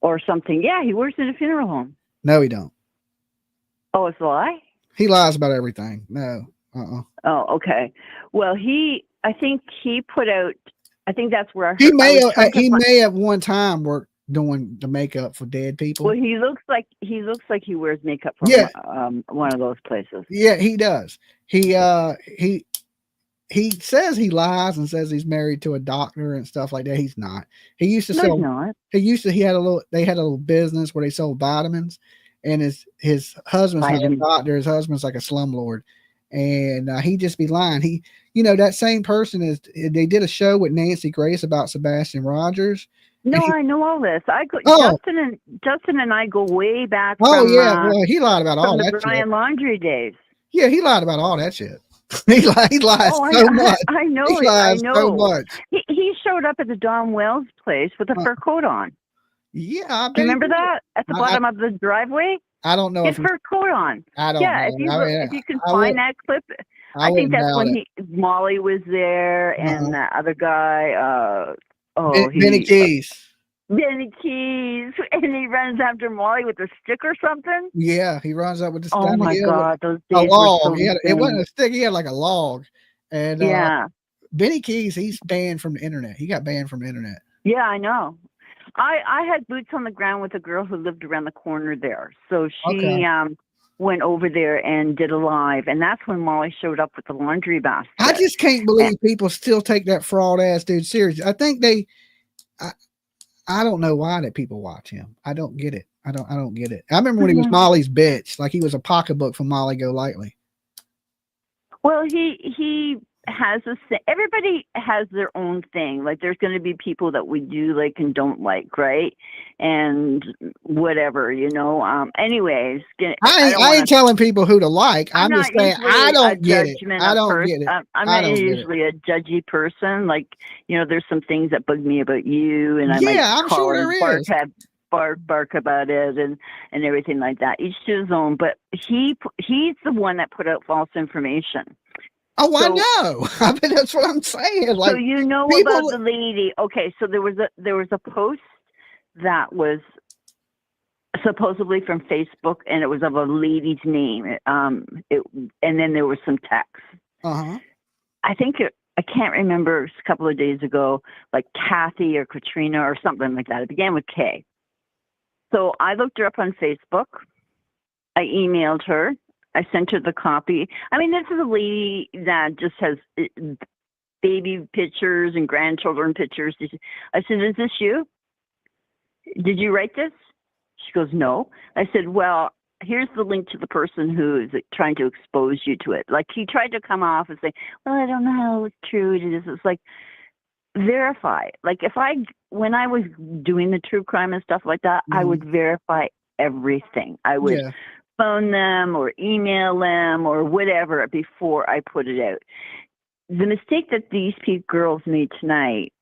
Or something. Yeah, he works in a funeral home. No, he don't. Oh, it's a lie? He lies about everything. No. Oh, okay. Well, I think he put out. I think that's where I heard. He may have one time worked doing the makeup for dead people. Well, he looks like he wears makeup from one of those places. Yeah, he does. He says he lies and says he's married to a doctor and stuff like that. He's not. He used to sell. He's not. They had a little business where they sold vitamins, and his husband's not a doctor. His husband's like a slumlord, and he just be lying. That same person they did a show with Nancy Grace about Sebastian Rogers. No, I know all this. Justin and I go way back. Well, he lied about all that. The Brian Laundrie days. Yeah, he lied about all that shit. he lies so much. I know. He lies so much. He showed up at the Don Wells place with a fur coat on. Yeah, do you remember that at the bottom of the driveway? I don't know. His fur coat on. I don't know. If you can find that clip, I think that's when Molly was there and that other guy. Benny Keys. Benny Keys, and he runs after Molly with a stick or something. Yeah, he runs up with the stick. Oh my God, those days a log. It wasn't a stick. He had like a log. And Benny Keys, he's banned from the internet. He got banned from the internet. Yeah, I know. I had boots on the ground with a girl who lived around the corner there, so she went over there and did a live, and that's when Molly showed up with the laundry basket. I just can't believe people still take that fraud ass dude serious. I think I don't know why that people watch him. I don't get it. I don't get it. I remember when he was Molly's bitch, like he was a pocketbook for Molly Golightly. Well, he has everybody has their own thing. Like there's going to be people that we do like and don't like, right? And whatever, anyways. I ain't telling people who to like. I'm just saying I don't get it. I don't get it. I'm not usually a judgy person. Like, there's some things that bug me about you, and I might call and bark about it and everything like that. Each to his own. But he's the one that put out false information. Oh, I know. I mean, that's what I'm saying. Like, so about the lady. Okay, so there was a post that was supposedly from Facebook, and it was of a lady's name. And then there was some text. I think I can't remember. A couple of days ago, like Kathy or Katrina or something like that. It began with K. So I looked her up on Facebook. I emailed her. I sent her the copy. I mean, this is a lady that just has baby pictures and grandchildren pictures. I said, is this you? Did you write this? She goes, no. I said, well, here's the link to the person who is trying to expose you to it. Like he tried to come off and say, well, I don't know how true it is. It's like, verify. Like when I was doing the true crime and stuff like that, I would verify everything. I would phone them or email them or whatever before I put it out. The mistake that these girls made tonight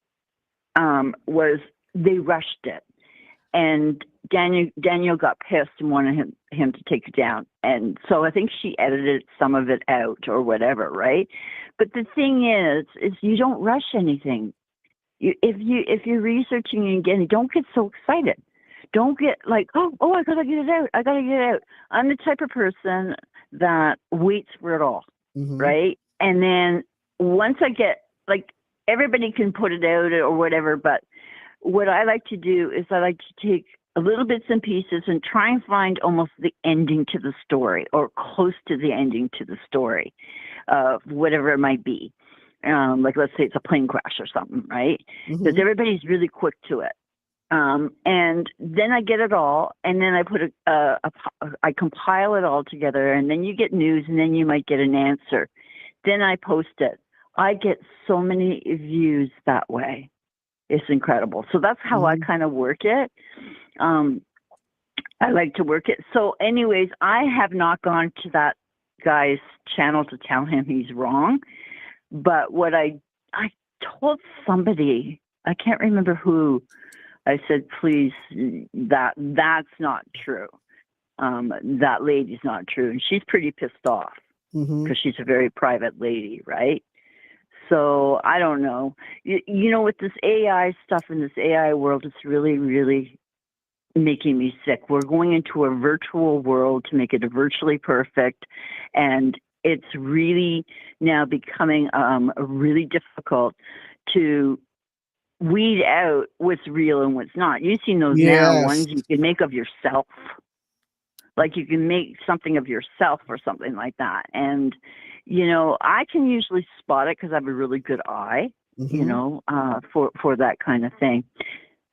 was they rushed it, and Daniel got pissed and wanted him to take it down, and so I think she edited some of it out or whatever, right? But the thing is you don't rush anything. If you're researching and getting, don't get so excited. Don't get like, oh, I gotta get it out. I gotta get it out. I'm the type of person that waits for it all, right? And then once I get, like, everybody can put it out or whatever, but what I like to do is I like to take a little bits and pieces and try and find almost the ending to the story or close to the ending to the story of whatever it might be. Like, let's say it's a plane crash or something, right? Because everybody's really quick to it. And then I get it all, and then I put I compile it all together, and then you get news, and then you might get an answer. Then I post it. I get so many views that way. It's incredible. So that's how I kind of work it. I like to work it. So anyways, I have not gone to that guy's channel to tell him he's wrong. But what I told somebody, I can't remember who, I said, please, that's not true. That lady's not true. And she's pretty pissed off because she's a very private lady, right? So I don't know. You know, with this AI stuff in this AI world, it's really, really making me sick. We're going into a virtual world to make it virtually perfect. And it's really now becoming really difficult to weed out what's real and what's not. You've seen those now ones you can make of yourself. Like you can make something of yourself or something like that. And, you know, I can usually spot it because I have a really good eye, you know, for that kind of thing.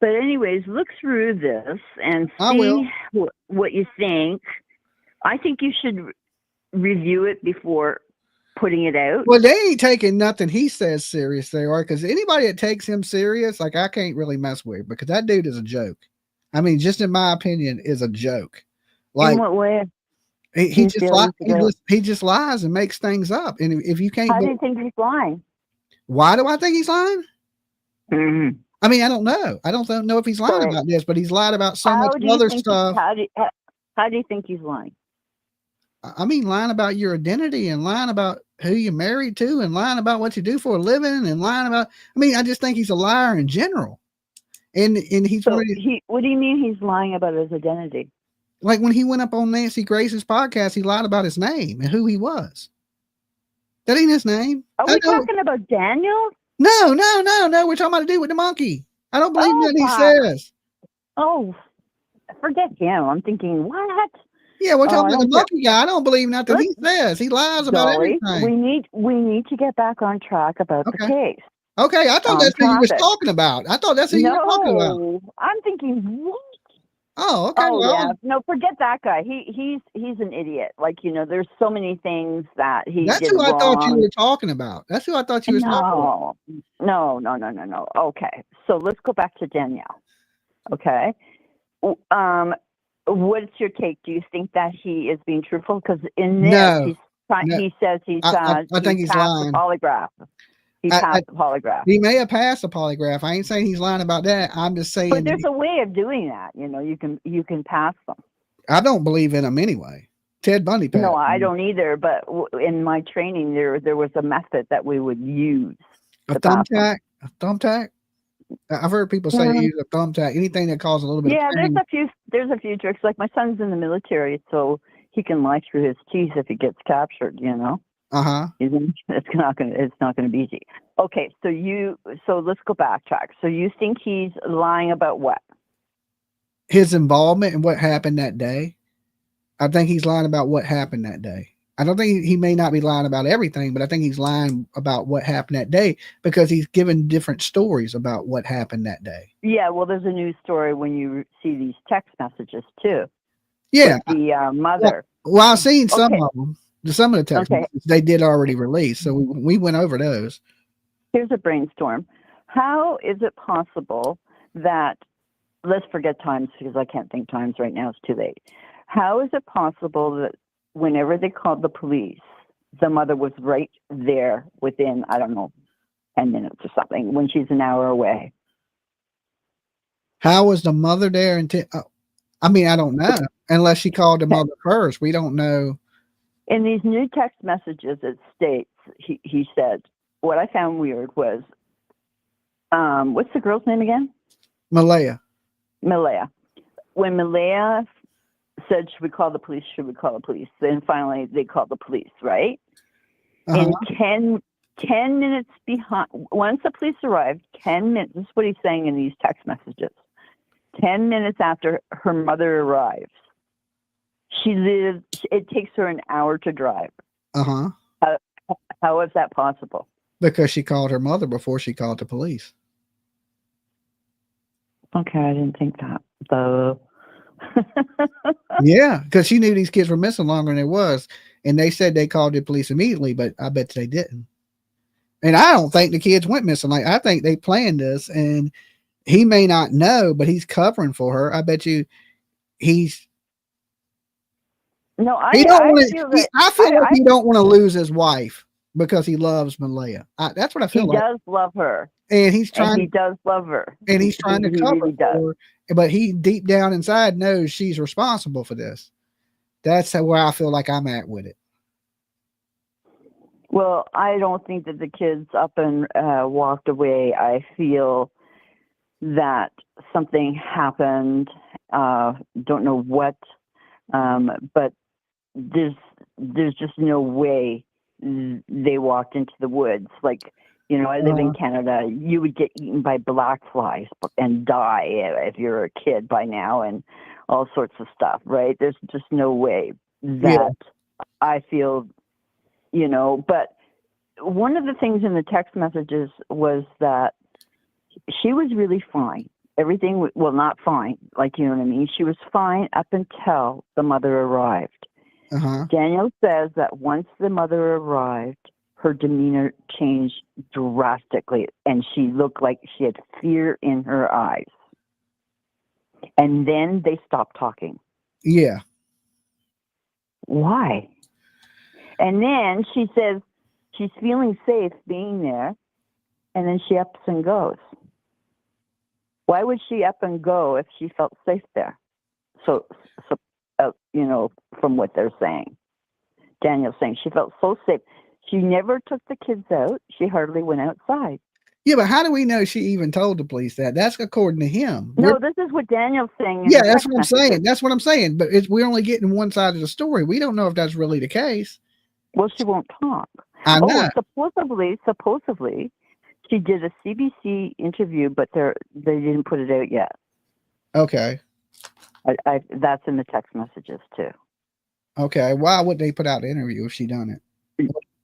But anyways, look through this and see what you think. I think you should review it before putting it out. Well, they ain't taking nothing he says serious, they are, because anybody that takes him serious, like I can't really mess with, because that dude is a joke. I mean, just in my opinion, is a joke. Like, in what way? He just lies and makes things up. And if you can't, how do you think he's lying? Why do I think he's lying? I mean, I don't know. I don't know if he's lying about this, but he's lied about so much other stuff. How do you think he's lying? I mean, lying about your identity and lying about who you're married to and lying about what you do for a living and lying about, I mean, I just think he's a liar in general. And he's what do you mean he's lying about his identity? Like when he went up on Nancy Grace's podcast, he lied about his name and who he was. That ain't his name. Are we talking about Daniel? No. We're talking about the dude with the monkey. I don't believe what he says. Oh, forget him. I'm thinking, what? Yeah, we're talking about the monkey guy. I don't believe nothing he says. He lies about Dolly, everything. We need to get back on track about the case. Okay, I thought that's who you was talking about. I thought that's who you were talking about. No, I'm thinking, what? Oh, okay. Oh, yeah. No, forget that guy. He's an idiot. Like, you know, there's so many things that he did That's who I wrong. thought you were talking about. That's who I thought you was talking about. No. Okay. So let's go back to Danielle. Okay. What's your take? Do you think that he is being truthful? Because in this, he says I think he's lying. Polygraph. He passed the polygraph. He may have passed the polygraph. I ain't saying he's lying about that. I'm just saying. But there's a way of doing that. You know, you can pass them. I don't believe in them anyway. Ted Bundy passed. No, I don't either. But in my training, there was a method that we would use. A thumbtack. A thumbtack. I've heard people say use a thumbtack. Anything that causes a little bit. Yeah, of pain. there's a few tricks. Like my son's in the military, so he can lie through his teeth if he gets captured. You know. It's not gonna be easy. Okay, so let's go backtrack. So you think he's lying about what? His involvement in what happened that day. I think he's lying about what happened that day. I don't think he may not be lying about everything, but I think he's lying about what happened that day because he's given different stories about what happened that day. Yeah, well, there's a news story when you see these text messages too. Yeah, with the mother. Well, I've seen some of them. Some of the text messages they did already release, so we went over those. Here's a brainstorm. How is it possible that, let's forget times because I can't think times right now, it's too late. How is it possible that whenever they called the police, the mother was right there within, I don't know, 10 minutes or something, when she's an hour away? How was the mother there? I mean, I don't know, unless she called the mother first. We don't know. In these new text messages, it states, he said, what I found weird was, what's the girl's name again? Malaya. When Malaya said, should we call the police? Then finally they called the police, right? And 10 minutes behind, once the police arrived, 10 minutes, this is what he's saying in these text messages. 10 minutes after her mother arrives, it takes her an hour to drive. How is that possible? Because she called her mother before she called the police. Okay, I didn't think that. So yeah, because she knew these kids were missing longer than it was. And they said they called the police immediately, but I bet they didn't. And I don't think the kids went missing. Like, I think they planned this, and he may not know, but he's covering for her. I bet you he's. No, I feel like I he don't want to lose his wife because he loves Malaya. That's what I feel he like. does love her, and he's trying. And he does love her, and he's trying to cover really does. for her, but he deep down inside knows she's responsible for this. That's where I feel like I'm at with it. Well, I don't think that the kids up and walked away. I feel that something happened. Don't know what, but there's just no way they walked into the woods. Like, you know, I live in Canada. You would get eaten by black flies and die if you're a kid by now, and all sorts of stuff, right? There's just no way that I feel, you know. But one of the things in the text messages was that she was really fine. Everything, well, not fine, like, you know what I mean? She was fine up until the mother arrived. Daniel says that once the mother arrived, her demeanor changed drastically, and she looked like she had fear in her eyes. And then they stopped talking. Yeah. Why? And then she says she's feeling safe being there, and then she ups and goes. Why would she up and go if she felt safe there? So you know, from what they're saying, Daniel's saying she felt so safe. She never took the kids out. She hardly went outside. Yeah, but how do we know she even told the police that? That's according to him. No, this is what Daniel's saying. Yeah, that's what I'm saying. That's what I'm saying. But we're only getting one side of the story. We don't know if that's really the case. Well, she won't talk. I know. Supposedly, she did a CBC interview, but they didn't put it out yet. Okay. That's in the text messages too. Okay. Why would they put out the interview if she done it?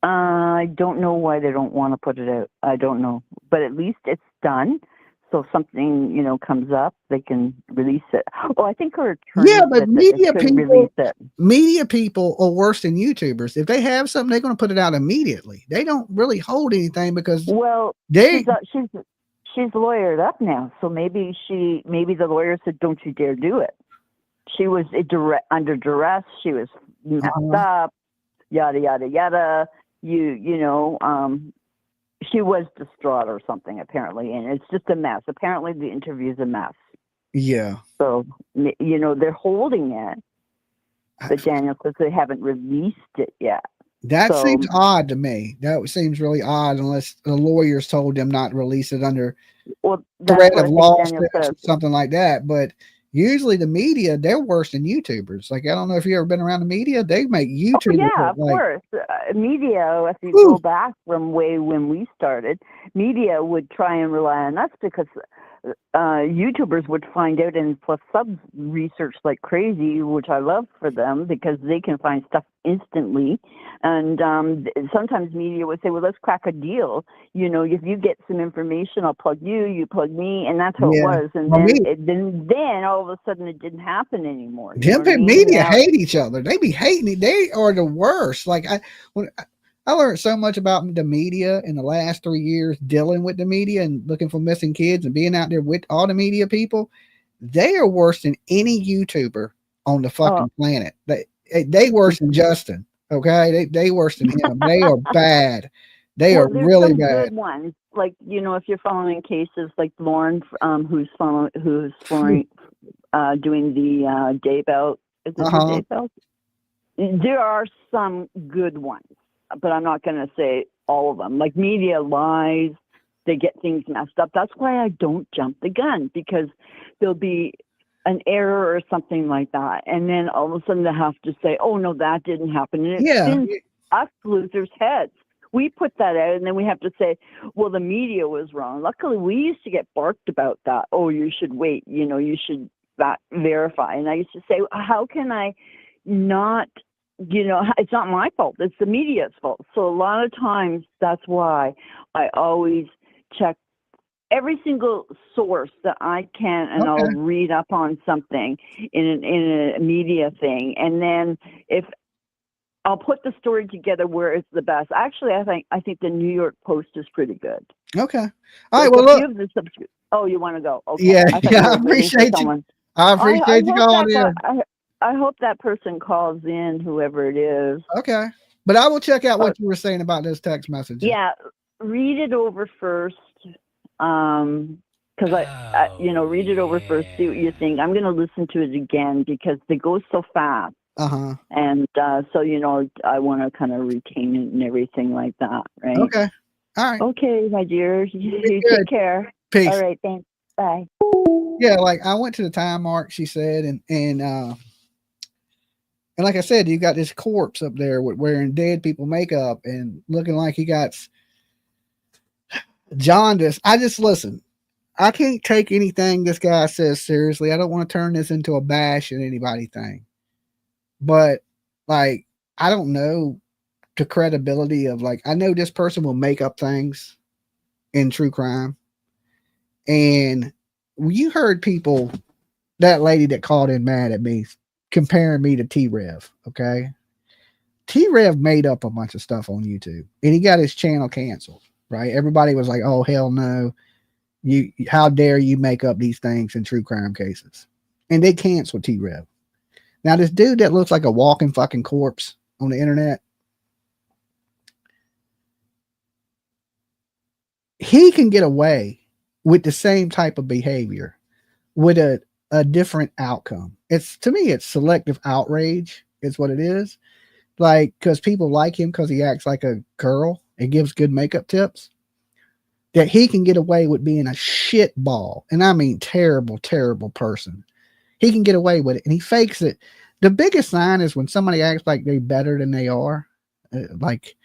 I don't know why they don't want to put it out. I don't know. But at least it's done. So if something, you know, comes up, they can release it. Oh, I think her attorney but media people are worse than YouTubers. If they have something, they're going to put it out immediately. They don't really hold anything because she's lawyered up now. So maybe the lawyer said, "Don't you dare do it." She was under duress. She was messed up. Yada yada yada. You know, she was distraught or something apparently, and it's just a mess. Apparently, the interview is a mess. Yeah. So you know they're holding it, but Daniel says they haven't released it yet. That seems odd to me. That seems really odd unless the lawyers told them not to release it under threat of lawsuits or something like that. But usually the media, they're worse than YouTubers. Like, I don't know if you've ever been around the media. They make YouTubers. Oh, yeah, of course. Media, if you go back from way when we started, media would try and rely on us because YouTubers would find out and plus subs research like crazy, which I love for them because they can find stuff instantly. And sometimes media would say, well, let's crack a deal. You know, if you get some information, I'll plug you, you plug me. And that's how it was. And then all of a sudden it didn't happen anymore. Media hate each other. They be hating it. They are the worst. Like I learned so much about the media in the last 3 years, dealing with the media and looking for missing kids and being out there with all the media people. They are worse than any YouTuber on the fucking planet. They worse than Justin. Okay. They worse than him. They are bad. They are really bad. Good ones. Like, you know, if you're following cases like Lauren, who's doing the Daybell. Is it the Daybell? There are some good ones. But I'm not going to say all of them. Like media lies, they get things messed up. That's why I don't jump the gun, because there'll be an error or something like that. And then all of a sudden they have to say, oh, no, that didn't happen. And it spins us losers' heads. We put that out and then we have to say, well, the media was wrong. Luckily, we used to get barked about that. Oh, you should wait. You know, you should verify. And I used to say, how can I not... You know, it's not my fault. It's the media's fault. So a lot of times that's why I always check every single source that I can, and I'll read up on something in a media thing. And then if I'll put the story together where it's the best. Actually, I think the New York Post is pretty good. Okay. All right. Well, look. Oh, you want to go? Okay. Yeah. I appreciate you. I appreciate you calling in. I hope that person calls in, whoever it is. Okay. But I will check out what you were saying about this text message. Yeah. Read it over first. Because read it over first, see what you think. I'm going to listen to it again because they go so fast. And so, I want to kind of retain it and everything like that, right? Okay. All right. Okay, my dear. You take care. Peace. All right, thanks. Bye. Yeah, like I went to the time mark, she said, and like I said, you got this corpse up there with wearing dead people makeup and looking like he got jaundice. Listen. I can't take anything this guy says seriously. I don't want to turn this into a bash at anybody thing. But like, I don't know the credibility of I know this person will make up things in true crime. And you heard people, that lady that called in mad at me, comparing me to T-Rev. Okay. T-Rev made up a bunch of stuff on YouTube and he got his channel canceled, right? Everybody was like, oh, hell no. How dare you make up these things in true crime cases? And they canceled T-Rev. Now, this dude that looks like a walking fucking corpse on the internet, he can get away with the same type of behavior with a different outcome. To me, it's selective outrage is what it is. Like, because people like him because he acts like a girl and gives good makeup tips. That he can get away with being a shit ball. And I mean, terrible, terrible person. He can get away with it and he fakes it. The biggest sign is when somebody acts like they're better than they are. Like,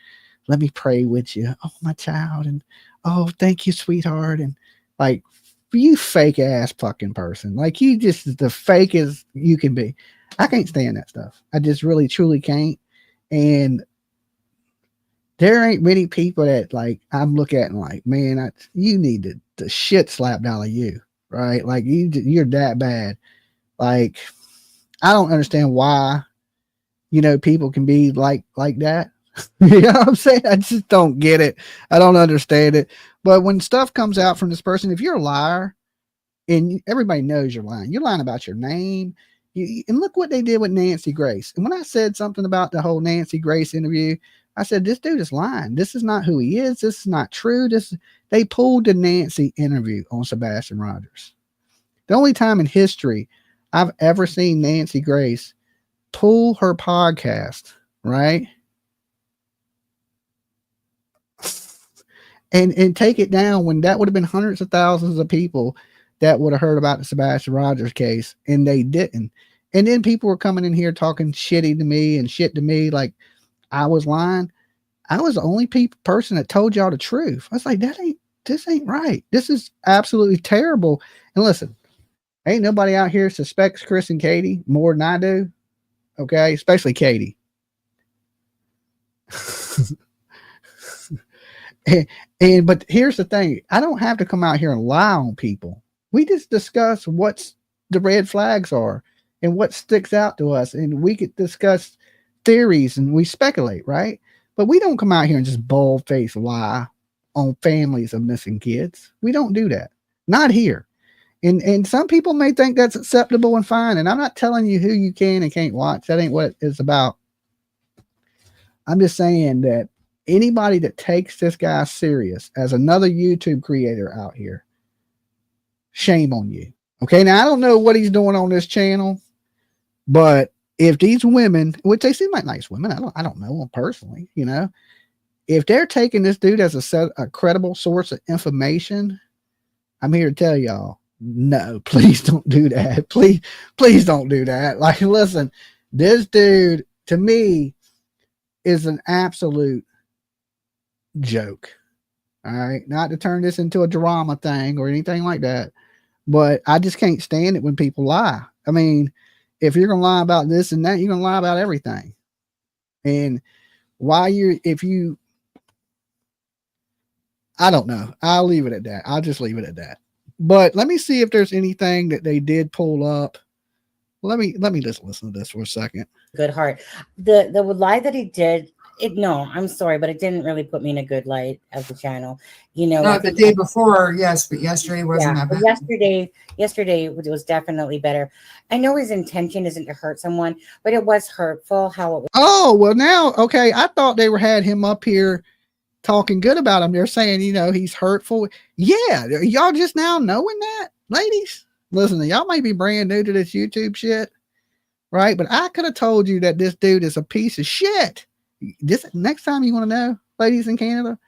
let me pray with you. Oh, my child. And, oh, thank you, sweetheart. And like, you fake ass fucking person. Like, you just the fakest you can be. I can't stand that stuff. I just really, truly can't. And there ain't many people that like I'm looking at and like, man, you need the shit slapped out of you, right? Like you're that bad. Like I don't understand why, people can be like that. You know what I'm saying? I just don't get it. I don't understand it. But when stuff comes out from this person, if you're a liar, and everybody knows you're lying about your name. And look what they did with Nancy Grace. And when I said something about the whole Nancy Grace interview, I said, this dude is lying. This is not who he is. This is not true. They pulled the Nancy interview on Sebastian Rogers. The only time in history I've ever seen Nancy Grace pull her podcast, right? And take it down when that would have been hundreds of thousands of people that would have heard about the Sebastian Rogers case, and they didn't. And then people were coming in here talking shitty to me and shit to me like I was lying. I was the only person that told y'all the truth. I was like, this ain't right. This is absolutely terrible. And listen, ain't nobody out here suspects Chris and Katie more than I do. Okay, especially Katie. But here's the thing. I don't have to come out here and lie on people. We just discuss what's the red flags are and what sticks out to us. And we could discuss theories and we speculate, right? But we don't come out here and just bold-faced lie on families of missing kids. We don't do that. Not here. And some people may think that's acceptable and fine. And I'm not telling you who you can and can't watch. That ain't what it's about. I'm just saying that anybody that takes this guy serious as another YouTube creator out here, shame on you. Okay, now I don't know what he's doing on this channel, but if these women, which they seem like nice women, I don't know them personally, if they're taking this dude as a credible source of information, I'm here to tell y'all, no, please don't do that. Please don't do that. Like, listen, this dude to me is an absolute joke. All right, not to turn this into a drama thing or anything like that, but I just can't stand it when people lie. I mean, if you're gonna lie about this and that, you're gonna lie about everything. And I don't know. I'll leave it at that. I'll just leave it at that. But let me see if there's anything that they did pull up Let me just listen to this for a second. Good heart. The lie that he did, no, I'm sorry, but it didn't really put me in a good light of the channel. You know, no, the day before, yes, but yesterday wasn't that bad. Yesterday it was definitely better. I know his intention isn't to hurt someone, but it was hurtful how it was. Oh, well now, okay. I thought they had him up here talking good about him. They're saying, you know, he's hurtful. Yeah, y'all just now knowing that, ladies. Listen, y'all may be brand new to this YouTube shit, right? But I could have told you that this dude is a piece of shit. This next time you want to know, ladies in Canada,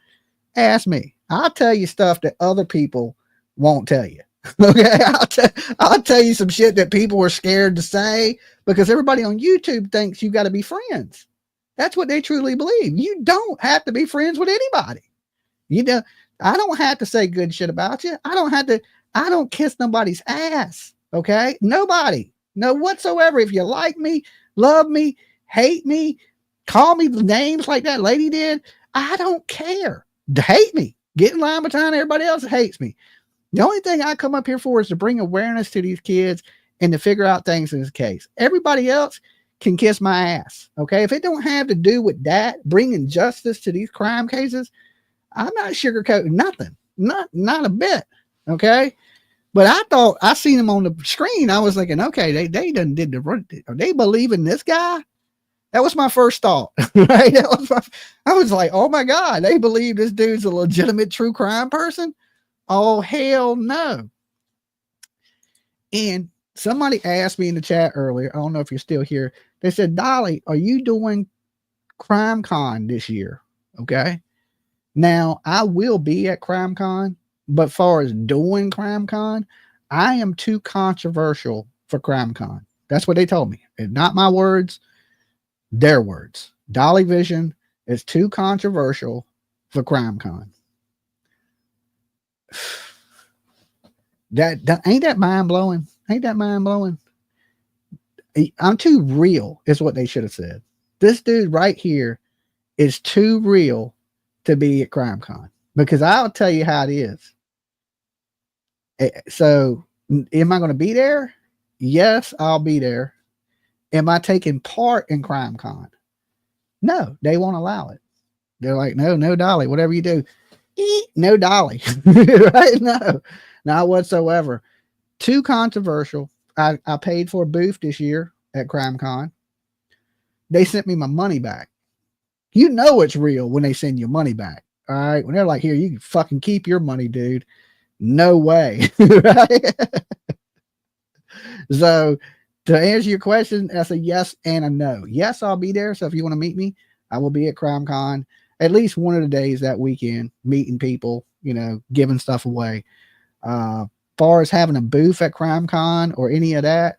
ask me. I'll tell you stuff that other people won't tell you. Okay, I'll tell you some shit that people are scared to say because everybody on YouTube thinks you got to be friends. That's what they truly believe. You don't have to be friends with anybody. You know, I don't have to say good shit about you. I don't kiss nobody's ass. Okay, nobody, no whatsoever. If you like me, love me, hate me, call me names like that lady did, I don't care. Hate me. Get in line behind everybody else that hates me. The only thing I come up here for is to bring awareness to these kids and to figure out things in this case. Everybody else can kiss my ass. Okay. If it don't have to do with that, bringing justice to these crime cases, I'm not sugarcoating nothing. Not a bit. Okay. But I thought I seen him on the screen. I was thinking, okay, they done did are they believe in this guy? That was my first thought, right? I was like, oh my God, they believe this dude's a legitimate true crime person? Oh, hell no. And somebody asked me in the chat earlier, I don't know if you're still here. They said, Dolly, are you doing Crime Con this year? Okay. Now, I will be at Crime Con, but far as doing Crime Con, I am too controversial for Crime Con. That's what they told me. It's not my words. Their words. Dolly Vision is too controversial for Crime Con. That ain't that mind blowing? Ain't that mind blowing? I'm too real, is what they should have said. This dude right here is too real to be at Crime Con because I'll tell you how it is. So, am I going to be there? Yes, I'll be there. Am I taking part in Crime Con? No, they won't allow it. They're like, no, Dolly, whatever you do, no Dolly, right? No, not whatsoever. Too controversial. I paid for a booth this year at Crime Con. They sent me my money back. You know it's real when they send you money back. All right. When they're like, here, you can fucking keep your money, dude. No way. Right? So, to answer your question, that's a yes and a no. Yes, I'll be there. So if you want to meet me, I will be at Crime Con at least one of the days that weekend, meeting people, you know, giving stuff away. Far as having a booth at Crime Con or any of that,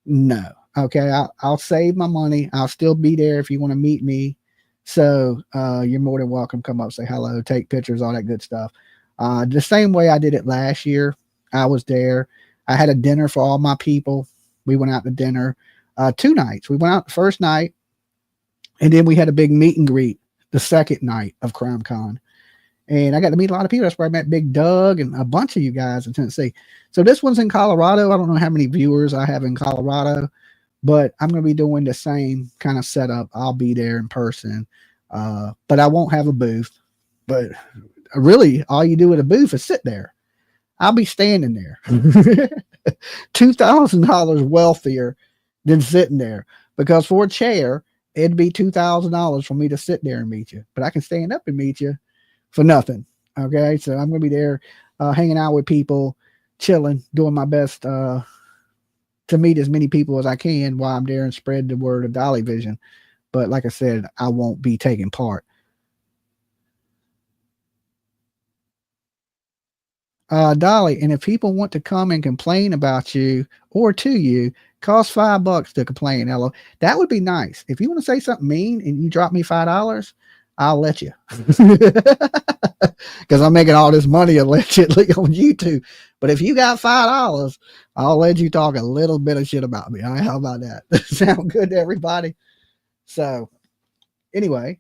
no. Okay, I'll save my money. I'll still be there if you want to meet me. So you're more than welcome. Come up, say hello, take pictures, all that good stuff. The same way I did it last year. I was there. I had a dinner for all my people. We went out to dinner 2 nights. We went out the first night, and then we had a big meet and greet the second night of Crime Con. And I got to meet a lot of people. That's where I met Big Doug and a bunch of you guys in Tennessee. So this one's in Colorado. I don't know how many viewers I have in Colorado, but I'm going to be doing the same kind of setup. I'll be there in person, but I won't have a booth. But really, all you do with a booth is sit there. I'll be standing there. $2,000 wealthier than sitting there, because for a chair, it'd be $2,000 for me to sit there and meet you, but I can stand up and meet you for nothing. Okay. So I'm going to be there, hanging out with people, chilling, doing my best, to meet as many people as I can while I'm there and spread the word of Dolly Vision. But like I said, I won't be taking part. Dolly, and if people want to come and complain about you or to you, cost $5 to complain. Hello, that would be nice. If you want to say something mean and you drop me $5, I'll let you, because I'm making all this money allegedly on YouTube. But if you got $5, I'll let you talk a little bit of shit about me. All right, how about that? Sound good to everybody? So, anyway,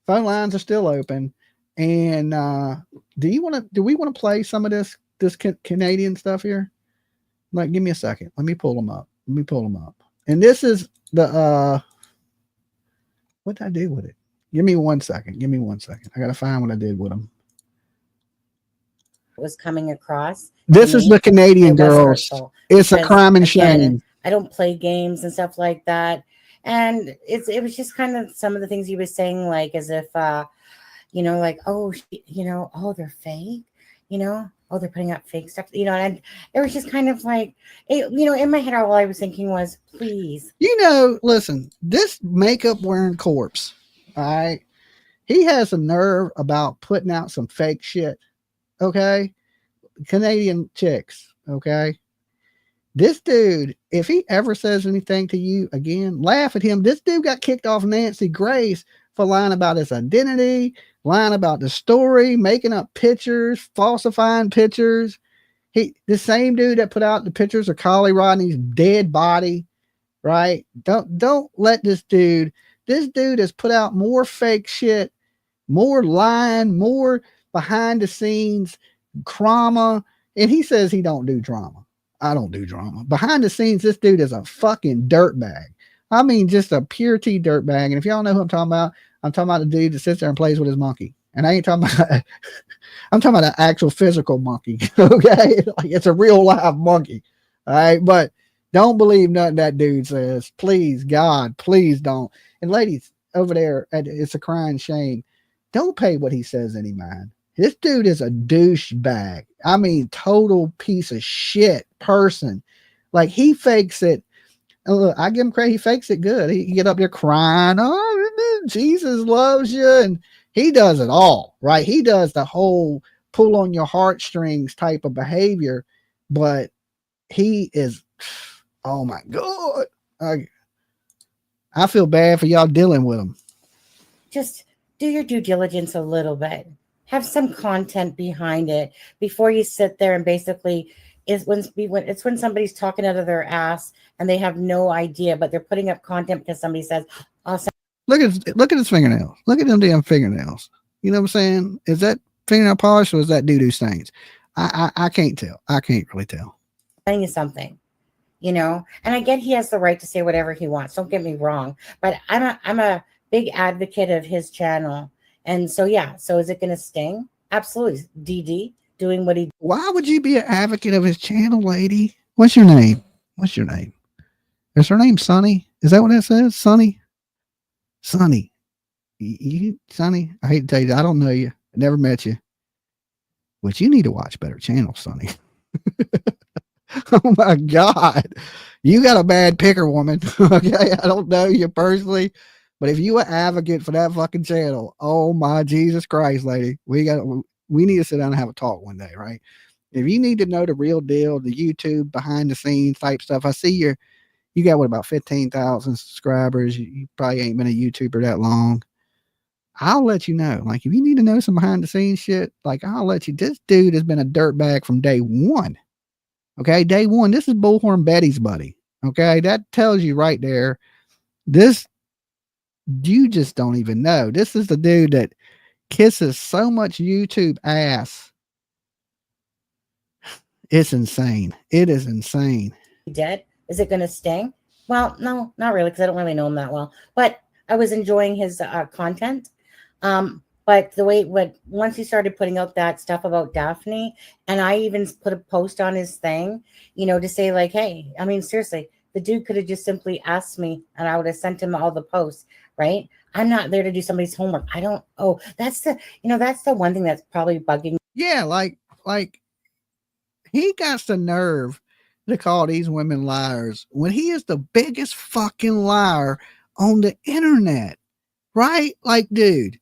phone lines are still open. And do we want to play some of this Canadian stuff here? Like, give me a second. Let me pull them up. Let me pull them up. And this is the what did I do with it? Give me 1 second. Give me 1 second. I gotta find what I did with them. Was coming across. This is the Canadian girls. It's a crime and shame. I don't play games and stuff like that. And it was just kind of some of the things he was saying, like as if you know, like, oh, you know, oh, they're fake, you know, oh, they're putting up fake stuff, you know, and it was just kind of like, it, you know, in my head, all I was thinking was, please. You know, listen, this makeup wearing corpse, all right, he has a nerve about putting out some fake shit, okay? Canadian chicks, okay? This dude, if he ever says anything to you again, laugh at him. This dude got kicked off Nancy Grace for lying about his identity, lying about the story, making up pictures, falsifying pictures. The same dude that put out the pictures of Collie Rodney's dead body, right? Don't let this dude has put out more fake shit, more lying, more behind the scenes drama. And he says he don't do drama. I don't do drama. Behind the scenes, this dude is a fucking dirtbag. I mean, just a pure T dirtbag. And if y'all know who I'm talking about the dude that sits there and plays with his monkey. And I ain't talking about, I'm talking about an actual physical monkey. Okay. Like it's a real live monkey. All right. But don't believe nothing that dude says. Please, God, please don't. And ladies over there, it's a crying shame. Don't pay what he says any mind. This dude is a douchebag. I mean, total piece of shit person. Like he fakes it. Look, I give him credit. He fakes it good. He get up there crying. Oh, Jesus loves you. And he does it all, right? He does the whole pull on your heartstrings type of behavior, but he is, oh my God. I feel bad for y'all dealing with him. Just do your due diligence a little bit. Have some content behind it before you sit there and basically it's when somebody's talking out of their ass and they have no idea, but they're putting up content because somebody says, awesome. Look at his fingernails. Look at them damn fingernails. You know what I'm saying? Is that fingernail polish or is that doo-doo stains? I can't tell. I can't really tell. Telling you something, you know, and I get he has the right to say whatever he wants. Don't get me wrong, but I'm a big advocate of his channel. And so, yeah. So is it going to sting? Absolutely. DD doing what he. Why would you be an advocate of his channel, lady? What's your name? What's your name? Is her name Sunny? Is that what that says? Sunny? Sunny. Sunny? I hate to tell you, I don't know you. I never met you. But you need to watch better channels, Sunny. Oh my God. You got a bad picker, woman. Okay. I don't know you personally. But if you an advocate for that fucking channel, oh my Jesus Christ, lady, we need to sit down and have a talk one day, right? If you need to know the real deal, the YouTube behind the scenes type stuff, I see you got what, about 15,000 subscribers. You probably ain't been a YouTuber that long. I'll let you know. Like if you need to know some behind the scenes shit, like I'll let you. This dude has been a dirtbag from day one. Okay, day one. This is Bullhorn Betty's buddy. Okay, that tells you right there. You just don't even know. This is the dude that kisses so much YouTube ass. It's insane. It is insane. Dead? Is it going to sting? Well, no, not really, because I don't really know him that well. But I was enjoying his content. But the way once he started putting out that stuff about Daphne, and I even put a post on his thing, you know, to say like, hey, I mean, seriously, the dude could have just simply asked me, and I would have sent him all the posts. Right? I'm not there to do somebody's homework. That's the one thing that's probably bugging. Yeah, like he got the nerve to call these women liars when he is the biggest fucking liar on the internet, right? Like, dude,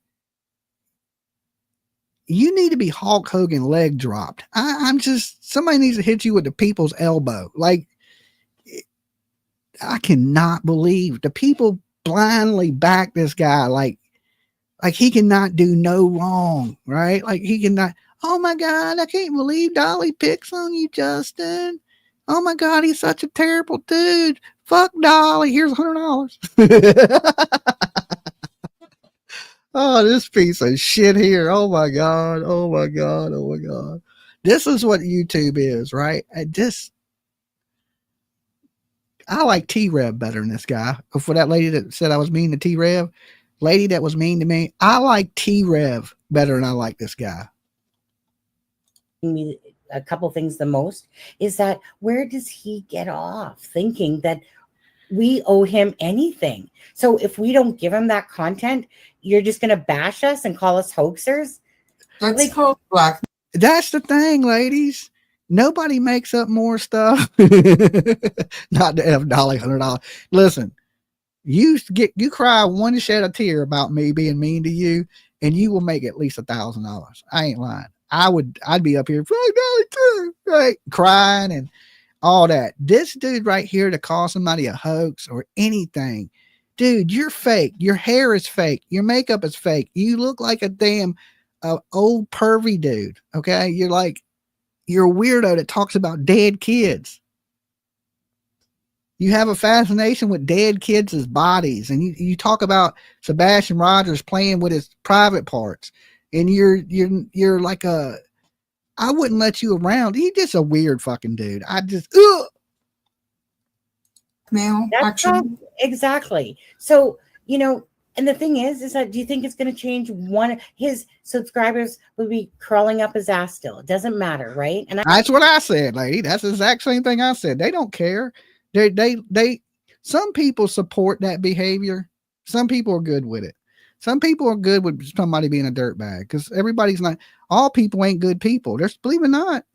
you need to be Hulk Hogan leg dropped. Somebody needs to hit you with the people's elbow. Like, I cannot believe the people blindly back this guy like he cannot do no wrong, right? Like he cannot. Oh my God, I can't believe Dolly picks on you, Justin. Oh my God, he's such a terrible dude. Fuck Dolly. Here's $100. Oh, this piece of shit here. Oh my God. Oh my God. Oh my God. This is what YouTube is, right? I like T-Rev better than this guy. For that lady that said I was mean to T-Rev, lady that was mean to me, I like T-Rev better than I like this guy. Me a couple things the most is that where does he get off thinking that we owe him anything? So if we don't give him that content, you're just going to bash us and call us hoaxers? That's called black. That's the thing, ladies. Nobody makes up more stuff. Not to F Dolly $100. Listen, you cry one shed of tear about me being mean to you, and you will make at least $1,000. I ain't lying. I'd be up here right, crying and all that. This dude right here to call somebody a hoax or anything, dude, you're fake. Your hair is fake. Your makeup is fake. You look like a damn old pervy dude. Okay, you're a weirdo that talks about dead kids. You have a fascination with dead kids' bodies, and you talk about Sebastian Rogers playing with his private parts, and you're like I wouldn't let you around. He's just a weird fucking dude. I just male action. Exactly. So, and the thing is that do you think it's going to change? His subscribers will be crawling up his ass still. It doesn't matter, right? And that's what I said, lady. That's the exact same thing I said. They don't care. They some people support that behavior. Some people are good with it. Some people are good with somebody being a dirtbag, because everybody's not. All people ain't good people. Believe it or not,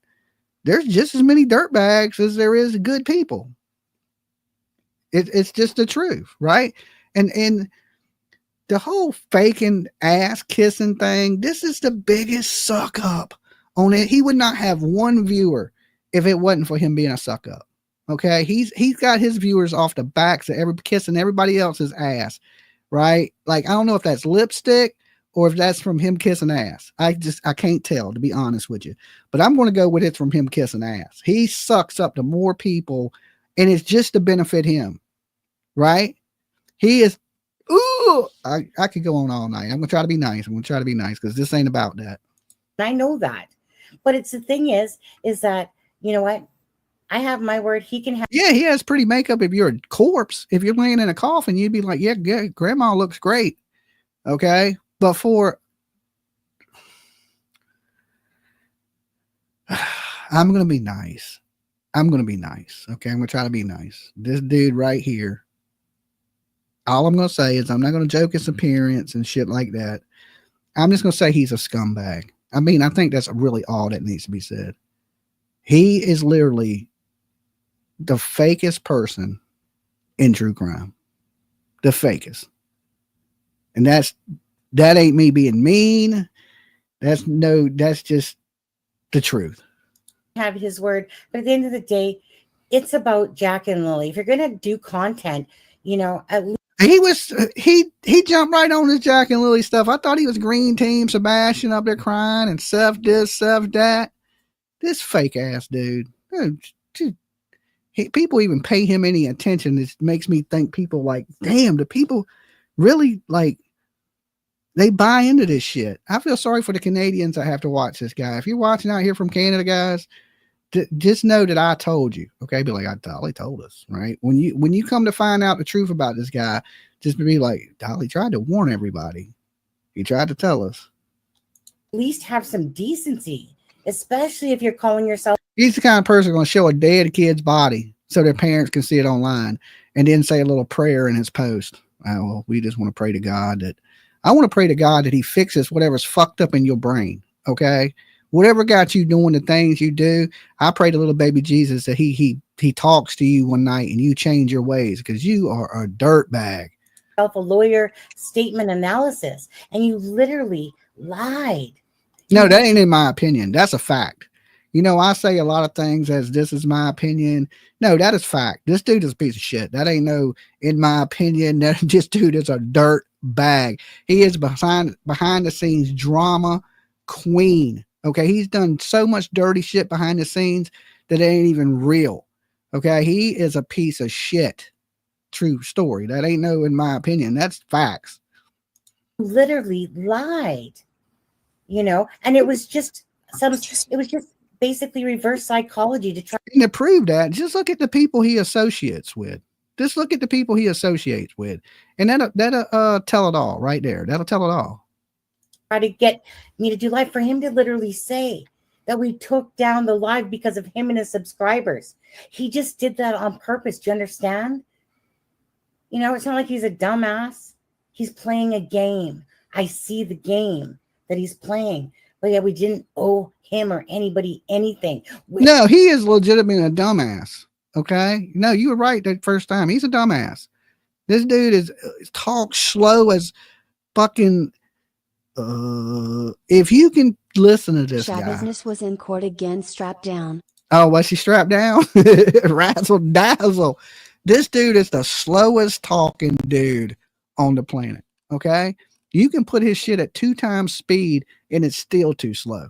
there's just as many dirtbags as there is good people. It's just the truth, right? And the whole faking ass kissing thing, this is the biggest suck up on it. He would not have one viewer if it wasn't for him being a suck up. Okay, he's got his viewers off the backs of kissing everybody else's ass, right? Like, I don't know if that's lipstick or if that's from him kissing ass. I can't tell, to be honest with you. But I'm going to go with it's from him kissing ass. He sucks up to more people, and it's just to benefit him, right? He is. Ooh, I could go on all night. I'm going to try to be nice. Because this ain't about that. I know that. But it's the thing is that, you know what? I have my word. He can have. Yeah, he has pretty makeup. If you're a corpse, if you're laying in a coffin, you'd be like, yeah, grandma looks great. Okay. But I'm going to be nice. Okay. I'm going to try to be nice. This dude right here. All I'm going to say is I'm not going to joke his appearance and shit like that. I'm just going to say he's a scumbag. I mean, I think that's really all that needs to be said. He is literally the fakest person in true crime. The fakest. And that ain't me being mean. That's just the truth. Have his word. But at the end of the day, it's about Jack and Lily. If you're going to do content, at least. He jumped right on his Jack and Lily stuff. I thought he was green team Sebastian up there crying and self this, self that. This fake ass dude. People even pay him any attention. It makes me think people like, damn, do people really they buy into this shit? I feel sorry for the Canadians that have to watch this guy. If you're watching out here from Canada, guys, just know that I told you. Okay, be like, Dolly told us, right? When you come to find out the truth about this guy, just be like, Dolly tried to warn everybody. He tried to tell us. At least have some decency, especially if you're calling yourself. He's the kind of person going to show a dead kid's body so their parents can see it online, and then say a little prayer in his post. Well, we just want to pray to God that he fixes whatever's fucked up in your brain. Okay. Whatever got you doing the things you do, I pray to little baby Jesus that he talks to you one night and you change your ways, because you are a dirtbag. A lawyer statement analysis, and you literally lied. No, that ain't in my opinion. That's a fact. I say a lot of things as this is my opinion. No, that is fact. This dude is a piece of shit. That ain't no, in my opinion, that this dude is a dirt bag. He is behind the scenes drama queen. Okay. He's done so much dirty shit behind the scenes that it ain't even real. Okay. He is a piece of shit. True story. That ain't no, in my opinion, that's facts. Literally lied, and it was just basically reverse psychology to try and to prove that. Just look at the people he associates with. Just look at the people he associates with, and that'll tell it all right there. That'll tell it all. Try to get me to do live. For him to literally say that we took down the live because of him and his subscribers, he just did that on purpose. Do you understand? You know, it's not like he's a dumbass. He's playing a game. I see the game that he's playing, but yeah, we didn't owe him or anybody anything. No, he is legitimately a dumbass. Okay, no, you were right that first time. He's a dumbass. This dude is talks slow as fucking. If you can listen to this Shy guy. Business was in court again, strapped down. Oh, was she strapped down? Razzle dazzle. This dude is the slowest talking dude on the planet. Okay, you can put his shit at 2 times speed and it's still too slow.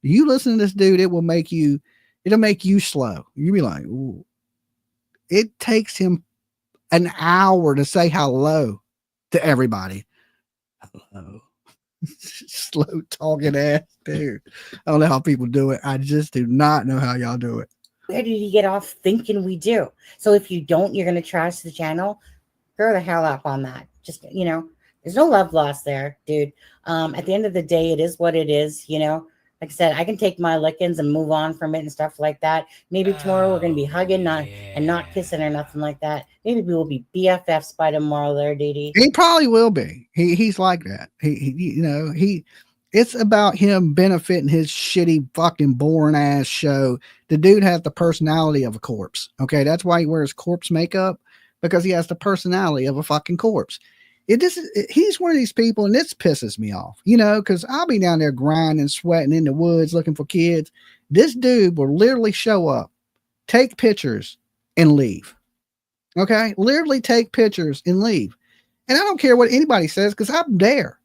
You listen to this dude, it'll make you slow. You'll be like, ooh. It takes him an hour to say hello to everybody. Hello. Slow talking ass dude. I don't know how people do it. I just do not know how y'all do it. Where did he get off thinking we do? So if you don't, you're going to trash the channel. Grow the hell up on that. Just, you know, there's no love lost there, dude. At the end of the day, it is what it is, you know. Like I said, I can take my lickings and move on from it and stuff like that. Maybe tomorrow we're going to be hugging and not kissing or nothing like that. Maybe we will be BFFs by tomorrow there, Dee. He probably will be. He's like that. It's about him benefiting his shitty fucking boring ass show. The dude has the personality of a corpse. Okay. That's why he wears corpse makeup, because he has the personality of a fucking corpse. He's one of these people, and this pisses me off, you know, because I'll be down there grinding, sweating in the woods looking for kids. This dude will literally show up, take pictures, and leave. Okay, literally take pictures and leave. And I don't care what anybody says, because I'm there.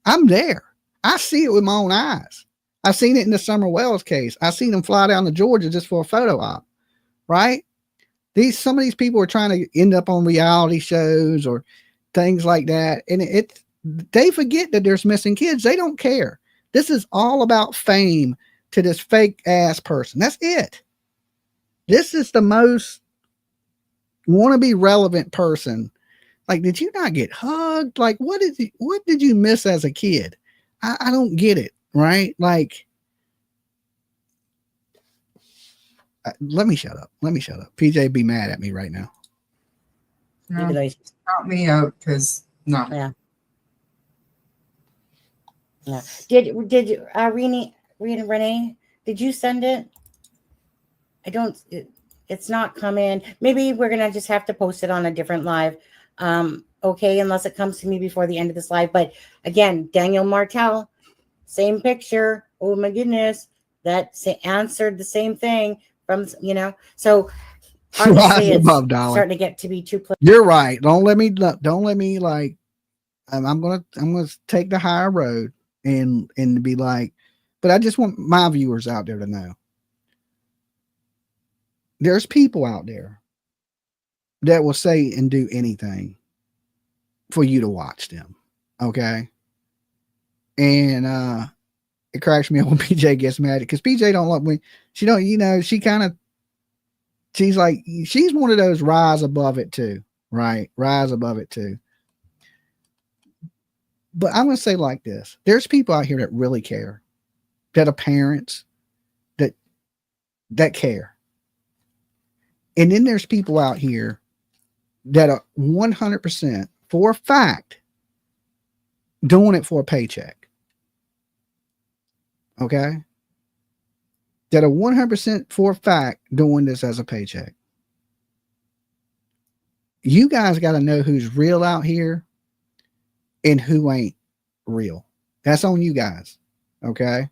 I see it with my own eyes. I've seen it in the Summer Wells case. I've seen him fly down to Georgia just for a photo op, right? Some of these people are trying to end up on reality shows or things like that, and they forget that there's missing kids. They don't care. This is all about fame to this fake ass person. That's it. This is the most wannabe relevant person. Like, did you not get hugged? Like, what did you miss as a kid? I don't get it, right? Like, let me shut up. PJ be mad at me right now. No, count me out, because no. Yeah. Did Renee, did you send it? It's not coming. Maybe we're gonna just have to post it on a different live. Okay, unless it comes to me before the end of this live. But again, Daniel Martel, same picture. Oh my goodness, that answered the same thing from, you know. So obviously it's starting to get to be too. You're right. Don't let me like. I'm gonna take the higher road and be like, but I just want my viewers out there to know. There's people out there that will say and do anything for you to watch them. Okay. And it cracks me up when PJ gets mad, because PJ don't like when she don't, you know, she's like, she's one of those rise above it too, right? Rise above it too. But I'm going to say like this. There's people out here that really care, that are parents that care. And then there's people out here that are 100% for a fact doing it for a paycheck. Okay? That are 100% for a fact doing this as a paycheck. You guys got to know who's real out here and who ain't real. That's on you guys. Okay?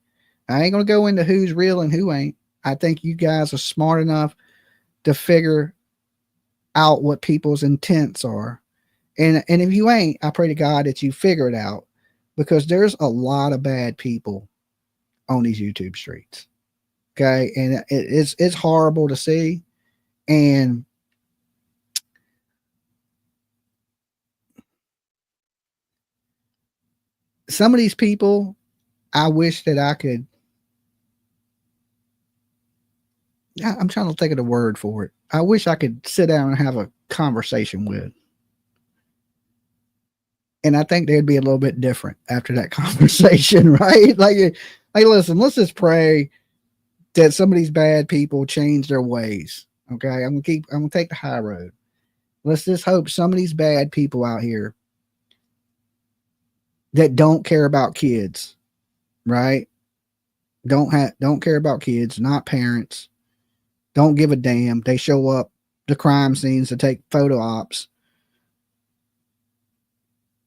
I ain't going to go into who's real and who ain't. I think you guys are smart enough to figure out what people's intents are. And if you ain't, I pray to God that you figure it out, because there's a lot of bad people on these YouTube streets. Okay. And it's horrible to see. And some of these people, I wish that I could I'm trying to think of the word for it. I wish I could sit down and have a conversation with. And I think they'd be a little bit different after that conversation, right? Like, listen, let's just pray that some of these bad people change their ways. Okay. I'm gonna take the high road. Let's just hope some of these bad people out here that don't care about kids, right? Don't care about kids, not parents, don't give a damn. They show up to crime scenes to take photo ops.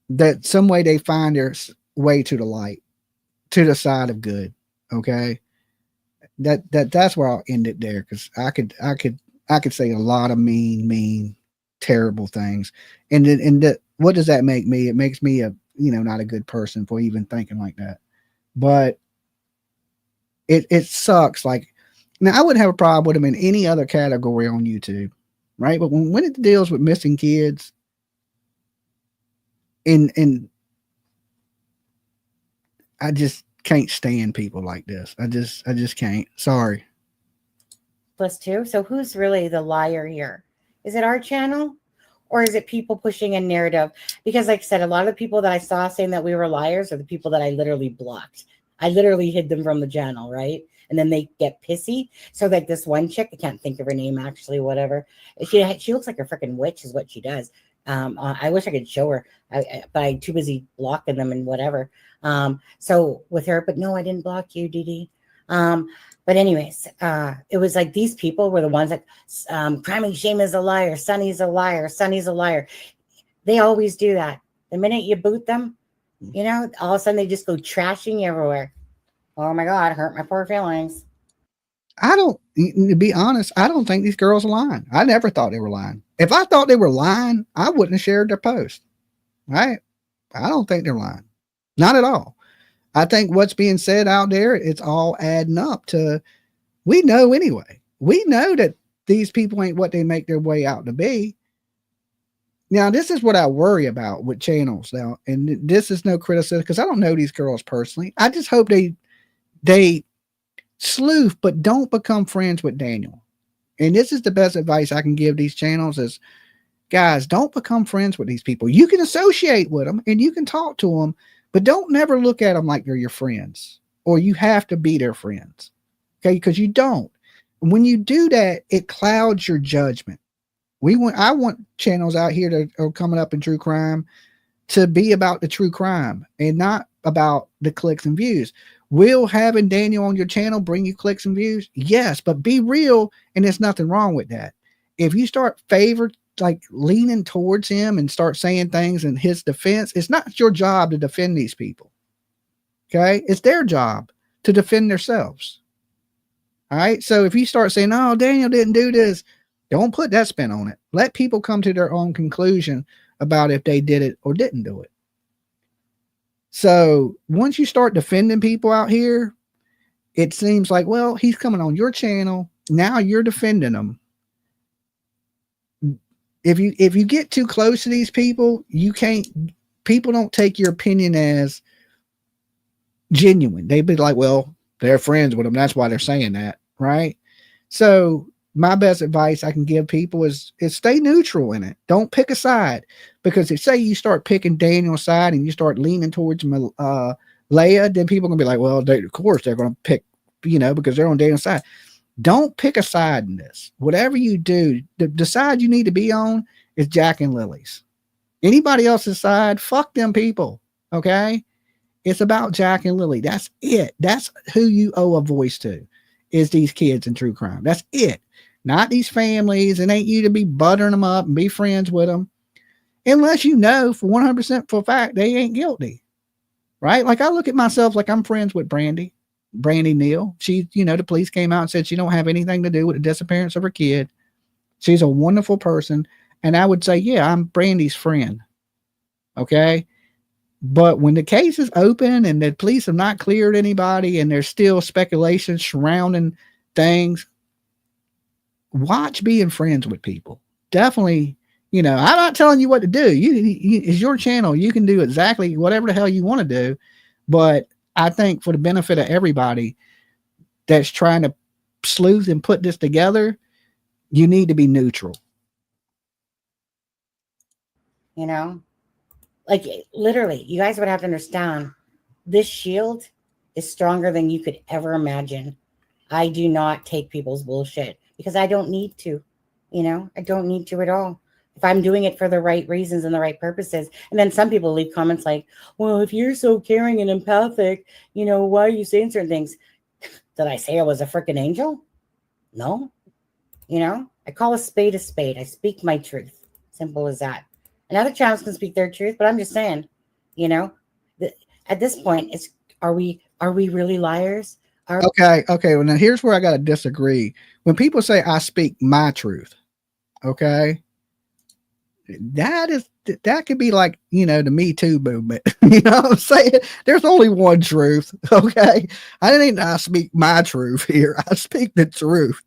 That some way they find their way to the light, to the side of good. Okay. That's where I'll end it there. Cause I could say a lot of mean, terrible things. And what does that make me? It makes me not a good person for even thinking like that. But it sucks. Like, now I wouldn't have a problem with them in any other category on YouTube. Right. But when it deals with missing kids, and I just can't stand people like this. I just can't. Sorry. +2. So who's really the liar here? Is it our channel, or is it people pushing a narrative? Because like I said, a lot of the people that I saw saying that we were liars are the people that I literally blocked. I literally hid them from the channel, right? And then they get pissy. So like this one chick, I can't think of her name actually, whatever. She looks like a freaking witch is what she does. I wish I could show her, but I'm too busy blocking them and whatever. So with her, but no, I didn't block you, Dee. But anyways, it was like these people were the ones that crime and shame is a liar. Sonny's a liar. Sonny's a liar. They always do that. The minute you boot them, all of a sudden they just go trashing everywhere. Oh my God, hurt my poor feelings. To be honest, I don't think these girls are lying. I never thought they were lying. If I thought they were lying, I wouldn't have shared their post. Right? I don't think they're lying. Not at all. I think what's being said out there, it's all adding up to, we know anyway. We know that these people ain't what they make their way out to be. Now, this is what I worry about with channels now. And this is no criticism because I don't know these girls personally. I just hope they sleuth, but don't become friends with Daniel. And this is the best advice I can give these channels is, guys, don't become friends with these people. You can associate with them and you can talk to them, but don't never look at them like they're your friends or you have to be their friends. Okay. Because you don't. When you do that, it clouds your judgment. I want channels out here that are coming up in true crime to be about the true crime and not about the clicks and views. Will having Daniel on your channel bring you clicks and views? Yes, but be real, and there's nothing wrong with that. If you start leaning towards him and start saying things in his defense, it's not your job to defend these people. Okay? It's their job to defend themselves. All right? So if you start saying, oh, Daniel didn't do this, don't put that spin on it. Let people come to their own conclusion about if they did it or didn't do it. So once you start defending people out here, it seems like, well, he's coming on your channel. Now you're defending them. If you get too close to these people, people don't take your opinion as genuine. They'd be like, well, they're friends with them. That's why they're saying that. Right. So my best advice I can give people is stay neutral in it. Don't pick a side, because if say you start picking Daniel's side and you start leaning towards Leia, then people are gonna be like, well, of course they're gonna pick, because they're on Daniel's side. Don't pick a side in this. Whatever you do, the side you need to be on is Jack and Lily's. Anybody else's side, fuck them people. Okay, it's about Jack and Lily. That's it. That's who you owe a voice to, is these kids in true crime. That's it. Not these families. It ain't you to be buttering them up and be friends with them. Unless you know for 100% for a fact they ain't guilty. Right? Like I look at myself like I'm friends with Brandy Neal. She, the police came out and said she don't have anything to do with the disappearance of her kid. She's a wonderful person. And I would say, yeah, I'm Brandy's friend. Okay? But when the case is open and the police have not cleared anybody and there's still speculation surrounding things, watch being friends with people. Definitely, I'm not telling you what to do. It's your channel. You can do exactly whatever the hell you want to do. But I think for the benefit of everybody that's trying to sleuth and put this together, you need to be neutral. You know, like literally, you guys would have to understand this shield is stronger than you could ever imagine. I do not take people's bullshit because I don't need to. You know, I don't need to at all. If I'm doing it for the right reasons and the right purposes. And then some people leave comments like, well, if you're so caring and empathic, you know, why are you saying certain things? Did I say I was a freaking angel? No. You know, I call a spade a spade. I speak my truth. Simple as that. And other channels can speak their truth, but I'm just saying, you know, at this point, it's are we really liars? Okay. Well, now here's where I got to disagree. When people say I speak my truth, okay, that could be like, you know, the Me Too movement. You know what I'm saying? There's only one truth. Okay, I speak my truth here. I speak the truth.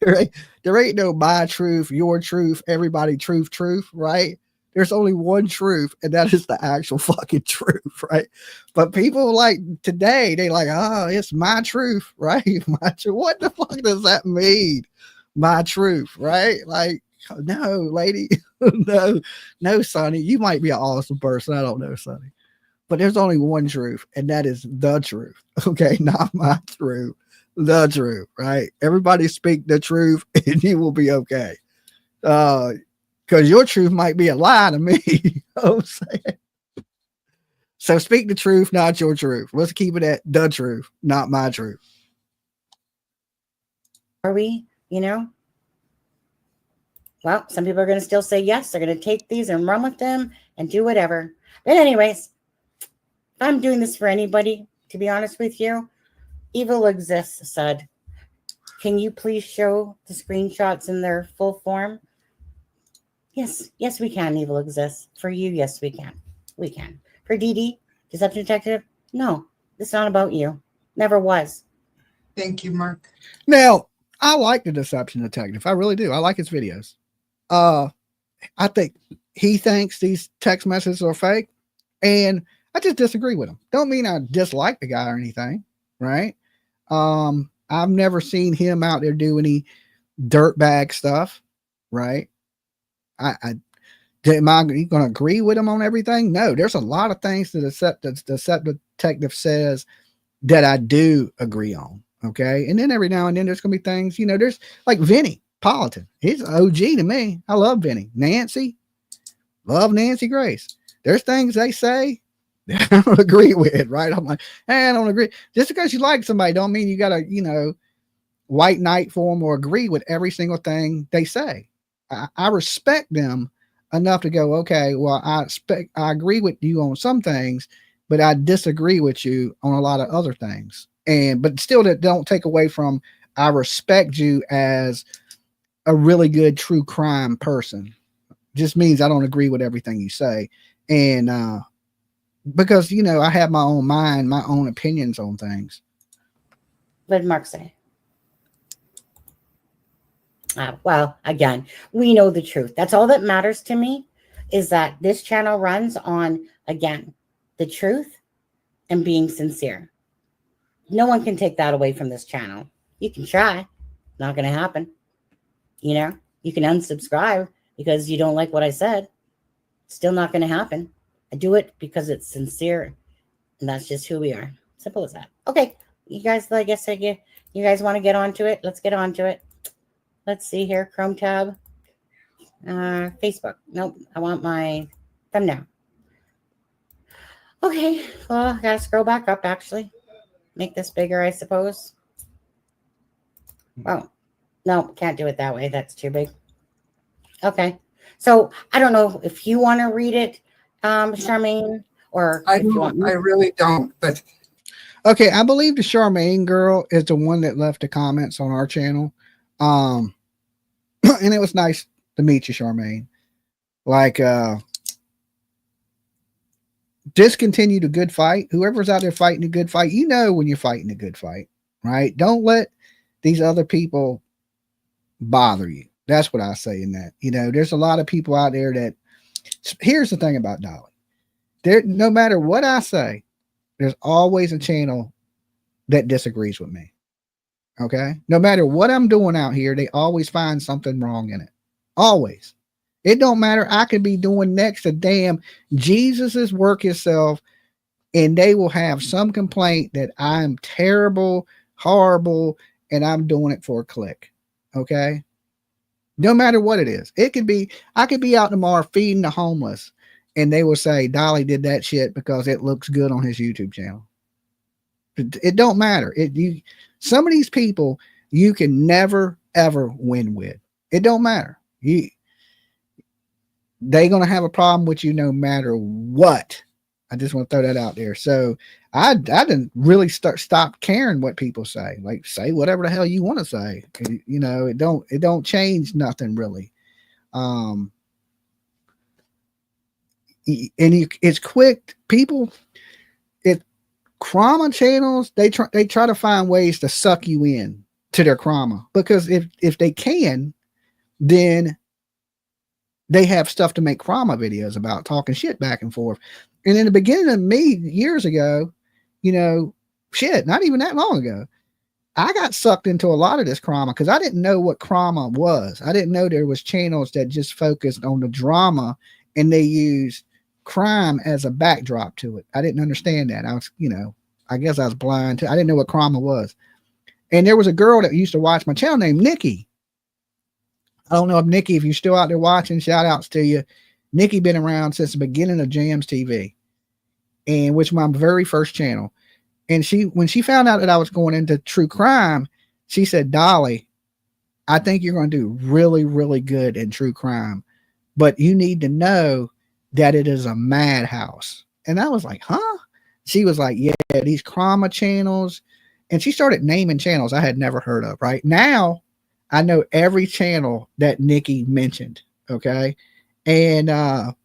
There ain't no my truth, your truth, everybody truth, right? There's only one truth, and that is the actual fucking truth, right? But people like today, they like, oh, it's my truth, right? My truth. What the fuck does that mean? My truth, right? Like, no, lady, no, Sonny. You might be an awesome person. I don't know, Sonny. But there's only one truth, and that is the truth. Okay, not my truth. The truth, right? Everybody speak the truth, and you will be okay. Because your truth might be a lie to me. You know what I'm saying? So speak the truth, not your truth. Let's keep it at the truth, not my truth. Are we, you know? Well, some people are going to still say yes. They're going to take these and run with them and do whatever. But anyways, I'm doing this for anybody, to be honest with you. Evil exists, Sud. Can you please show the screenshots in their full form? Yes, we can. Evil exists. For you, yes, we can. We can. For Dee, Deception Detective, no, it's not about you. Never was. Thank you, Mark. Now, I like the Deception Detective. I really do. I like his videos. I think he thinks these text messages are fake, and I just disagree with him. Don't mean I dislike the guy or anything, right? I've never seen him out there do any dirtbag stuff, right? Am I going to agree with him on everything? No, there's a lot of things that the Deceptive Detective says that I do agree on. Okay. And then every now and then there's going to be things, you know, there's like Vinny Politan. He's an OG to me. I love Vinny. Nancy, love Nancy Grace. There's things they say that I don't agree with, right? I'm like, hey, I don't agree. Just because you like somebody don't mean you got to, you know, white knight for them or agree with every single thing they say. I respect them enough to go, okay, well, I agree with you on some things, but I disagree with you on a lot of other things. But still, that don't take away from I respect you as a really good true crime person. Just means I don't agree with everything you say. And because, you know, I have my own mind, my own opinions on things. What did Mark say? Well, again, we know the truth. That's all that matters to me, is that this channel runs on, again, the truth and being sincere. No one can take that away from this channel. You can try. Not going to happen. You know, you can unsubscribe because you don't like what I said. Still not going to happen. I do it because it's sincere, and that's just who we are. Simple as that. Okay, you guys, I guess you guys want to get onto it. Let's get onto it. Let's see here. Chrome tab. Facebook. Nope. I want my thumbnail. Okay. Well, I gotta scroll back up, actually. Make this bigger, I suppose. Oh, no. Can't do it that way. That's too big. Okay. So, I don't know if you want to read it, Charmaine, or I really don't, but... Okay, I believe the Charmaine girl is the one that left the comments on our channel. And it was nice to meet you, Charmaine. Like, just continue the good fight. Whoever's out there fighting a good fight, you know when you're fighting a good fight, right? Don't let these other people bother you. That's what I say in that. You know, there's a lot of people out there that, here's the thing about Dolly. There, no matter what I say, there's always a channel that disagrees with me. Okay. No matter what I'm doing out here, they always find something wrong in it. Always. It don't matter. I could be doing next to damn Jesus's work itself, and they will have some complaint that I'm terrible, horrible, and I'm doing it for a click. Okay. No matter what it is. It could be, I could be out tomorrow feeding the homeless, and they will say Dolly did that shit because it looks good on his YouTube channel. It don't matter. Some of these people you can never ever win with. It don't matter. They're gonna have a problem with you no matter what. I just want to throw that out there. So I didn't really stop caring what people say. Like, say whatever the hell you want to say. You know, it don't change nothing really. And it's quick. People, trauma channels, they try to find ways to suck you in to their trauma, because if they can, then they have stuff to make trauma videos about, talking shit back and forth. And in the beginning of me years ago, you know, shit, not even that long ago, I got sucked into a lot of this trauma because I didn't know what trauma was. I didn't know there was channels that just focused on the drama and they used crime as a backdrop to it. I didn't understand that. I was, you know, I guess I was blind. I didn't know what trauma was. And there was a girl that used to watch my channel named Nikki. I don't know if Nikki, if you're still out there watching, shout outs to you. Nikki been around since the beginning of Jams TV, and which my very first channel. And when she found out that I was going into true crime, she said, Dolly, I think you're going to do really, really good in true crime, but you need to know that it is a madhouse. And I was like, huh? She was like, yeah, these trauma channels. And she started naming channels I had never heard of. Right now, I know every channel that Nikki mentioned. Okay. And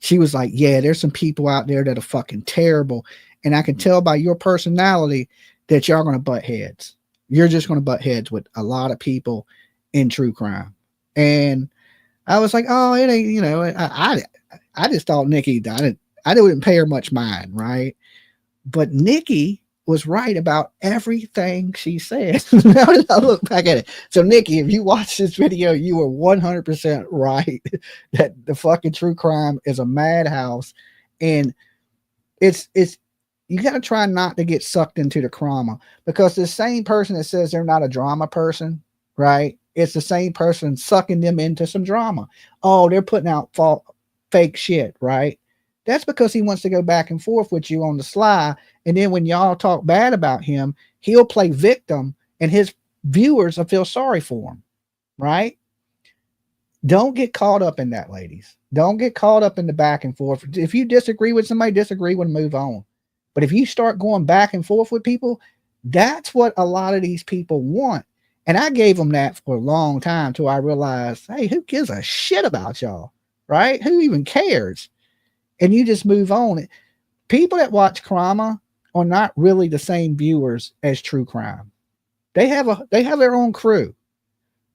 she was like, yeah, there's some people out there that are fucking terrible. And I can tell by your personality that y'all going to butt heads. You're just going to butt heads with a lot of people in true crime. And I was like, oh, it ain't, you know, I just thought Nikki, I didn't pay her much mind. Right. But Nikki was right about everything she said. Now that I look back at it. So Nikki, if you watch this video, you were 100% right that the fucking true crime is a madhouse. And it's you got to try not to get sucked into the trauma, because the same person that says they're not a drama person, right? It's the same person sucking them into some drama. Oh, they're putting out fake shit, right? That's because he wants to go back and forth with you on the sly. And then when y'all talk bad about him, he'll play victim and his viewers will feel sorry for him, right? Don't get caught up in that, ladies. Don't get caught up in the back and forth. If you disagree with somebody, disagree with them, move on. But if you start going back and forth with people, that's what a lot of these people want. And I gave them that for a long time till I realized, hey, who gives a shit about y'all, right? Who even cares? And you just move on. People that watch crime are not really the same viewers as true crime. They have their own crew,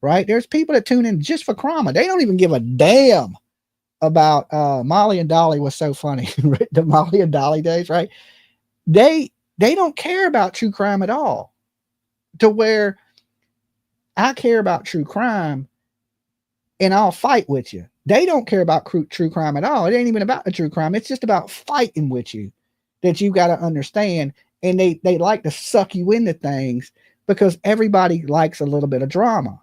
right? There's people that tune in just for crime. They don't even give a damn about Molly and Dolly was so funny. The Molly and Dolly days, right? They don't care about true crime at all. To where I care about true crime and I'll fight with you. They don't care about true crime at all. It ain't even about the true crime. It's just about fighting with you, that you got to understand. And they like to suck you into things because everybody likes a little bit of drama.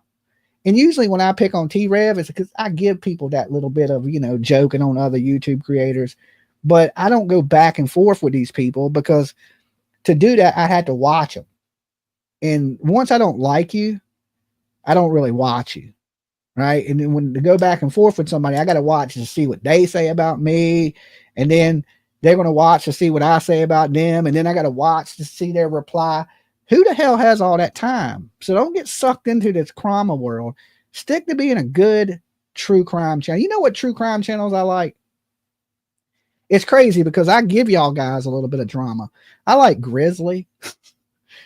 And usually when I pick on T-Rev, it's because I give people that little bit of, you know, joking on other YouTube creators. But I don't go back and forth with these people, because to do that, I had to watch them. And once I don't like you, I don't really watch you. Right. And then when to go back and forth with somebody, I got to watch to see what they say about me. And then they're going to watch to see what I say about them. And then I got to watch to see their reply. Who the hell has all that time? So don't get sucked into this crime world. Stick to being a good true crime channel. You know what true crime channels I like? It's crazy because I give y'all guys a little bit of drama. I like Grizzly,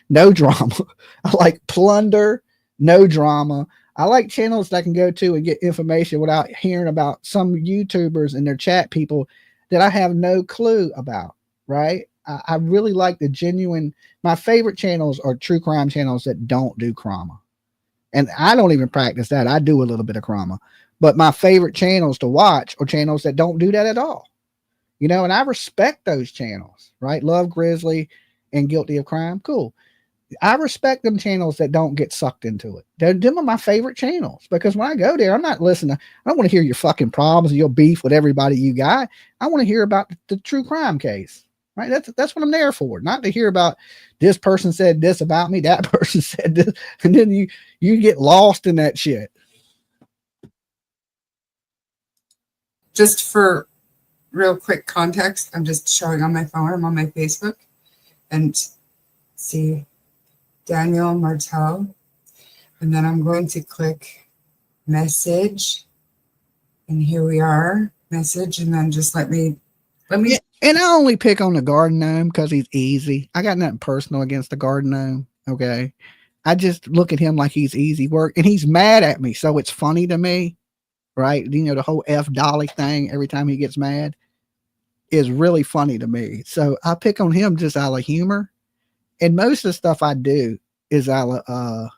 no drama. I like Plunder, no drama. I like channels that I can go to and get information without hearing about some YouTubers and their chat people that I have no clue about, right? I really like the genuine. My favorite channels are true crime channels that don't do trauma. And I don't even practice that. I do a little bit of trauma. But my favorite channels to watch are channels that don't do that at all. You know, and I respect those channels, right? Love Grizzly and Guilty of Crime. Cool. I respect them channels that don't get sucked into it. Them are my favorite channels because when I go there, I'm not listening. I don't want to hear your fucking problems and your beef with everybody you got. I want to hear about the true crime case, right? That's what I'm there for. Not to hear about this person said this about me, that person said this, and then you get lost in that shit. Just for real quick context, I'm just showing on my phone. I'm on my Facebook and see Daniel Martel, and then I'm going to click message, and here we are, message, and then just let me. Yeah, and I only pick on the garden gnome because he's easy. I got nothing personal against the garden gnome. Okay, I just look at him like he's easy work, and he's mad at me, so it's funny to me, right? You know, the whole F Dolly thing every time he gets mad is really funny to me. So I pick on him just out of humor. And most of the stuff I do is for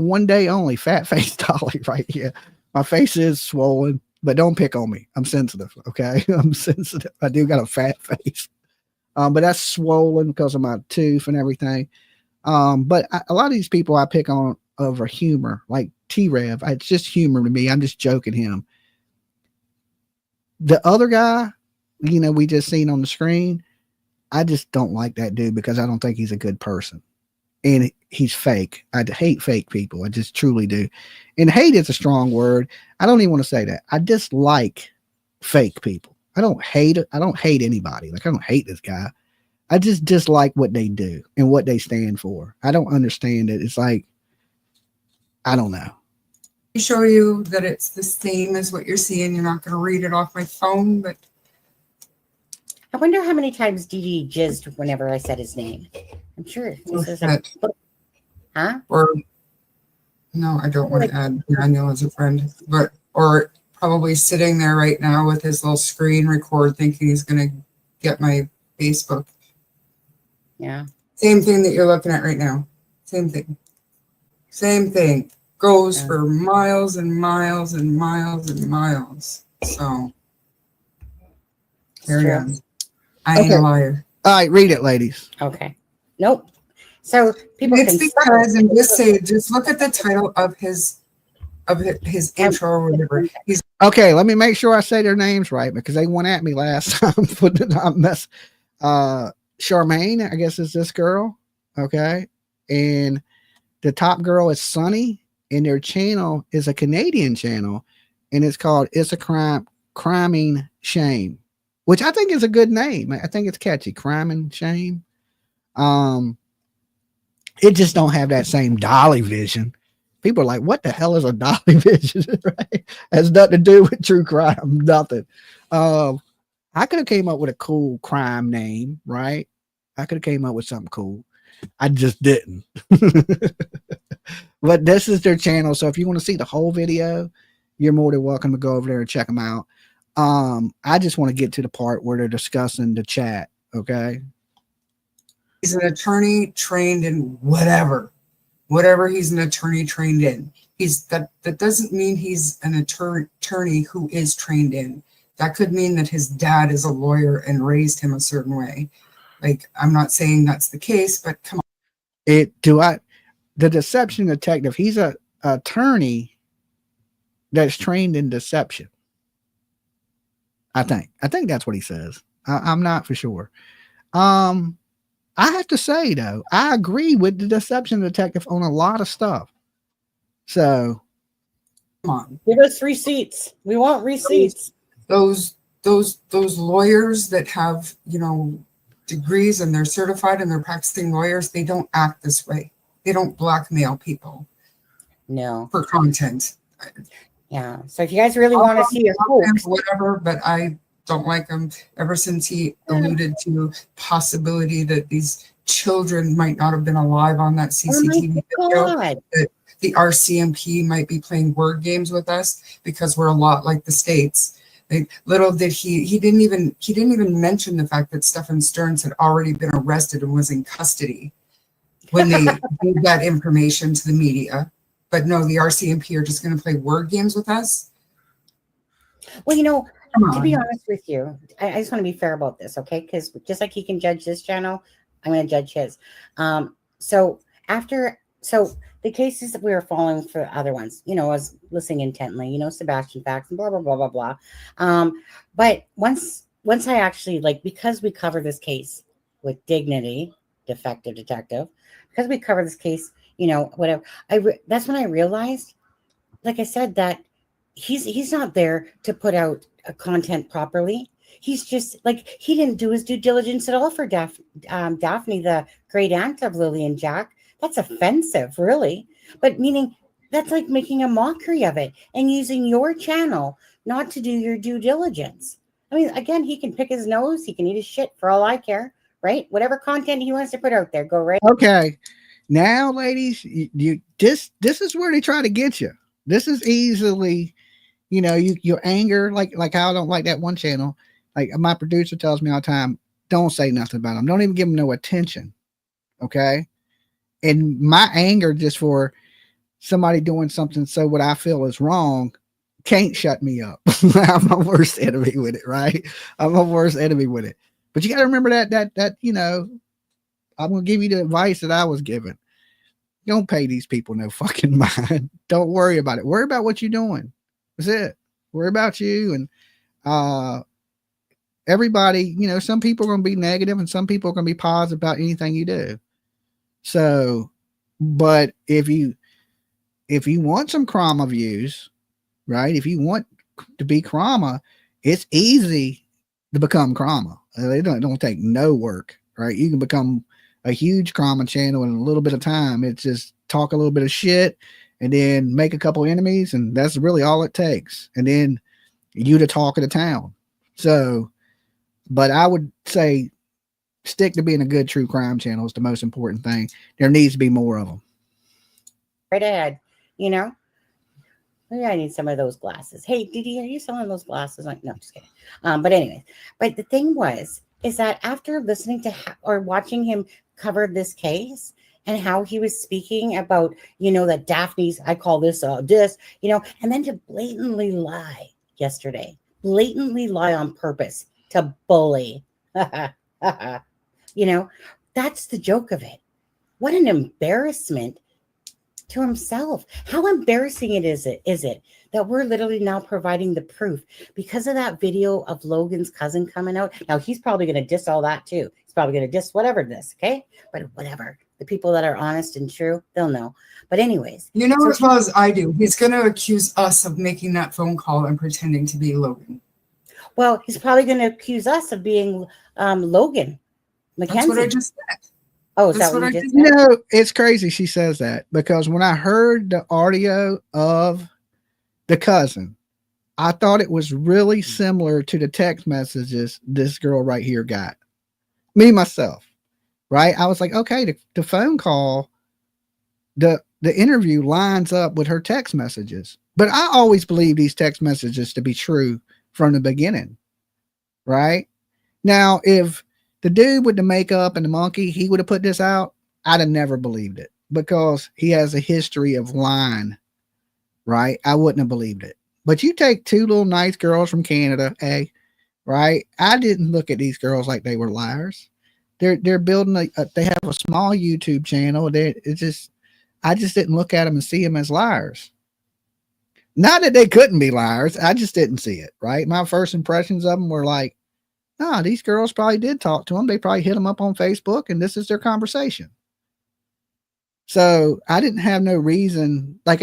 one day only, fat face Dolly right here. My face is swollen, but don't pick on me. I'm sensitive. Okay. I'm sensitive. I do got a fat face. But that's swollen because of my tooth and everything. But a lot of these people I pick on over humor, like T-Rev, it's just humor to me. I'm just joking him. The other guy, you know, we just seen on the screen, I just don't like that dude because I don't think he's a good person. And he's fake. I hate fake people. I just truly do. And hate is a strong word. I don't even want to say that. I dislike fake people. I don't hate it. I don't hate anybody. Like, I don't hate this guy. I just dislike what they do and what they stand for. I don't understand it. It's like, I don't know. Show you that it's the same as what you're seeing. You're not going to read it off my phone, but I wonder how many times DD jizzed whenever I said his name. I'm sure. Huh? Or no, I don't want to add Daniel as a friend, but or probably sitting there right now with his little screen record, thinking he's going to get my Facebook. Yeah. Same thing that you're looking at right now. Same thing. Same thing. Goes for miles and miles and miles and miles. So there you go. I ain't a liar. All right, read it, ladies. Okay. Nope. So people it's can because and just say, just look at the title of his intro or whatever. He's okay. Let me make sure I say their names right because they went at me last time for the not mess. Charmaine, I guess is this girl. Okay, and the top girl is Sunny, and their channel is a Canadian channel, and it's called "It's a Criming Shame," which I think is a good name. I think it's catchy. Crime and Shame. It just don't have that same Dolly vision. People are like, what the hell is a Dolly vision? Right? Has nothing to do with true crime. Nothing. I could have came up with a cool crime name, right? I could have came up with something cool. I just didn't. But this is their channel. So if you want to see the whole video, you're more than welcome to go over there and check them out. I just want to get to the part where they're discussing the chat. Okay. He's an attorney trained in whatever he's an attorney trained in. That doesn't mean he's an attorney who is trained in. That could mean that his dad is a lawyer and raised him a certain way. Like, I'm not saying that's the case, but come on. The deception detective, he's a attorney that's trained in deception. I think that's what he says. I'm not for sure. I have to say though, I agree with the deception detective on a lot of stuff. So come on, give us receipts. We want receipts. Those lawyers that have, degrees and they're certified and they're practicing lawyers, they don't act this way. They don't blackmail people. No. For content. Yeah. So if you guys really want to see a whatever, but I don't like him ever since he alluded to possibility that these children might not have been alive on that CCTV video. That the RCMP might be playing word games with us because we're a lot like the States. Like, little did he didn't even mention the fact that Stefan Stearns had already been arrested and was in custody when they gave that information to the media. But no, the RCMP are just going to play word games with us. Well, to be honest with you, I just want to be fair about this, okay? Because just like he can judge this channel, I'm going to judge his. So the cases that we were following for other ones, I was listening intently, Sebastian Facts and blah, blah, blah, blah, blah. But once I actually, because we cover this case with dignity, defective detective, because we cover this case, whatever, that's when I realized, like I said, that he's not there to put out a content properly. He's just he didn't do his due diligence at all for Daphne, the great aunt of Lily and Jack. That's offensive, really. But meaning that's like making a mockery of it and using your channel not to do your due diligence. I mean, again, he can pick his nose, he can eat his shit for all I care, right? Whatever content he wants to put out there, go right. Okay, now, ladies, this is where they try to get you. This is easily, your anger, like how I don't like that one channel. Like my producer tells me all the time, don't say nothing about them. Don't even give them no attention. Okay. And my anger just for somebody doing something so what I feel is wrong can't shut me up. I'm my worst enemy with it, right? I'm my worst enemy with it. But you got to remember that I'm going to give you the advice that I was given. Don't pay these people no fucking mind. Don't worry about it. Worry about what you're doing. That's it. Worry about you. And everybody, some people are going to be negative and some people are going to be positive about anything you do. So, but if you want some Krama views, right? If you want to be Krama, it's easy to become Krama. They don't take no work, right? You can become a huge Krama channel in a little bit of time. It's just talk a little bit of shit and then make a couple enemies, and that's really all it takes. And then you the talk of the town. So, but I would say stick to being a good true crime channel is the most important thing. There needs to be more of them. Right ahead, Maybe I need some of those glasses. Hey, Didi, are you selling those glasses? No, just kidding. But anyways, but the thing is that after listening to or watching him cover this case and how he was speaking about, that Daphne's, I call this, and then to blatantly lie yesterday, blatantly lie on purpose to bully. That's the joke of it. What an embarrassment to himself. How embarrassing is it that we're literally now providing the proof because of that video of Logan's cousin coming out. Now he's probably going to diss all that too. He's probably going to diss whatever this, okay? But whatever. The people that are honest and true, they'll know. But anyways. As well as I do, he's going to accuse us of making that phone call and pretending to be Logan. Well, he's probably going to accuse us of being Logan. Mackenzie. That's what I just said. Oh, is That's that what what you I just did. said? No, it's crazy she says that because when I heard the audio of the cousin, I thought it was really similar to the text messages this girl right here got. Me, myself, right? I was like, okay, the phone call, the interview lines up with her text messages. But I always believe these text messages to be true from the beginning, right? Now, if the dude with the makeup and the monkey, he would have put this out, I'd have never believed it because he has a history of lying, right? I wouldn't have believed it. But you take two little nice girls from Canada, right? I didn't look at these girls like they were liars. They're building they have a small YouTube channel. I just didn't look at them and see them as liars. Not that they couldn't be liars. I just didn't see it, right? My first impressions of them were like, no, these girls probably did talk to them. They probably hit them up on Facebook and this is their conversation. So I didn't have no reason. I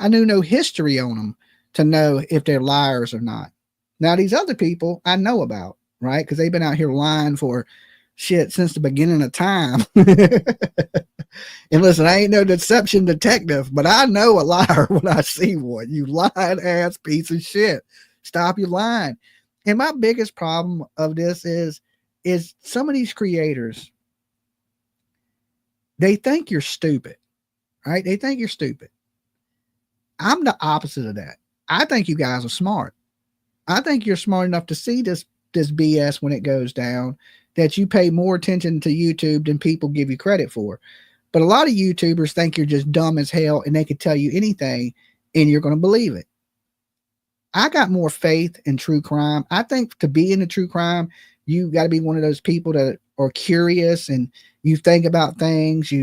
knew no history on them to know if they're liars or not. Now, these other people I know about, right? Because they've been out here lying for shit since the beginning of time. And listen, I ain't no deception detective, but I know a liar when I see one. You lying ass piece of shit. Stop your lying. And my biggest problem of this is some of these creators, they think you're stupid, right? They think you're stupid. I'm the opposite of that. I think you guys are smart. I think you're smart enough to see this BS when it goes down, that you pay more attention to YouTube than people give you credit for. But a lot of YouTubers think you're just dumb as hell and they could tell you anything and you're going to believe it. I got more faith in true crime. I think to be into true crime, you got to be one of those people that are curious and you think about things.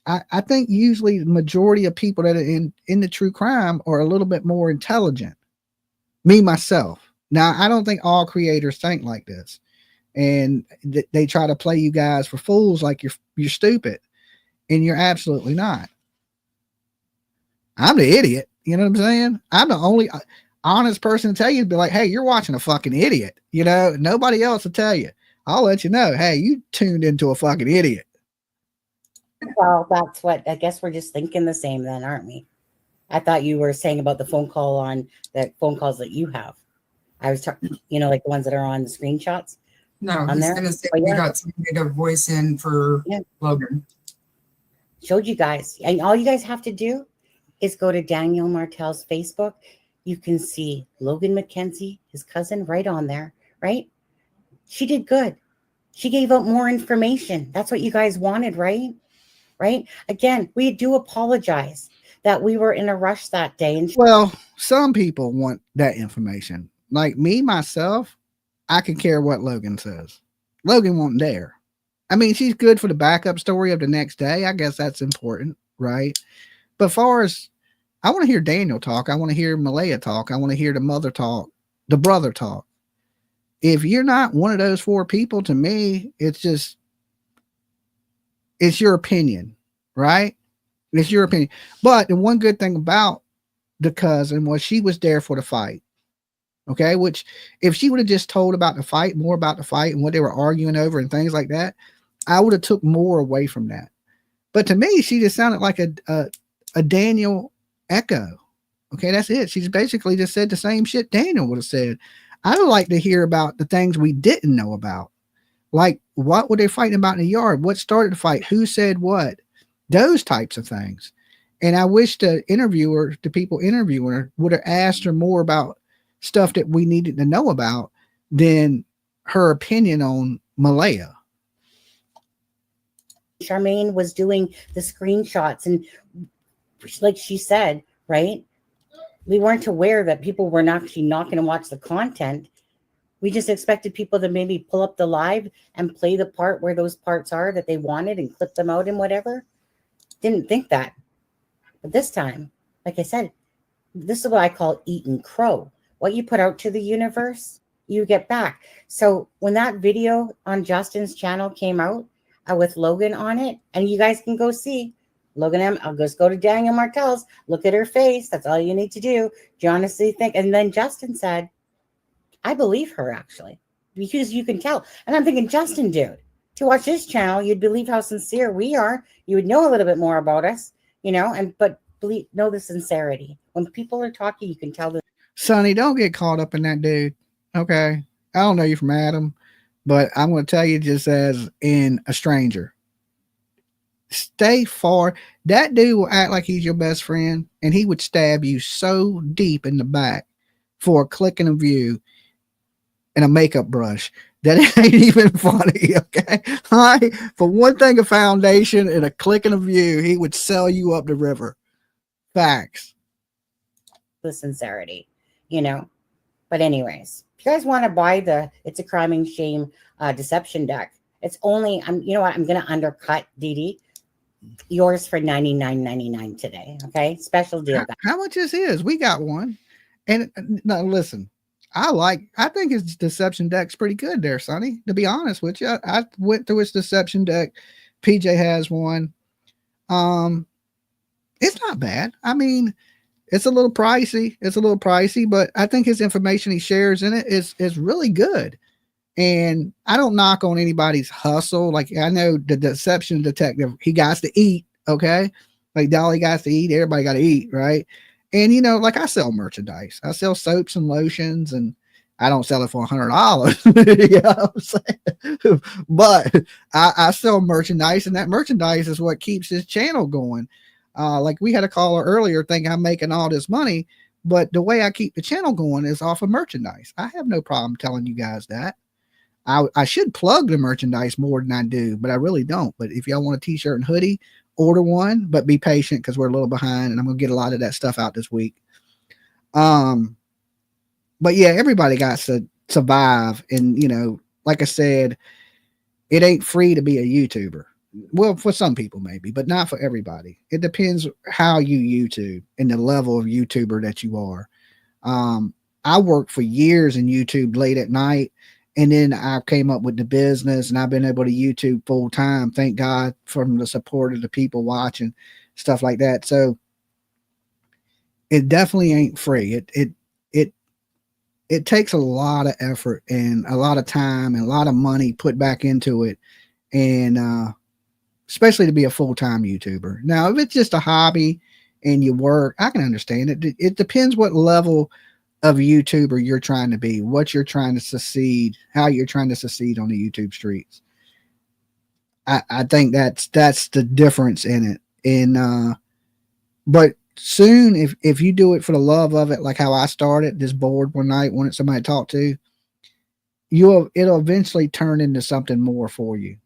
I think usually the majority of people that are in the true crime are a little bit more intelligent. Me, myself. Now, I don't think all creators think like this. And they try to play you guys for fools like you're stupid. And you're absolutely not. I'm the idiot. You know what I'm saying? I'm the only honest person to tell you to be like, hey, you're watching a fucking idiot. You know, nobody else will tell you. I'll let you know, hey, you tuned into a fucking idiot. Well, that's what, I guess we're just thinking the same then, aren't we? I thought you were saying about the phone calls that you have. I was talking, like the ones that are on the screenshots. No, he's going to say we got somebody to voice in for Logan. Showed you guys. And all you guys have to do is go to Daniel Martel's Facebook. You can see Logan McKenzie, his cousin, right on there, right? She did good. She gave out more information. That's what you guys wanted, right? Right? Again, we do apologize that we were in a rush that day. And well, some people want that information. Like me, myself, I can care what Logan says. Logan won't dare. I mean, she's good for the backup story of the next day. I guess that's important, right? But far as I want to hear Daniel talk, I want to hear Malaya talk, I want to hear the mother talk, the brother talk. If you're not one of those four people, to me, it's your opinion, right? It's your opinion. But the one good thing about the cousin was she was there for the fight. Okay, which if she would have just told about the fight, more about the fight and what they were arguing over and things like that, I would have took more away from that. But to me, she just sounded like a Daniel echo. Okay, that's it. She's basically just said the same shit Daniel would have said. I would like to hear about the things we didn't know about. Like, what were they fighting about in the yard? What started the fight? Who said what? Those types of things. And I wish the people interviewing her would have asked her more about stuff that we needed to know about than her opinion on Malaya. Charmaine was doing the screenshots, and like she said, right? We weren't aware that people were actually not going to watch the content. We just expected people to maybe pull up the live and play the part where those parts are that they wanted and clip them out and whatever. Didn't think that. But this time, like I said, this is what I call eating crow. What you put out to the universe, you get back. So when that video on Justin's channel came out with Logan on it, and you guys can go see Logan, I'll just go to Daniel Martel's, look at her face. That's all you need to do. Do you honestly think? And then Justin said, I believe her, actually, because you can tell. And I'm thinking, Justin, dude, to watch this channel, you'd believe how sincere we are. You would know a little bit more about us, but know the sincerity. When people are talking, you can tell them. Sonny, don't get caught up in that dude. Okay. I don't know you from Adam, but I'm going to tell you just as in a stranger. Stay far. That dude will act like he's your best friend, and he would stab you so deep in the back for a click and a view and a makeup brush that it ain't even funny. Okay. All right. For one thing, a foundation and a click and a view, he would sell you up the river. Facts. The sincerity. But anyways, if you guys want to buy the It's a Crime and Shame deception deck, it's only, I'm going to undercut Dee yours for $99.99 today. Okay. Special deal. How much is his? We got one. And now listen, I think his deception deck's pretty good there, Sonny, to be honest with you. I went through his deception deck. PJ has one. It's not bad. I mean, it's a little pricey, but I think his information he shares in it is really good. And I don't knock on anybody's hustle. Like, I know the deception detective, he got to eat. Okay. Like Dolly got to eat. Everybody got to eat. Right. And, like I sell merchandise. I sell soaps and lotions, and I don't sell it for $100. You know what I'm saying? But I sell merchandise, and that merchandise is what keeps this channel going. Like we had a caller earlier thinking I'm making all this money, But the way I keep the channel going is off of merchandise. I have no problem telling you guys that. I should plug the merchandise more than I do, but I really don't. But if y'all want a t-shirt and hoodie, order one, but be patient because we're a little behind and I'm going to get a lot of that stuff out this week. But yeah, everybody got to survive. And, you know, like I said, it ain't free to be a YouTuber. Well, for some people maybe, but not for everybody. It depends how you YouTube and the level of YouTuber that you are. I worked for years in YouTube late at night, and then I came up with the business, and I've been able to YouTube full time. Thank God from the support of the people watching, stuff like that. So it definitely ain't free. It takes a lot of effort and a lot of time and a lot of money put back into it, and especially to be a full-time YouTuber. Now, if it's just a hobby and you work, I can understand it. It depends what level of YouTuber you're trying to be, what you're trying to succeed, how you're trying to succeed on the YouTube streets. I think that's the difference in it. And but soon, if you do it for the love of it, like how I started, just bored one night, wanted somebody to talk to, it'll eventually turn into something more for you.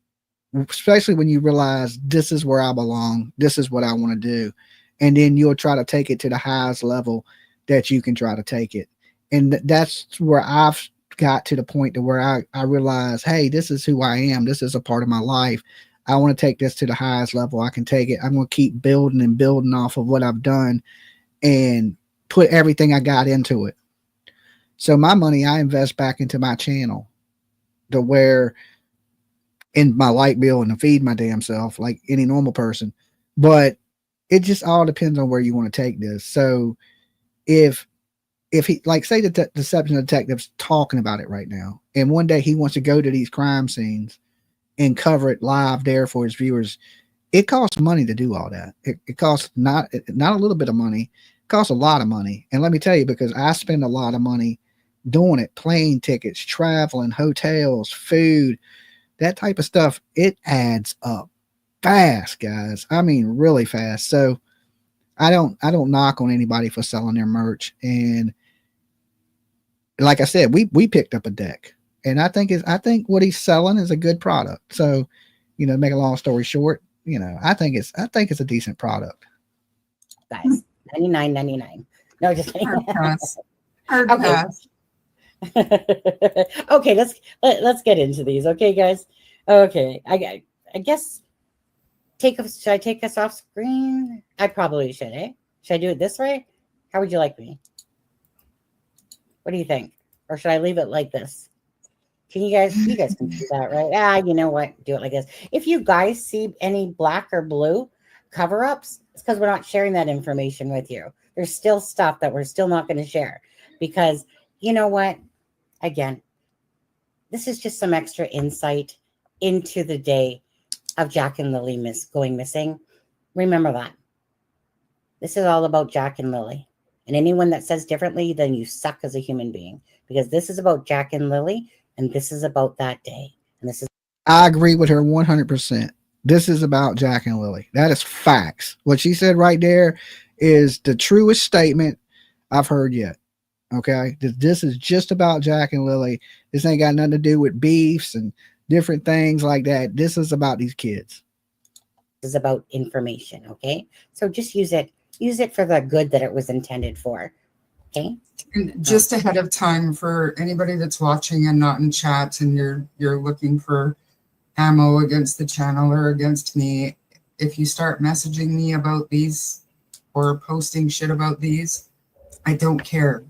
Especially when you realize this is where I belong, this is what I want to do, and then you'll try to take it to the highest level that you can try to take it. And that's where I've got to the point to where I realize, hey, this is who I am. This is a part of my life. I want to take this to the highest level I can take it. I'm going to keep building and building off of what I've done and put everything I got into it. So my money, I invest back into my channel to where in my light bill and to feed my damn self like any normal person. But it just all depends on where you want to take this. So if he, like, say the deception detective's talking about it right now, and one day he wants to go to these crime scenes and cover it live there for his viewers, it costs money to do all that. It costs not a little bit of money, it costs a lot of money. And let me tell you, because I spend a lot of money doing it, plane tickets, traveling, hotels, food, that type of stuff, it adds up fast, guys. I mean, really fast. So I don't knock on anybody for selling their merch. And like I said, we picked up a deck, and I think what he's selling is a good product. So, you know, make a long story short, you know, I think it's a decent product. Guys, $99.99. No, just kidding. Hard pass. Okay, let's get into these. Okay, guys. Okay, I guess should I take us off screen? I probably should. Should I do it this way? How would you like me? What do you think? Or should I leave it like this? You guys can do that, right? You know what? Do it like this. If you guys see any black or blue cover-ups, it's because we're not sharing that information with you. There's still stuff that we're still not going to share because you know what? Again, this is just some extra insight into the day of Jack and Lily going missing. Remember that. This is all about Jack and Lily. And anyone that says differently, then you suck as a human being. Because this is about Jack and Lily, and this is about that day. And this is. I agree with her 100%. This is about Jack and Lily. That is facts. What she said right there is the truest statement I've heard yet. Okay, this is just about Jack and Lily. This ain't got nothing to do with beefs and different things like that. This is about these kids. This is about information. Okay, so just use it for the good that it was intended for. Okay. And just ahead of time for anybody that's watching and not in chat, and you're looking for ammo against the channel or against me, if you start messaging me about these or posting shit about these, I don't care.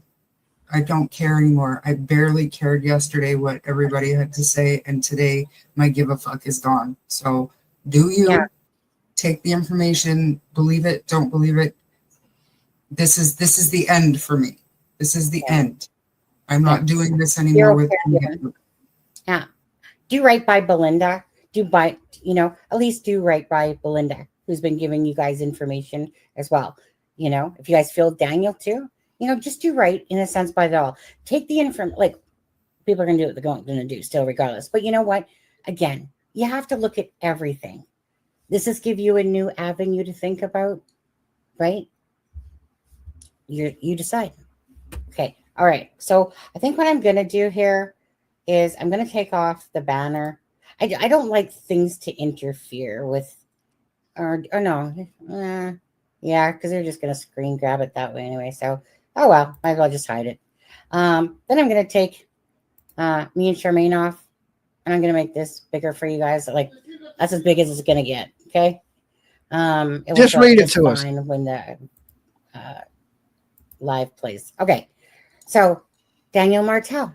I don't care anymore. I barely cared yesterday what everybody had to say, and today my give a fuck is gone. So do you take the information, believe it, don't believe it? This is the end for me. This is the end. I'm not doing this anymore with you. Yeah. Do right by Belinda. At least do right by Belinda, who's been giving you guys information as well. You know, if you guys feel Daniel too, just do right in a sense by it all. Take the information, like people are going to do what they're going to do still regardless. But you know what? Again, you have to look at everything. This is give you a new avenue to think about, right? you decide. Okay. All right. So I think what I'm going to do here is I'm going to take off the banner. I don't like things to interfere with, or no. Yeah, because they're just going to screen grab it that way anyway. So, oh well, might as well just hide it. Then I'm going to take me and Charmaine off, and I'm going to make this bigger for you guys. Like, that's as big as it's going to get. Okay. It just read it to us when the live plays. Okay. So, Daniel Martel.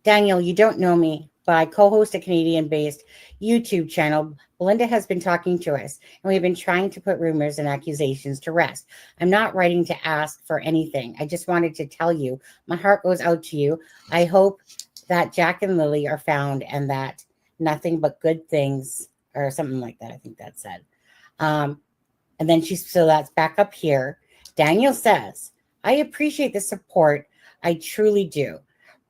Daniel, you don't know me, but I co-host a Canadian-based YouTube channel. Belinda has been talking to us, and we've been trying to put rumors and accusations to rest. I'm not writing to ask for anything. I just wanted to tell you, my heart goes out to you. I hope that Jack and Lily are found and that nothing but good things, or something like that, I think that said. And then so that's back up here. Daniel says, I appreciate the support. I truly do.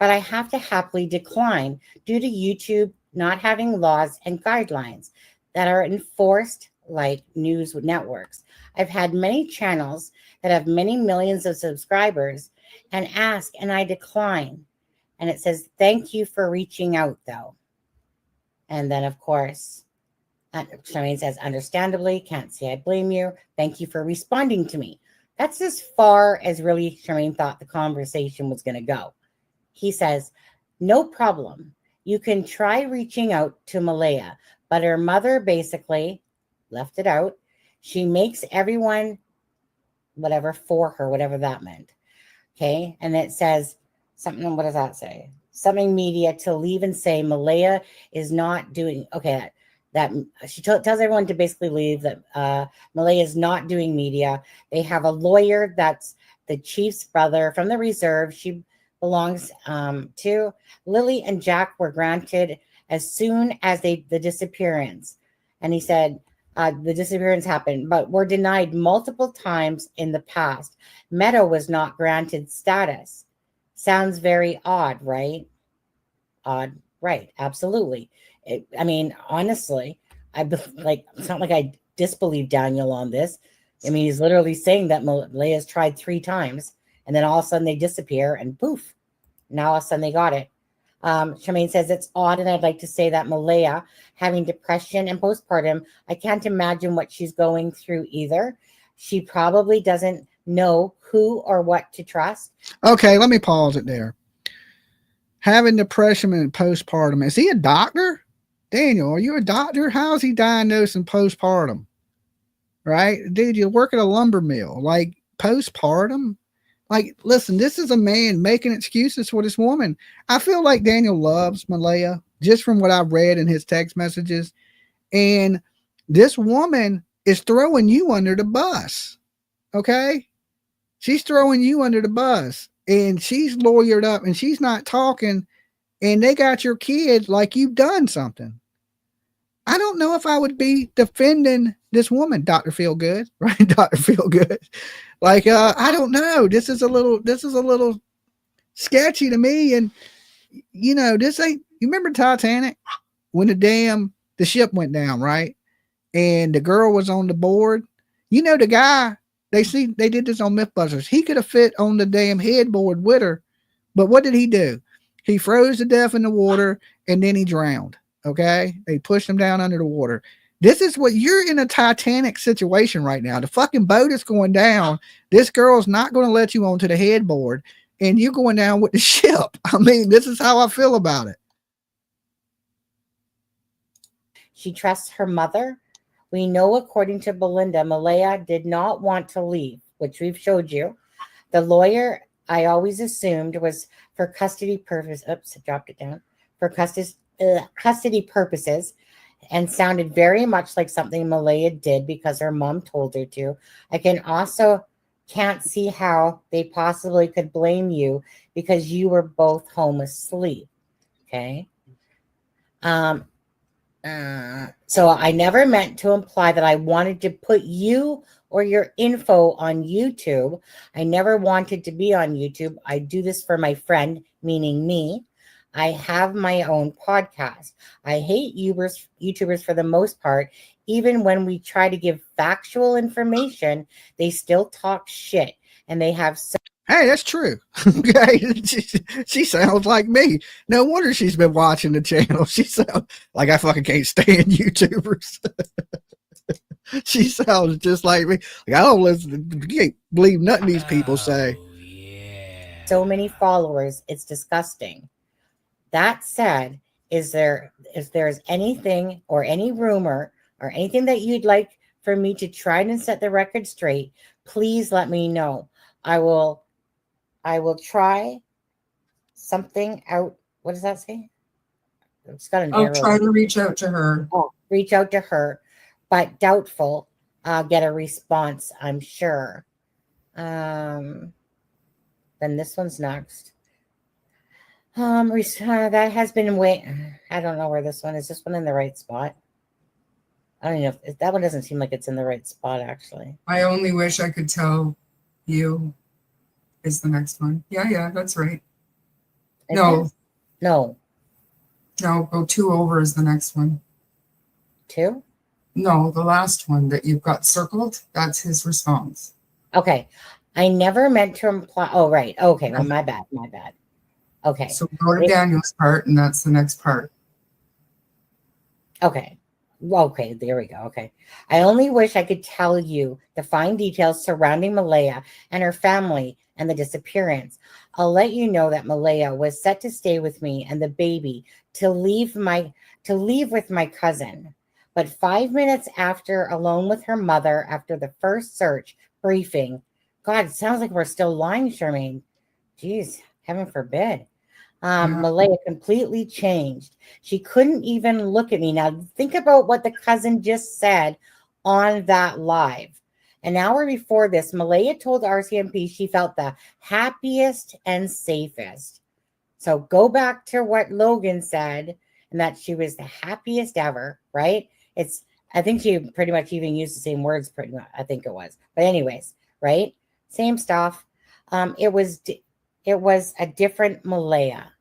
But I have to happily decline due to YouTube not having laws and guidelines that are enforced like news networks. I've had many channels that have many millions of subscribers and ask, and I decline. And it says, thank you for reaching out, though. And then, of course, Charmaine says, understandably, can't say I blame you. Thank you for responding to me. That's as far as really Charmaine thought the conversation was going to go. He says, no problem. You can try reaching out to Malaya, but her mother basically left it out. She makes everyone whatever for her, whatever that meant. Okay. And it says something, what does that say? Something media to leave and say Malaya is not doing, okay, that she tells everyone to basically leave, that Malaya is not doing media. They have a lawyer that's the chief's brother from the reserve. She belongs to Lily, and Jack were granted as soon as the disappearance. And he said the disappearance happened, but were denied multiple times in the past. Meadow was not granted status. Sounds very odd, right? Odd, right? Absolutely. I mean, honestly, it's not like I disbelieve Daniel on this. I mean, he's literally saying that Malaya's tried 3 times. And then all of a sudden they disappear and poof, now all of a sudden they got it. Charmaine says it's odd, and I'd like to say that Malaya having depression and postpartum, I can't imagine what she's going through either. She probably doesn't know who or what to trust. Okay, let me pause it there. Having depression and postpartum. Is he a doctor? Daniel, are you a doctor? How is he diagnosing postpartum? Right? Dude, you work at a lumber mill. Like, postpartum? Like, listen, this is a man making excuses for this woman. I feel like Daniel loves Malaya, just from what I've read in his text messages. And this woman is throwing you under the bus. Okay? She's throwing you under the bus. And she's lawyered up and she's not talking. And they got your kid like you've done something. I don't know if I would be defending this woman, Dr. Feelgood, right? Dr. Feelgood. Like, I don't know. This is a little sketchy to me. And, you know, this ain't, you remember Titanic when the ship went down, right? And the girl was on the board. You know, the guy, they did this on Mythbusters. He could have fit on the damn headboard with her. But what did he do? He froze to death in the water and then he drowned. Okay. They pushed him down under the water. This is what you're in a Titanic situation right now. The fucking boat is going down. This girl's not going to let you onto the headboard and you're going down with the ship. I mean, this is how I feel about it. She trusts her mother. We know, according to Belinda, Malaya did not want to leave, which we've showed you. The lawyer, I always assumed, was for custody purposes. Oops, I dropped it down. For custody purposes, and sounded very much like something Malaya did because her mom told her to. I can't see how they possibly could blame you because you were both home asleep. Okay. So I never meant to imply that I wanted to put you or your info on YouTube. I never wanted to be on YouTube. I do this for my friend, meaning me. I have my own podcast. I hate YouTubers for the most part. Even when we try to give factual information, they still talk shit. and they have. Hey, that's true. Okay, she sounds like me. No wonder she's been watching the channel. She sounds like I fucking can't stand YouTubers. She sounds just like me. Like, I don't listen. You can't believe nothing these people say. So many followers, it's disgusting. That said, if there's anything or any rumor or anything that you'd like for me to try and set the record straight, please let me know. I will try something out. What does that say? It's got an I'll arrow. try to reach out to her. Oh, reach out to her, but doubtful. I'll get a response, I'm sure. Then this one's next. That has been I don't know where this one is. This one in the right spot? I don't know if that one doesn't seem like it's in the right spot, actually. I only wish I could tell you is the next one. Yeah, that's right. No, go 2 over is the next one. 2? No, the last one that you've got circled, that's his response. Okay. I never meant to imply. Oh, right. Okay. Well, my bad. Okay. So go to Daniel's part, and that's the next part. Okay. Okay, there we go. Okay. I only wish I could tell you the fine details surrounding Malaya and her family and the disappearance. I'll let you know that Malaya was set to stay with me and the baby to leave with my cousin. But 5 minutes after, alone with her mother after the first search briefing. God, it sounds like we're still lying, Charmaine. Jeez, heaven forbid. Malaya completely changed. She couldn't even look at me. Now, think about what the cousin just said on that live. An hour before this, Malaya told RCMP she felt the happiest and safest. So go back to what Logan said, and that she was the happiest ever, right? I think she pretty much even used the same words, pretty much, I think it was. But anyways, right? Same stuff. It was a different Malaya.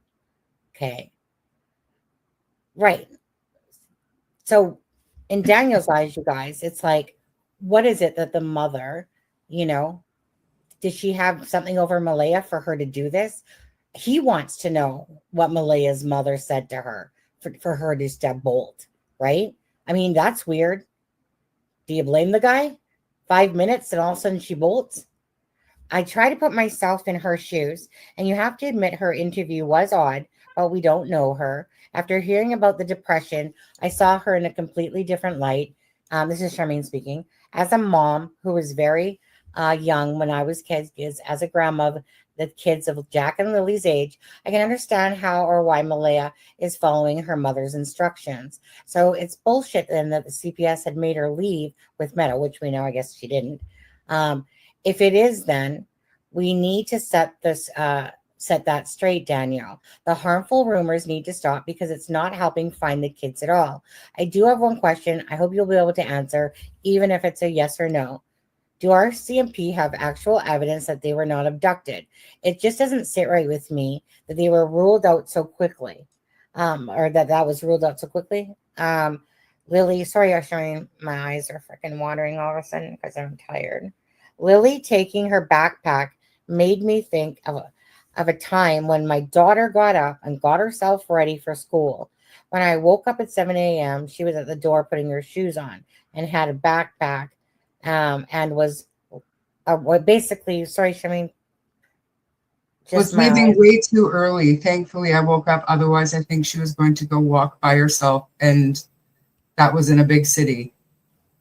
Okay. Right. So in Daniel's eyes, you guys, it's like, what is it that the mother, did she have something over Malaya for her to do this? He wants to know what Malaya's mother said to her for her to just bolt, right? I mean, that's weird. Do you blame the guy? 5 minutes and all of a sudden she bolts? I try to put myself in her shoes, and you have to admit her interview was odd, but we don't know her. After hearing about the depression, I saw her in a completely different light. This is Charmaine speaking. As a mom who was very young when I was kids, as a grandma of the kids of Jack and Lily's age, I can understand how or why Malaya is following her mother's instructions. So it's bullshit then that the CPS had made her leave with Meadow, which we know, I guess she didn't. If it is, then we need to set that straight, Danielle. The harmful rumors need to stop because it's not helping find the kids at all. I do have one question. I hope you'll be able to answer, even if it's a yes or no. Do RCMP have actual evidence that they were not abducted? It just doesn't sit right with me that they were ruled out so quickly, or that was ruled out so quickly. Lily, sorry, I'm showing my eyes are freaking watering all of a sudden because I'm tired. Lily taking her backpack made me think of a time when my daughter got up and got herself ready for school. When I woke up at 7 a.m., she was at the door putting her shoes on and had a backpack and was basically, sorry, Charmaine. Was leaving way too early. Thankfully, I woke up. Otherwise, I think she was going to go walk by herself, and that was in a big city.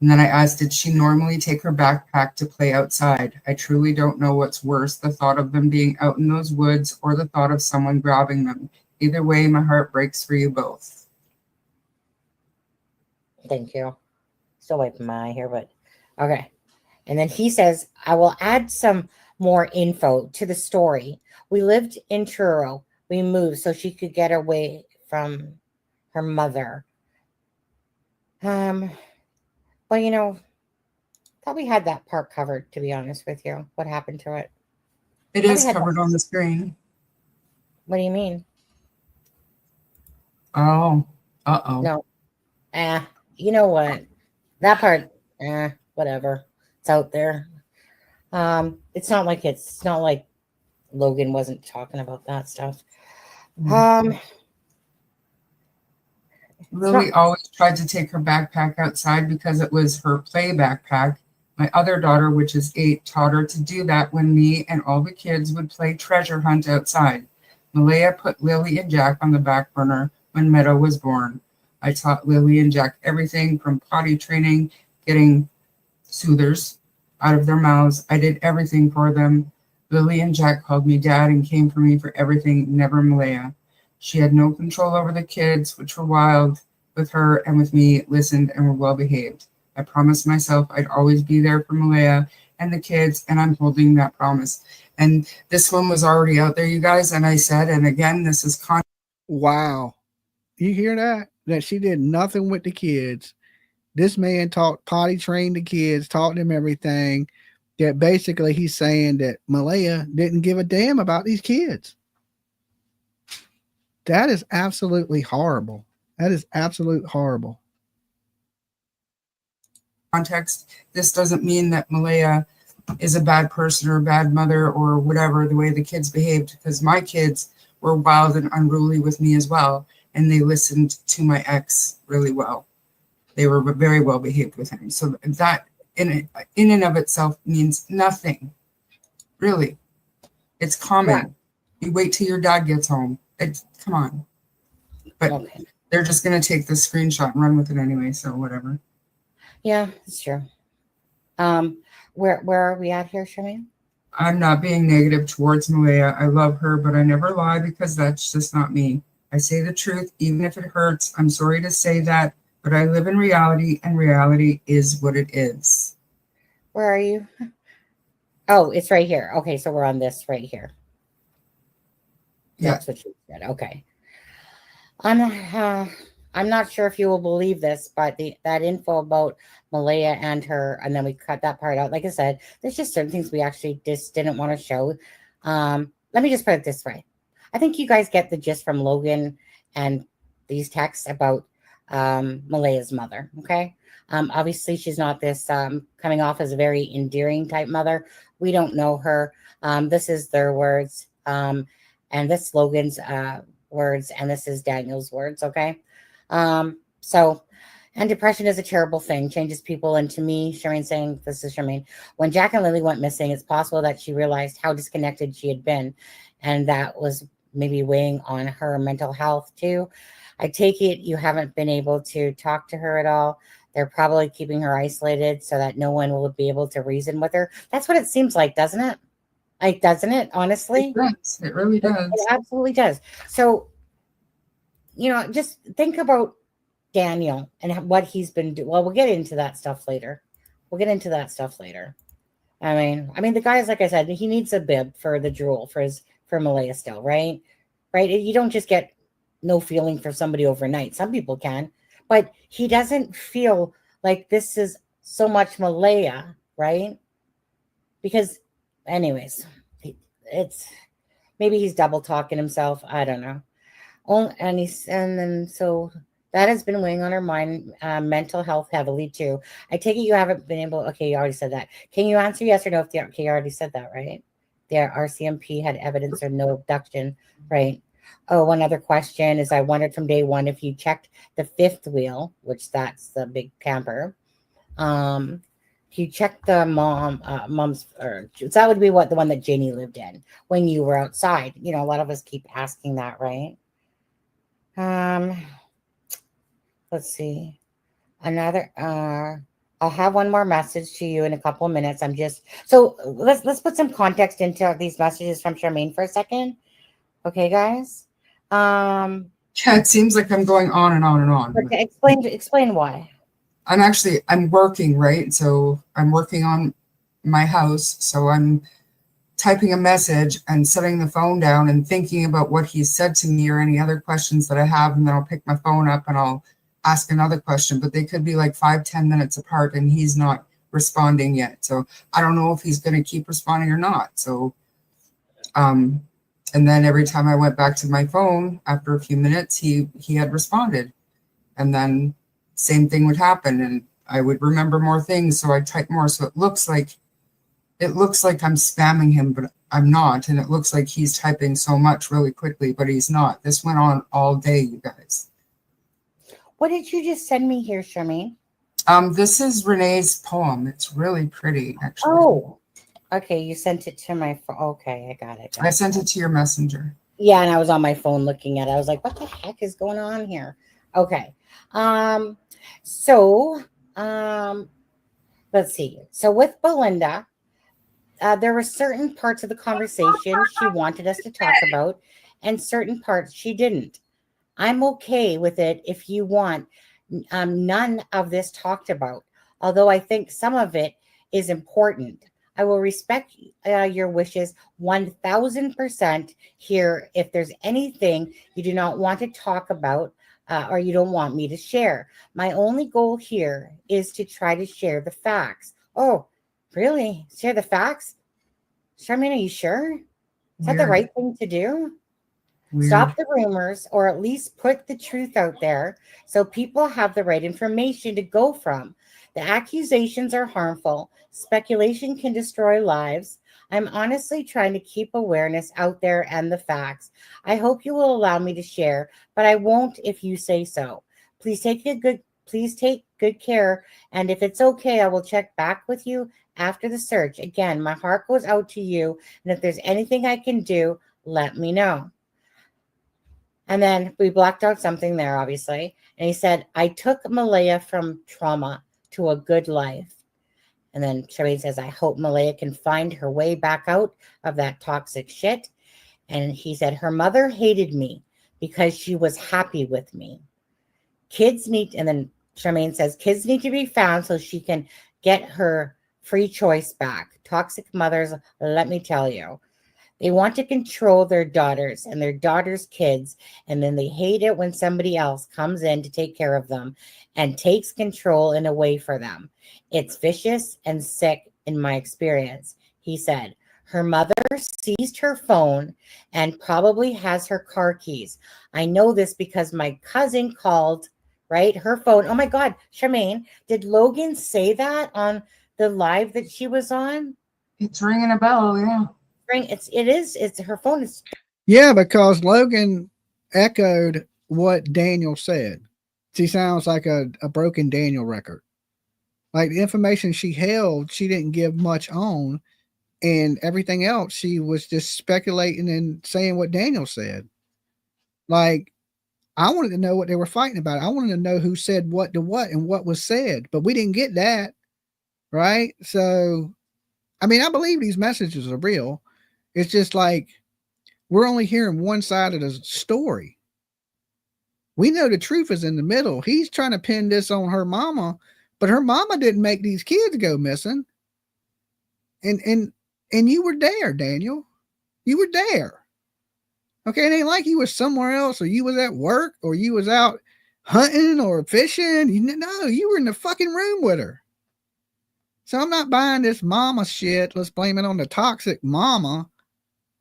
And then I asked, did she normally take her backpack to play outside? I truly don't know what's worse, the thought of them being out in those woods or the thought of someone grabbing them. Either way, my heart breaks for you both. Thank you. Still wiping my eye here, but okay. And then he says, I will add some more info to the story. We lived in Truro. We moved so she could get away from her mother. Well, thought we had that part covered, to be honest with you. What happened to it? It is covered on the screen. What do you mean? Oh, uh-oh. No. You know what? That part, whatever. It's out there. It's not like Logan wasn't talking about that stuff. Lily always tried to take her backpack outside because it was her play backpack. My other daughter, which is 8, taught her to do that when me and all the kids would play treasure hunt outside. Malaya put Lily and Jack on the back burner when Meadow was born. I taught Lily and Jack everything from potty training, getting soothers out of their mouths. I did everything for them. Lily and Jack called me dad and came for me for everything, never Malaya. She had no control over the kids, which were wild. With her and with me, listened and were well behaved. I promised myself I'd always be there for Malaya and the kids, and I'm holding that promise. And this one was already out there, you guys, and I said, and again, this is wow. You hear that? That she did nothing with the kids. This man potty trained the kids, taught them everything. That basically he's saying that Malaya didn't give a damn about these kids. That is absolutely horrible. That is absolute horrible. Context. This doesn't mean that Malaya is a bad person or a bad mother or whatever, the way the kids behaved, because my kids were wild and unruly with me as well, and they listened to my ex really well. They were very well behaved with him. So that in and of itself means nothing, really. It's common. Yeah. You wait till your dad gets home. Come on. But they're just going to take the screenshot and run with it anyway, so whatever. Yeah, that's true. Where are we at here, Charmaine? I'm not being negative towards Malaya. I love her, but I never lie because that's just not me. I say the truth, even if it hurts. I'm sorry to say that, but I live in reality, and reality is what it is. Where are you? Oh, it's right here. Okay, so we're on this right here. That's what you said. Okay. I'm not sure if you will believe this, but that info about Malaya and her, and then we cut that part out. Like I said, there's just certain things we actually just didn't want to show. Let me just put it this way. I think you guys get the gist from Logan and these texts about Malaya's mother. Okay. Obviously she's not this coming off as a very endearing type mother. We don't know her. This is their words. And this Logan's words, and this is Daniel's words. Okay. And depression is a terrible thing, changes people. And to me, Charmaine saying, this is Charmaine, when Jack and Lily went missing, it's possible that she realized how disconnected she had been. And that was maybe weighing on her mental health too. I take it you haven't been able to talk to her at all. They're probably keeping her isolated so that no one will be able to reason with her. That's what it seems like, doesn't it? Like, doesn't it, honestly? It does. It really does. It absolutely does. So, just think about Daniel and what he's been doing. Well, we'll get into that stuff later. I mean, the guy is, like I said, he needs a bib for the drool for Malaya still, right? Right? You don't just get no feeling for somebody overnight. Some people can, but he doesn't feel like this is so much Malaya, right? Because, anyways, it's maybe he's double talking himself. I don't know. So that has been weighing on her mind, mental health heavily too. I take it you haven't been able. Okay, you already said that. Can you answer yes or no? Okay, you already said that, right? The RCMP had evidence of no abduction, right? Oh, one other question is I wondered from day one if you checked the fifth wheel, which that's the big camper. You checked the mom's, or so that would be the one that Janie lived in when you were outside. A lot of us keep asking that, right? Let's see. Another, I'll have one more message to you in a couple of minutes. So let's put some context into these messages from Charmaine for a second. Okay, guys. Yeah, it seems like I'm going on and on and on. Okay, explain why. I'm working, right? So I'm working on my house. So I'm typing a message and setting the phone down and thinking about what he said to me or any other questions that I have. And then I'll pick my phone up and I'll ask another question, but they could be like 5-10 minutes apart and he's not responding yet. So I don't know if he's going to keep responding or not. So, and then every time I went back to my phone after a few minutes, he had responded, and then same thing would happen and I would remember more things. So I'd type more. So it looks like it looks like I'm spamming him, but I'm not. And it looks like he's typing so much really quickly, but he's not. This went on all day, you guys. What did you just send me here, Charmaine? This is Renee's poem. It's really pretty, actually. Oh, okay. You sent it to my phone. Okay, I got it. I sent it to your messenger. Yeah, and I was on my phone looking at it. I was like, what the heck is going on here? Okay. Let's see. So with Belinda, there were certain parts of the conversation she wanted us to talk about and certain parts she didn't. I'm okay with it if you want none of this talked about, although I think some of it is important. I will respect your wishes 1000% here if there's anything you do not want to talk about or you don't want me to share. My only goal here is to try to share the facts. Oh, really? Share the facts? Charmaine, are you sure? Is that the right thing to do? Weird. Stop the rumors, or at least put the truth out there so people have the right information to go from. The accusations are harmful. Speculation can destroy lives. I'm honestly trying to keep awareness out there and the facts. I hope you will allow me to share, but I won't if you say so. Please take good care, and if it's okay, I will check back with you after the search. Again, my heart goes out to you, and if there's anything I can do, let me know. And then we blacked out something there, obviously. And he said, I took Malaya from trauma to a good life. And then Charmaine says, I hope Malaya can find her way back out of that toxic shit. And he said, her mother hated me because she was happy with me. Kids need, and then Charmaine says, kids need to be found so she can get her free choice back. Toxic mothers, let me tell you. They want to control their daughters and their daughters' kids, and then they hate it when somebody else comes in to take care of them and takes control and away for them. It's vicious and sick in my experience. He said, her mother seized her phone and probably has her car keys. I know this because my cousin called, right? Her phone. Oh my God, Charmaine, did Logan say that on the live that she was on? It's ringing a bell, yeah. It's her phone is. Yeah, because Logan echoed what Daniel said. She sounds like a broken Daniel record. Like the information she held, she didn't give much on, and everything else she was just speculating and saying what Daniel said. Like, I wanted to know what they were fighting about. I wanted to know who said what to what and what was said, but we didn't get that, right? So, I mean, I believe these messages are real. It's just like we're only hearing one side of the story. We know the truth is in the middle. He's trying to pin this on her mama, but her mama didn't make these kids go missing. And you were there, Daniel. You were there. Okay, it ain't like you was somewhere else, or you was at work, or you was out hunting or fishing. No, you were in the fucking room with her. So I'm not buying this mama shit. Let's blame it on the toxic mama.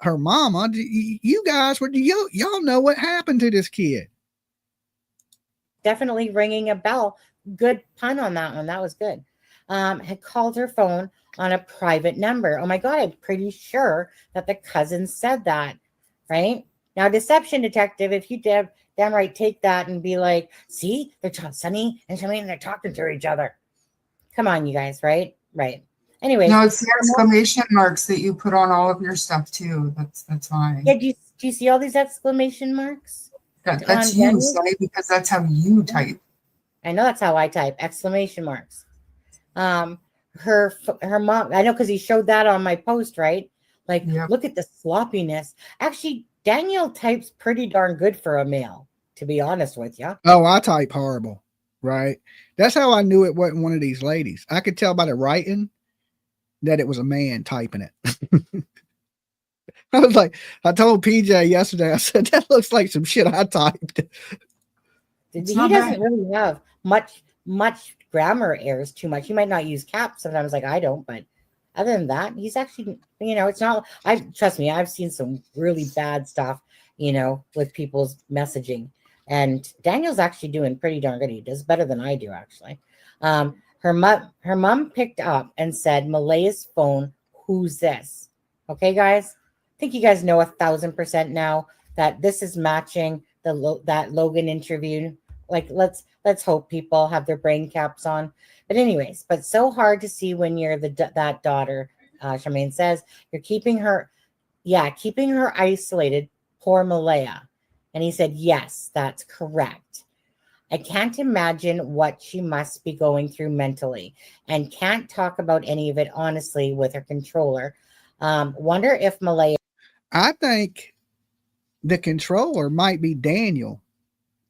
Her mama. You guys were y'all know what happened to this kid. Definitely ringing a bell. Good pun on that one. That was good. Had called her phone on a private number. Oh my God, I'm pretty sure that the cousin said that, right? Now, deception detective, if you damn right take that and be like, see, they're Sunny and Charmaine, they're talking to each other. Come on, you guys, right? Right. Anyway. No, it's the exclamation marks that you put on all of your stuff too. That's fine. Yeah, do you see all these exclamation marks? That's you, Sunny, because that's how you type. I know that's how I type, exclamation marks. Her mom, I know, because he showed that on my post, right? Like, Look at the sloppiness. Actually, Daniel types pretty darn good for a male, to be honest with you. Oh, I type horrible, right? That's how I knew it wasn't one of these ladies. I could tell by the writing that it was a man typing it. I was like, I told PJ yesterday, I said, that looks like some shit I typed. He doesn't really have much grammar errors too much. He might not use caps sometimes like I don't, but other than that, he's actually, it's not, trust me, I've seen some really bad stuff, with people's messaging. And Daniel's actually doing pretty darn good. He does better than I do, actually. Her mom picked up and said Malaya's phone who's this? Okay, guys? I think you guys know 1,000% now that this is matching that Logan interview. Like, let's hope people have their brain caps on. But anyways, but so hard to see when you're that daughter. Charmaine says you're keeping her isolated. Poor Malaya. And he said, yes, that's correct. I can't imagine what she must be going through mentally and can't talk about any of it honestly with her controller. Wonder if Malaya. I think the controller might be Daniel,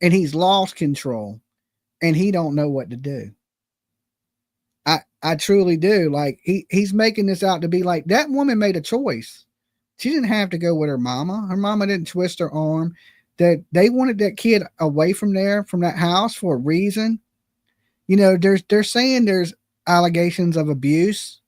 and he's lost control and he don't know what to do. I truly do. Like he's making this out to be like that woman made a choice. She didn't have to go with her mama. Her mama didn't twist her arm. That they wanted that kid away from there, from that house for a reason. You know, they're saying there's allegations of abuse,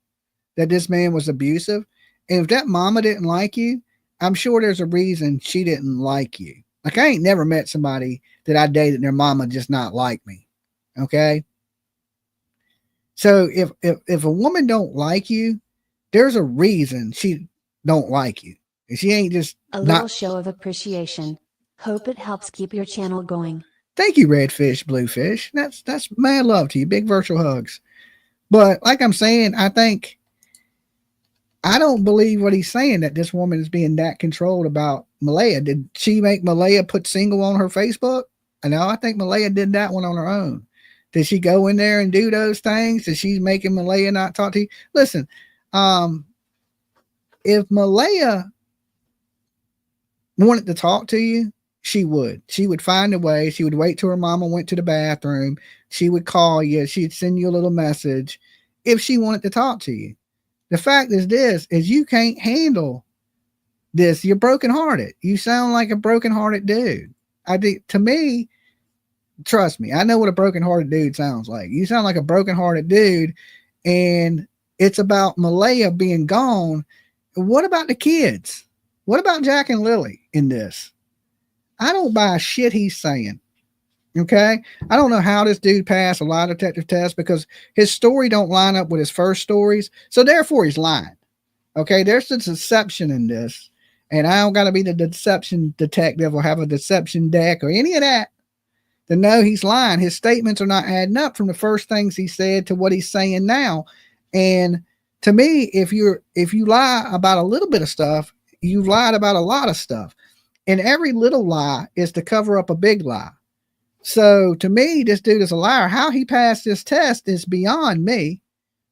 that this man was abusive. And if that mama didn't like you, I'm sure there's a reason she didn't like you. Like I ain't never met somebody that I dated and their mama just not like me. Okay. So if a woman don't like you, there's a reason she don't like you. And she ain't just a little show of appreciation. Hope it helps keep your channel going. Thank you, Redfish, Bluefish. That's mad love to you. Big virtual hugs. But like I'm saying, I don't believe what he's saying, that this woman is being that controlled about Malaya. Did she make Malaya put single on her Facebook? No, I think Malaya did that one on her own. Did she go in there and do those things? Did she making Malaya not talk to you? Listen, if Malaya wanted to talk to you, she would find a way. She would wait till her mama went to the bathroom. She would call you. She'd send you a little message if she wanted to talk to you. The fact is you can't handle this. You're brokenhearted. You sound like a brokenhearted dude. I think, to me, trust me, I know what a brokenhearted dude sounds like. You sound like a brokenhearted dude, and it's about Malaya being gone. What about the kids? What about Jack and Lily in this? I don't buy shit he's saying. Okay. I don't know how this dude passed a lie detector test, because his story don't line up with his first stories. So therefore he's lying. Okay. There's a deception in this, and I don't got to be the deception detective or have a deception deck or any of that to know he's lying. His statements are not adding up from the first things he said to what he's saying now. And to me, if you lie about a little bit of stuff, you've lied about a lot of stuff. And every little lie is to cover up a big lie. So to me, this dude is a liar. How he passed this test is beyond me,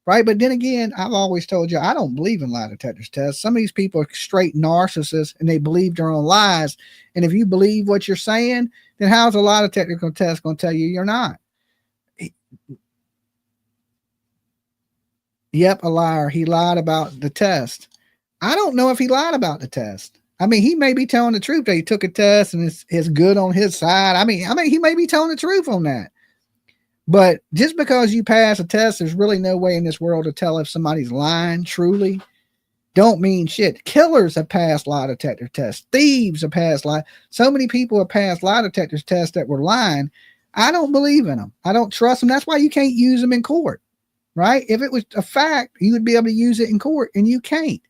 right? But then again, I've always told you, I don't believe in lie detectors tests. Some of these people are straight narcissists and they believe their own lies. And if you believe what you're saying, then how's a lie detector test going to tell you you're not? Yep, a liar. He lied about the test. I don't know if he lied about the test. I mean, he may be telling the truth that he took a test and it's good on his side. I mean, he may be telling the truth on that. But just because you pass a test, there's really no way in this world to tell if somebody's lying truly. Don't mean shit. Killers have passed lie detector tests. Thieves have passed lie. So many people have passed lie detector tests that were lying. I don't believe in them. I don't trust them. That's why you can't use them in court, right? If it was a fact, you would be able to use it in court, and you can't.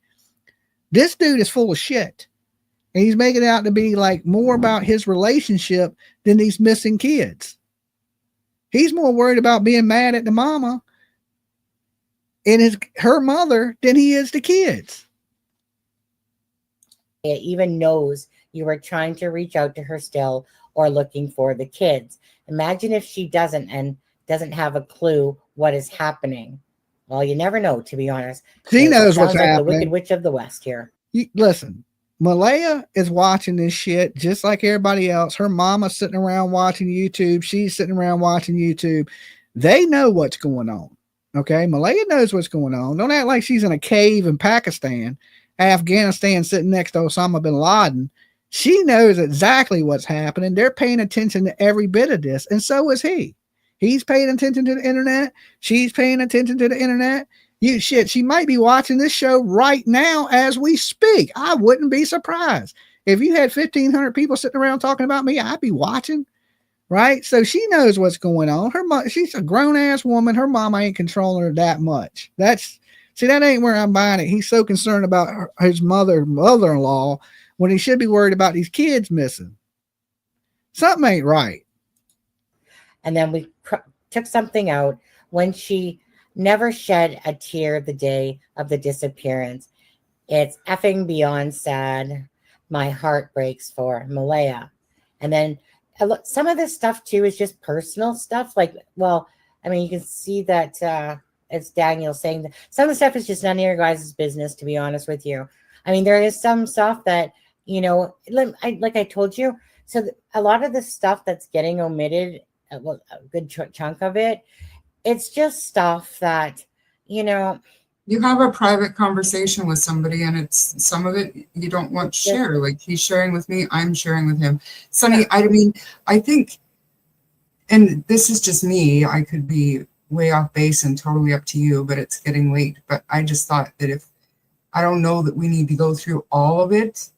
This dude is full of shit. And he's making it out to be like more about his relationship than these missing kids. He's more worried about being mad at the mama and her mother than he is the kids. It even knows you are trying to reach out to her still or looking for the kids. Imagine if she doesn't and doesn't have a clue what is happening. Well, you never know, to be honest. She knows what's happening. The Wicked Witch of the West here. Listen. Malaya is watching this shit just like everybody else. Her mama's sitting around watching YouTube. She's sitting around watching YouTube. They know what's going on. Okay. Malaya knows what's going on. Don't act like she's in a cave in Pakistan, Afghanistan, sitting next to Osama bin Laden. She knows exactly what's happening. They're paying attention to every bit of this. And so is he. He's paying attention to the internet. She's paying attention to the internet. She might be watching this show right now as we speak. I wouldn't be surprised. If you had 1,500 people sitting around talking about me, I'd be watching, right? So she knows what's going on. She's a grown-ass woman. Her mama ain't controlling her that much. That's See, that ain't where I'm buying it. He's so concerned about his mother-in-law when he should be worried about these kids missing. Something ain't right. And then we took something out when she never shed a tear the day of the disappearance. It's effing beyond sad. My heart breaks for Malaya. And then some of this stuff too is just personal stuff. Like, well, I mean, you can see that it's Daniel saying that some of the stuff is just none of your guys' business, to be honest with you. I mean, there is some stuff that, you know, like I told you. So a lot of the stuff that's getting omitted, a good chunk of it, it's just stuff that, you know. You have a private conversation with somebody, and it's some of it you don't want to share. Like, he's sharing with me, I'm sharing with him. Sonny, I mean, I think, and this is just me, I could be way off base and totally up to you, but it's getting late. But I just thought that I don't know that we need to go through all of it.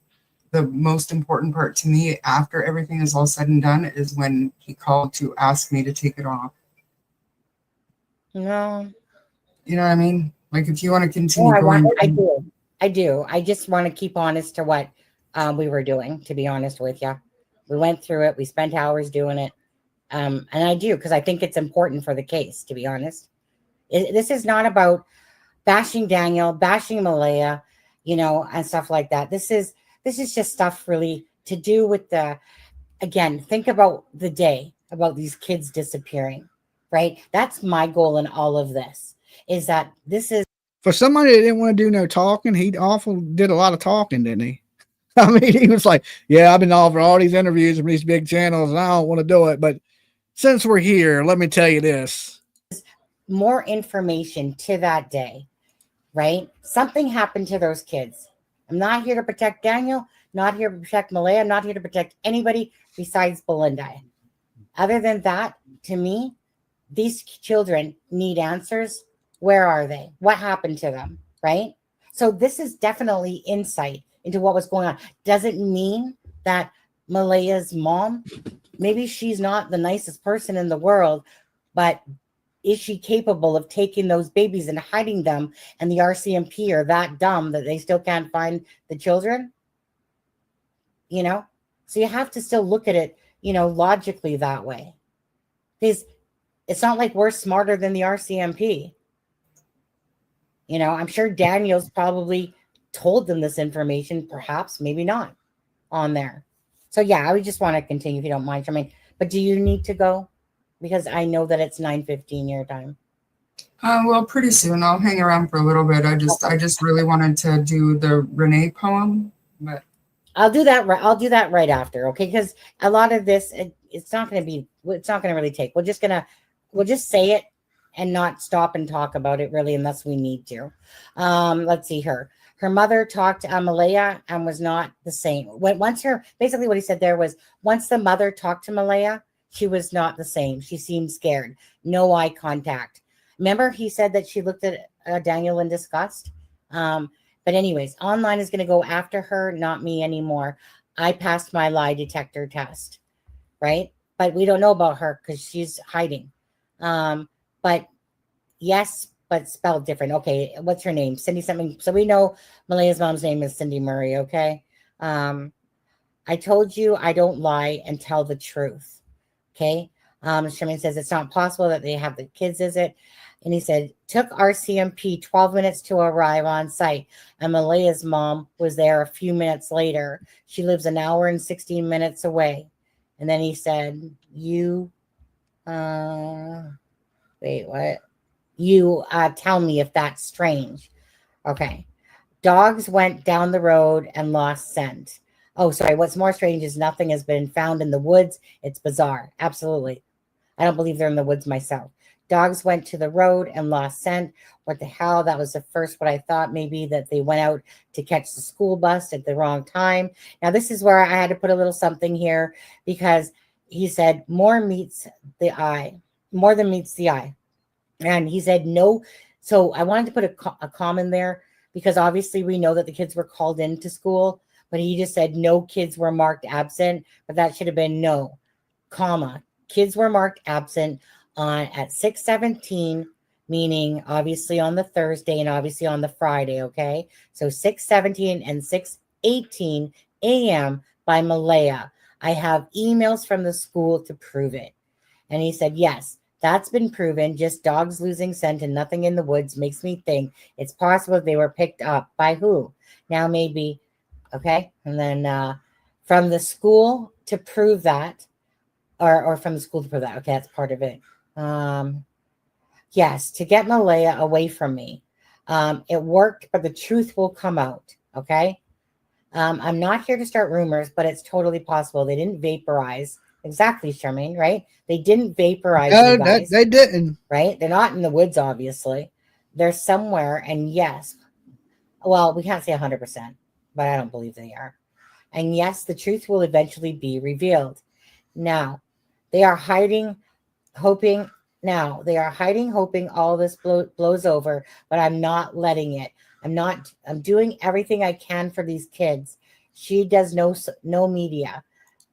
The most important part to me after everything is all said and done is when he called to ask me to take it off. No. You know what I mean? Like, if you want to continue I do. I just want to keep honest to what we were doing, to be honest with you. We went through it. We spent hours doing it. And I do, because I think it's important for the case, to be honest. This is not about bashing Daniel, bashing Malaya, you know, and stuff like that. This is just stuff really to do with again, think about the day, about these kids disappearing, right? That's my goal in all of this, is that this is. For somebody that didn't want to do no talking, he did a lot of talking, didn't he? I mean, he was like, yeah, I've been offering all these interviews from these big channels and I don't want to do it. But since we're here, let me tell you this. More information to that day, right? Something happened to those kids. I'm not here to protect Daniel, not here to protect Malaya, I'm not here to protect anybody besides Belinda. Other than that, to me, these children need answers. Where are they? What happened to them, right? So this is definitely insight into what was going on. Doesn't mean that Malaya's mom, maybe she's not the nicest person in the world, but is she capable of taking those babies and hiding them, and the RCMP are that dumb that they still can't find the children? You know? So you have to still look at it, you know, logically that way. Because it's not like we're smarter than the RCMP. You know, I'm sure Daniel's probably told them this information, perhaps, maybe not, on there. So yeah, I would just want to continue if you don't mind, Charmaine. But do you need to go? Because I know that it's 9:15 your time. Well, pretty soon. I'll hang around for a little bit. I just really wanted to do the Renee poem, but I'll do that right after, okay? Because a lot of this, it's not going to really take. We'll just say it and not stop and talk about it really, unless we need to. Let's see her. Her mother talked to Malaya and was not the same. Basically what he said there was, once the mother talked to Malaya, she was not the same. She seemed scared. No eye contact. Remember, he said that she looked at Daniel in disgust. But anyways, online is going to go after her, not me anymore. I passed my lie detector test, right? But we don't know about her because she's hiding. But yes, but spelled different. Okay, what's her name? Cindy something. So we know Malaya's mom's name is Cindy Murray, okay? I told you I don't lie and tell the truth, okay? Sherman says it's not possible that they have the kids visit. And he said, took RCMP 12 minutes to arrive on site. And Malaya's mom was there a few minutes later. She lives an hour and 16 minutes away. And then he said, wait, what? You tell me if that's strange. Okay. Dogs went down the road and lost scent. Oh, sorry. What's more strange is nothing has been found in the woods. It's bizarre. Absolutely. I don't believe they're in the woods myself. Dogs went to the road and lost scent. What the hell? That was the first what I thought, maybe that they went out to catch the school bus at the wrong time. Now, this is where I had to put a little something here, because he said more than meets the eye. And he said no. So I wanted to put a comma in there, because obviously we know that the kids were called into school, but he just said no kids were marked absent, but that should have been no, comma. Kids were marked absent at 6:17 meaning obviously on the Thursday and obviously on the Friday, okay? So 6:17 and 6:18 a.m. by Malaya. I have emails from the school to prove it. And he said, yes, that's been proven. Just dogs losing scent and nothing in the woods makes me think it's possible they were picked up by who? Now maybe, okay? And then from the school to prove that, or from the school to prove that. Okay, that's part of it. Yes, to get Malaya away from me. It worked, but the truth will come out, okay? I'm not here to start rumors, but it's totally possible. They didn't vaporize. Exactly, Charmaine, right? They didn't vaporize you guys. They didn't. Right? They're not in the woods, obviously. They're somewhere, and yes, well, we can't say 100%, but I don't believe they are. And yes, the truth will eventually be revealed. Now, they are hiding, hoping all this blows over, but I'm not letting it. I'm doing everything I can for these kids. She does no media.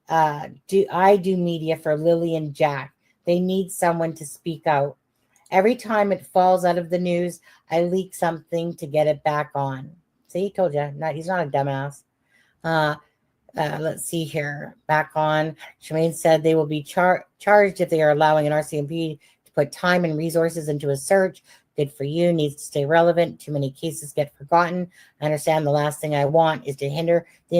I do media for Lily and Jack. They need someone to speak out. Every time it falls out of the news, I leak something to get it back on. See, told you, he's not a dumbass. Let's see here. Back on. Shemaine said they will be charged if they are allowing an RCMP to put time and resources into a search. Good for you. Needs to stay relevant. Too many cases get forgotten. I understand the last thing I want is to hinder the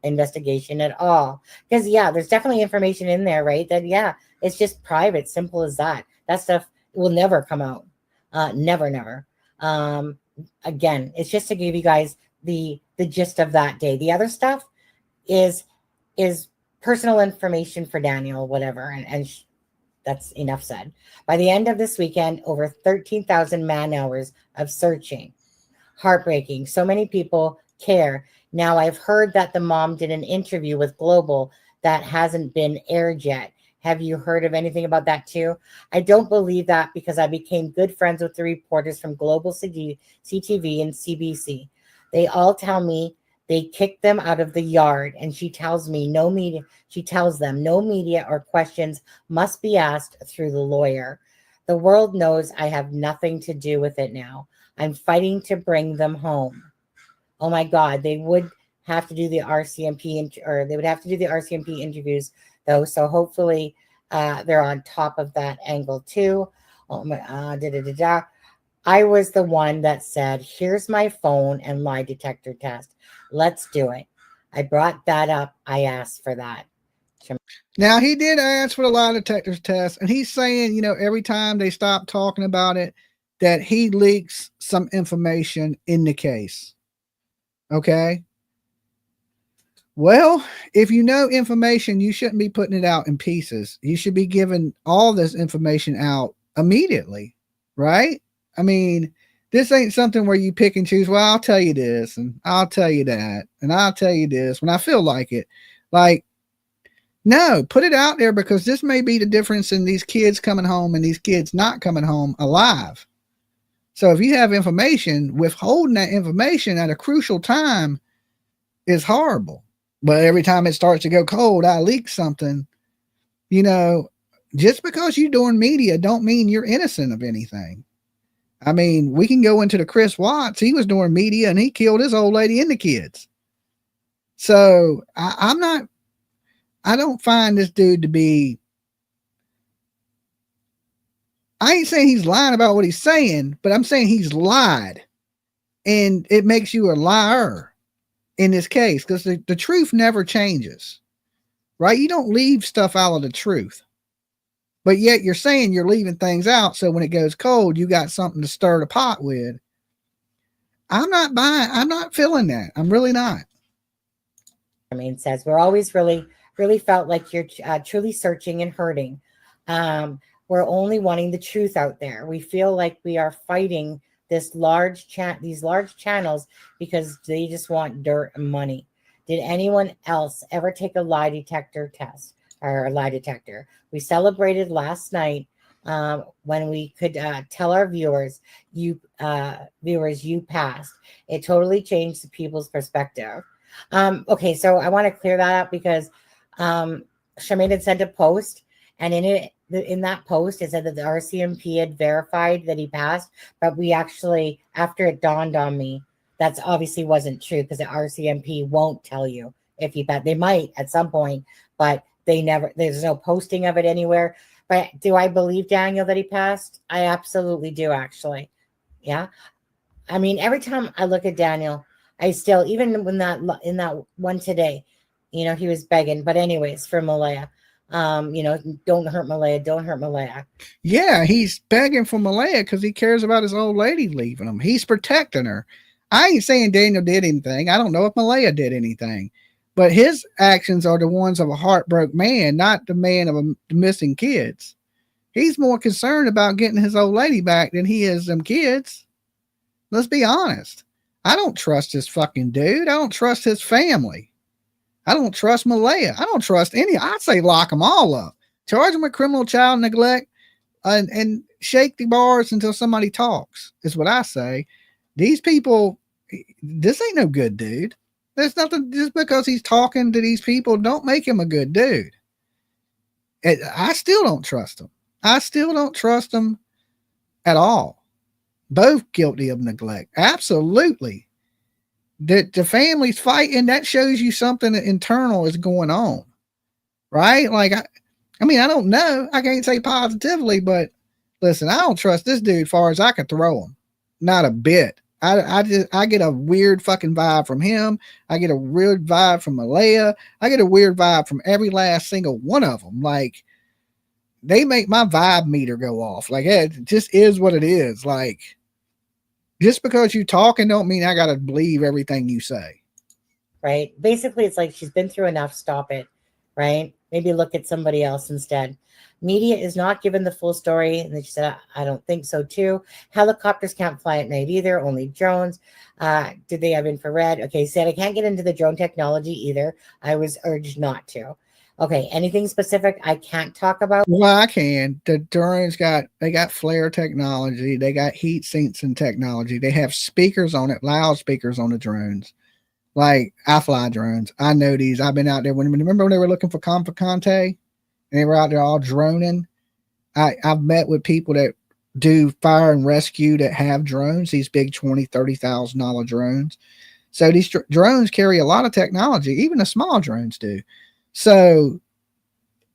investigation at all. Because, yeah, there's definitely information in there, right? That, yeah, it's just private. Simple as that. That stuff will never come out. Never. Again, it's just to give you guys the gist of that day. The other stuff is personal information for Daniel, whatever, and that's enough said. By the end of this weekend, over 13,000 man hours of searching. Heartbreaking. So many people care. Now, I've heard that the mom did an interview with Global that hasn't been aired yet. Have you heard of anything about that too? I don't believe that because I became good friends with the reporters from Global CTV and CBC. They all tell me they kicked them out of the yard, and she tells them no media or questions must be asked through the lawyer. The world knows I have nothing to do with it now. I'm fighting to bring them home. Oh my God, they would have to do the RCMP interviews though. So hopefully they're on top of that angle too. Oh my, I was the one that said, here's my phone and lie detector test. Let's do it. I brought that up. I asked for that. Now, he did ask for the lie detector test, and he's saying, every time they stop talking about it, that he leaks some information in the case. Okay. Well, if you know information, you shouldn't be putting it out in pieces. You should be giving all this information out immediately, right? I mean, this ain't something where you pick and choose. Well, I'll tell you this and I'll tell you that and I'll tell you this when I feel like it. Like, no, put it out there, because this may be the difference in these kids coming home and these kids not coming home alive. So if you have information, withholding that information at a crucial time is horrible. But every time it starts to go cold, I leak something. Just because you're doing media don't mean you're innocent of anything. I mean, we can go into the Chris Watts. He was doing media and he killed his old lady and the kids. So I don't find this dude to be, I ain't saying he's lying about what he's saying, but I'm saying he's lied. And it makes you a liar in this case, because the truth never changes, right? You don't leave stuff out of the truth. But yet you're saying you're leaving things out, so when it goes cold, you got something to stir the pot with. I'm not feeling that. I'm really not. Charmaine says, we're always really felt like you're truly searching and hurting. We're only wanting the truth out there. We feel like we are fighting these large channels because they just want dirt and money. Did anyone else ever take a lie detector test or a lie detector? We celebrated last night when we could tell our viewers you passed. It totally changed the people's perspective. Okay, so I want to clear that up because Charmaine had sent a post And in that post, it said that the RCMP had verified that he passed, but we actually, after it dawned on me, that's obviously wasn't true because the RCMP won't tell you if you passed. They might at some point, but there's no posting of it anywhere. But do I believe Daniel that he passed? I absolutely do, actually. Yeah. I mean, every time I look at Daniel, I still, even when in that one today, he was begging. But anyways, for Malaya, don't hurt Malaya, don't hurt Malaya. Yeah, he's begging for Malaya because he cares about his old lady leaving him. He's protecting her. I ain't saying Daniel did anything. I don't know if Malaya did anything. But his actions are the ones of a heartbroken man, not the man of missing kids. He's more concerned about getting his old lady back than he is them kids. Let's be honest. I don't trust this fucking dude. I don't trust his family. I don't trust Malaya. I don't trust any. I'd say lock them all up. Charge them with criminal child neglect and shake the bars until somebody talks, is what I say. These people, this ain't no good dude. There's nothing, just because he's talking to these people, don't make him a good dude. I still don't trust him. I still don't trust him at all. Both guilty of neglect. Absolutely. That the family's fighting, that shows you something internal is going on. Right? Like, I mean, I don't know. I can't say positively, but listen, I don't trust this dude as far as I can throw him. Not a bit. I get a weird fucking vibe from him. I get a weird vibe from Malaya. I get a weird vibe from every last single one of them. Like, they make my vibe meter go off. Like, it just is what it is. Like, just because you talking don't mean I got to believe everything you say. Right. Basically, it's like she's been through enough. Stop it. Right. Maybe look at somebody else instead. Media is not given the full story. And then she said, I don't think so too. Helicopters can't fly at night either, only drones. Did they have infrared? Okay, said I can't get into the drone technology either. I was urged not to. Okay, anything specific I can't talk about? Well, I can. The drones they got flare technology. They got heat sensing technology. They have speakers on it, loudspeakers on the drones. Like, I fly drones. I know these. I've been out there. Remember when they were looking for Conte? And they were out there all droning. I've met with people that do fire and rescue that have drones, these big $20,000, $30,000 drones. So these drones carry a lot of technology, even the small drones do. So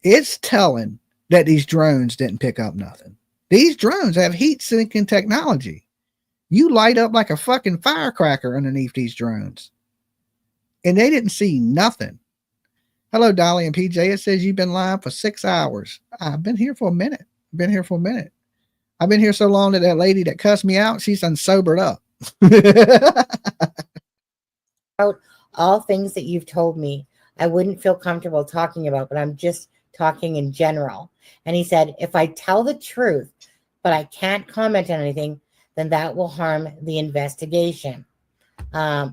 it's telling that these drones didn't pick up nothing. These drones have heat sinking technology. You light up like a fucking firecracker underneath these drones. And they didn't see nothing. Hello, Dolly and PJ. It says you've been live for 6 hours. I've been here for a minute. I've been here so long that lady that cussed me out, she's unsobered up. All things that you've told me, I wouldn't feel comfortable talking about, but I'm just talking in general. And he said, if I tell the truth, but I can't comment on anything, then that will harm the investigation. So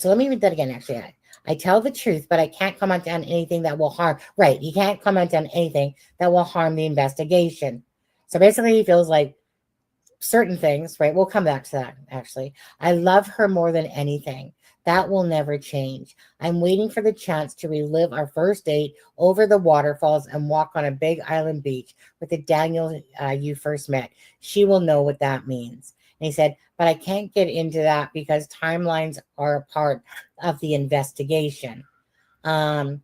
let me read that again, actually. I tell the truth, but I can't comment on anything that will harm. Right. He can't comment on anything that will harm the investigation. So basically he feels like certain things, right? We'll come back to that, actually. I love her more than anything. That will never change. I'm waiting for the chance to relive our first date over the waterfalls and walk on a big island beach with the Daniel you first met. She will know what that means. And he said, but I can't get into that because timelines are a part of the investigation. Then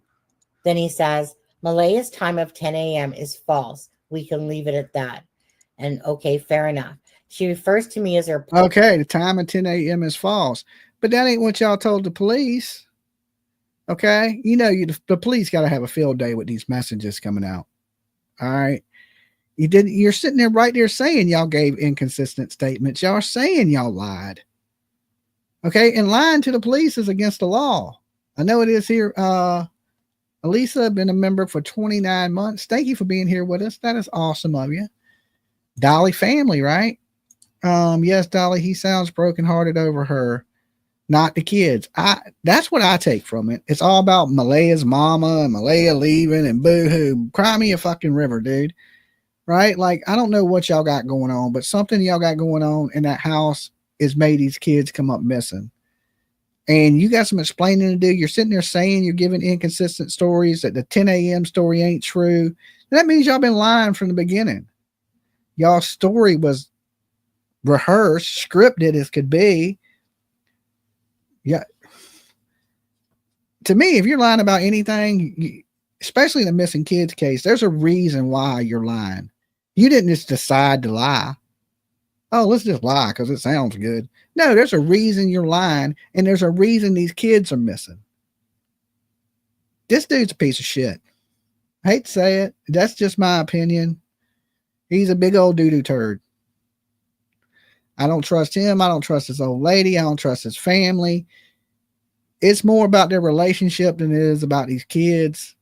he says, Malaya's time of 10 a.m. is false. We can leave it at that. And okay, fair enough. She refers to me as her. Okay, the time of 10 a.m. is false. But that ain't what y'all told the police. Okay? You know, the police got to have a field day with these messages coming out. All right? You're sitting there right there saying y'all gave inconsistent statements. Y'all are saying y'all lied. Okay? And lying to the police is against the law. I know it is here. Elisa, been a member for 29 months. Thank you for being here with us. That is awesome of you. Dolly family, right? Yes, Dolly, he sounds brokenhearted over her, not the kids. That's what I take from it. It's all about Malaya's mama and Malaya leaving and boo-hoo. Cry me a fucking river, dude. Right? Like, I don't know what y'all got going on, but something y'all got going on in that house is made these kids come up missing. and you got some explaining to do. You're sitting there saying you're giving inconsistent stories, that the 10 a.m. story ain't true. That means y'all been lying from the beginning. Y'all's story was rehearsed, scripted as could be. Yeah. To me, if you're lying about anything, especially in the missing kids case, there's a reason why you're lying. You didn't just decide to lie. Oh, let's just lie because it sounds good. No, there's a reason you're lying, and there's a reason these kids are missing. This dude's a piece of shit. I hate to say it. That's just my opinion. He's a big old doo-doo turd. I don't trust him. I don't trust his old lady. I don't trust his family. It's more about their relationship than it is about these kids.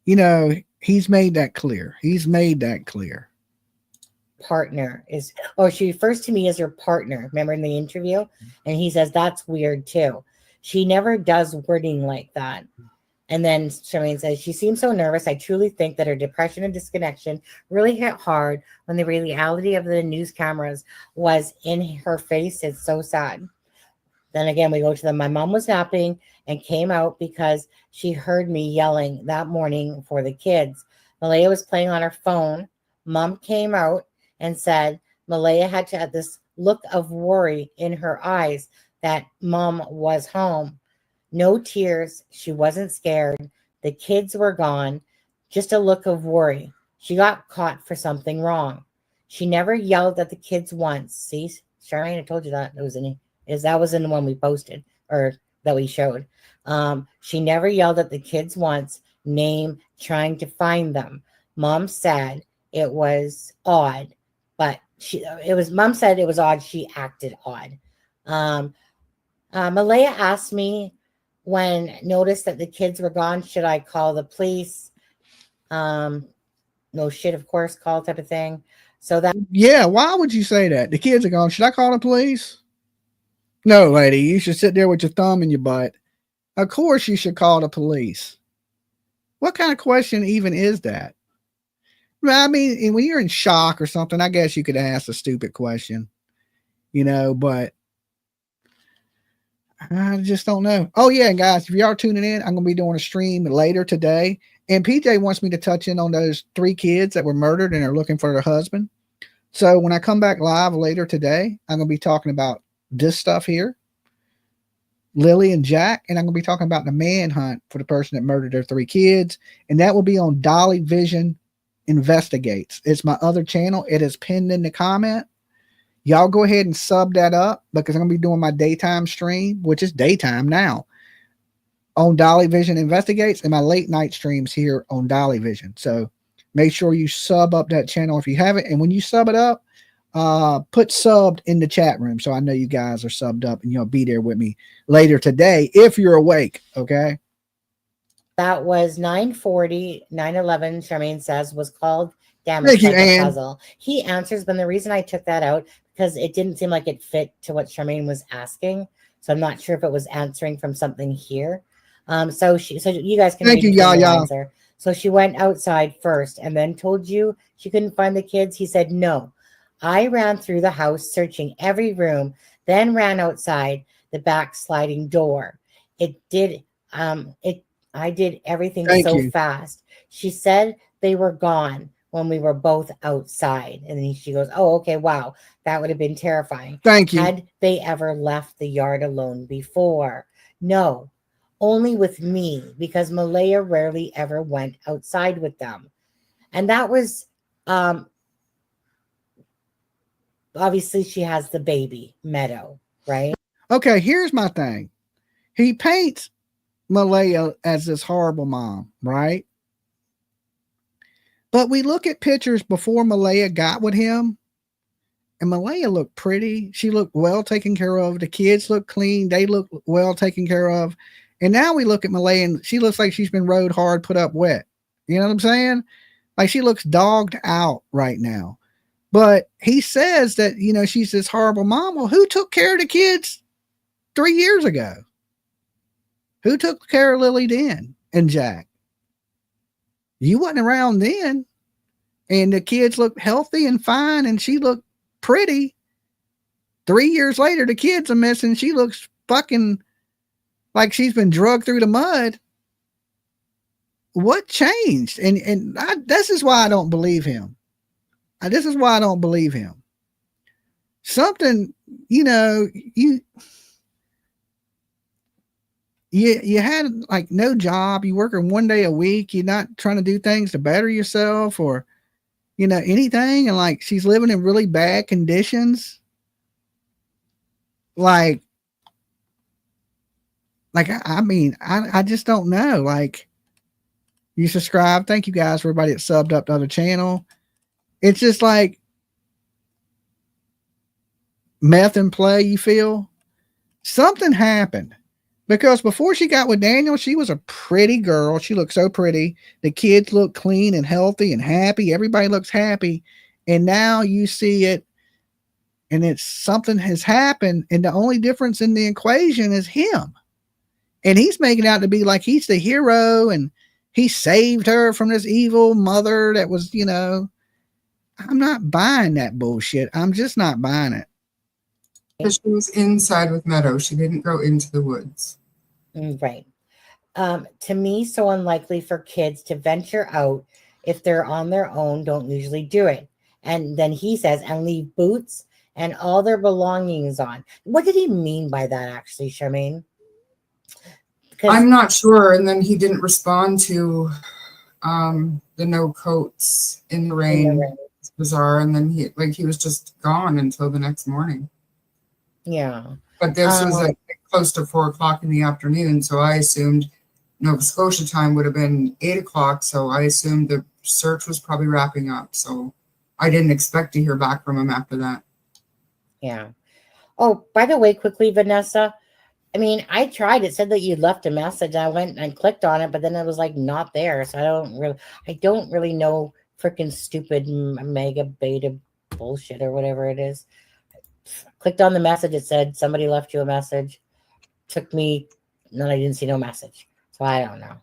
You know, he's made that clear. He's made that clear. Partner is, or she refers to me as her partner. Remember in the interview? And he says, that's weird too. She never does wording like that. And then Charmaine says, she seems so nervous. I truly think that her depression and disconnection really hit hard when the reality of the news cameras was in her face. It's so sad. Then again, we go to my mom was napping and came out because she heard me yelling that morning for the kids. Malaya was playing on her phone. Mom came out and said Malaya had this look of worry in her eyes that mom was home. No tears. She wasn't scared. The kids were gone. Just a look of worry. She got caught for something wrong. She never yelled at the kids once. See, Charmaine, I told you that. That was in the one we posted or that we showed. She never yelled at the kids once. Name, trying to find them. Mom said it was odd, but Mom said it was odd. She acted odd. Malaya asked me when noticed that the kids were gone, should I call the police? No shit, of course, call type of thing. So that. Yeah. Why would you say that? The kids are gone. Should I call the police? No, lady, you should sit there with your thumb in your butt. Of course you should call the police. What kind of question even is that? I mean, when you're in shock or something, I guess you could ask a stupid question, you know, but I just don't know. Oh, yeah, guys, if you are tuning in, I'm going to be doing a stream later today. And PJ wants me to touch in on those 3 kids that were murdered and are looking for their husband. So when I come back live later today, I'm going to be talking about this stuff here, Lily and Jack, and I'm going to be talking about the manhunt for the person that murdered their 3 kids. And that will be on Dolly Vision Investigates. It's my other channel. It is pinned in the comment. Y'all go ahead and sub that up because I'm going to be doing my daytime stream, which is daytime now, on Dolly Vision Investigates, and my late night streams here on Dolly Vision. So make sure you sub up that channel if you haven't. And when you sub it up, put subbed in the chat room so I know you guys are subbed up and you'll be there with me later today if you're awake. Okay. That was 9:40, 9/11, Charmaine says, was called damaged like a puzzle. He answers, but the reason I took that out because it didn't seem like it fit to what Charmaine was asking. So I'm not sure if it was answering from something here. So you guys can thank you, y'all. So she went outside first and then told you she couldn't find the kids. He said, no, I ran through the house searching every room, then ran outside the back sliding door. I did everything fast. She said they were gone when we were both outside. And then she goes, oh, okay, wow. That would have been terrifying. Thank you. Had they ever left the yard alone before? No, only with me, because Malaya rarely ever went outside with them. And that was, obviously she has the baby, Meadow, right? Okay, here's my thing. He paints Malaya as this horrible mom, right? But we look at pictures before Malaya got with him, and Malaya looked pretty. She looked well taken care of. The kids look clean. They look well taken care of. And now we look at Malaya, and she looks like she's been rode hard, put up wet. You know what I'm saying? Like she looks dogged out right now. But he says that, you know, she's this horrible mom. Well, who took care of the kids 3 years ago? Who took care of Lily then and Jack? You wasn't around then. And the kids looked healthy and fine, and she looked pretty. 3 years later, the kids are missing. She looks fucking like she's been drugged through the mud. What changed? And this is why I don't believe him. This is why I don't believe him. Something, you know, you had like no job, you working 1 day a week, you're not trying to do things to better yourself or, you know, anything. And like, she's living in really bad conditions. Like, I mean, I just don't know. Like, you subscribe. Thank you guys for everybody that subbed up to the other channel. It's just like meth and play. You feel something happened because before she got with Daniel, she was a pretty girl. She looked so pretty. The kids look clean and healthy and happy. Everybody looks happy. And now you see it and it's something has happened. And the only difference in the equation is him. And he's making out to be like he's the hero and he saved her from this evil mother that was, you know, I'm not buying that bullshit. I'm just not buying it. Because she was inside with Meadow. She didn't go into the woods. Right. To me, so unlikely for kids to venture out if they're on their own, don't usually do it. And then he says, and leave boots and all their belongings on. What did he mean by that, actually, Charmaine? I'm not sure. And then he didn't respond to the no coats in the rain. It's bizarre. And then he was just gone until the next morning. Yeah. But this was like close to 4 o'clock in the afternoon. So I assumed Nova Scotia time would have been 8 o'clock. So I assumed the search was probably wrapping up. So I didn't expect to hear back from him after that. Yeah. Oh, by the way, quickly, Vanessa, I mean, I tried. It said that you left a message. I went and clicked on it, but then it was like not there. So I don't really know freaking stupid mega beta bullshit or whatever it is. Clicked on the message. It said somebody left you a message. Took me, no, I didn't see no message. So I don't know.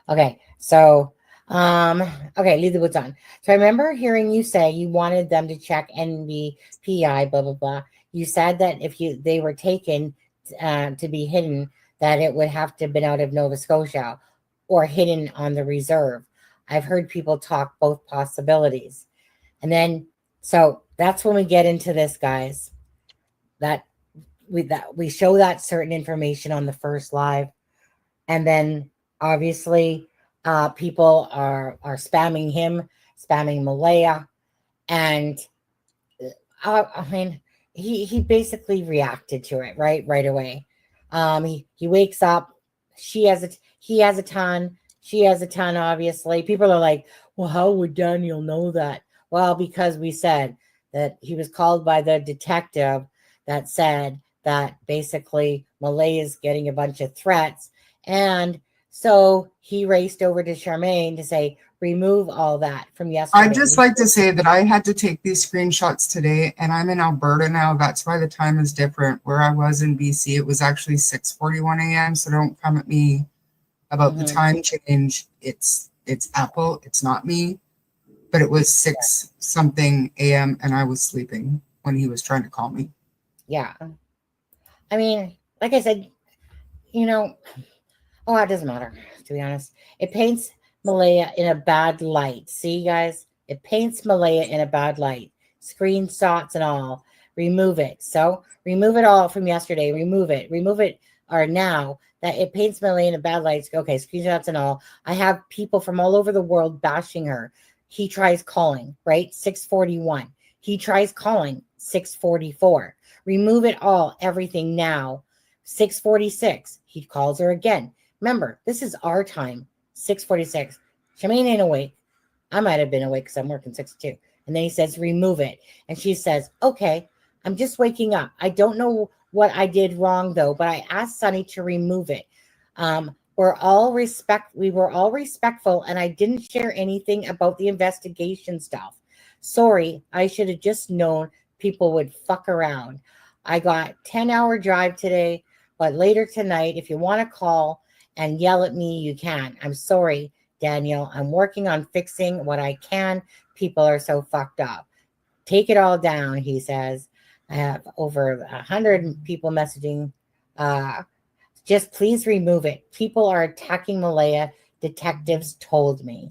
Okay, so okay, leave the boots on. So I remember hearing you say you wanted them to check NBPI, blah blah blah. You said that if they were taken to be hidden, that it would have to have been out of Nova Scotia or hidden on the reserve. I've heard people talk both possibilities. And then, so that's when we get into this, guys, that we show that certain information on the first live. And then obviously people are spamming him, spamming Malaya. And I mean, he basically reacted to it right away. He wakes up. He has a ton. She has a ton. Obviously, people are like, "Well, how would Daniel know that?" Well, because we said that he was called by the detective that said that basically Malay is getting a bunch of threats, and so he raced over to Charmaine to say, remove all that from yesterday. I'd just like to say that I had to take these screenshots today, and I'm in Alberta now. That's why the time is different. Where I was in BC, it was actually 6:41 a.m. So don't come at me about the time change. It's Apple. It's not me. But it was 6 something a.m. and I was sleeping when he was trying to call me. Yeah. I mean, like I said, you know, oh, it doesn't matter, to be honest. It paints Malaya in a bad light. See, guys? It paints Malaya in a bad light. Screenshots and all. Remove it. So remove it all from yesterday. Remove it. Remove it or now that it paints Malaya in a bad light. Okay, screenshots and all. I have people from all over the world bashing her. He tries calling, right? 6:41. He tries calling 6:44. Remove it all, everything now. 6:46. He calls her again. Remember, this is our time. 6:46. Charmaine ain't awake. I might have been awake because I'm working 6 to 2. And then he says, remove it. And she says, okay, I'm just waking up. I don't know what I did wrong, though, but I asked Sonny to remove it. We were all respectful, and I didn't share anything about the investigation stuff. Sorry, I should have just known people would fuck around. I got 10-hour drive today, but later tonight, if you want to call and yell at me, you can. I'm sorry, Daniel. I'm working on fixing what I can. People are so fucked up. Take it all down, he says. I have over 100 people messaging. Just please remove it. People are attacking Malaya. Detectives told me.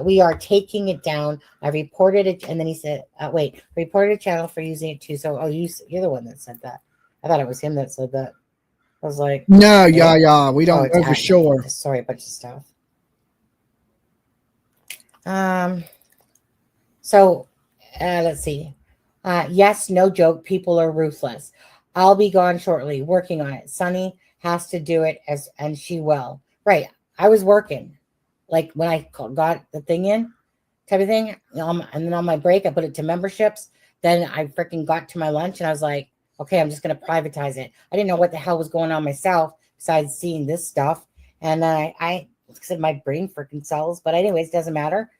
We are taking it down. I reported it. And then he said, wait, reported a channel for using it too. So, you're the one that said that. I thought it was him that said that. I was like, no, yeah. We don't know for sure. Sorry, a bunch of stuff. So, let's see. Yes, no joke. People are ruthless. I'll be gone shortly. Working on it. Sunny has to do it and she will. Right. I was working. Like when I got the thing in, type of thing. And then on my break, I put it to memberships. Then I freaking got to my lunch and I was like, okay, I'm just going to privatize it. I didn't know what the hell was going on myself besides seeing this stuff. And then I said my brain freaking cells. But anyways, doesn't matter.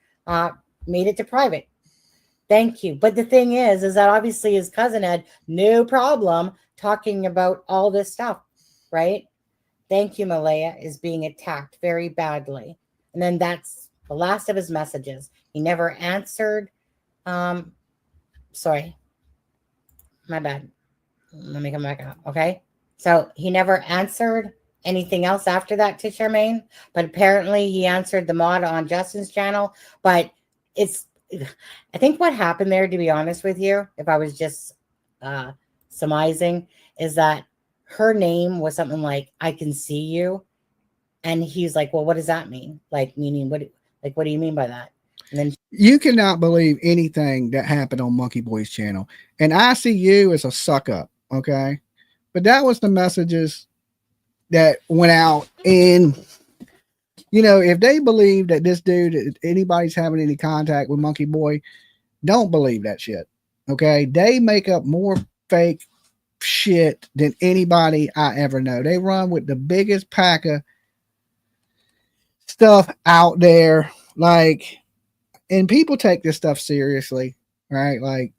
Made it to private. Thank you. But the thing is that obviously his cousin had no problem talking about all this stuff, right? Thank you, Malaya is being attacked very badly. And then that's the last of his messages. He never answered. Sorry. My bad. Let me come back out. Okay. So he never answered anything else after that to Charmaine. But apparently he answered the mod on Justin's channel. But I think what happened there, to be honest with you, if I was just surmising, is that her name was something like, I can see you. And he's like, well, what does that mean? Like, meaning what? Like, what do you mean by that? And then you cannot believe anything that happened on Monkey Boy's channel. And I see you as a suck up, okay? But that was the messages that went out. And, if they believe that this dude, if anybody's having any contact with Monkey Boy, don't believe that shit, okay? They make up more fake shit than anybody I ever know. They run with the biggest pack of stuff out there, like, and people take this stuff seriously, right? Like,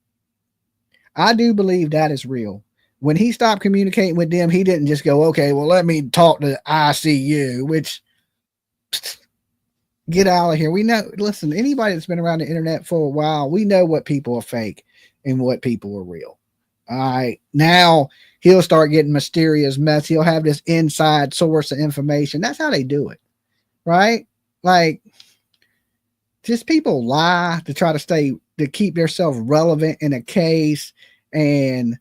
I do believe that is real. When he stopped communicating with them, he didn't just go, okay, well, let me talk to ICU, which, get out of here. We know, listen, anybody that's been around the internet for a while, we know what people are fake and what people are real. All right. Now he'll start getting mysterious mess. He'll have this inside source of information. That's how they do it. Right? Like, just people lie to try to keep themselves relevant in a case. And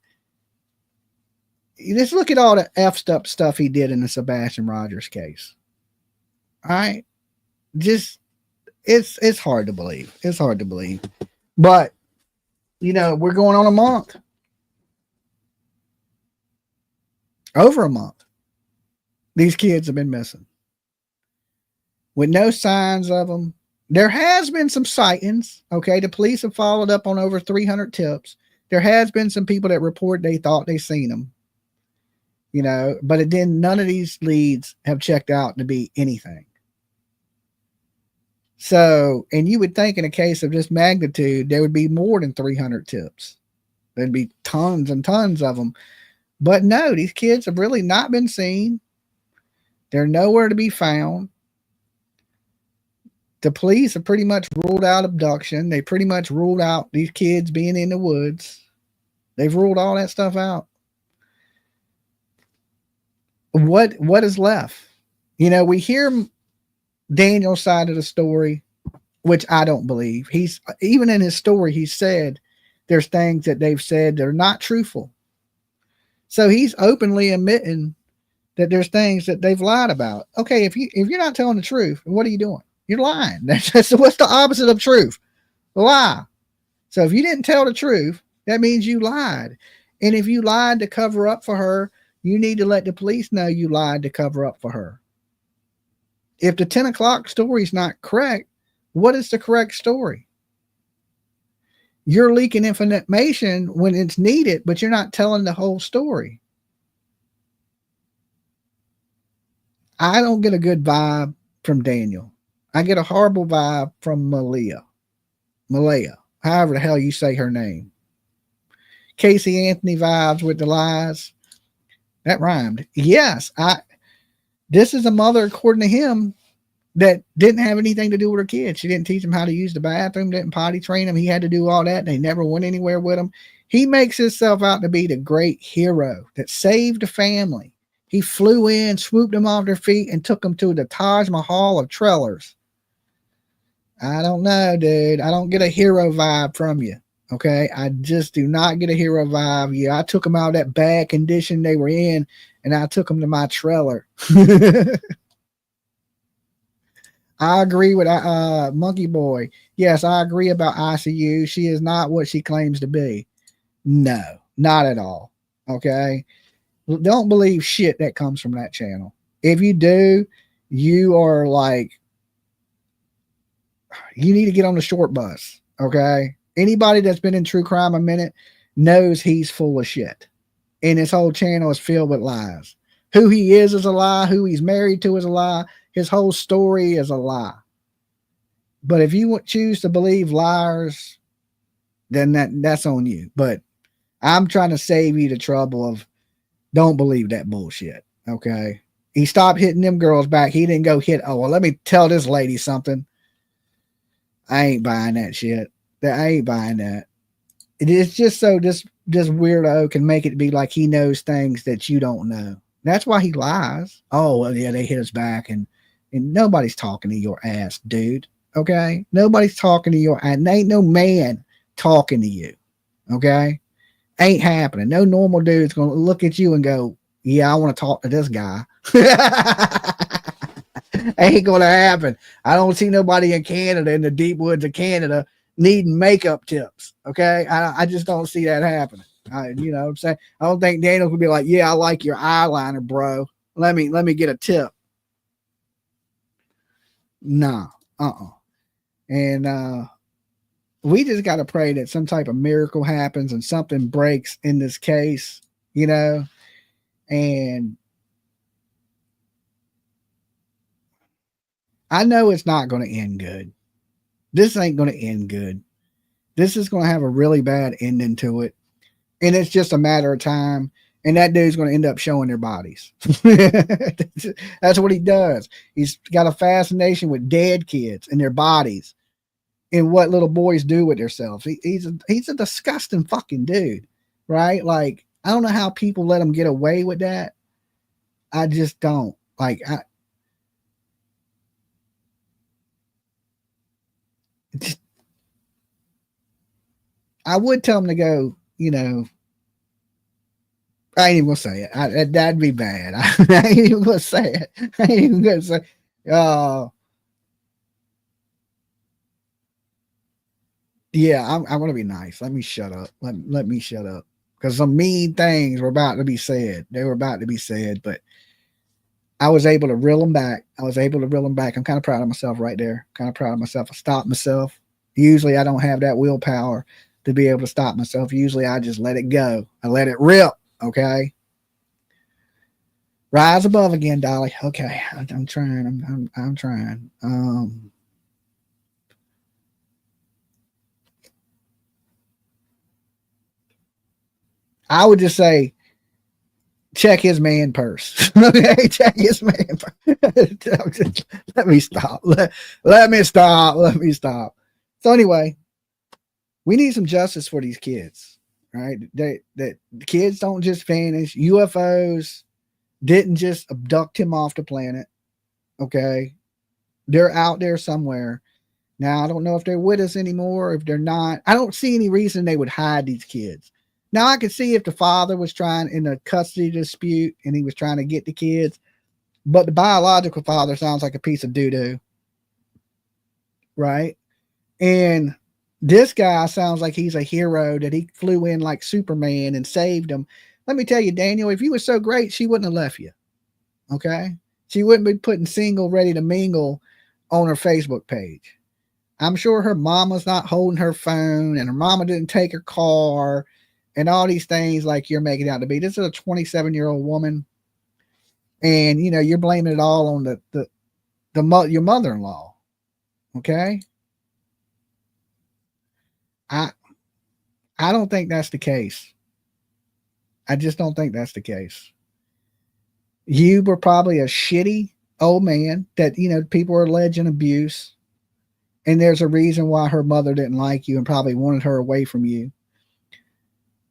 just look at all the effed up stuff he did in the Sebastian Rogers case. All right. Just, it's hard to believe. It's hard to believe. But, we're going on a month. Over a month. These kids have been missing. With no signs of them. There has been some sightings. Okay. The police have followed up on over 300 tips. There has been some people that report they thought they seen them, but none of these leads have checked out to be anything. So, and you would think in a case of this magnitude, there would be more than 300 tips. There'd be tons and tons of them. But no, these kids have really not been seen. They're nowhere to be found. The police have pretty much ruled out abduction. They pretty much ruled out these kids being in the woods. They've ruled all that stuff out. What is left? We hear Daniel's side of the story, which I don't believe. He's, even in his story, he said there's things that they've said that are not truthful. So he's openly admitting that there's things that they've lied about. Okay, if you're not telling the truth, what are you doing? You're lying. That's what's the opposite of truth? A lie. So if you didn't tell the truth, that means you lied. And if you lied to cover up for her, you need to let the police know you lied to cover up for her. If the 10 o'clock story is not correct, what is the correct story? You're leaking information when it's needed, but you're not telling the whole story. I don't get a good vibe from Daniel. I get a horrible vibe from Malaya, however the hell you say her name. Casey Anthony vibes with the lies. That rhymed. Yes, this is a mother, according to him, that didn't have anything to do with her kids. She didn't teach them how to use the bathroom, didn't potty train them. He had to do all that. They never went anywhere with him. He makes himself out to be the great hero that saved the family. He flew in, swooped them off their feet, and took them to the Taj Mahal of trailers. I don't know, dude. I don't get a hero vibe from you. Okay. I just do not get a hero vibe. Yeah, I took them out of that bad condition they were in, and I took them to my trailer. I agree with Monkey Boy. Yes, I agree about ICU. She is not what she claims to be. No, not at all. Okay. Don't believe shit that comes from that channel. If you do, you are like, you need to get on the short bus. Okay. Anybody that's been in true crime a minute knows he's full of shit. And his whole channel is filled with lies. Who he is a lie. Who he's married to is a lie. His whole story is a lie. But if you choose to believe liars, then that's on you. But I'm trying to save you the trouble of don't believe that bullshit. Okay. He stopped hitting them girls back. He didn't go hit. Oh, well, let me tell this lady something. I ain't buying that shit. I ain't buying that. It is just so this weirdo can make it be like he knows things that you don't know. That's why he lies. Oh, well, yeah, they hit us back, and nobody's talking to your ass, dude. Okay? Nobody's talking to your ass. Ain't no man talking to you. Okay? Ain't happening. No normal dude's going to look at you and go, yeah, I want to talk to this guy. Ain't going to happen. I don't see nobody in Canada, in the deep woods of Canada, needing makeup tips. Okay? I just don't see that happening. You know what I'm saying? I don't think Daniel could be like, yeah, I like your eyeliner, bro. Let me get a tip. No. And we just got to pray that some type of miracle happens and something breaks in this case, you know, and I know it's not going to end good. This ain't going to end good. This is going to have a really bad ending to it. And it's just a matter of time. And that dude's going to end up showing their bodies. That's what he does. He's got a fascination with dead kids and their bodies and what little boys do with themselves. He's a disgusting fucking dude, right? Like, I don't know how people let him get away with that. I just don't. Like, I would tell him to go, you know, I ain't even gonna say it. That'd be bad. I ain't even gonna say it. I ain't even gonna say, yeah, I'm gonna be nice. Let me shut up. Let me shut up. Because some mean things were about to be said. They were about to be said, but I was able to reel them back. I'm kind of proud of myself right there. Kind of proud of myself. I stopped myself. Usually I don't have that willpower to be able to stop myself. Usually I just let it go. I let it rip. Okay. Rise above again, Dolly. Okay. I'm trying. I'm trying. I would just say, check his man purse. Okay, check his man purse. Let me stop. Let me stop. So anyway, we need some justice for these kids, right? That the kids don't just vanish. UFOs didn't just abduct him off the planet. Okay, they're out there somewhere. Now I don't know if they're with us anymore. If they're not, I don't see any reason they would hide these kids. Now I could see if the father was trying in a custody dispute and he was trying to get the kids, but the biological father sounds like a piece of doo-doo, right? And this guy sounds like he's a hero, that he flew in like Superman and saved him. Let me tell you, Daniel, if you were so great, she wouldn't have left you. Okay? She wouldn't be putting single ready to mingle on her Facebook page. I'm sure her mama's not holding her phone and her mama didn't take her car and all these things like you're making out to be. This is a 27-year-old woman, and you know you're blaming it all on your mother-in-law. Okay, I don't think that's the case. I just don't think that's the case. You were probably a shitty old man that, you know, people are alleging abuse, and there's a reason why her mother didn't like you and probably wanted her away from you.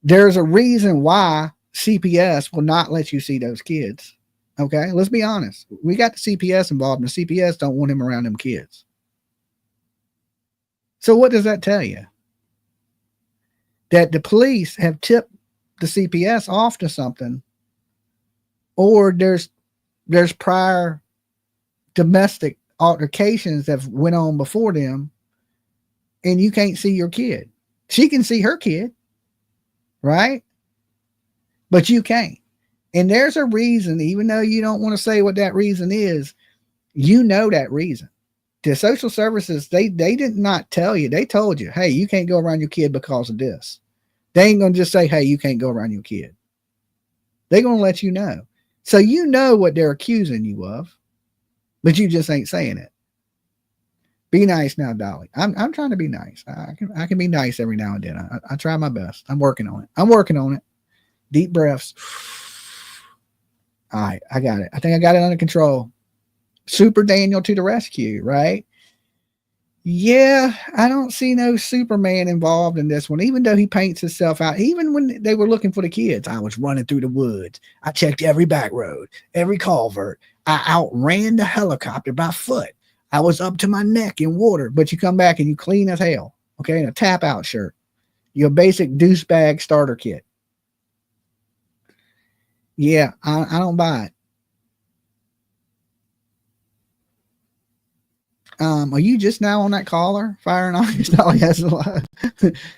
There's a reason why CPS will not let you see those kids. Okay, let's be honest. We got the CPS involved, and the CPS don't want him around them kids. So what does that tell you? That the police have tipped the CPS off to something, or there's prior domestic altercations that went on before them, and you can't see your kid. She can see her kid, right? But you can't. And there's a reason, even though you don't want to say what that reason is, you know that reason. The social services, they did not tell you. They told you, hey, you can't go around your kid because of this. They ain't going to just say, hey, you can't go around your kid. They're going to let you know. So you know what they're accusing you of, but you just ain't saying it. Be nice now, Dolly. I'm trying to be nice. I can be nice every now and then. I try my best. I'm working on it. Deep breaths. All right, I got it. I think I got it under control. Super Daniel to the rescue, right? Yeah, I don't see no Superman involved in this one, even though he paints himself out. Even when they were looking for the kids, I was running through the woods. I checked every back road, every culvert. I outran the helicopter by foot. I was up to my neck in water, but you come back and you clean as hell, okay, in a tap out shirt. Your basic douchebag starter kit. Yeah, I don't buy it. Are you just now on that caller firing on your Dolly has a lot?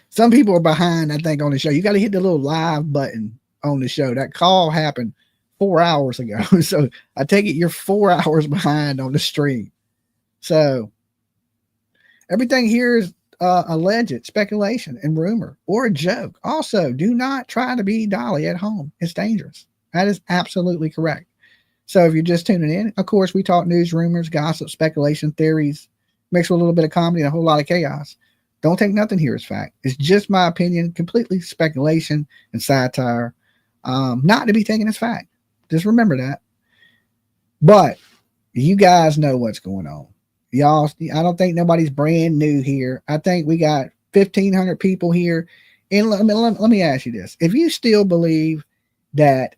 Some people are behind, I think, on the show. You got to hit the little live button on the show. That call happened 4 hours ago. So I take it you're 4 hours behind on the stream. So everything here is alleged speculation and rumor or a joke. Also, do not try to be Dolly at home. It's dangerous. That is absolutely correct. So if you're just tuning in, of course, we talk news, rumors, gossip, speculation, theories, mixed with a little bit of comedy and a whole lot of chaos. Don't take nothing here as fact. It's just my opinion, completely speculation and satire, not to be taken as fact. Just remember that. But you guys know what's going on. Y'all, I don't think nobody's brand new here. I think we got 1,500 people here. And let me ask you this. If you still believe that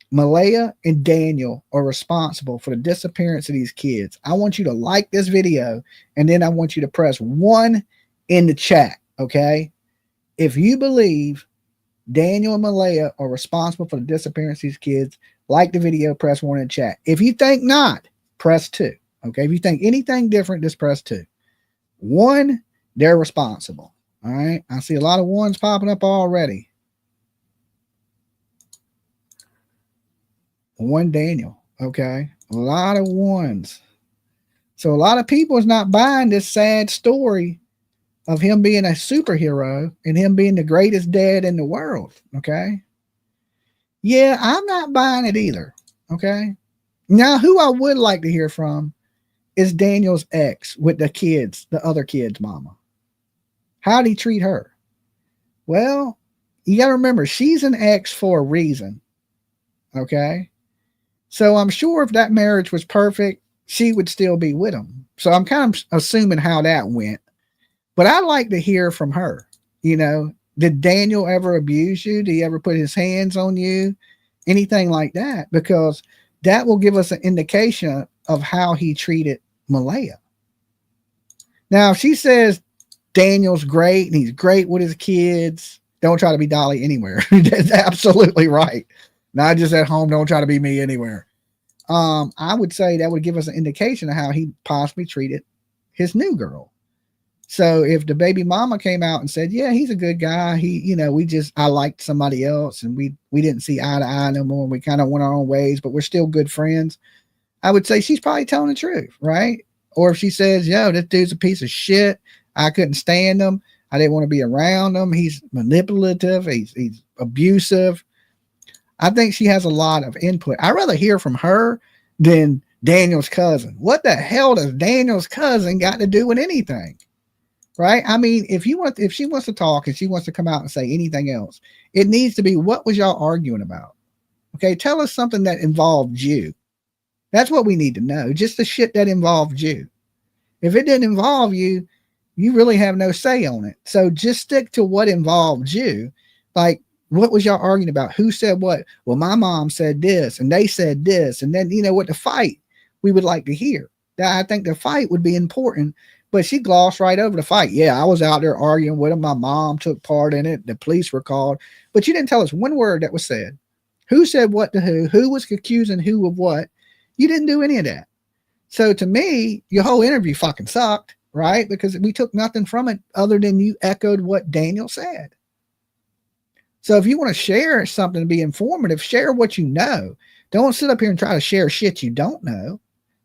Malaya and Daniel are responsible for the disappearance of these kids, I want you to like this video, and then I want you to press 1 in the chat, okay? If you believe Daniel and Malaya are responsible for the disappearance of these kids, like the video, press 1 in the chat. If you think not, press 2, okay? If you think anything different, just press 2. 1, they're responsible, all right? I see a lot of 1s popping up already. 1 Daniel, okay? A lot of 1s. So a lot of people is not buying this sad story of him being a superhero and him being the greatest dad in the world, okay? Yeah, I'm not buying it either, okay? Now, who I would like to hear from is Daniel's ex with the kids, the other kids' mama. How'd he treat her? Well, you got to remember, she's an ex for a reason, okay? So I'm sure if that marriage was perfect, she would still be with him. So I'm kind of assuming how that went. But I'd like to hear from her. You know, did Daniel ever abuse you? Did he ever put his hands on you? Anything like that? Because that will give us an indication of how he treated Malaya. Now, if she says Daniel's great and he's great with his kids, don't try to be Dolly anywhere. That's absolutely right. Not just at home. Don't try to be me anywhere. I would say that would give us an indication of how he possibly treated his new girl. So if the baby mama came out and said, yeah, he's a good guy. He, you know, I liked somebody else and we didn't see eye to eye no more. We kind of went our own ways, but we're still good friends. I would say she's probably telling the truth, right? Or if she says, yo, this dude's a piece of shit. I couldn't stand him. I didn't want to be around him. He's manipulative. He's abusive. I think she has a lot of input. I'd rather hear from her than Daniel's cousin. What the hell does Daniel's cousin got to do with anything? Right? I mean, if she wants to talk and she wants to come out and say anything else, it needs to be, what was y'all arguing about? Okay, tell us something that involved you. That's what we need to know. Just the shit that involved you. If it didn't involve you, you really have no say on it. So just stick to what involved you. Like, what was y'all arguing about? Who said what? Well, my mom said this and they said this. And then, what the fight we would like to hear. I think the fight would be important, but she glossed right over the fight. Yeah, I was out there arguing with him. My mom took part in it. The police were called, but you didn't tell us one word that was said. Who said what to who was accusing who of what? You didn't do any of that. So to me, your whole interview fucking sucked, right? Because we took nothing from it other than you echoed what Daniel said. So if you want to share something to be informative, share what you know. Don't sit up here and try to share shit you don't know.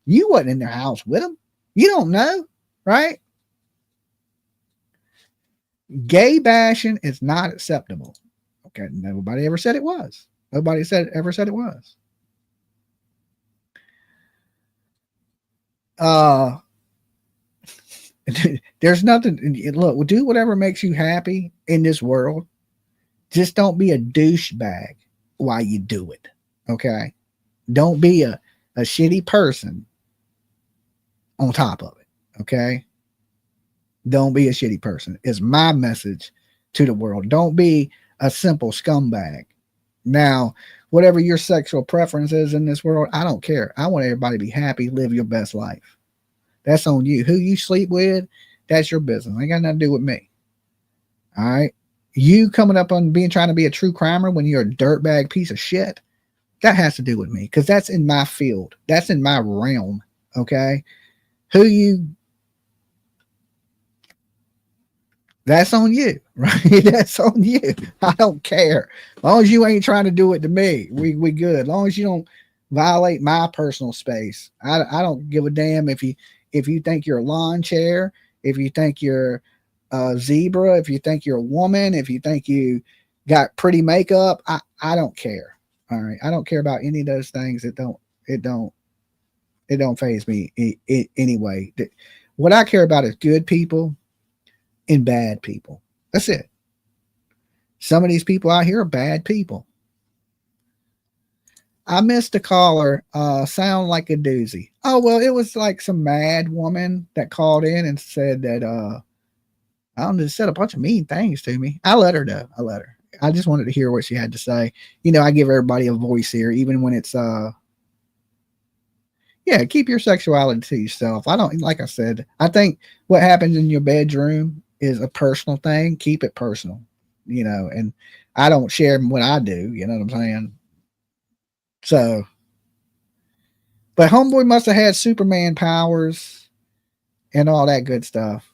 You wasn't in their house with them. You don't know, right? Gay bashing is not acceptable. Okay, nobody ever said it was. Nobody ever said it was. There's nothing. Look, do whatever makes you happy in this world. Just don't be a douchebag while you do it. Okay, don't be a shitty person on top of it. Okay, don't be a shitty person. Is my message to the world. Don't be a simple scumbag. Now, whatever your sexual preference is in this world, I don't care. I want everybody to be happy, live your best life. That's on you. Who you sleep with, that's your business. Ain't got nothing to do with me. All right. You coming up on trying to be a true crimer when you're a dirtbag piece of shit, that has to do with me, because that's in my field. That's in my realm. Okay. That's on you, right? That's on you. I don't care. As long as you ain't trying to do it to me, we good. As long as you don't violate my personal space, I don't give a damn if you think you're a lawn chair, if you think you're a zebra, if you think you're a woman, if you think you got pretty makeup. I don't care. All right, I don't care about any of those things. It don't faze me anyway. What I care about is good people and bad people. That's it. Some of these people out here are bad people. I missed a caller. Sound like a doozy. Oh, well, it was like some mad woman that called in and said that I don't know, said a bunch of mean things to me. I let her know. I just wanted to hear what she had to say. I give everybody a voice here, even when it's keep your sexuality to yourself. I don't, like I said, I think what happens in your bedroom is a personal thing. Keep it personal, and I don't share what I do, you know what I'm saying? So, but homeboy must have had Superman powers and all that good stuff.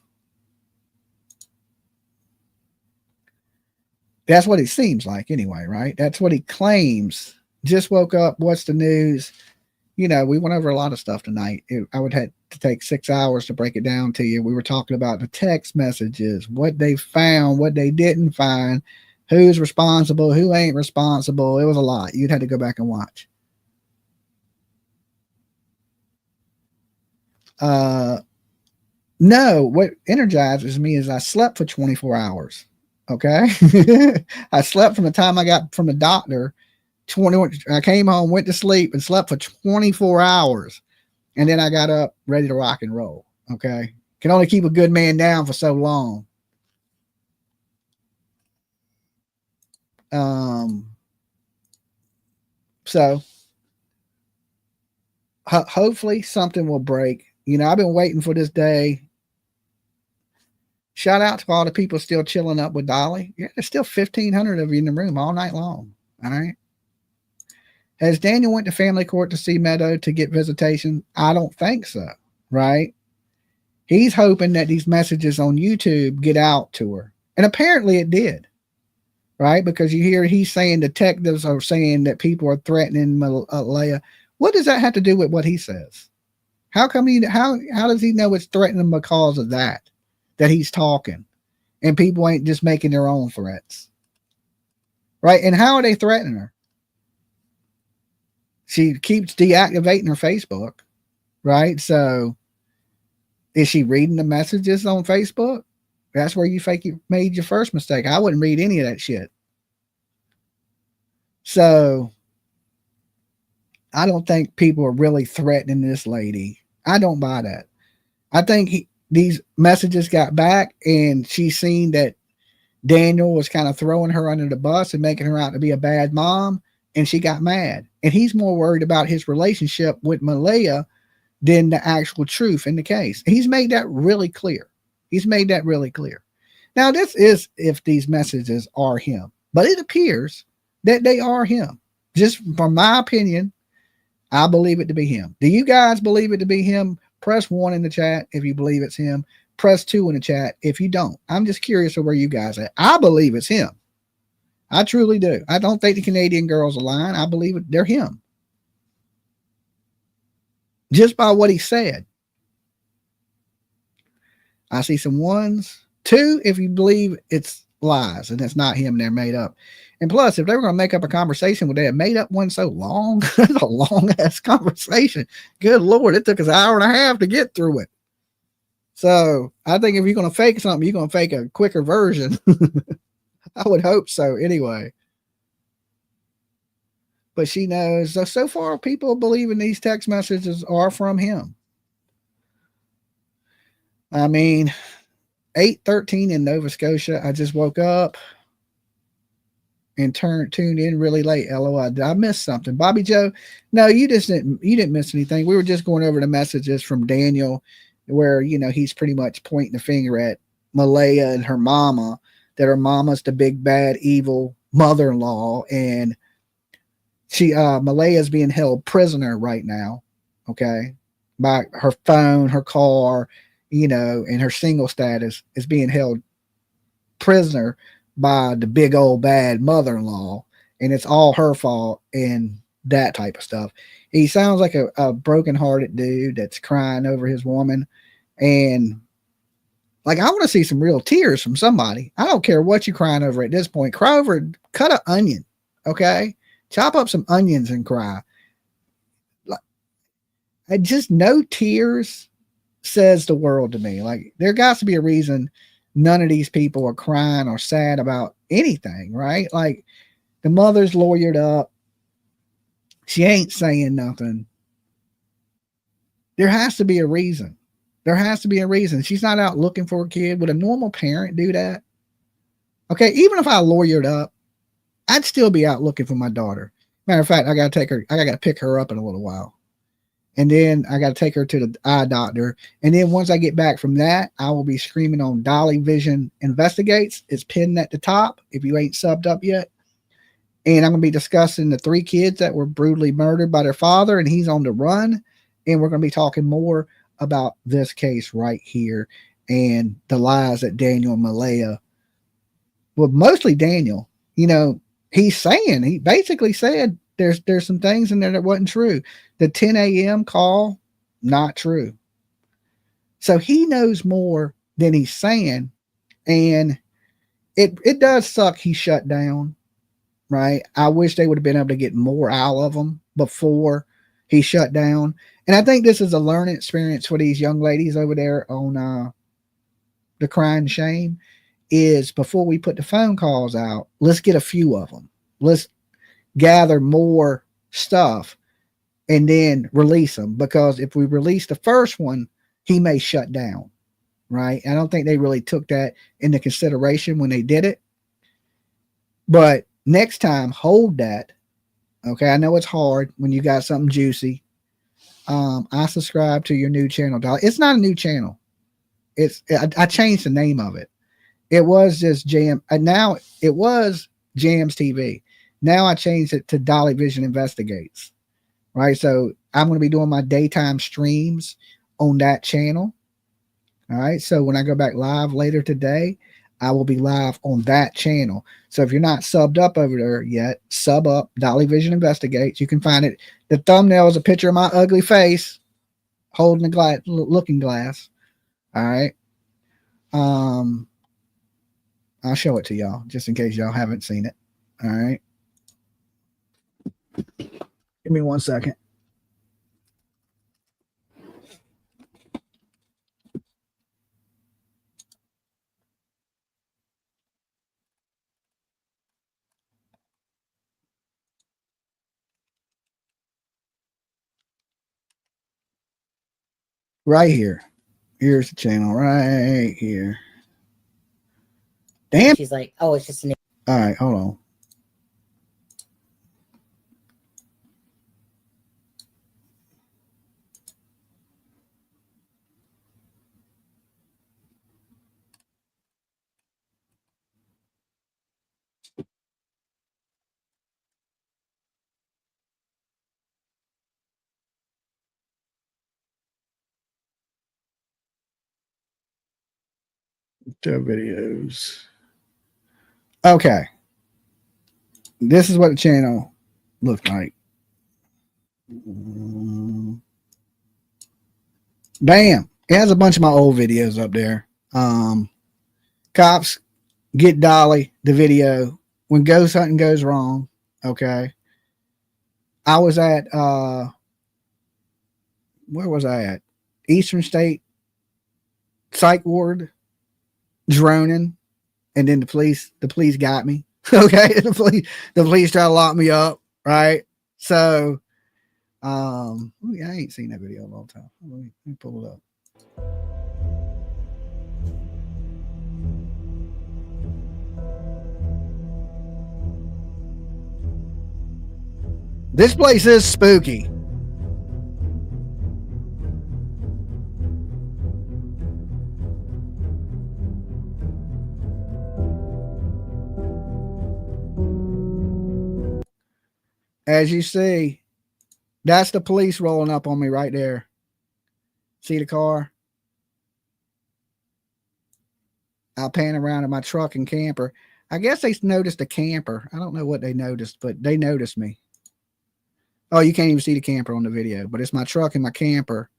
That's what it seems like anyway, right? That's what he claims. Just woke up. What's the news? We went over a lot of stuff tonight. I would have to take 6 hours to break it down to you. We were talking about the text messages, what they found, what they didn't find, who's responsible, who ain't responsible. It was a lot. You'd have to go back and watch. No, what energizes me is I slept for 24 hours. Okay. I slept from the time I got from the doctor. I came home, went to sleep, and slept for 24 hours. And then I got up ready to rock and roll. Okay. Can only keep a good man down for so long. So hopefully something will break. I've been waiting for this day. Shout out to all the people still chilling up with Dolly. Yeah, there's still 1,500 of you in the room all night long. All right. Has Daniel went to family court to see Meadow to get visitation? I don't think so. Right. He's hoping that these messages on YouTube get out to her. And apparently it did. Right. Because you hear he's saying detectives are saying that people are threatening Leia. What does that have to do with what he says? How come how does he know it's threatening because of that he's talking and people ain't just making their own threats? Right. And how are they threatening her? She keeps deactivating her Facebook. Right. So is she reading the messages on Facebook? That's where you made your first mistake. I wouldn't read any of that shit. So I don't think people are really threatening this lady. I don't buy that. I think these messages got back and she's seen that Daniel was kind of throwing her under the bus and making her out to be a bad mom, and she got mad. And he's more worried about his relationship with Malaya than the actual truth in the case. He's made that really clear. Now, this is if these messages are him, but it appears that they are him. Just from my opinion, I believe it to be him. Do you guys believe it to be him? Press 1 in the chat if you believe it's him. Press 2 in the chat if you don't. I'm just curious of where you guys are at. I believe it's him. I truly do. I don't think the Canadian girls are lying. I believe they're him. Just by what he said. I see some 1s. 2 if you believe it's lies and it's not him, they're made up. And plus, if they were going to make up a conversation, would they have made up one so long? That's a long ass conversation. Good Lord, it took us an hour and a half to get through it. So I think if you're going to fake something, you're going to fake a quicker version. I would hope so anyway. But she knows. So far, people believing these text messages are from him. I mean, 8:13 in Nova Scotia. I just woke up and tuned in really late. LOL. Did I miss something? Bobby Joe? No, you didn't miss anything. We were just going over the messages from Daniel where, he's pretty much pointing the finger at Malaya and her mama, that her mama's the big, bad, evil mother-in-law. And Malaya's being held prisoner right now. Okay. By her phone, her car, and her single status is being held prisoner by the big old bad mother-in-law. And it's all her fault and that type of stuff. He sounds like a broken-hearted dude that's crying over his woman. And like, I want to see some real tears from somebody. I don't care what you're crying over at this point. Cry over, cut an onion. Okay. Chop up some onions and cry. Like, just no tears says the world to me. Like, there got to be a reason none of these people are crying or sad about anything, right? Like, the mother's lawyered up. She ain't saying nothing. There has to be a reason. She's not out looking for a kid. Would a normal parent do that? Okay, even if I lawyered up, I'd still be out looking for my daughter. Matter of fact, I got to pick her up in a little while. And then I got to take her to the eye doctor. And then once I get back from that, I will be screaming on Dolly Vision Investigates. It's pinned at the top if you ain't subbed up yet. And I'm going to be discussing the 3 kids that were brutally murdered by their father, and he's on the run. And we're going to be talking more about this case right here and the lies that Daniel and Malaya, well, mostly Daniel, he basically said there's some things in there that wasn't true. The 10 a.m. call, not true. So he knows more than he's saying. And it does suck he shut down, right? I wish they would have been able to get more out of him before he shut down. And I think this is a learning experience for these young ladies over there on the Crime and Shame, is before we put the phone calls out, let's get a few of them. Let's gather more stuff and then release them. Because if we release the first one, he may shut down, right? I don't think they really took that into consideration when they did it. But next time, hold that. Okay, I know it's hard when you got something juicy. I subscribe to your new channel, Dolly. It's not a new channel. I changed the name of it. It was just Jam. Now it was Jams TV. Now I changed it to Dolly Vision Investigates. Right. So I'm going to be doing my daytime streams on that channel. All right. So when I go back live later today, I will be live on that channel. So if you're not subbed up over there yet, sub up Dolly Vision Investigates. You can find it. The thumbnail is a picture of my ugly face holding a looking glass. All right. I'll show it to y'all just in case y'all haven't seen it. All right. Give me 1 second. Right here. Here's the channel right here. Damn. She's like, oh, it's just an. All right, hold on. The videos. Okay. This is what the channel looked like. Bam. It has a bunch of my old videos up there. Cops get Dolly, the video, when ghost hunting goes wrong. Okay. I was at where was I at? Eastern State Psych Ward, droning, and then the police got me. Okay. The police tried to lock me up, right? So I ain't seen that video in a long time. Let me pull it up. This place is spooky. As you see, that's the police rolling up on me right there. See the car? I'll pan around in my truck and camper. I guess they noticed the camper. I don't know what they noticed, but they noticed me. Oh, you can't even see the camper on the video, but it's my truck and my camper,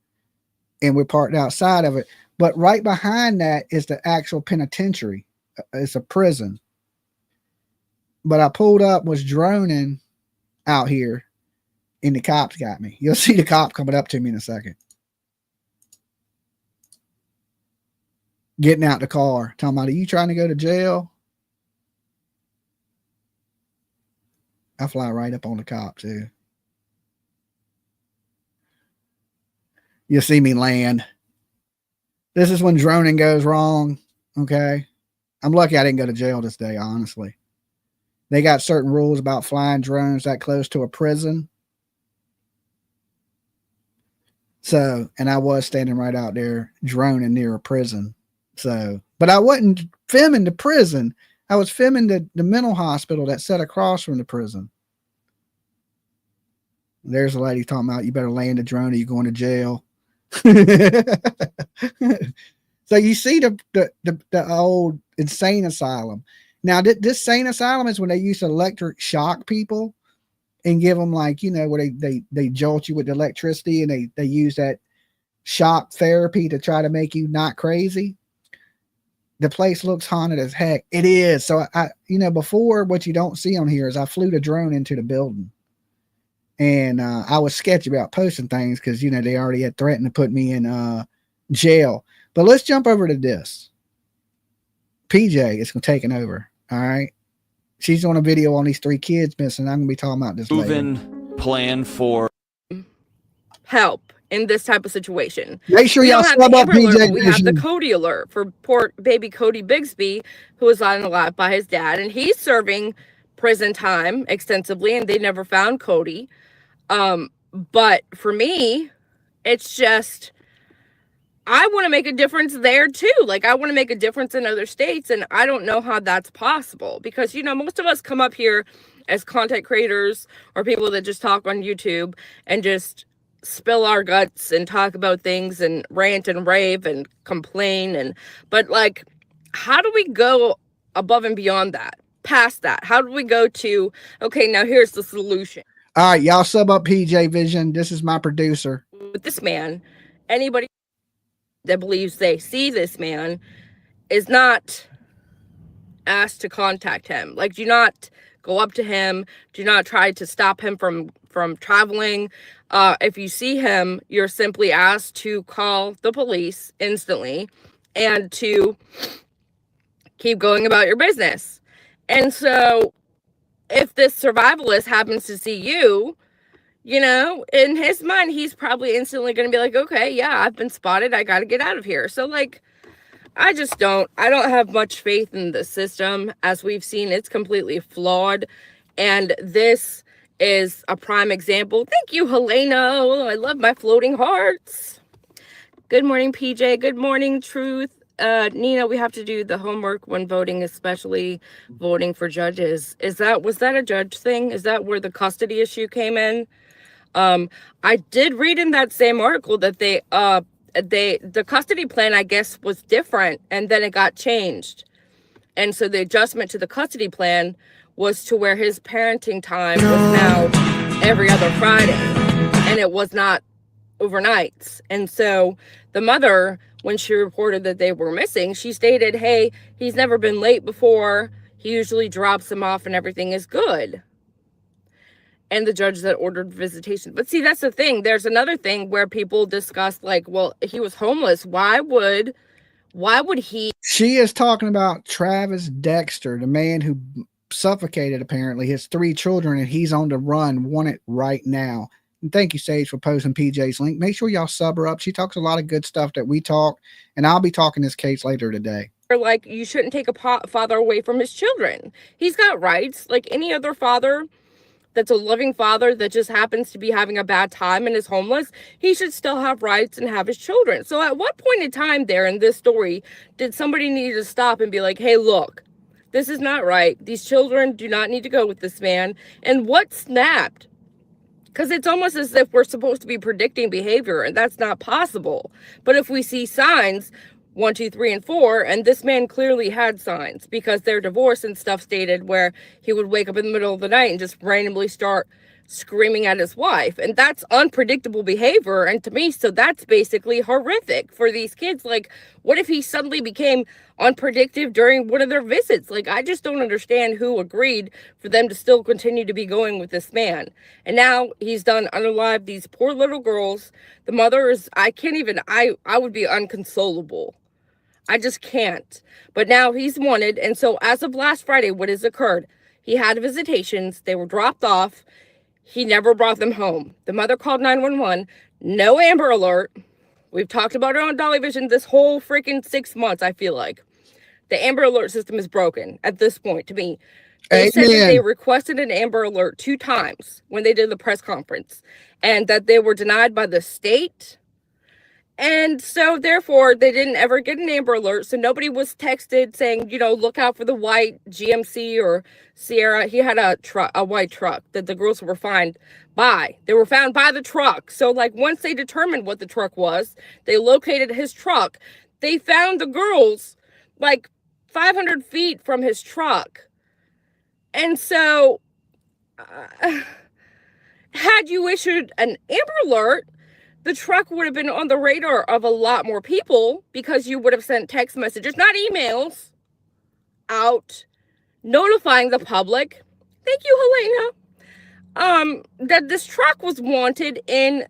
and we're parked outside of it. But right behind that is the actual penitentiary. It's a prison. But I pulled up, was droning out here, and the cops got me. You'll see the cop coming up to me in a second. Getting out the car, talking about, are you trying to go to jail? I fly right up on the cop too. You'll see me land. This is when droning goes wrong. Okay. I'm lucky I didn't go to jail this day, honestly. They got certain rules about flying drones that close to a prison. So, and I was standing right out there droning near a prison. So, but I wasn't filming the prison. I was filming the mental hospital that sat across from the prison. There's a lady talking about, you better land a drone or you're going to jail. So you see the old insane asylum. Now this sane asylum is when they used to electric shock people and give them, like, you know, where they jolt you with the electricity, and they use that shock therapy to try to make you not crazy. The place looks haunted as heck. It is. So I you know, before, what you don't see on here is I flew the drone into the building. And I was sketchy about posting things because, you know, they already had threatened to put me in jail. But let's jump over to this. PJ is taking over. All right. She's on a video on these 3 kids missing. I'm going to be talking about this later. Plan for help in this type of situation. Make sure y'all sub up PJ. We have the Cody alert for poor baby Cody Bigsby, who was unalived by his dad, and he's serving prison time extensively, and they never found Cody. But for me, it's just, I want to make a difference there too. Like, I want to make a difference in other states, and I don't know how that's possible because, you know, most of us come up here as content creators or people that just talk on YouTube and just spill our guts and talk about things and rant and rave and complain, but like, how do we go above and beyond that, past that? How do we go to, okay, now here's the solution? All right, y'all sub up PJ Vision. This is my producer. With this man, anybody that believes they see this man is not asked to contact him. Like, do not go up to him. Do not try to stop him from traveling. If you see him, you're simply asked to call the police instantly and to keep going about your business. And so if this survivalist happens to see you, You know, in his mind, he's probably instantly going to be like, okay, yeah, I've been spotted. I got to get out of here. So, like, I don't have much faith in the system. As we've seen, it's completely flawed. And this is a prime example. Thank you, Helena. I love my floating hearts. Good morning, PJ. Good morning, Truth. Nina, we have to do the homework when voting, especially voting for judges. Was that a judge thing? Is that where the custody issue came in? I did read in that same article that the custody plan, I guess, was different, and then it got changed. And so the adjustment to the custody plan was to where his parenting time was now every other Friday, and it was not overnights. And so the mother, when she reported that they were missing, she stated, hey, he's never been late before. He usually drops them off and everything is good. And the judge that ordered visitation. But see, that's the thing. There's another thing where people discuss, like, well, he was homeless. Why would he? She is talking about Travis Dexter, the man who suffocated, apparently, his 3 children, and he's on the run, wanted right now. And thank you, Sage, for posting PJ's link. Make sure y'all sub her up. She talks a lot of good stuff that we talk, and I'll be talking this case later today. Like, you shouldn't take a father away from his children. He's got rights like any other father that's a loving father that just happens to be having a bad time and is homeless. He should still have rights and have his children. So at what point in time there in this story did somebody need to stop and be like, hey, look, this is not right. These children do not need to go with this man. And what snapped? Because it's almost as if we're supposed to be predicting behavior, and that's not possible. But if we see signs, 1, 2, 3, and 4, and this man clearly had signs, because their divorce and stuff stated where he would wake up in the middle of the night and just randomly start screaming at his wife, and that's unpredictable behavior. And to me, so that's basically horrific for these kids. Like, what if he suddenly became unpredictable during one of their visits? Like, I just don't understand who agreed for them to still continue to be going with this man. And now he's done unalive these poor little girls. The mother is, I would be unconsolable. I just can't. But now he's wanted. And so as of last Friday, what has occurred? He had visitations. They were dropped off. He never brought them home. The mother called 911. No Amber Alert. We've talked about it on Dolly Vision this whole freaking 6 months, I feel like. The Amber Alert system is broken at this point to me. They said that they requested an Amber Alert 2 times when they did the press conference, and that they were denied by the state. And so, therefore, they didn't ever get an Amber Alert. So nobody was texted saying, you know, look out for the white GMC or Sierra. He had a white truck that the girls were found by. They were found by the truck. So, like, once they determined what the truck was, they located his truck. They found the girls, like, 500 feet from his truck. And so, had you issued an Amber Alert, the truck would have been on the radar of a lot more people, because you would have sent text messages, not emails, out notifying the public. Thank you, Helena. That this truck was wanted in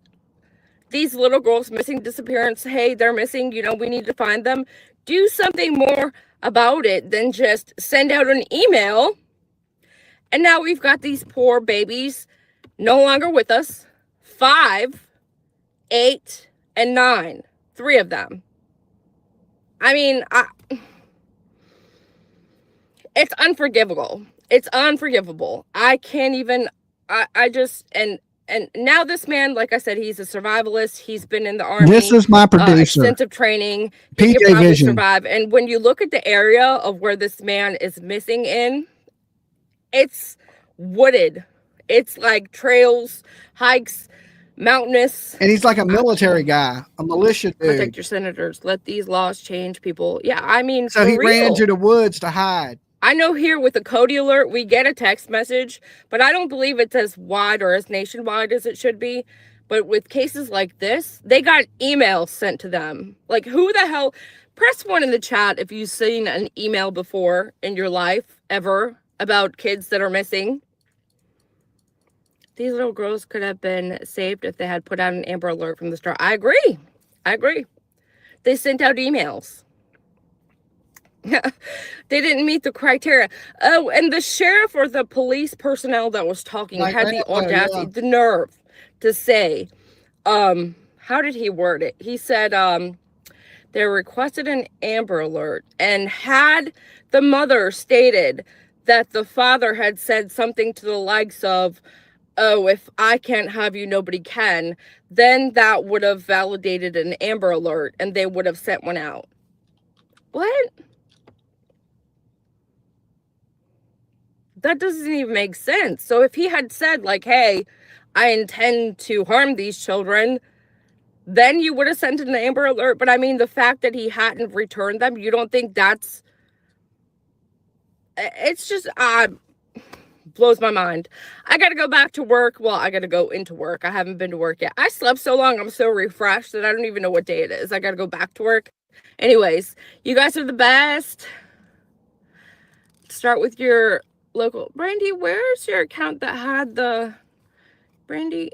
these little girls' missing disappearance. Hey, they're missing, you know, we need to find them. Do something more about it than just send out an email. And now we've got these poor babies no longer with us. 5, 8, and 9. 3 of them. I mean, it's unforgivable. It's unforgivable. I can't even, and now this man, like I said, he's a survivalist. He's been in the Army. This is my producer. Extensive training. PJ He can probably Vision. survive. And when you look at the area of where this man is missing in, it's wooded. It's like trails, hikes, mountainous. And he's like a military guy, a militia dude. Protect your senators. Let these laws change people. Yeah, I mean, So for he ran real. into the woods to hide. I know here with the Cody alert, we get a text message, but I don't believe it's as wide or as nationwide as it should be. But with cases like this, they got emails sent to them. Like, who the hell? Press 1 in the chat if you've seen an email before in your life, ever, about kids that are missing. These little girls could have been saved if they had put out an Amber Alert from the start. I agree. They sent out emails. They didn't meet the criteria. Oh, and the sheriff or the police personnel that was talking Like had that, the audacity, the nerve to say, how did he word it? He said, they requested an Amber Alert, and had the mother stated that the father had said something to the likes of, oh, if I can't have you, nobody can, then that would have validated an Amber Alert and they would have sent one out. What? That doesn't even make sense. So if he had said, like, hey, I intend to harm these children, then you would have sent an Amber Alert. But I mean, the fact that he hadn't returned them, you don't think that's, it's just, blows my mind. I gotta go back to work. Well, I gotta go into work. I haven't been to work yet. I slept so long, I'm so refreshed that I don't even know what day it is. I gotta go back to work. Anyways, you guys are the best. Start with your local. Brandy, where's your account that had the... Brandy,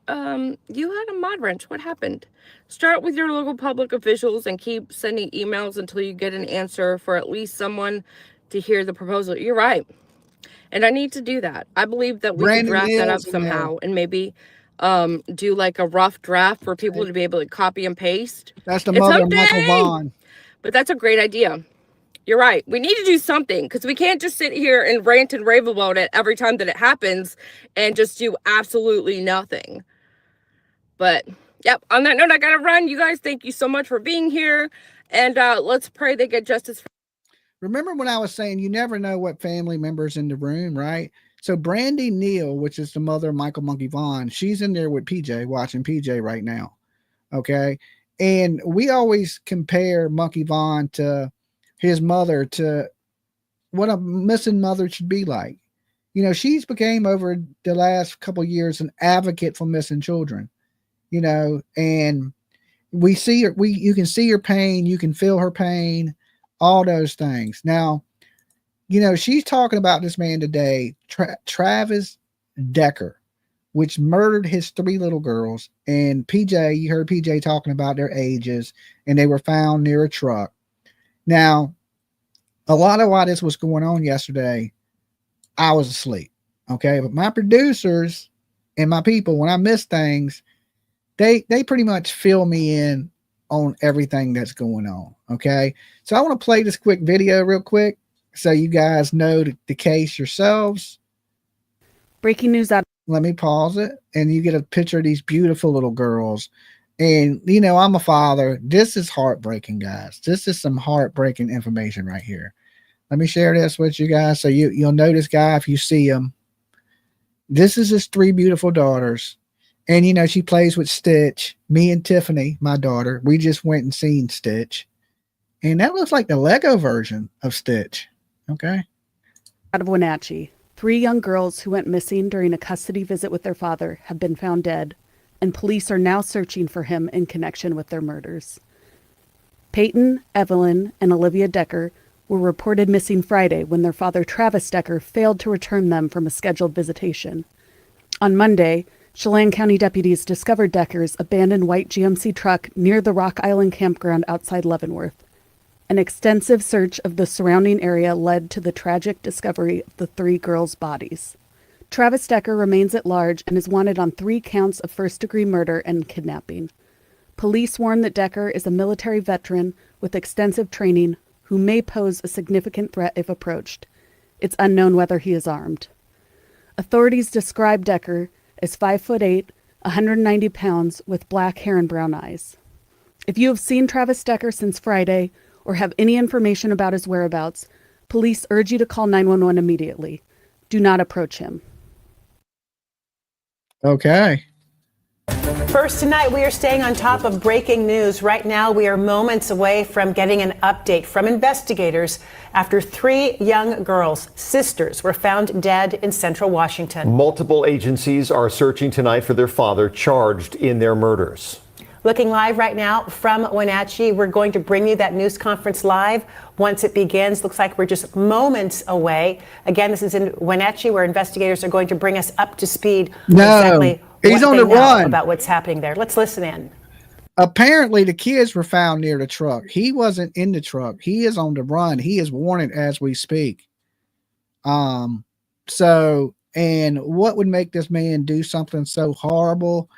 you had a mod wrench. What happened? Start with your local public officials and keep sending emails until you get an answer for at least someone to hear the proposal. You're right. And I need to do that. I believe that we can draft that up somehow and maybe do like a rough draft for people to be able to copy and paste. That's the mother of Michael Vaughn. But that's a great idea. You're right. We need to do something because we can't just sit here and rant and rave about it every time that it happens and just do absolutely nothing. But yep, on that note, I gotta run. You guys, thank you so much for being here. And let's pray they get justice. Remember when I was saying you never know what family members in the room, right? So Brandy Neal, which is the mother of Michael Monkey Vaughn, she's in there with PJ, watching PJ right now. Okay. And we always compare Monkey Vaughn to his mother, to what a missing mother should be like. You know, she's became over the last couple of years an advocate for missing children, you know, and we see her, you can see her pain, you can feel her pain, all those things. Now, you know, she's talking about this man today, Travis Decker, which murdered his 3 little girls. And PJ, you heard PJ talking about their ages, and they were found near a truck. Now, a lot of why this was going on yesterday, I was asleep. Okay. But my producers and my people, when I miss things, they pretty much fill me in on everything that's going on. Okay. So I want to play this quick video real quick so you guys know the case yourselves. Breaking news out. Let me pause it and you get a picture of these beautiful little girls. And, you know, I'm a father. This is heartbreaking, guys. This is some heartbreaking information right here. Let me share this with you guys so you'll know this guy if you see him. This is his 3 beautiful daughters. And, you know, she plays with Stitch. Me and Tiffany, my daughter, we just went and seen Stitch. And that looks like the Lego version of Stitch. Okay. Out of Wenatchee, 3 young girls who went missing during a custody visit with their father have been found dead, and police are now searching for him in connection with their murders. Peyton, Evelyn, and Olivia Decker were reported missing Friday when their father, Travis Decker, failed to return them from a scheduled visitation. On Monday, Chelan County deputies discovered Decker's abandoned white GMC truck near the Rock Island campground outside Leavenworth. An extensive search of the surrounding area led to the tragic discovery of the 3 girls' bodies. Travis Decker remains at large and is wanted on 3 counts of first-degree murder and kidnapping. Police warn that Decker is a military veteran with extensive training who may pose a significant threat if approached. It's unknown whether he is armed. Authorities describe Decker as 5'8", 190 pounds, with black hair and brown eyes. If you have seen Travis Decker since Friday or have any information about his whereabouts, police urge you to call 911 immediately. Do not approach him. Okay. First tonight, we are staying on top of breaking news. Right now, we are moments away from getting an update from investigators after 3 young girls, sisters, were found dead in central Washington. Multiple agencies are searching tonight for their father charged in their murders. Looking live right now from Wenatchee, we're going to bring you that news conference live once it begins. Looks like we're just moments away. Again, this is in Wenatchee, where investigators are going to bring us up to speed on exactly he's what on they the know run about what's happening there. Let's listen in. Apparently, the kids were found near the truck. He wasn't in the truck. He is on the run. He is wanted as we speak. So, And what would make this man do something so horrible?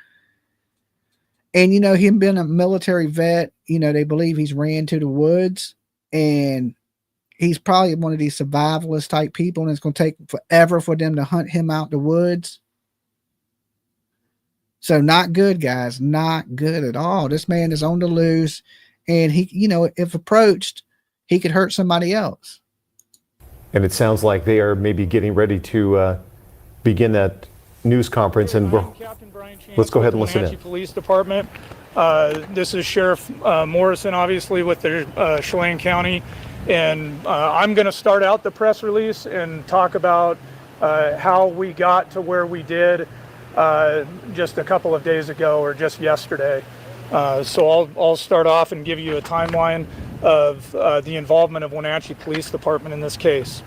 And, you know, him being a military vet, you know, they believe he's ran to the woods, and he's probably one of these survivalist type people, and it's going to take forever for them to hunt him out the woods. So not good, guys. Not good at all. This man is on the loose, and he, you know, if approached, he could hurt somebody else. And it sounds like they are maybe getting ready to begin that news conference, and let's go ahead and listen in. Police Department. This is Sheriff Morrison, obviously, with the Chelan County, and I'm going to start out the press release and talk about how we got to where we did just a couple of days ago, or just yesterday. So I'll start off and give you a timeline of the involvement of Wenatchee Police Department in this case.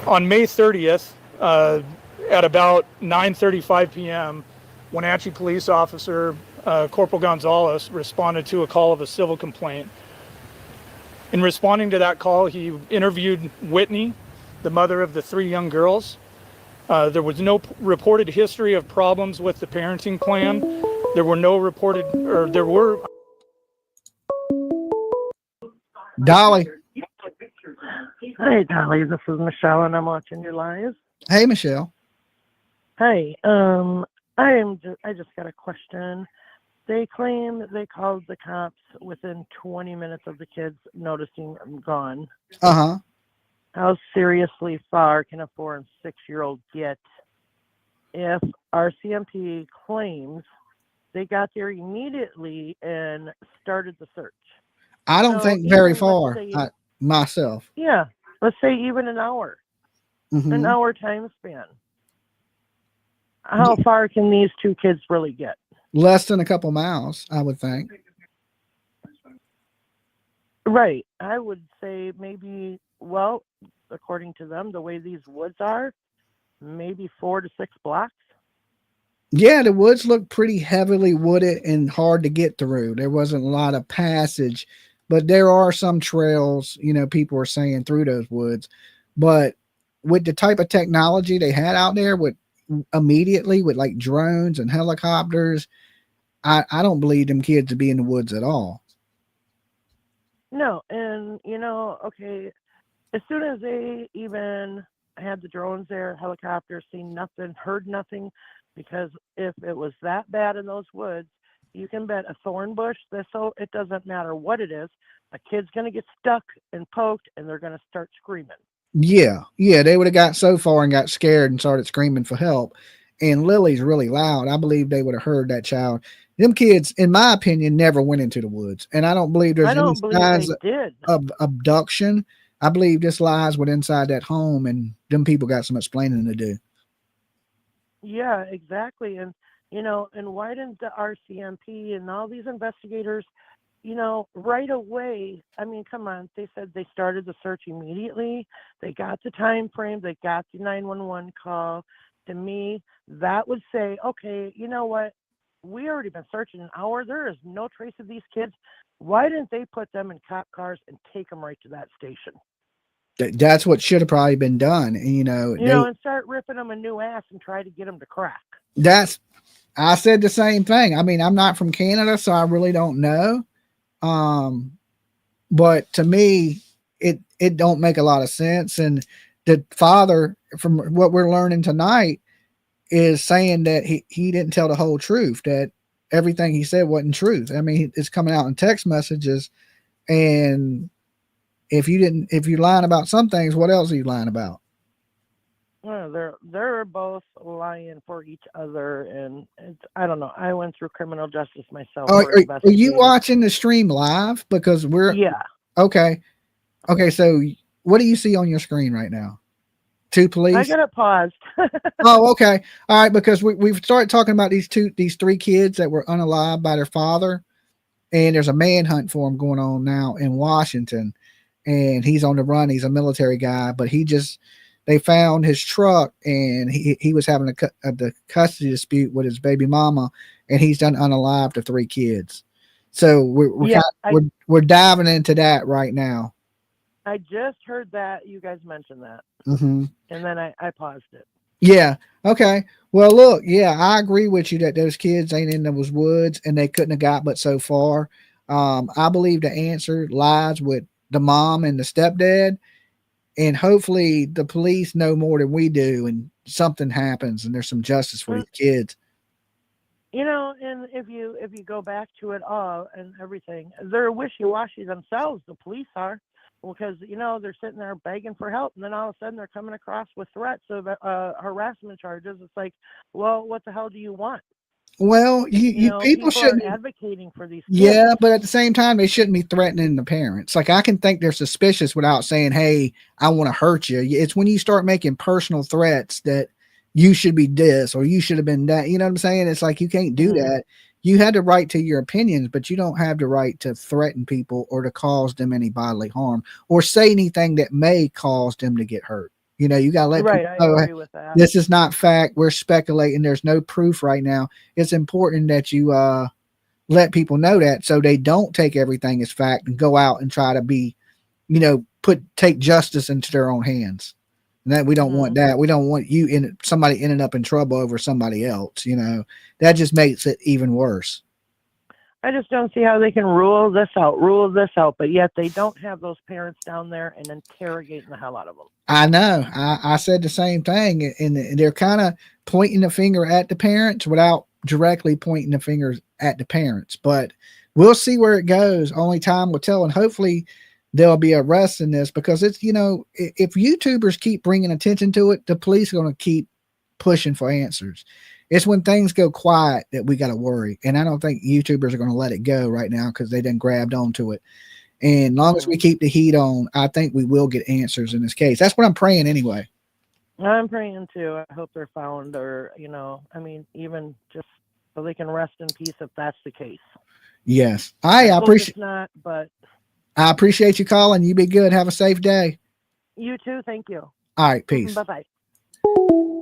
On May 30th, at about 9:35 p.m., Wenatchee police officer Corporal Gonzalez responded to a call of a civil complaint. In responding to that call, he interviewed Whitney, the mother of the 3 young girls. There was no reported history of problems with the parenting plan. There were no reported, or there were. Dolly. Hey, Dolly, this is Michelle, and I'm watching you live. Hey, Michelle. Hey, I just got a question. They claim that they called the cops within 20 minutes of the kids noticing them gone. Uh-huh. How seriously far can a 4- and 6-year-old get if RCMP claims they got there immediately and started the search? I don't think very far, myself. Yeah, let's say even an hour. An hour time span. How far can these 2 kids really get? Less than a couple miles, I would think. Right. I would say maybe, well, according to them, the way these woods are, maybe 4 to 6 blocks. Yeah, the woods look pretty heavily wooded and hard to get through. There wasn't a lot of passage, but there are some trails, you know, people are saying through those woods. But with the type of technology they had out there with immediately with like drones and helicopters, I don't believe them kids to be in the woods at all. No, and you know, okay, as soon as they even had the drones there, helicopters, seen nothing, heard nothing, because if it was that bad in those woods, you can bet a thorn bush, so it doesn't matter what it is, a kid's going to get stuck and poked, and they're going to start screaming. Yeah, they would have got so far and got scared and started screaming for help. And Lily's really loud. I believe they would have heard that child. Them kids, in my opinion, never went into the woods. And I don't believe there's any signs of abduction. I believe this lies with inside that home, and them people got some explaining to do. Yeah, exactly. And, you know, and why didn't the RCMP and all these investigators, you know, right away, I mean, come on, they said they started the search immediately. They got the time frame. They got the 911 call. To me, that would say, okay, you know what? We already been searching an hour. There is no trace of these kids. Why didn't they put them in cop cars and take them right to that station? That's what should have probably been done. And, you know, and start ripping them a new ass and try to get them to crack. I said the same thing. I mean, I'm not from Canada, so I really don't know. But to me, it don't make a lot of sense. And the father, from what we're learning tonight, is saying that he didn't tell the whole truth, that everything he said wasn't truth. I mean, it's coming out in text messages, and if you're lying about some things, what else are you lying about? Well, they're both lying for each other, and I don't know. I went through criminal justice myself. Are you watching the stream live? Because yeah. Okay. So what do you see on your screen right now? 2 police. I got it paused. Oh, okay. All right. Because we've started talking about these 3 kids that were unalived by their father, and there's a manhunt for them going on now in Washington, and he's on the run. He's a military guy, but they found his truck, and he was having the custody dispute with his baby mama, and he's done unalived to 3 kids. So we're diving into that right now. I just heard that you guys mentioned that, Mm-hmm. and then I paused it. Yeah. Okay. Well, look, yeah, I agree with you that those kids ain't in those woods and they couldn't have got but so far. I believe the answer lies with the mom and the stepdad, and hopefully the police know more than we do, and something happens and there's some justice for these kids. You know, and if you go back to it all and everything, they're wishy-washy themselves. The police are, because they're sitting there begging for help, and then all of a sudden they're coming across with threats of harassment charges. It's like, well, what the hell do you want? Well, you people shouldn't are advocating for these kids. Yeah, but at the same time, they shouldn't be threatening the parents. Like, I can think they're suspicious without saying, "Hey, I want to hurt you." It's when you start making personal threats that you should be this or you should have been that. You know what I'm saying? It's like you can't do that. You had the right to your opinions, but you don't have the right to threaten people or to cause them any bodily harm or say anything that may cause them to get hurt. You got to let Right, people know, I agree with that. this is not fact. We're speculating. There's no proof right now. It's important that you let people know that, so they don't take everything as fact and go out and try to be, take justice into their own hands. And that we don't want that. We don't want somebody ending up in trouble over somebody else. That just makes it even worse. I just don't see how they can rule this out, but yet they don't have those parents down there and interrogating the hell out of them. I know. I said the same thing, and they're kind of pointing the finger at the parents without directly pointing the fingers at the parents. But we'll see where it goes. Only time will tell, and hopefully there'll be arrests in this, because it's, if YouTubers keep bringing attention to it, the police are going to keep pushing for answers. It's when things go quiet that we got to worry. And I don't think YouTubers are going to let it go right now because they done grabbed onto it. And as long as we keep the heat on, I think we will get answers in this case. That's what I'm praying anyway. I'm praying too. I hope they're found, or, even just so they can rest in peace if that's the case. Yes. I appreciate it's not, but I appreciate you calling. You be good. Have a safe day. You too. Thank you. All right. Peace. Bye-bye.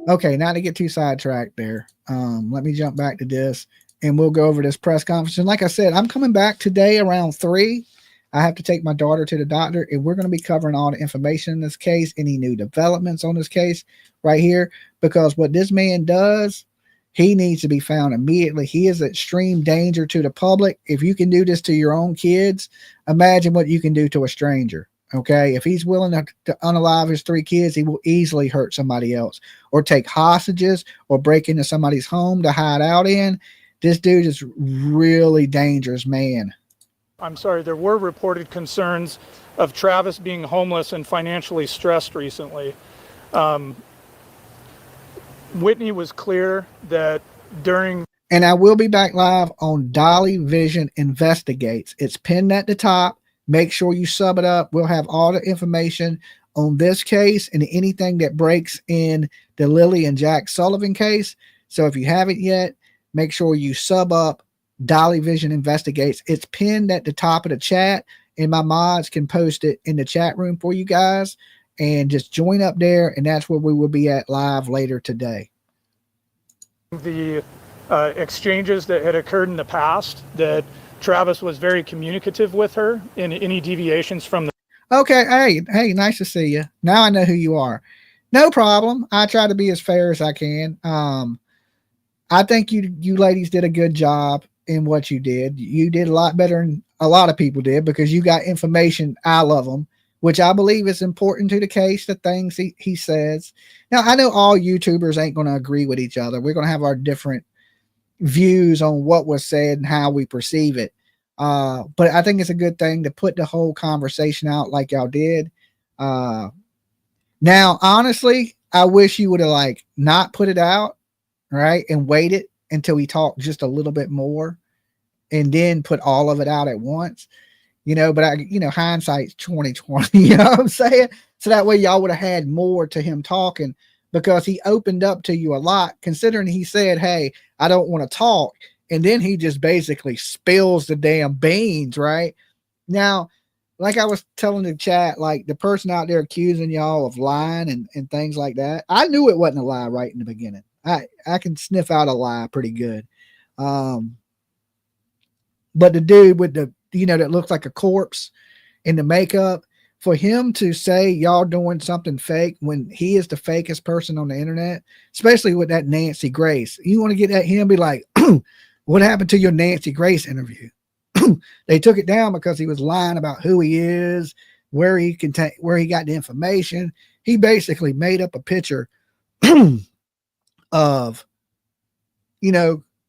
Okay. Not to get too sidetracked there. Let me jump back to this and we'll go over this press conference. And like I said, I'm coming back today around 3. I have to take my daughter to the doctor, and we're going to be covering all the information in this case, any new developments on this case right here, because what this man does, he needs to be found immediately. He is extreme danger to the public. If you can do this to your own kids, imagine what you can do to a stranger. Okay. If he's willing to unalive his 3 kids, he will easily hurt somebody else or take hostages or break into somebody's home to hide out in. This dude is really dangerous, man. I'm sorry, there were reported concerns of Travis being homeless and financially stressed recently. Whitney was clear that during... And I will be back live on Dolly Vision Investigates. It's pinned at the top. Make sure you sub it up. We'll have all the information on this case and anything that breaks in the Lily and Jack Sullivan case. So if you haven't yet, make sure you sub up Dolly Vision Investigates. It's pinned at the top of the chat, and my mods can post it in the chat room for you guys, and just join up there, and that's where we will be at live later today. The exchanges that had occurred in the past, that Travis was very communicative with her in any deviations from the... Okay. Hey, nice to see you. Now I know who you are. No problem. I try to be as fair as I can. I think you ladies did a good job in what you did. You did a lot better than a lot of people did, because you got information. I love them, which I believe is important to the case, the things he says. Now, I know all YouTubers ain't going to agree with each other. We're going to have our different views on what was said and how we perceive it. But I think it's a good thing to put the whole conversation out like y'all did. Now, honestly, I wish you would have not put it out, right, and waited until we talked just a little bit more and then put all of it out at once, but hindsight's 2020, you know what I'm saying? So that way y'all would have had more to him talking, because he opened up to you a lot, considering he said, hey, I don't want to talk. And then he just basically spills the damn beans, right? Now, like I was telling the chat, the person out there accusing y'all of lying and things like that, I knew it wasn't a lie right in the beginning. I can sniff out a lie pretty good. But the dude with the, that looks like a corpse in the makeup, for him to say y'all doing something fake when he is the fakest person on the internet, especially with that Nancy Grace, you want to get at him, be like, what happened to your Nancy Grace interview? They took it down because he was lying about who he is, where he got the information. He basically made up a picture of,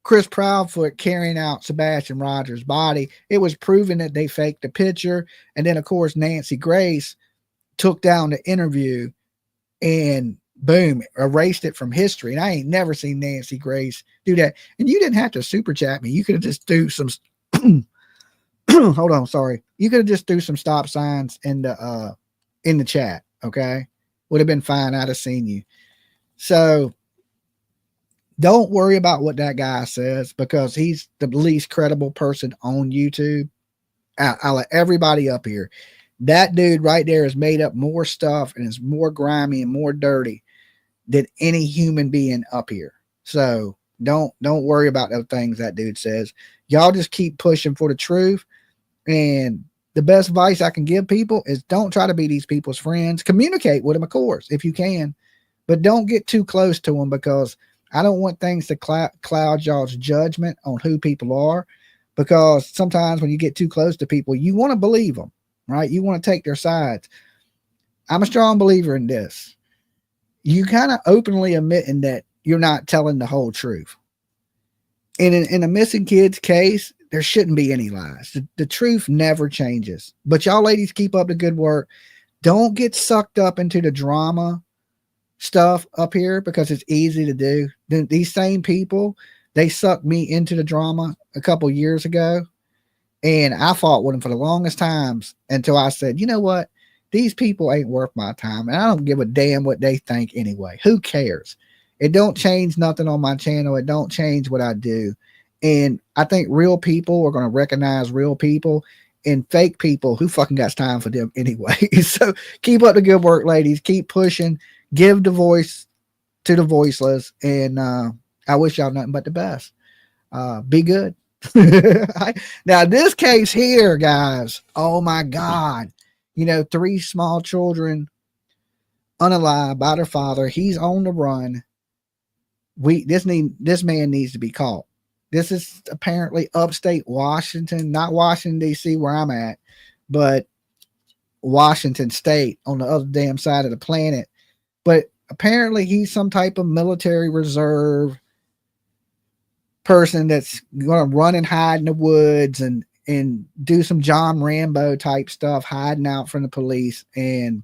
Chris Proudfoot carrying out Sebastian Rogers' body. It was proven that they faked the picture. And then, of course, Nancy Grace took down the interview and boom, erased it from history. And I ain't never seen Nancy Grace do that. And you didn't have to super chat me. You could have just do some hold on, sorry. You could have just do some stop signs in the chat. Okay. Would have been fine. I'd have seen you. So don't worry about what that guy says, because he's the least credible person on YouTube. I'll let everybody up here. That dude right there has made up more stuff and is more grimy and more dirty than any human being up here. So don't worry about those things that dude says. Y'all just keep pushing for the truth. And the best advice I can give people is don't try to be these people's friends. Communicate with them, of course, if you can, but don't get too close to them, because I don't want things to cloud y'all's judgment on who people are, because sometimes when you get too close to people, you want to believe them, right? You want to take their sides. I'm a strong believer in this. You kind of openly admitting that you're not telling the whole truth. And in a missing kids case, there shouldn't be any lies. The truth never changes. But y'all ladies keep up the good work. Don't get sucked up into the drama stuff up here, because it's easy to do. These same people, they sucked me into the drama a couple years ago, and I fought with them for the longest times until I said, you know what, these people ain't worth my time, and I don't give a damn what they think anyway. Who cares? It don't change nothing on my channel. It don't change what I do. And I think real people are going to recognize real people, and fake people, who fucking got time for them anyway. So keep up the good work, ladies. Keep pushing. Give the voice to the voiceless, and I wish y'all nothing but the best. Be good. Now, this case here, guys, oh my God, 3 small children unalive by their father. He's on the run. This man needs to be caught. This is apparently upstate Washington, not Washington, D.C., where I'm at, but Washington State, on the other damn side of the planet. But apparently he's some type of military reserve person that's going to run and hide in the woods and do some John Rambo type stuff, hiding out from the police. And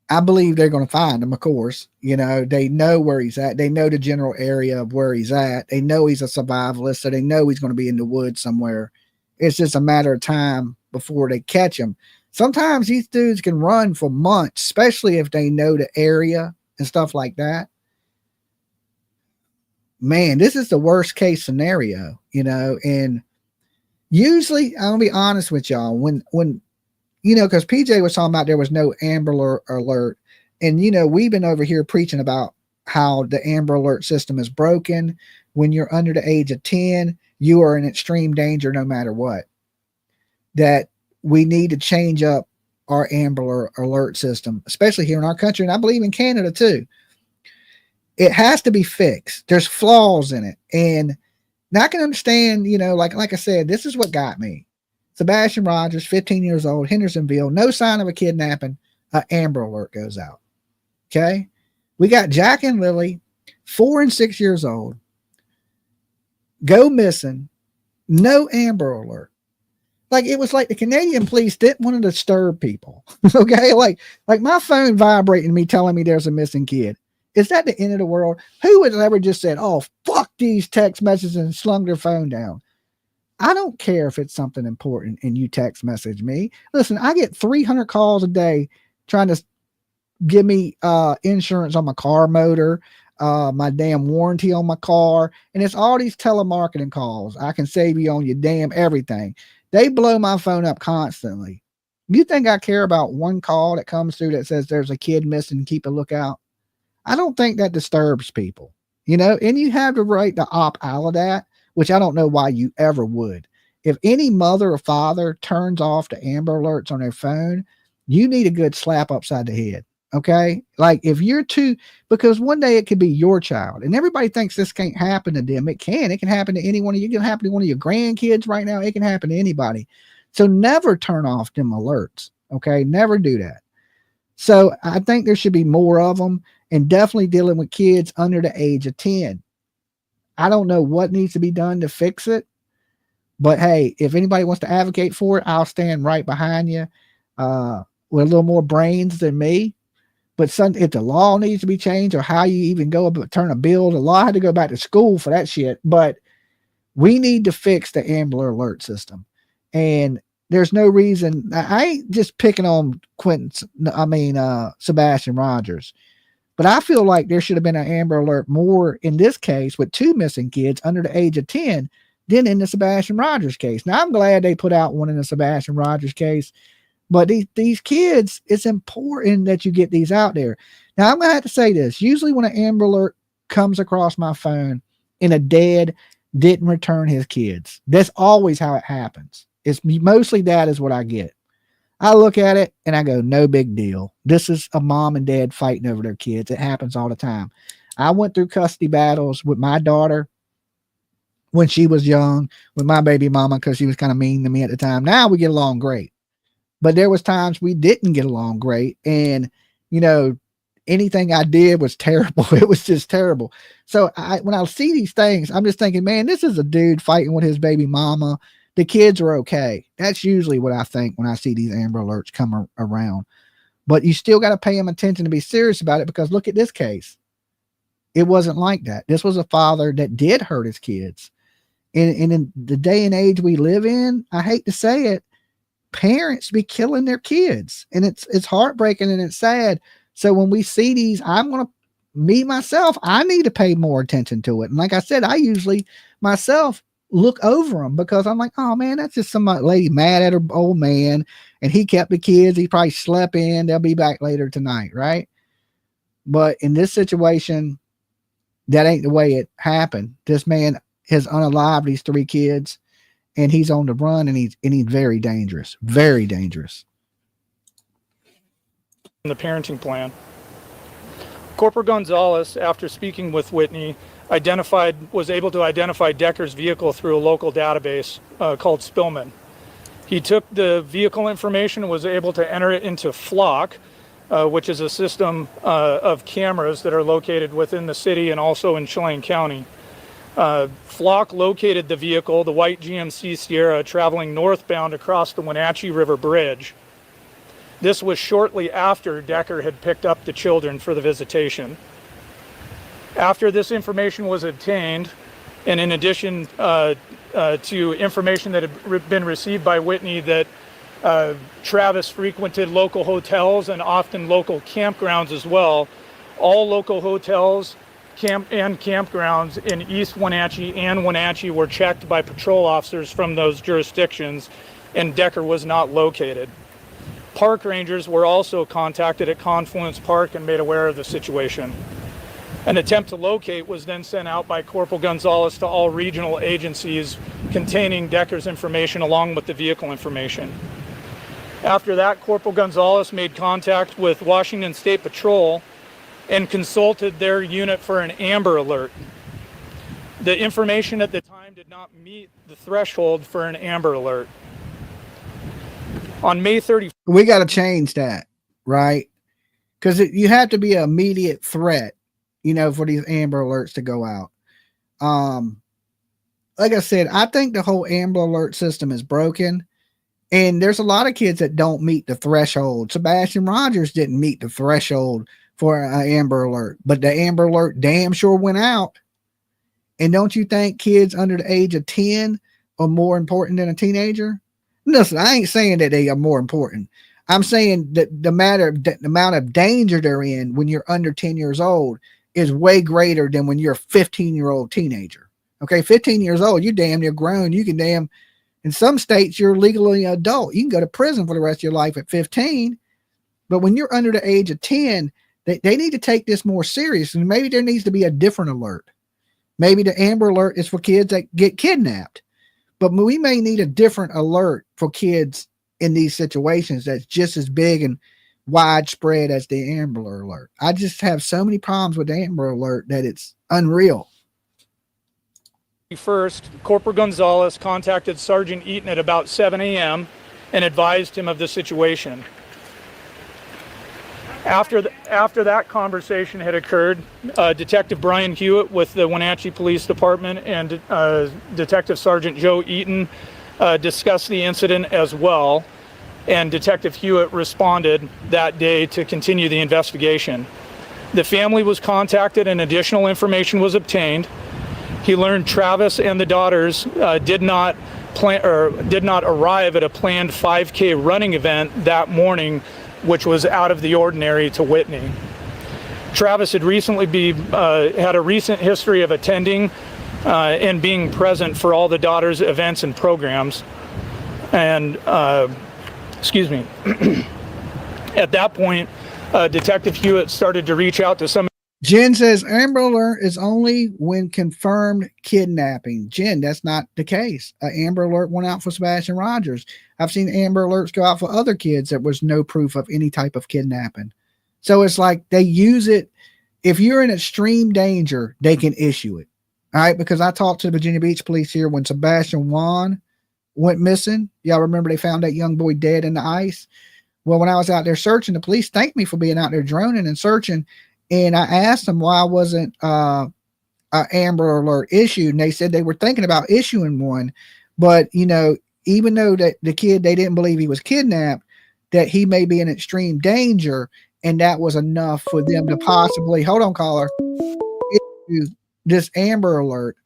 I believe they're going to find him, of course. They know where he's at. They know the general area of where he's at. They know he's a survivalist, so they know he's going to be in the woods somewhere. It's just a matter of time before they catch him. Sometimes these dudes can run for months, especially if they know the area and stuff like that. Man, this is the worst case scenario, and usually, I'm gonna be honest with y'all, when because PJ was talking about there was no Amber Alert, and we've been over here preaching about how the Amber Alert system is broken. When you're under the age of 10, you are in extreme danger no matter what. That we need to change up our Amber Alert system, especially here in our country, and I believe in Canada too. It has to be fixed. There's flaws in it, and now I can understand. Like I said, this is what got me. Sebastian Rogers, 15 years old, Hendersonville, no sign of a kidnapping. Amber Alert goes out. Okay, we got Jack and Lily, 4 and 6 years old, go missing, no Amber Alert. Like, it was like the Canadian police didn't want to disturb people. Okay, like my phone vibrating me, telling me there's a missing kid. Is that the end of the world? Who would ever just said, oh, fuck these text messages, and slung their phone down? I don't care if it's something important and you text message me. Listen, I get 300 calls a day trying to give me insurance on my car motor, my damn warranty on my car. And it's all these telemarketing calls. I can save you on your damn everything. They blow my phone up constantly. You think I care about one call that comes through that says there's a kid missing, keep a lookout? I don't think that disturbs people, and you have the right to opt out of that, which I don't know why you ever would. if any mother or father turns off the Amber Alerts on their phone, you need a good slap upside the head. Okay. Like if you're too, because one day it could be your child and everybody thinks this can't happen to them. It can happen to anyone. It can happen to one of your grandkids right now. It can happen to anybody. So never turn off them alerts. Okay. Never do that. So I think there should be more of them, and definitely dealing with kids under the age of 10. I don't know what needs to be done to fix it, but hey, if anybody wants to advocate for it, I'll stand right behind you with a little more brains than me. But if the law needs to be changed, or how you even go about turn a bill, the law had to go back to school for that shit. But we need to fix the Amber Alert system. And there's no reason. I ain't just picking on Sebastian Rogers, but I feel like there should have been an Amber Alert more in this case with 2 missing kids under the age of 10 than in the Sebastian Rogers case. Now I'm glad they put out one in the Sebastian Rogers case. But these kids, it's important that you get these out there. Now, I'm going to have to say this. Usually when an Amber Alert comes across my phone and a dad didn't return his kids, that's always how it happens. It's mostly that is what I get. I look at it and I go, no big deal. This is a mom and dad fighting over their kids. It happens all the time. I went through custody battles with my daughter when she was young, with my baby mama, because she was kind of mean to me at the time. Now we get along great. But there was times we didn't get along great. And, you know, anything I did was terrible. It was just terrible. So when I see these things, I'm just thinking, man, this is a dude fighting with his baby mama. The kids are okay. That's usually what I think when I see these Amber Alerts come around. But you still got to pay them attention to be serious about it, because look at this case. It wasn't like that. This was a father that did hurt his kids. And in the day and age we live in, I hate to say it, parents be killing their kids, and it's heartbreaking and it's sad. So when we see these, I need to pay more attention to it. And like I said, I usually myself look over them, because I'm like, oh man, that's just some lady mad at her old man, and he kept the kids. He probably slept in. They'll be back later tonight, right? But in this situation, that ain't the way it happened. This man has unalived these 3 kids, and he's on the run, and he's very dangerous, very dangerous. The parenting plan. Corporal Gonzalez, after speaking with Whitney, was able to identify Decker's vehicle through a local database called Spillman. He took the vehicle information and was able to enter it into Flock, which is a system of cameras that are located within the city and also in Chelan County. Flock located the vehicle, the white GMC Sierra, traveling northbound across the Wenatchee River Bridge. This was shortly after Decker had picked up the children for the visitation. After this information was obtained, and in addition to information that had been received by Whitney that Travis frequented local hotels and often local campgrounds as well, all local hotels and campgrounds in East Wenatchee and Wenatchee were checked by patrol officers from those jurisdictions, and Decker was not located. Park rangers were also contacted at Confluence Park and made aware of the situation. An attempt to locate was then sent out by Corporal Gonzalez to all regional agencies containing Decker's information along with the vehicle information. After that, Corporal Gonzalez made contact with Washington State Patrol and consulted their unit for an Amber Alert. The information at the time did not meet the threshold for an Amber Alert. On May 31st, we got to change that, right? Because you have to be an immediate threat, you know, for these Amber Alerts to go out. Like I said, I think the whole Amber Alert system is broken, and there's a lot of kids that don't meet the threshold. Sebastian Rogers didn't meet the threshold for an Amber Alert, but the Amber Alert damn sure went out. And don't you think kids under the age of 10 are more important than a teenager? Listen, I ain't saying that they are more important. I'm saying that the amount of danger they're in when you're under 10 years old is way greater than when you're a 15-year-old teenager. Okay, 15 years old, you're damn near grown. You can in some states, you're legally adult. You can go to prison for the rest of your life at 15. But when you're under the age of 10, they need to take this more serious. And maybe there needs to be a different alert. Maybe the Amber Alert is for kids that get kidnapped. but we may need a different alert for kids in these situations that's just as big and widespread as the Amber Alert. I just have so many problems with the Amber Alert that it's unreal. First, Corporal Gonzalez contacted Sergeant Eaton at about 7 a.m. and advised him of the situation. After that conversation had occurred, Detective Brian Hewitt with the Wenatchee Police Department and Detective Sergeant Joe Eaton discussed the incident as well, and Detective Hewitt responded that day to continue the investigation. The family was contacted and additional information was obtained. He learned Travis and the daughters did not arrive at a planned 5K running event that morning, which was out of the ordinary to Whitney. Travis had had a recent history of attending and being present for all the daughters' events and programs. And, excuse me, at that point, Detective Hewitt started to reach out to some. Jen says Amber Alert is only when confirmed kidnapping. Jen, that's not the case. Amber Alert went out for Sebastian Rogers. I've seen Amber Alerts go out for other kids that was no proof of any type of kidnapping. So it's like they use it. If you're in extreme danger, they can issue it. All right. Because I talked to the Virginia Beach police here when Sebastian Juan went missing. Y'all remember they found that young boy dead in the ice? Well, when I was out there searching, the police thanked me for being out there droning and searching. And I asked them why wasn't an Amber Alert issued, and they said they were thinking about issuing one, but even though that the kid, they didn't believe he was kidnapped, that he may be in extreme danger, and that was enough for them to possibly, hold on, caller, issue this Amber Alert.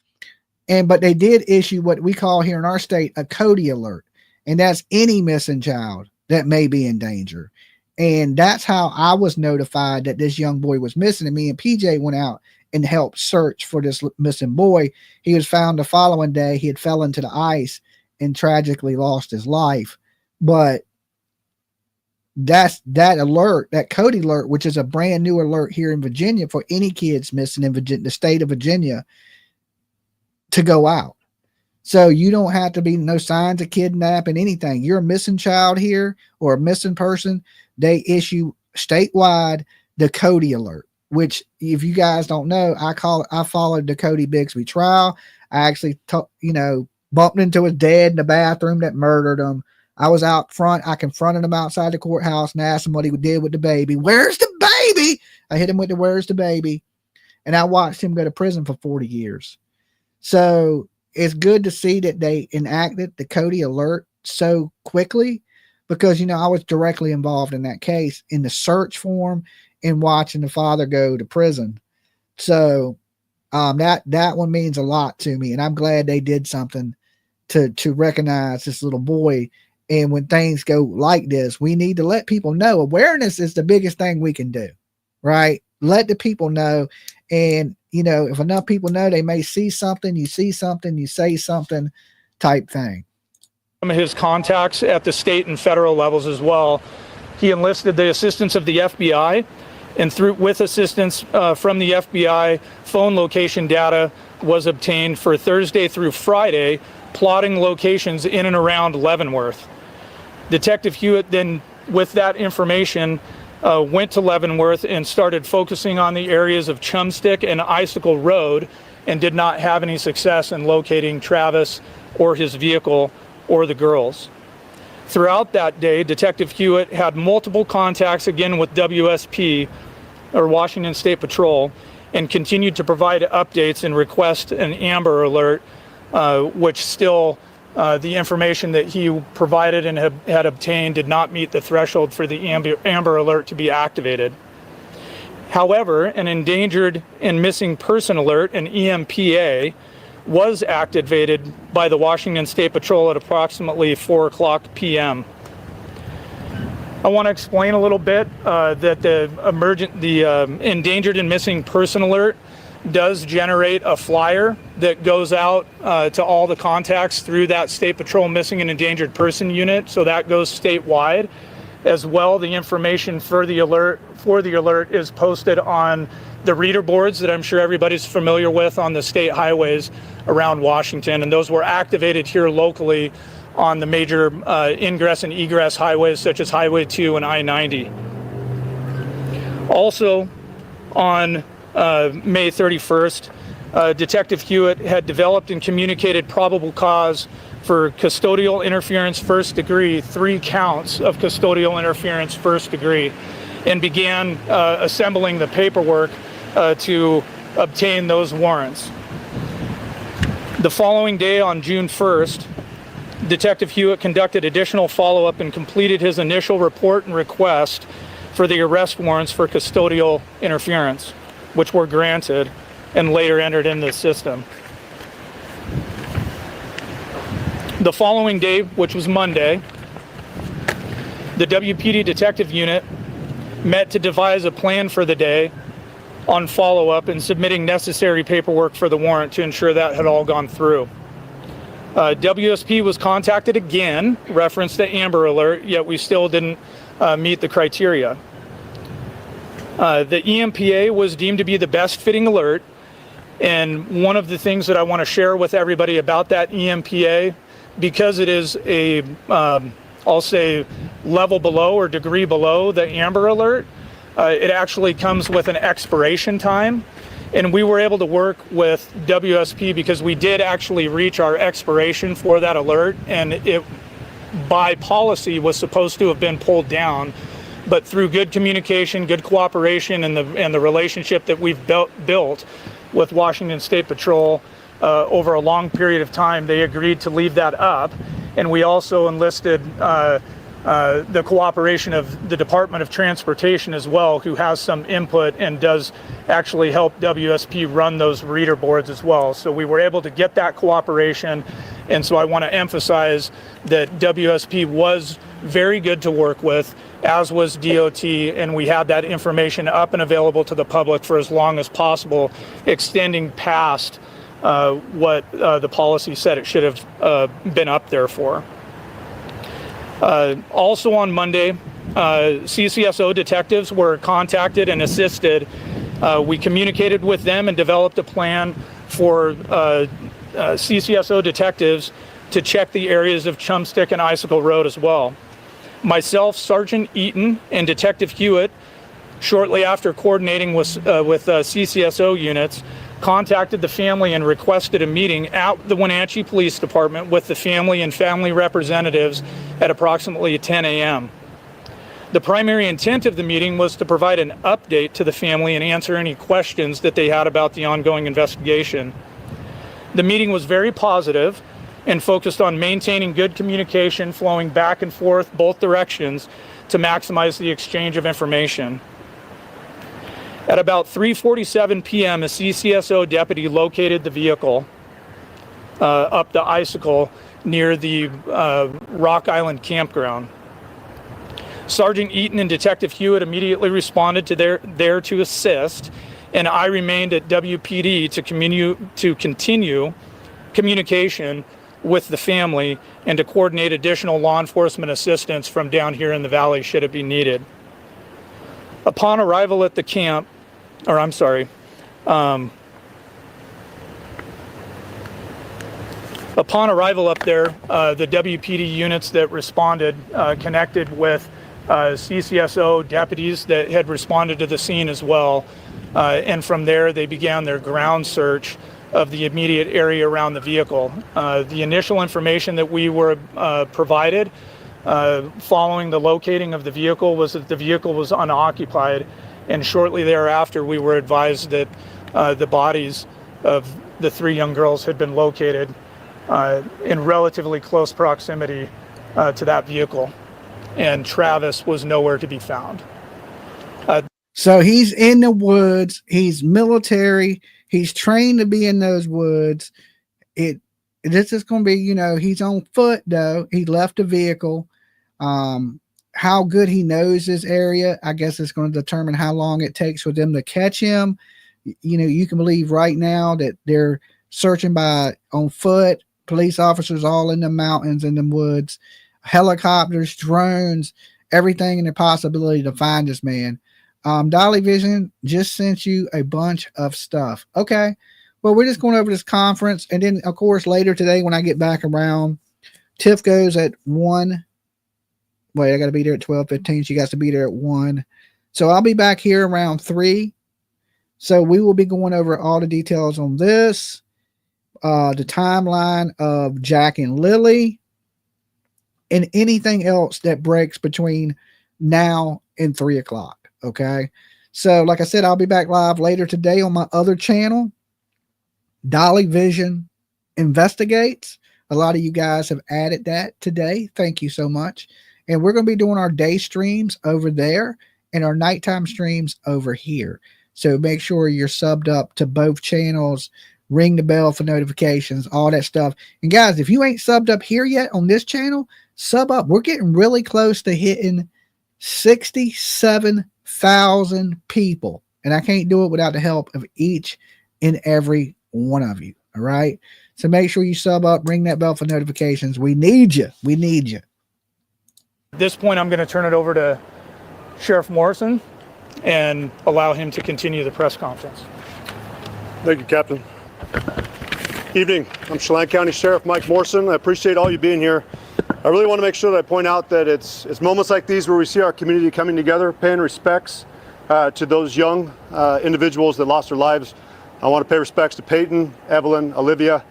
But they did issue what we call here in our state a Cody Alert, and that's any missing child that may be in danger. And that's how I was notified that this young boy was missing. And me and PJ went out and helped search for this missing boy. He was found the following day. He had fell into the ice and tragically lost his life. But that's that alert, that Cody Alert, which is a brand new alert here in Virginia for any kids missing in Virginia, the state of Virginia, to go out. So you don't have to be no signs of kidnapping, anything. You're a missing child here or a missing person. They issue statewide the Cody Alert, which if you guys don't know, I followed the Cody Bigsby trial. I actually, bumped into his dad in the bathroom that murdered him. I was out front. I confronted him outside the courthouse and asked him what he did with the baby. Where's the baby? I hit him with the where's the baby? And I watched him go to prison for 40 years. So it's good to see that they enacted the Cody Alert so quickly, because, I was directly involved in that case in the search form and watching the father go to prison. So that one means a lot to me. And I'm glad they did something to recognize this little boy. And when things go like this, we need to let people know. Awareness is the biggest thing we can do, right? Let the people know. And, if enough people know, they may see something, you see something, you say something type thing. Some of his contacts at the state and federal levels as well. He enlisted the assistance of the FBI, and with assistance from the FBI, phone location data was obtained for Thursday through Friday, plotting locations in and around Leavenworth. Detective Hewitt then, with that information, went to Leavenworth and started focusing on the areas of Chumstick and Icicle Road, and did not have any success in locating Travis or his vehicle or the girls. Throughout that day, Detective Hewitt had multiple contacts again with WSP, or Washington State Patrol, and continued to provide updates and request an Amber Alert, which still the information that he provided and had obtained did not meet the threshold for the Amber Alert to be activated. However, an Endangered and Missing Person Alert, an EMPA, was activated by the Washington State Patrol at approximately 4:00 p.m. I want to explain a little bit that the Endangered and Missing Person Alert does generate a flyer that goes out to all the contacts through that State Patrol Missing and Endangered Person Unit. So that goes statewide. As well, the information for the alert is posted on the reader boards that I'm sure everybody's familiar with on the state highways around Washington, and those were activated here locally on the major ingress and egress highways such as Highway 2 and I-90. Also on May 31st, Detective Hewitt had developed and communicated probable cause for custodial interference first degree, 3 counts of custodial interference first degree, and began assembling the paperwork to obtain those warrants. The following day, on June 1st, Detective Hewitt conducted additional follow-up and completed his initial report and request for the arrest warrants for custodial interference, which were granted and later entered into the system. The following day, which was Monday, the WPD Detective Unit met to devise a plan for the day on follow-up and submitting necessary paperwork for the warrant to ensure that had all gone through. WSP was contacted again, referenced the Amber Alert, yet we still didn't meet the criteria. The EMPA was deemed to be the best fitting alert, and one of the things that I want to share with everybody about that EMPA, because it is a, I'll say, level below or degree below the Amber Alert, it actually comes with an expiration time. And we were able to work with WSP because we did actually reach our expiration for that alert, and it, by policy, was supposed to have been pulled down. But through good communication, good cooperation, and the relationship that we've built with Washington State Patrol over a long period of time, they agreed to leave that up. And we also enlisted the cooperation of the Department of Transportation as well, who has some input and does actually help WSP run those reader boards as well. So we were able to get that cooperation, and so I want to emphasize that WSP was very good to work with, as was DOT, and we had that information up and available to the public for as long as possible, extending past what the policy said it should have been up there for. Also on Monday, CCSO detectives were contacted and assisted. We communicated with them and developed a plan for CCSO detectives to check the areas of Chumstick and Icicle Road as well. Myself, Sergeant Eaton, and Detective Hewitt, shortly after coordinating with CCSO units, contacted the family and requested a meeting at the Wenatchee Police Department with the family and family representatives at approximately 10 a.m. The primary intent of the meeting was to provide an update to the family and answer any questions that they had about the ongoing investigation. The meeting was very positive and focused on maintaining good communication flowing back and forth both directions to maximize the exchange of information. At about 3:47 p.m., a CCSO deputy located the vehicle up the Icicle near the Rock Island campground. Sergeant Eaton and Detective Hewitt immediately responded to there to assist, and I remained at WPD to continue communication with the family and to coordinate additional law enforcement assistance from down here in the valley should it be needed. Upon arrival at the camp, upon arrival up there, the WPD units that responded connected with CCSO deputies that had responded to the scene as well. And from there, they began their ground search of the immediate area around the vehicle. The initial information that we were provided following the locating of the vehicle was that the vehicle was unoccupied, and shortly thereafter we were advised that the bodies of the 3 young girls had been located in relatively close proximity to that vehicle, and Travis was nowhere to be found. So he's in the woods, he's military, he's trained to be in those woods. This is going to be, he's on foot though. He left the vehicle. How good he knows this area, I guess it's going to determine how long it takes for them to catch him. You can believe right now that they're searching on foot, police officers all in the mountains, in the woods, helicopters, drones, everything in the possibility to find this man. Dolly Vision just sent you a bunch of stuff. Okay. Well, we're just going over this conference. And then, of course, later today when I get back around, Tiff goes at 1. Wait, I got to be there at 12:15. She got to be there at 1. So I'll be back here around 3. So we will be going over all the details on this, the timeline of Jack and Lily, and anything else that breaks between now and 3 o'clock. Okay. So like I said, I'll be back live later today on my other channel, Dolly Vision Investigates. A lot of you guys have added that today. Thank you so much. And we're going to be doing our day streams over there and our nighttime streams over here. So make sure you're subbed up to both channels, ring the bell for notifications, all that stuff. And guys, if you ain't subbed up here yet on this channel, sub up. We're getting really close to hitting 67,000 people. And I can't do it without the help of each and every one of you. All right. So make sure you sub up, ring that bell for notifications. We need you. We need you. At this point, I'm going to turn it over to Sheriff Morrison and allow him to continue the press conference. Thank you, Captain. Evening. I'm Chelan County Sheriff Mike Morrison. I appreciate all you being here. I really want to make sure that I point out that it's moments like these where we see our community coming together, paying respects to those young individuals that lost their lives. I want to pay respects to Peyton, Evelyn, Olivia.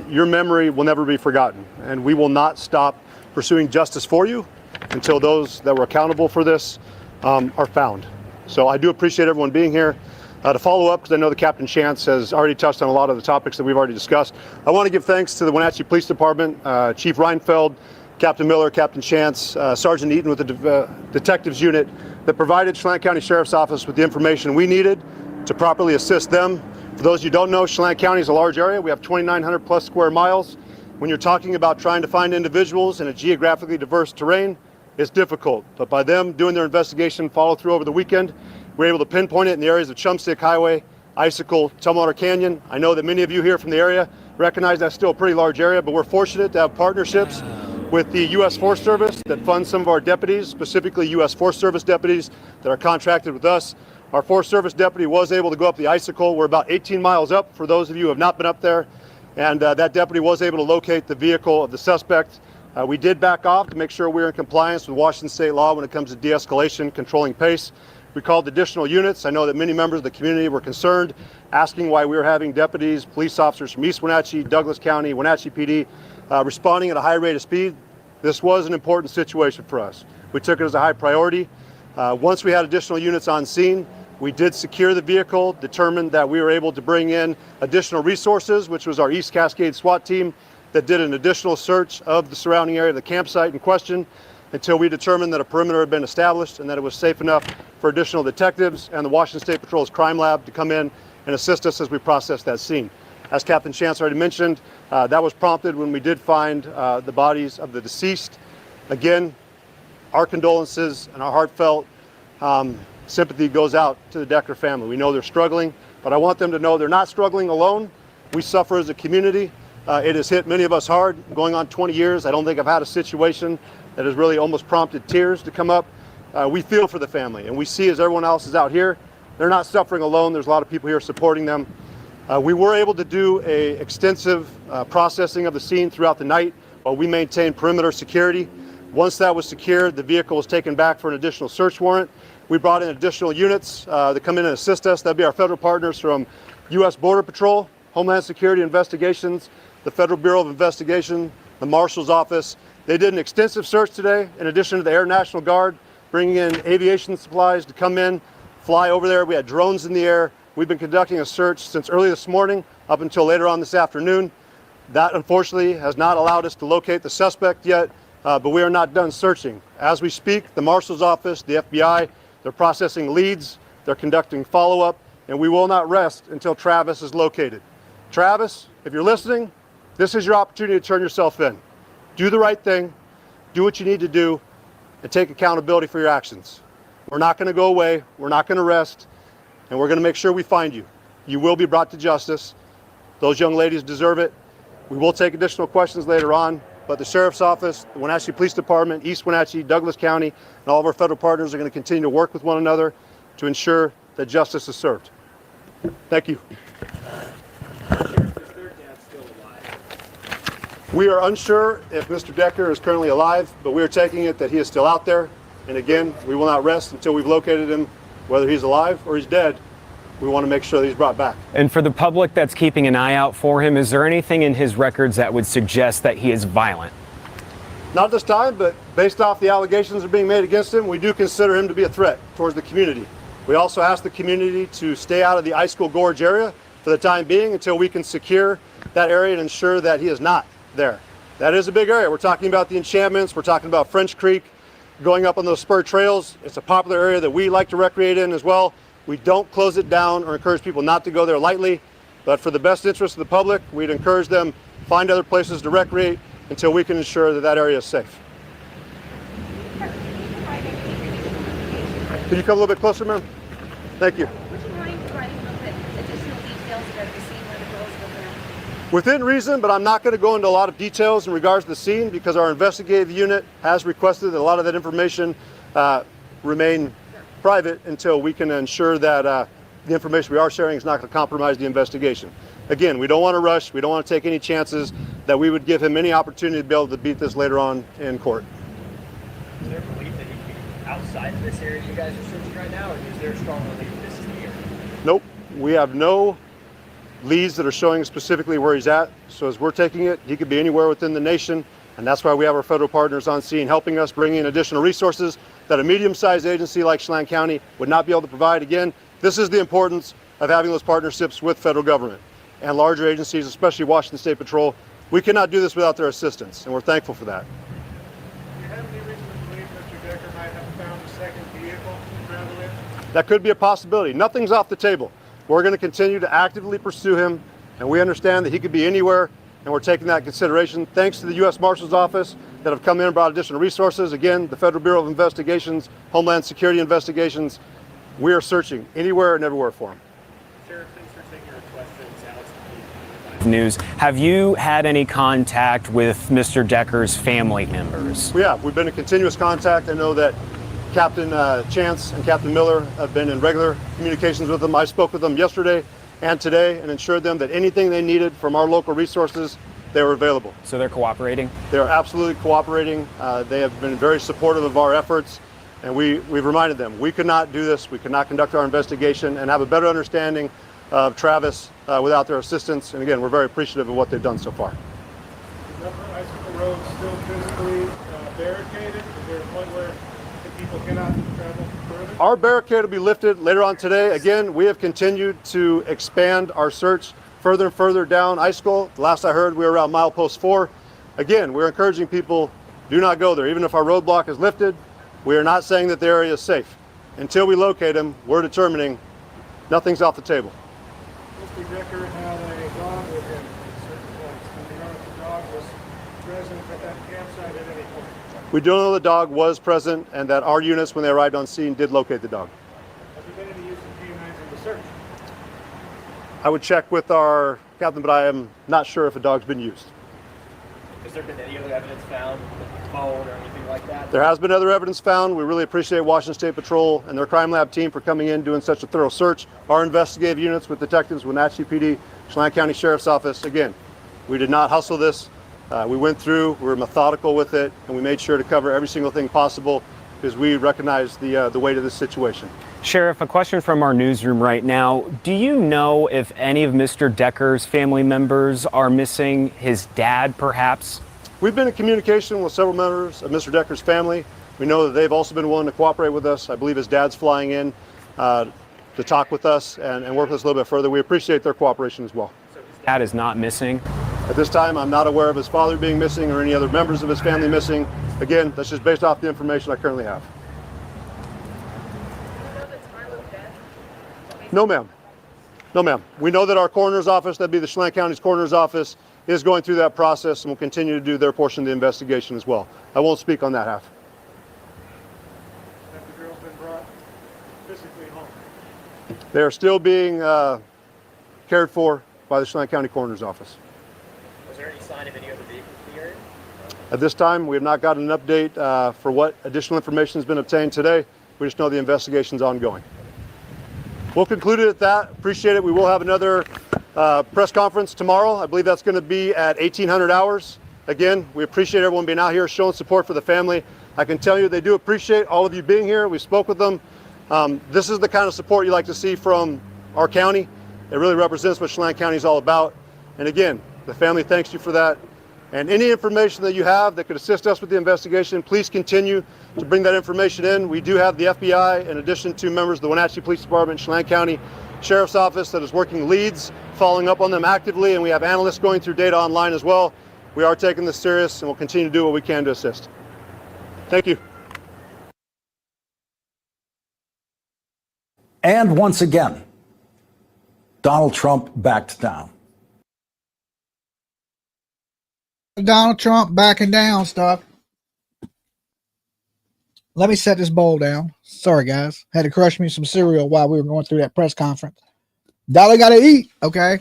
Your memory will never be forgotten, and we will not stop pursuing justice for you until those that were accountable for this are found. So I do appreciate everyone being here. To follow up, because I know the Captain Chance has already touched on a lot of the topics that we've already discussed, I want to give thanks to the Wenatchee Police Department, Chief Reinfeld, Captain Miller, Captain Chance, Sergeant Eaton with the Detectives Unit that provided Chelan County Sheriff's Office with the information we needed to properly assist them. For those of you who don't know, Chelan County is a large area. We have 2,900 plus square miles. When you're talking about trying to find individuals in a geographically diverse terrain, it's difficult. But by them doing their investigation, follow through over the weekend, we're able to pinpoint it in the areas of Chumstick Highway, Icicle, Tumwater Canyon. I know that many of you here from the area recognize that's still a pretty large area, but we're fortunate to have partnerships with the U.S. Forest Service that funds some of our deputies, specifically U.S. Forest Service deputies that are contracted with us. Our Forest Service deputy was able to go up the Icicle. We're about 18 miles up for those of you who have not been up there. And that deputy was able to locate the vehicle of the suspect. We did back off to make sure we were in compliance with Washington state law when it comes to de-escalation, controlling pace. We called additional units. I know that many members of the community were concerned, asking why we were having deputies, police officers from East Wenatchee, Douglas County, Wenatchee PD, responding at a high rate of speed. This was an important situation for us. We took it as a high priority. Once we had additional units on scene, we did secure the vehicle, determined that we were able to bring in additional resources, which was our East Cascade SWAT team that did an additional search of the surrounding area of the campsite in question until we determined that a perimeter had been established and that it was safe enough for additional detectives and the Washington State Patrol's crime lab to come in and assist us as we processed that scene. As Captain Chance already mentioned, that was prompted when we did find the bodies of the deceased. Again, our condolences and our heartfelt sympathy goes out to the Decker family. We know they're struggling, but I want them to know they're not struggling alone. We suffer as a community. It has hit many of us hard. Going on 20 years, I don't think I've had a situation that has really almost prompted tears to come up. We feel for the family, and we see as everyone else is out here, they're not suffering alone. There's a lot of people here supporting them. We were able to do a extensive processing of the scene throughout the night while we maintained perimeter security. Once that was secured, the vehicle was taken back for an additional search warrant. We brought in additional units that come in and assist us. That'd be our federal partners from U.S. Border Patrol, Homeland Security Investigations, the Federal Bureau of Investigation, the Marshal's Office. They did an extensive search today, in addition to the Air National Guard, bringing in aviation supplies to come in, fly over there. We had drones in the air. We've been conducting a search since early this morning up until later on this afternoon. That, unfortunately, has not allowed us to locate the suspect yet, but we are not done searching. As we speak, the Marshal's Office, the FBI, they're processing leads, they're conducting follow-up, and we will not rest until Travis is located. Travis, if you're listening, this is your opportunity to turn yourself in. Do the right thing, do what you need to do, and take accountability for your actions. We're not going to go away, we're not going to rest, and we're going to make sure we find you. You will be brought to justice. Those young ladies deserve it. We will take additional questions later on, but the Sheriff's Office, the Wenatchee Police Department, East Wenatchee, Douglas County, and all of our federal partners are going to continue to work with one another to ensure that justice is served. Thank you. We are unsure if Mr. Decker is currently alive, but we are taking it that he is still out there. And again, we will not rest until we've located him, whether he's alive or he's dead. We want to make sure that he's brought back. And for the public that's keeping an eye out for him, is there anything in his records that would suggest that he is violent? Not at this time, but based off the allegations that are being made against him, we do consider him to be a threat towards the community. We also ask the community to stay out of the Icicle Gorge area for the time being until we can secure that area and ensure that he is not there. That is a big area. We're talking about the enchantments, we're talking about French Creek, going up on those spur trails. It's a popular area that we like to recreate in as well. We don't close it down or encourage people not to go there lightly, but for the best interest of the public, we'd encourage them to find other places to recreate until we can ensure that that area is safe. Can you come a little bit closer, ma'am? Thank you. Would you mind providing a little bit additional details about the scene where the girls were found? Within reason, but I'm not going to go into a lot of details in regards to the scene because our investigative unit has requested that a lot of that information remain private until we can ensure that the information we are sharing is not going to compromise the investigation. Again, we don't want to rush. We don't want to take any chances that we would give him any opportunity to be able to beat this later on in court. Is there a belief that he could be outside of this area you guys are searching right now, or is there a strong belief that this is the area? Nope. We have no leads that are showing specifically where he's at. So as we're taking it, he could be anywhere within the nation. And that's why we have our federal partners on scene helping us bring in additional resources that a medium-sized agency like Chelan County would not be able to provide. Again, this is the importance of having those partnerships with federal government and larger agencies, especially Washington State Patrol. We cannot do this without their assistance, and we're thankful for that. Do you have any reason to believe Mr. Decker might have found a second vehicle to travel in? That could be a possibility. Nothing's off the table. We're going to continue to actively pursue him, and we understand that he could be anywhere, and we're taking that into consideration. Thanks to the U.S. Marshal's Office that have come in and brought additional resources. Again, the Federal Bureau of Investigations, Homeland Security Investigations. We are searching anywhere and everywhere for him. Sheriff, thanks for taking our questions. Alex, News. Have you had any contact with Mr. Decker's family members? We have. We've been in continuous contact. I know that Captain Chance and Captain Miller have been in regular communications with them. I spoke with them yesterday and today and ensured them that anything they needed from our local resources, they were available. So they're cooperating? They're absolutely cooperating. They have been very supportive of our efforts, and we've reminded them we could not do this, we could not conduct our investigation and have a better understanding of Travis without their assistance. And again, we're very appreciative of what they've done so far. Is Upper Icicle Road still physically barricaded? Is there a point where the people cannot travel further? Our barricade will be lifted later on today. Again, we have continued to expand our search further and further down Icicle. Last I heard, we were around milepost 4. Again, we're encouraging people, do not go there. Even if our roadblock is lifted, we are not saying that the area is safe. Until we locate him, we're determining nothing's off the table. Mr. Decker had a dog with him at certain points. Do you know if the dog was present at that campsite at any point? We do know the dog was present and that our units, when they arrived on scene, did locate the dog. Has there been any use of canines in the search? I would check with our captain, but I am not sure if a dog's been used. Has there been any other evidence found, phone or anything like that? There has been other evidence found. We really appreciate Washington State Patrol and their crime lab team for coming in, doing such a thorough search. Our investigative units with detectives, Wenatchee PD, Chelan County Sheriff's Office. Again, we did not hustle this. We went through, we were methodical with it, and we made sure to cover every single thing possible because we recognize the weight of this situation. Sheriff, a question from our newsroom right now. Do you know if any of Mr. Decker's family members are missing? His dad, perhaps? We've been in communication with several members of Mr. Decker's family. We know that they've also been willing to cooperate with us. I believe his dad's flying in to talk with us and work with us a little bit further. We appreciate their cooperation as well. So his dad is not missing? At this time, I'm not aware of his father being missing or any other members of his family missing. Again, that's just based off the information I currently have. No, ma'am. No, ma'am. We know that our coroner's office, that'd be the Chelan County's coroner's office, is going through that process and will continue to do their portion of the investigation as well. I won't speak on that half. Have the girls been brought physically home? They are still being cared for by the Chelan County coroner's office. Was there any sign of any other vehicles in the area? At this time, we have not gotten an update for what additional information has been obtained today. We just know the investigation is ongoing. we'll conclude it at that. Appreciate it. We will have another press conference tomorrow. I believe that's going to be at 1800 hours. Again, we appreciate everyone being out here showing support for the family. I can tell you they do appreciate all of you being here. We spoke with them. This is the kind of support you like to see from our county. It really represents what Chelan County is all about. And again, the family thanks you for that. And any information that you have that could assist us with the investigation, please continue to bring that information in. We do have the FBI, in addition to members of the Wenatchee Police Department, Chelan County Sheriff's Office, that is working leads, following up on them actively, and we have analysts going through data online as well. We are taking this serious, and we'll continue to do what we can to assist. Thank you. And once again, Donald Trump backed down. Donald Trump backing down stuff. Let me set this bowl down. Sorry, guys. Had to crush me some cereal while we were going through that press conference. Dolly got to eat, okay?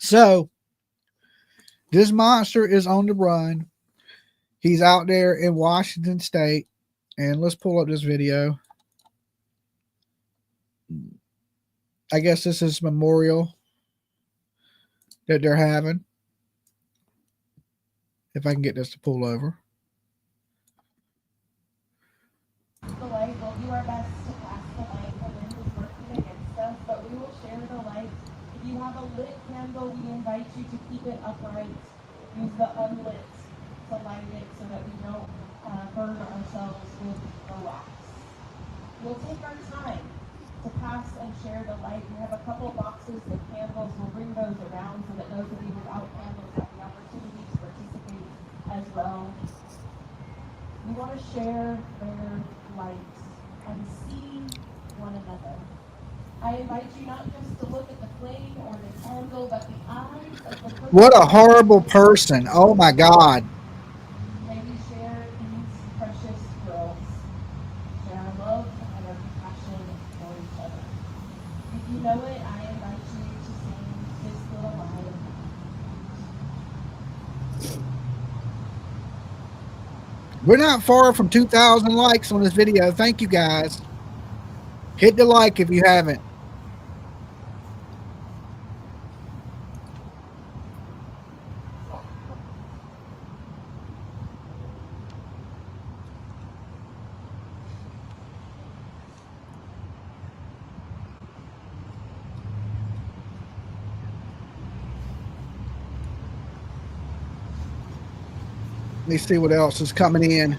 So, this monster is on the run. He's out there in Washington State. And let's pull up this video. I guess this is memorial that they're having. If I can get this to pull over. The light, we'll do our best to pass the light. The wind is working against us, but we will share the light. If you have a lit candle, we invite you to keep it upright. Use the unlit to light it so that we don't burn ourselves with the wax. We'll take our time to pass and share the light. We have a couple boxes with candles. We'll bring those around so that those of you without candles have the opportunity to participate as well. We want to share their light and see one another. I invite you not just to look at the flame or the candle, but the eyes of the person. What a horrible person. Oh my God. May we share these precious girls, share our love and our compassion for each other. If you know it, I invite you to sing this little line. We're not far from 2,000 likes on this video. Thank you, guys. Hit the like if you haven't. Let me see what else is coming in.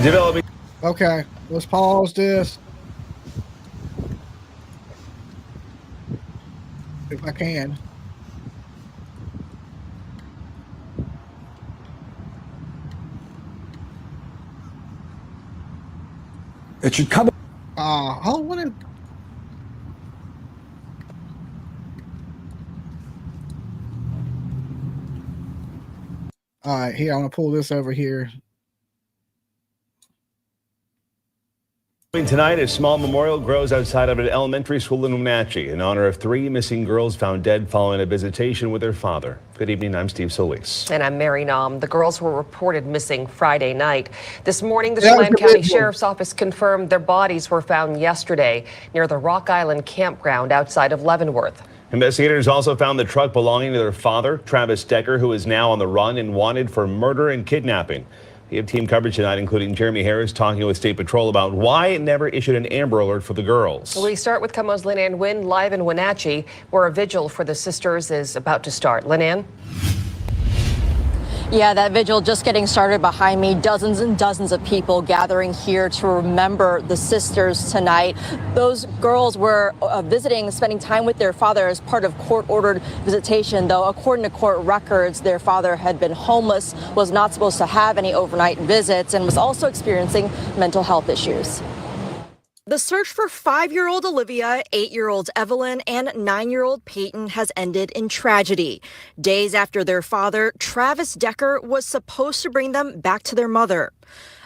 Developing. Okay, let's pause this. If I can. It should come. What a. All right, here, I'm going to pull this over here. Tonight, a small memorial grows outside of an elementary school in Wenatchee in honor of 3 missing girls found dead following a visitation with their father. Good evening, I'm Steve Solis. And I'm Mary Nom. The girls were reported missing Friday night. This morning, the Chelan County Sheriff's Office confirmed their bodies were found yesterday near the Rock Island campground outside of Leavenworth. Investigators also found the truck belonging to their father, Travis Decker, who is now on the run and wanted for murder and kidnapping. We have team coverage tonight, including Jeremy Harris talking with State Patrol about why it never issued an Amber Alert for the girls. We start with KOMO's Lynn Wynn live in Wenatchee, where a vigil for the sisters is about to start. Lynn? Yeah, that vigil just getting started behind me. Dozens and dozens of people gathering here to remember the sisters tonight. Those girls were visiting, spending time with their father as part of court-ordered visitation, though according to court records, their father had been homeless, was not supposed to have any overnight visits, and was also experiencing mental health issues. The search for 5-year-old Olivia, 8-year-old Evelyn, and 9-year-old Peyton has ended in tragedy. Days after their father, Travis Decker, was supposed to bring them back to their mother.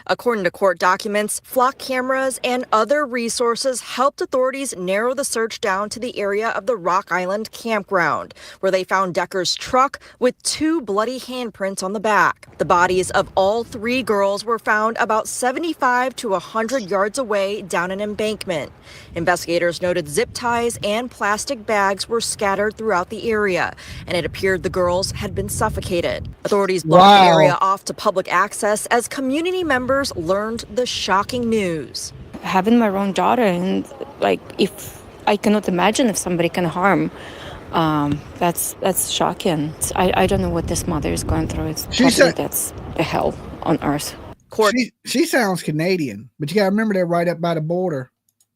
According to court documents, flock cameras and other resources helped authorities narrow the search down to the area of the Rock Island campground, where they found Decker's truck with 2 bloody handprints on the back. The bodies of all 3 girls were found about 75 to 100 yards away down an embankment. Investigators noted zip ties and plastic bags were scattered throughout the area, and it appeared the girls had been suffocated. Authorities blocked the area off to public access as community members learned the shocking news. Having my own daughter, and like, if I cannot imagine if somebody can harm, that's shocking. I don't know what this mother is going through. That's the hell on earth. She sounds Canadian, but you got to remember they're right up by the border.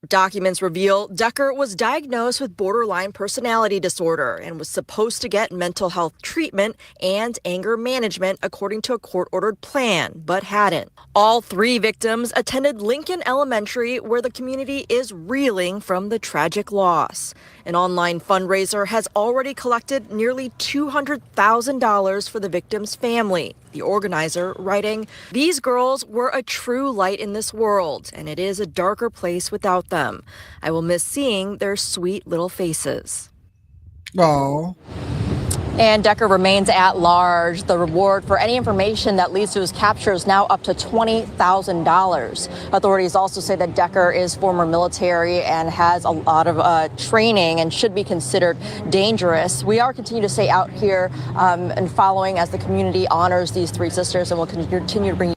Documents reveal Decker was diagnosed with borderline personality disorder and was supposed to get mental health treatment and anger management according to a court-ordered plan, but hadn't. All 3 victims attended Lincoln Elementary, where the community is reeling from the tragic loss. An online fundraiser has already collected nearly $200,000 for the victim's family. The organizer writing, "These girls were a true light in this world, and it is a darker place without them. I will miss seeing their sweet little faces." Oh. And Decker remains at large. The reward for any information that leads to his capture is now up to $20,000. Authorities also say that Decker is former military and has a lot of training and should be considered dangerous. We are continuing to stay out here and following as the community honors these 3 sisters, and will continue to bring you.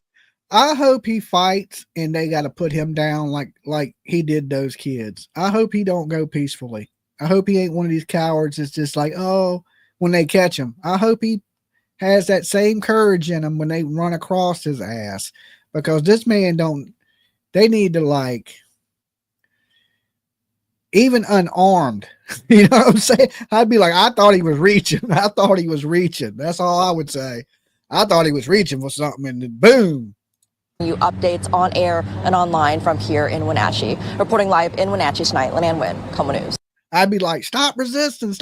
I hope he fights and they got to put him down like he did those kids. I hope he don't go peacefully. I hope he ain't one of these cowards that's just like, oh, when they catch him. I hope he has that same courage in him when they run across his ass, because this man they need to, like, even unarmed, you know what I'm saying? I'd be like, I thought he was reaching. I thought he was reaching. That's all I would say. I thought he was reaching for something, and then boom. You updates on air and online from here in Wenatchee. Reporting live in Wenatchee tonight, Lynn Ann Wynn, KOMO News. I'd be like, stop resisting,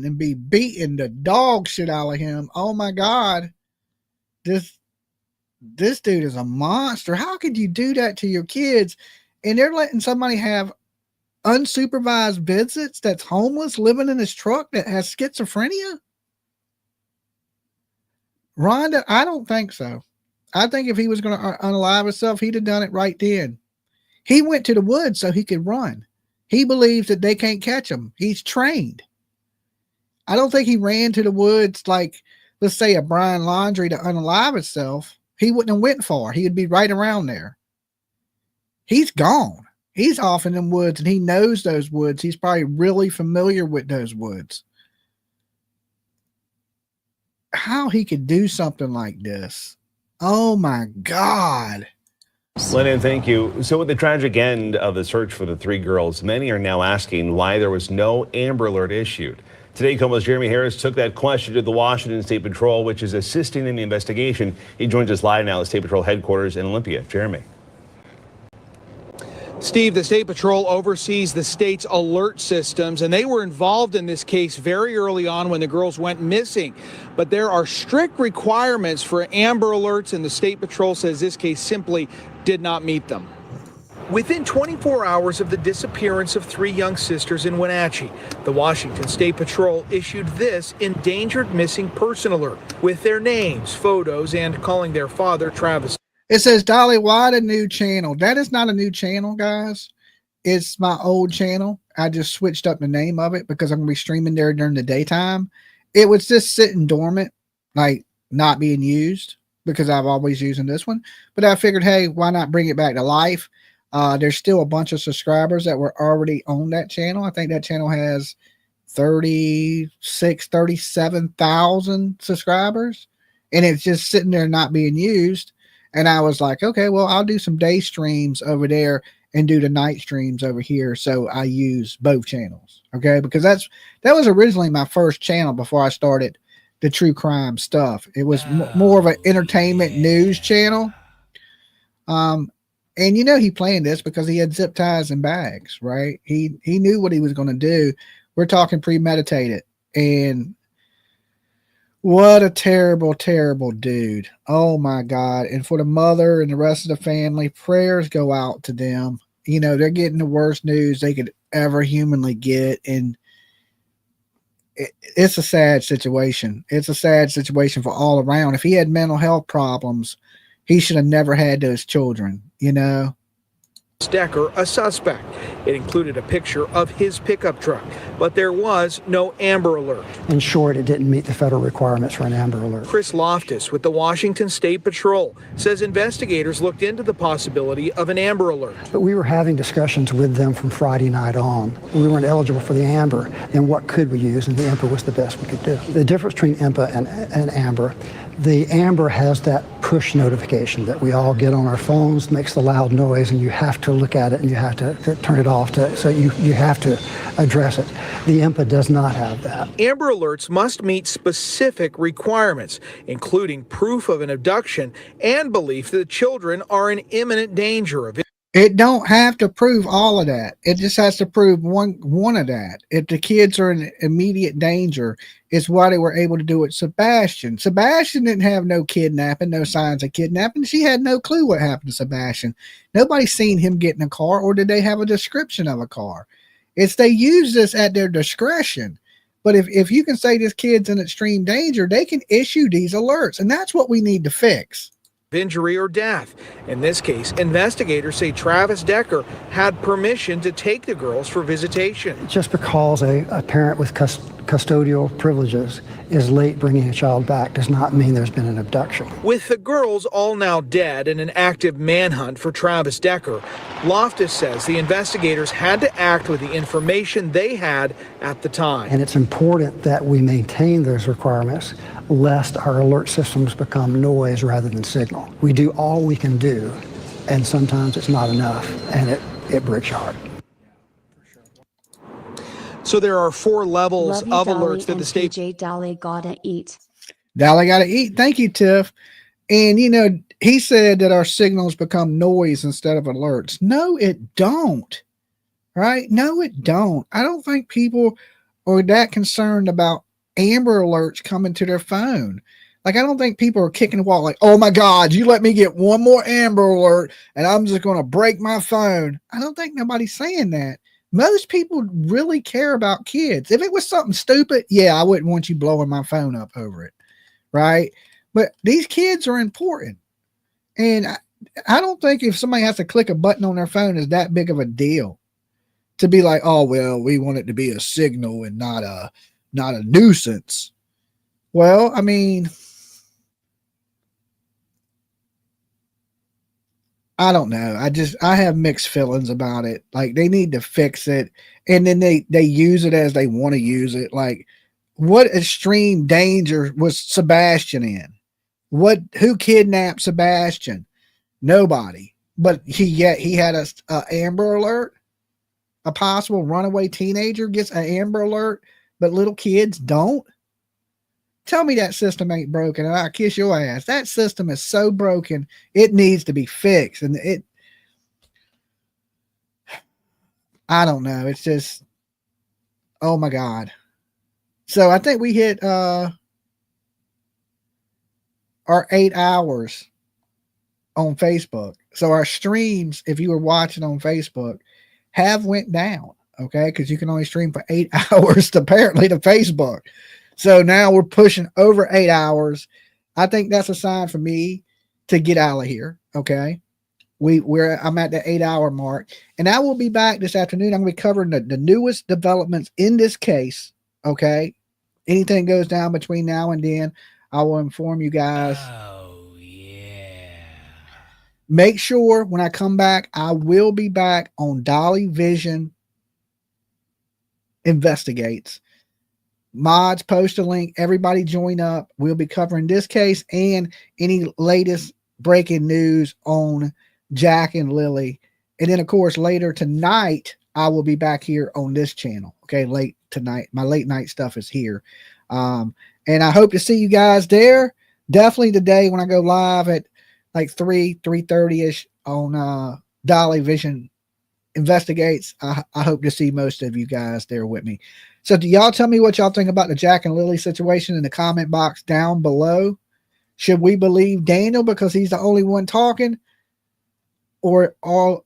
and be beating the dog shit out of him. Oh my God. This dude is a monster. How could you do that to your kids? And they're letting somebody have unsupervised visits that's homeless, living in his truck, that has schizophrenia? Rhonda, I don't think so. I think if he was going to unalive himself, he'd have done it right then. He went to the woods so he could run. He believes that they can't catch him. He's trained. I don't think he ran to the woods like, let's say, a Brian Laundrie to unalive himself. He wouldn't have went far. He would be right around there. He's gone. He's off in them woods, and he knows those woods. He's probably really familiar with those woods. How he could do something like this. Oh my God. Lennon, thank you. So with the tragic end of the search for the 3 girls, many are now asking why there was no Amber Alert issued. Today, KOMO's Jeremy Harris took that question to the Washington State Patrol, which is assisting in the investigation. He joins us live now at State Patrol headquarters in Olympia. Jeremy. Steve, the State Patrol oversees the state's alert systems, and they were involved in this case very early on when the girls went missing. But there are strict requirements for Amber Alerts, and the State Patrol says this case simply did not meet them. Within 24 hours of the disappearance of 3 young sisters in Wenatchee, the Washington State Patrol issued this endangered missing person alert with their names, photos, and calling their father, Travis. It says, Dolly, why the new channel? That is not a new channel, guys. It's my old channel. I just switched up the name of it because I'm going to be streaming there during the daytime. It was just sitting dormant, like not being used, because I've always using this one. But I figured, hey, why not bring it back to life? There's still a bunch of subscribers that were already on that channel. I think that channel has 37,000 subscribers, and it's just sitting there not being used. And I was like, okay, well, I'll do some day streams over there and do the night streams over here. So I use both channels. Okay. Because that was originally my first channel before I started the true crime stuff. It was more of an entertainment news channel. And you know, he planned this because he had zip ties and bags, right? He knew what he was going to do. We're talking premeditated. And What a terrible, terrible dude. Oh my God. And for the mother and the rest of the family, prayers go out to them. You know, they're getting the worst news they could ever humanly get. And it's a sad situation. It's a sad situation for all around. If he had mental health problems, he should have never had those children, you know? Decker a suspect. It included a picture of his pickup truck, but there was no Amber Alert. In short, it didn't meet the federal requirements for an Amber Alert. Chris Loftus with the Washington State Patrol says investigators looked into the possibility of an Amber Alert. But we were having discussions with them from Friday night on. We weren't eligible for the Amber, and what could we use? And the IMPA was the best we could do. The difference between IMPA and Amber, the Amber has that push notification that we all get on our phones, makes the loud noise, and you have to look at it and you have to turn it off. So you have to address it. The IMPA does not have that. Amber Alerts must meet specific requirements, including proof of an abduction and belief that children are in imminent danger of it. It don't have to prove all of that. It just has to prove one of that. If the kids are in immediate danger, it's why they were able to do it. Sebastian didn't have no kidnapping, no signs of kidnapping. She had no clue what happened to Sebastian. Nobody's seen him get in a car, or did they have a description of a car? It's they use this at their discretion. But if you can say this kid's in extreme danger, they can issue these alerts, and that's what we need to fix. Injury or death. In this case, investigators say Travis Decker had permission to take the girls for visitation. Just because a parent with custodial privileges is late bringing a child back does not mean there's been an abduction. With the girls all now dead and an active manhunt for Travis Decker, Loftus says the investigators had to act with the information they had at the time. And it's important that we maintain those requirements lest our alert systems become noise rather than signal. We do all we can do, and sometimes it's not enough, and it breaks your heart. So there are 4 levels Love you, of Dolly, alerts that the and state. PJ Dolly gotta eat. Dolly gotta eat. Thank you, Tiff. And you know, he said that our signals become noise instead of alerts. No, it don't. Right? No, it don't. I don't think people are that concerned about Amber Alerts coming to their phone. Like, I don't think people are kicking the wall like, oh my God, you let me get one more Amber Alert and I'm just going to break my phone. I don't think nobody's saying that. Most people really care about kids. If it was something stupid, yeah, I wouldn't want you blowing my phone up over it. Right? But these kids are important. And I don't think if somebody has to click a button on their phone is that big of a deal to be like, oh, well, we want it to be a signal and not a nuisance. Well, I mean, I don't know. I have mixed feelings about it. Like, they need to fix it. And then they use it as they want to use it. Like, what extreme danger was Sebastian in? Who kidnapped Sebastian? Nobody. But he had a Amber Alert. A possible runaway teenager gets an Amber Alert, but little kids don't. Tell me that system ain't broken, and I'll kiss your ass. That system is so broken, it needs to be fixed. And I don't know. It's just, oh my God. So I think we hit our 8 hours on Facebook. So our streams, if you were watching on Facebook, have went down. Okay, because you can only stream for 8 hours apparently to Facebook. So now we're pushing over 8 hours. I think that's a sign for me to get out of here. Okay, I'm at the 8 hour mark, and I will be back this afternoon. I'm going to be covering the newest developments in this case. Okay, anything goes down between now and then, I will inform you guys. Oh yeah. Make sure when I come back, I will be back on Dolly Vision Investigates. Mods, post a link. Everybody join up. We'll be covering this case and any latest breaking news on Jack and Lily. And then, of course, later tonight, I will be back here on this channel. Okay, late tonight. My late night stuff is here. And I hope to see you guys there. Definitely today when I go live at like 3:30ish on Dolly Vision Investigates. I hope to see most of you guys there with me. So do y'all tell me what y'all think about the Jack and Lily situation in the comment box down below? Should we believe Daniel because he's the only one talking? Or are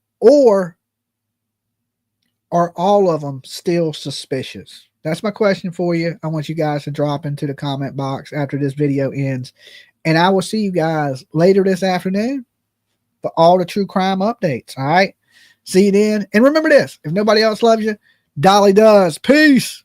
all of them still suspicious? That's my question for you. I want you guys to drop into the comment box after this video ends. And I will see you guys later this afternoon for all the true crime updates. All right. See you then. And remember this, if nobody else loves you, Dolly does. Peace.